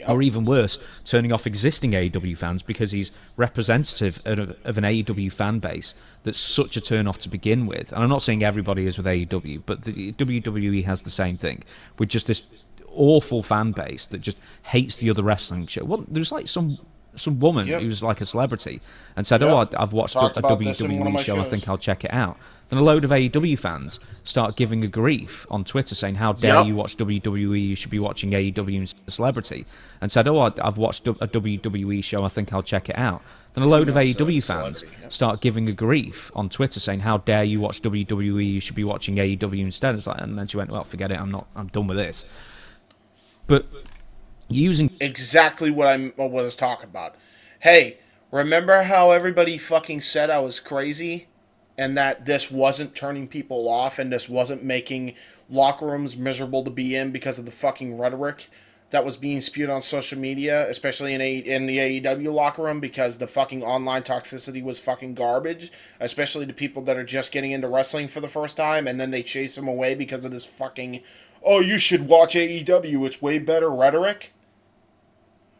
Or even worse, turning off existing AEW fans because he's representative of an AEW fan base that's such a turn-off to begin with. And I'm not saying everybody is with AEW, but the WWE has the same thing, with just this awful fan base that just hates the other wrestling show. Well, there's like some some woman who's like a celebrity and said, "Oh, I've watched a WWE show. I think I'll check it out." Then a load of AEW fans start giving her grief on Twitter, saying, "How dare you watch WWE? You should be watching AEW instead of celebrity." And said, "Oh, I've watched a WWE show. I think I'll check it out." Then a load of AEW fans start giving her grief on Twitter, saying, "How dare you watch WWE? You should be watching AEW instead." It's like, and then she went, "Well, forget it. I'm done with this." But using exactly what I was talking about. Hey, remember how everybody fucking said I was crazy? And that this wasn't turning people off and this wasn't making locker rooms miserable to be in because of the fucking rhetoric that was being spewed on social media, especially in the AEW locker room, because the fucking online toxicity was fucking garbage, especially to people that are just getting into wrestling for the first time, and then they chase them away because of this fucking, "Oh, you should watch AEW, it's way better" rhetoric.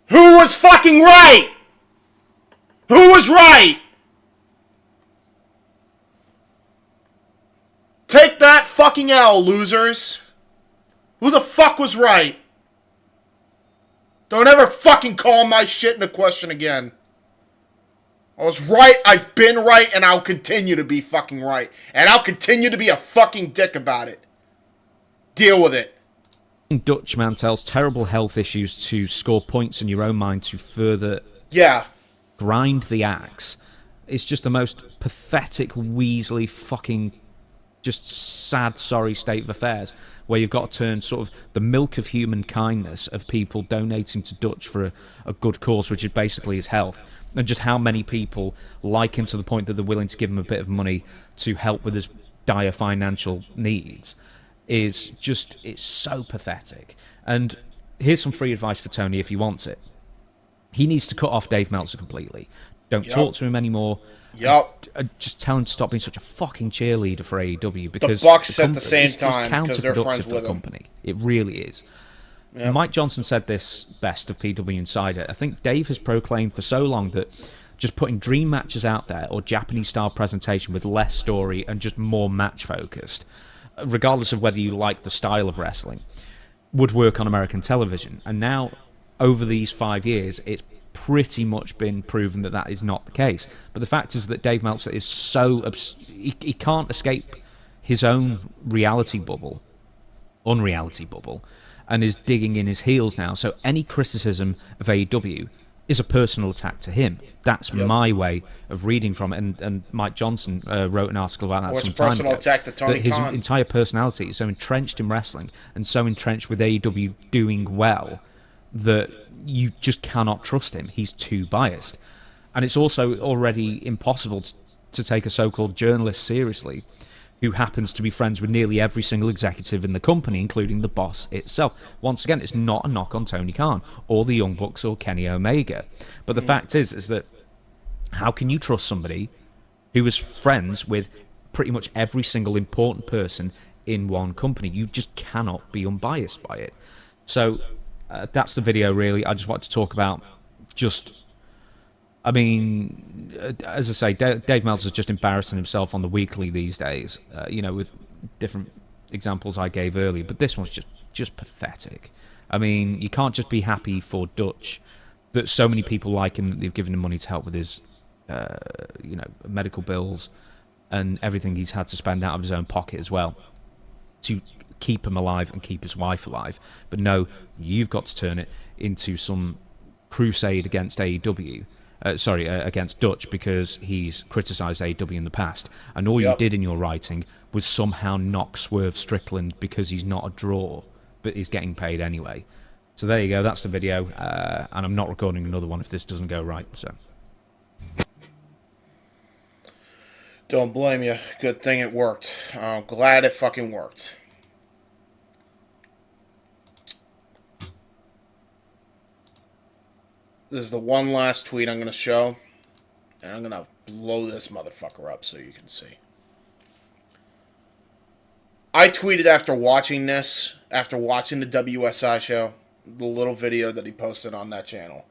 Who was fucking right? Who was right? Take that fucking L, losers. Who the fuck was right? Don't ever fucking call my shit into question again. I was right, I've been right, and I'll continue to be fucking right. And I'll continue to be a fucking dick about it. Deal with it. Dutch Mantel's terrible health issues to score points in your own mind to further grind the axe. It's just the most pathetic, weaselly fucking just sad, sorry state of affairs where you've got to turn sort of the milk of human kindness of people donating to Dutch for a good cause, which is basically his health, and just how many people like him to the point that they're willing to give him a bit of money to help with his dire financial needs, is just, it's so pathetic. And here's some free advice for Tony if he wants it. He needs to cut off Dave Meltzer completely. Don't talk to him anymore. Just tell him to stop being such a fucking cheerleader for AEW, because the Bucks at the same time, because they're counterproductive friends for with the him. company. It really is. Mike Johnson said this best of PW Insider. I think Dave has proclaimed for so long that just putting dream matches out there or Japanese-style presentation with less story and just more match-focused, regardless of whether you like the style of wrestling, would work on American television. And now, over these 5 years, it's pretty much been proven that that is not the case. But the fact is that Dave Meltzer is so he can't escape his own reality bubble, unreality bubble, and is digging in his heels now. So any criticism of AEW is a personal attack to him. That's my way of reading from it. And Mike Johnson wrote an article about that some time ago. It's a personal attack to Tony His Khan. entire personality is so entrenched in wrestling and so entrenched with AEW doing well that you just cannot trust him. He's too biased. And it's also already impossible to take a so-called journalist seriously who happens to be friends with nearly every single executive in the company, including the boss itself. Once again, it's not a knock on Tony Khan or the Young Bucks or Kenny Omega. But the fact is that how can you trust somebody who is friends with pretty much every single important person in one company? You just cannot be unbiased by it. So that's the video, really. I just wanted to talk about just, I mean, as I say, Dave Meltzer's just embarrassing himself on the weekly these days, with different examples I gave earlier, but this one's just pathetic. I mean, you can't just be happy for Dutch that so many people like him, that they've given him money to help with his, medical bills and everything he's had to spend out of his own pocket as well to keep him alive and keep his wife alive. But no, you've got to turn it into some crusade against AEW. Against Dutch, because he's criticised AEW in the past. And all you did in your writing was somehow knock Swerve Strickland because he's not a draw, but he's getting paid anyway. So there you go, that's the video. And I'm not recording another one if this doesn't go right. So Don't blame you. Good thing it worked. I'm glad it fucking worked. This is the one last tweet I'm going to show. And I'm going to blow this motherfucker up so you can see. I tweeted after watching this, after watching the WSI show, the little video that he posted on that channel.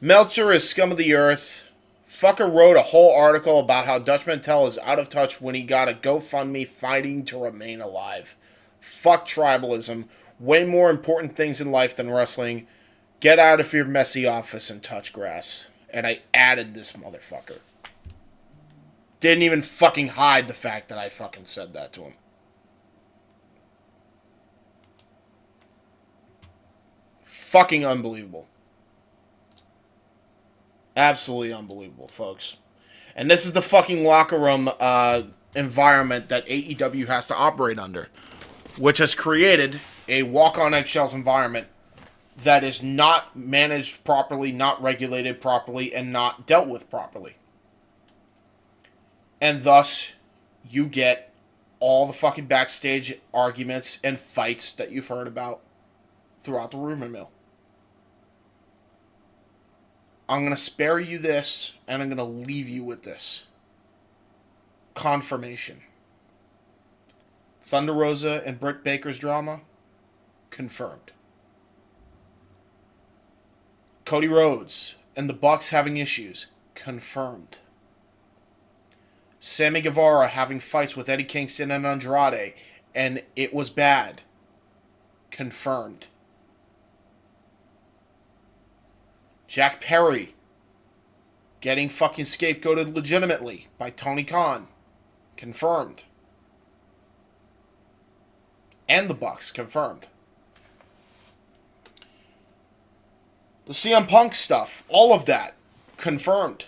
Meltzer is scum of the earth. Fucker wrote a whole article about how Dutch Mantel is out of touch when he got a GoFundMe fighting to remain alive. Fuck tribalism. Way more important things in life than wrestling. Get out of your messy office and touch grass. And I added this motherfucker. Didn't even fucking hide the fact that I fucking said that to him. Fucking unbelievable. Absolutely unbelievable, folks. And this is the fucking locker room environment that AEW has to operate under, which has created a walk-on eggshells environment that is not managed properly, not regulated properly, and not dealt with properly. And thus, you get all the fucking backstage arguments and fights that you've heard about throughout the rumor mill. I'm going to spare you this, and I'm going to leave you with this. Confirmation. Thunder Rosa and Britt Baker's drama? Confirmed. Cody Rhodes and the Bucks having issues? Confirmed. Sammy Guevara having fights with Eddie Kingston and Andrade, and it was bad? Confirmed. Jack Perry getting fucking scapegoated legitimately by Tony Khan. Confirmed. And the Bucks. Confirmed. The CM Punk stuff. All of that. Confirmed.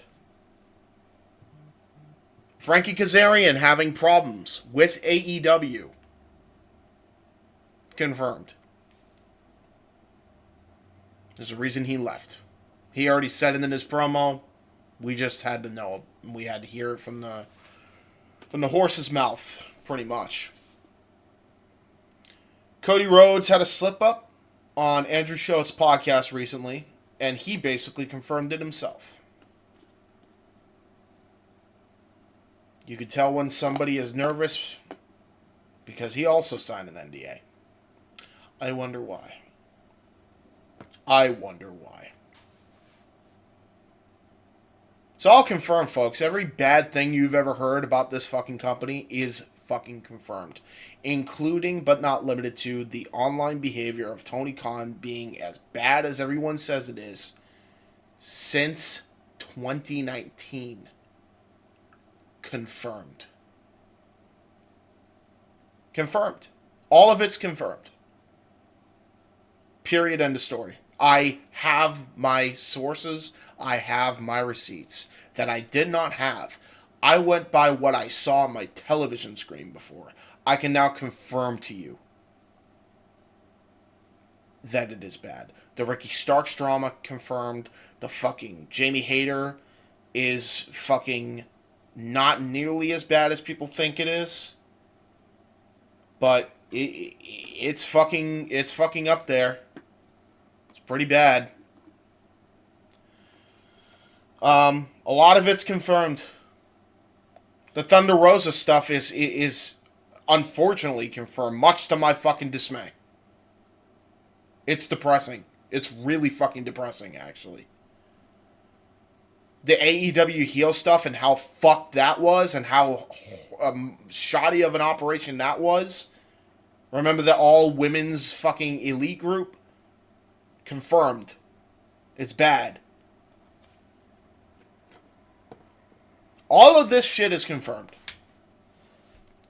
Frankie Kazarian having problems with AEW. Confirmed. There's a reason he left. He already said it in his promo. We just had to know. We had to hear it from the horse's mouth, pretty much. Cody Rhodes had a slip-up on Andrew Schultz's podcast recently, and he basically confirmed it himself. You could tell when somebody is nervous because he also signed an NDA. I wonder why. I wonder why. So I'll confirm, folks, every bad thing you've ever heard about this fucking company is fucking confirmed. Including, but not limited to, the online behavior of Tony Khan being as bad as everyone says it is since 2019. Confirmed. Confirmed. All of it's confirmed. Period. End of story. I have my sources. I have my receipts that I did not have. I went by what I saw on my television screen before. I can now confirm to you that it is bad. The Ricky Starks drama confirmed. The fucking Jamie Hayter is fucking not nearly as bad as people think it is. But it's fucking up there. It's pretty bad. A lot of it's confirmed. The Thunder Rosa stuff is unfortunately confirmed, much to my fucking dismay. It's depressing. It's really fucking depressing, actually. The AEW heel stuff and how fucked that was and how shoddy of an operation that was. Remember the all-women's fucking elite group? Confirmed. It's bad. All of this shit is confirmed.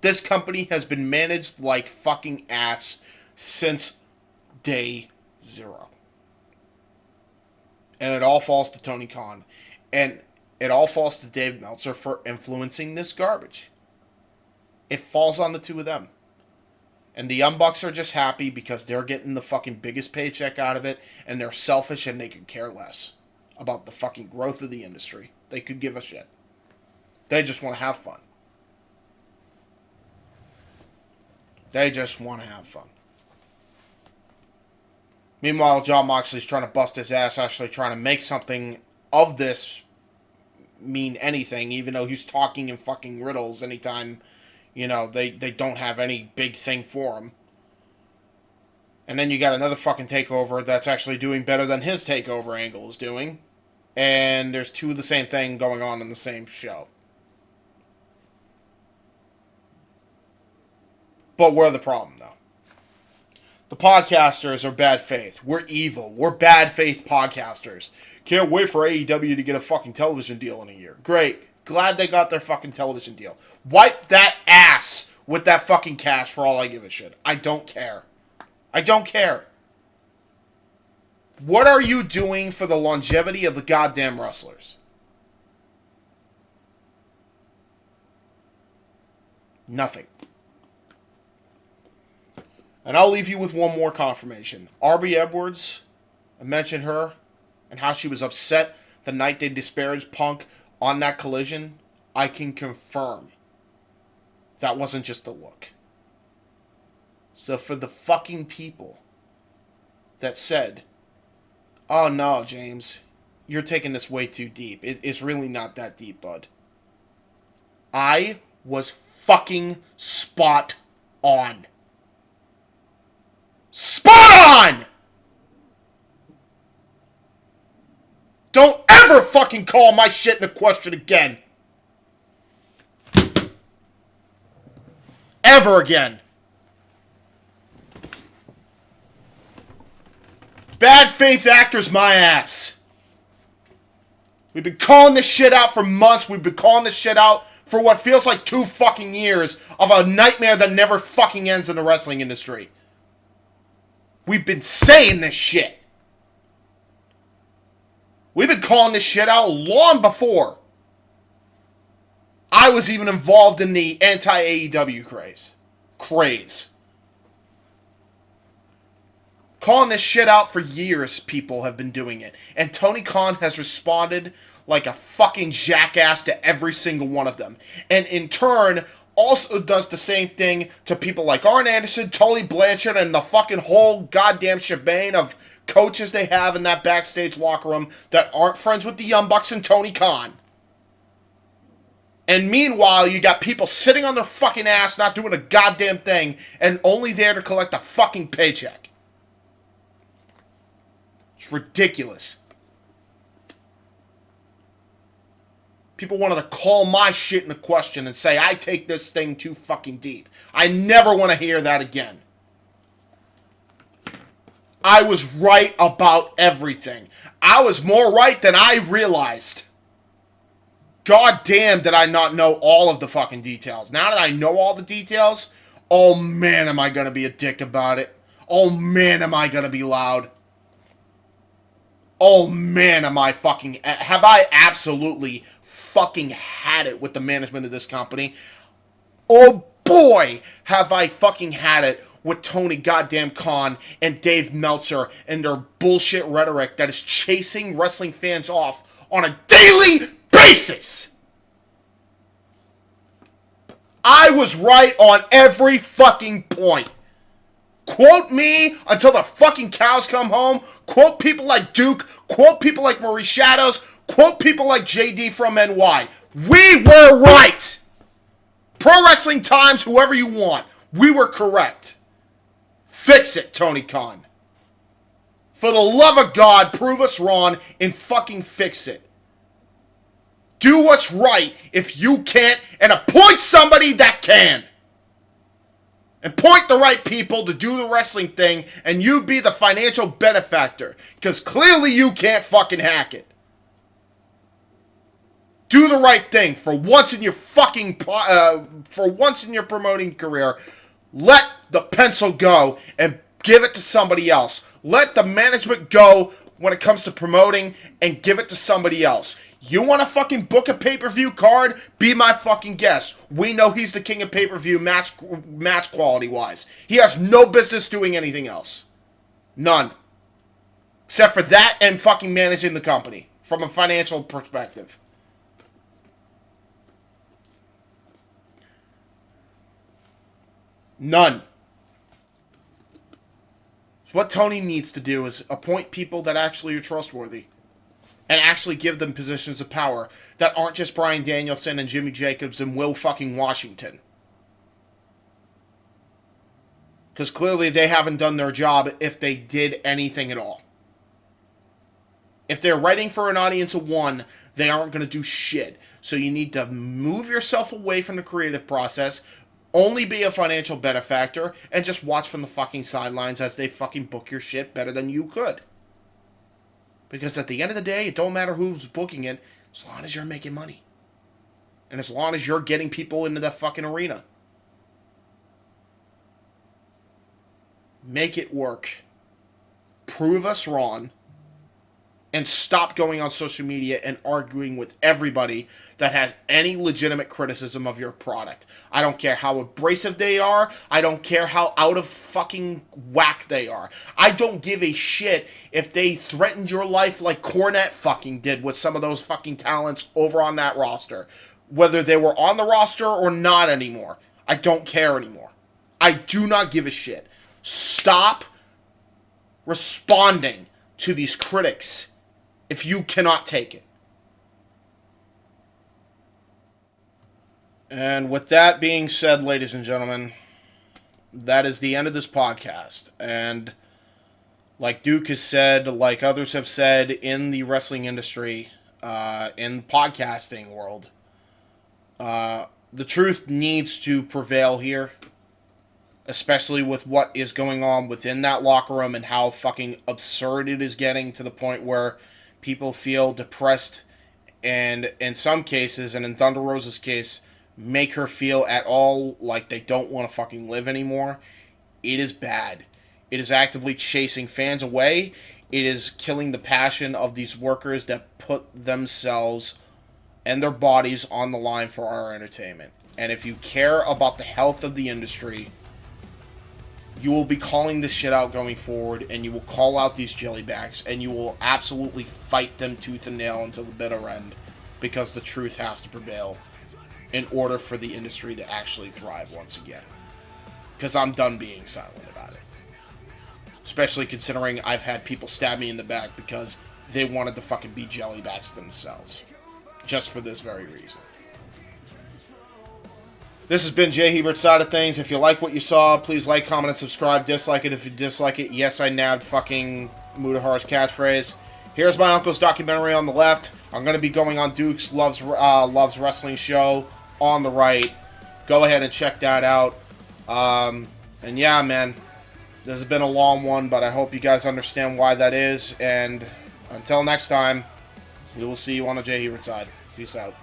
This company has been managed like fucking ass since day zero. And it all falls to Tony Khan. And it all falls to Dave Meltzer for influencing this garbage. It falls on the two of them. And the Young Bucks are just happy because they're getting the fucking biggest paycheck out of it, and they're selfish and they could care less about the fucking growth of the industry. They could give a shit. They just want to have fun. They just want to have fun. Meanwhile, Jon Moxley's trying to bust his ass, actually trying to make something of this mean anything, even though he's talking in fucking riddles anytime, you know, they don't have any big thing for him. And then you got another fucking takeover that's actually doing better than his takeover angle is doing. And there's two of the same thing going on in the same show. But we're the problem, though. The podcasters are bad faith. We're evil. We're bad faith podcasters. Can't wait for AEW to get a fucking television deal in a year. Great. Glad they got their fucking television deal. Wipe that ass with that fucking cash for all I give a shit. I don't care. I don't care. What are you doing for the longevity of the goddamn wrestlers? Nothing. And I'll leave you with one more confirmation. Arby Edwards, I mentioned her and how she was upset the night they disparaged Punk on that collision. I can confirm that wasn't just a look. So for the fucking people that said, oh no, James, you're taking this way too deep. It's really not that deep, bud. I was fucking spot on. Spot on! Don't ever fucking call my shit into question again. Ever again. Bad faith actors, my ass. We've been calling this shit out for months. We've been calling this shit out for what feels like 2 fucking years of a nightmare that never fucking ends in the wrestling industry. We've been saying this shit. We've been calling this shit out long before I was even involved in the anti-AEW craze. Calling this shit out for years, people have been doing it. And Tony Khan has responded like a fucking jackass to every single one of them. And in turn, also does the same thing to people like Arn Anderson, Tully Blanchard, and the fucking whole goddamn shebang of coaches they have in that backstage locker room that aren't friends with the Young Bucks and Tony Khan. And meanwhile, you got people sitting on their fucking ass, not doing a goddamn thing, and only there to collect a fucking paycheck. It's ridiculous. People wanted to call my shit into question and say I take this thing too fucking deep. I never want to hear that again. I was right about everything. I was more right than I realized. God damn, did I not know all of the fucking details. Now that I know all the details, oh man, am I going to be a dick about it. Oh man, am I going to be loud. Oh man, am I fucking... Have I absolutely fucking had it with the management of this company? Oh boy, have I fucking had it with Tony goddamn Khan and Dave Meltzer and their bullshit rhetoric that is chasing wrestling fans off on a daily basis. I was right on every fucking point. Quote me until the fucking cows come home. Quote people like Duke. Quote people like Maurice Shadows. Quote people like JD from NY. We were right. Pro Wrestling Times, whoever you want. We were correct. Fix it, Tony Khan. For the love of God, prove us wrong and fucking fix it. Do what's right if you can't, and appoint somebody that can. And point the right people to do the wrestling thing, and you be the financial benefactor. Because clearly you can't fucking hack it. Do the right thing for once in your fucking for once in your promoting career. Let the pencil go and give it to somebody else. Let the management go when it comes to promoting and give it to somebody else. You want to fucking book a pay-per-view card? Be my fucking guest. We know he's the king of pay-per-view match quality-wise. He has no business doing anything else. None. Except for that and fucking managing the company from a financial perspective. None. So what Tony needs to do is appoint people that actually are trustworthy. And actually give them positions of power that aren't just Bryan Danielson and Jimmy Jacobs and Will fucking Washington. Because clearly they haven't done their job if they did anything at all. If they're writing for an audience of one, they aren't going to do shit. So you need to move yourself away from the creative process. Only be a financial benefactor and just watch from the fucking sidelines as they fucking book your shit better than you could. Because at the end of the day, it don't matter who's booking it, as long as you're making money. And as long as you're getting people into that fucking arena. Make it work. Prove us wrong. And stop going on social media and arguing with everybody that has any legitimate criticism of your product. I don't care how abrasive they are. I don't care how out of fucking whack they are. I don't give a shit if they threatened your life like Cornette fucking did with some of those fucking talents over on that roster. Whether they were on the roster or not anymore. I don't care anymore. I do not give a shit. Stop responding to these critics if you cannot take it. And with that being said, ladies and gentlemen, that is the end of this podcast. And like Duke has said, like others have said in the wrestling industry, in podcasting world, the truth needs to prevail here. Especially with what is going on within that locker room and how fucking absurd it is getting to the point where people feel depressed and in some cases, and in Thunder Rosa's case, make her feel at all like they don't want to fucking live anymore. It is bad. It is actively chasing fans away. It is killing the passion of these workers that put themselves and their bodies on the line for our entertainment. And if you care about the health of the industry, you will be calling this shit out going forward, and you will call out these jellybacks, and you will absolutely fight them tooth and nail until the bitter end, because the truth has to prevail in order for the industry to actually thrive once again. Because I'm done being silent about it. Especially considering I've had people stab me in the back because they wanted to fucking be jellybacks themselves. Just for this very reason. This has been JHebert's Side of Things. If you like what you saw, please like, comment, and subscribe. Dislike it if you dislike it. Yes, I nabbed fucking Mudahar's catchphrase. Here's my uncle's documentary on the left. I'm going to be going on Duke's Loves Wrestling show on the right. Go ahead and check that out. And yeah, man. This has been a long one, but I hope you guys understand why that is. And until next time, we will see you on the JHebert side. Peace out.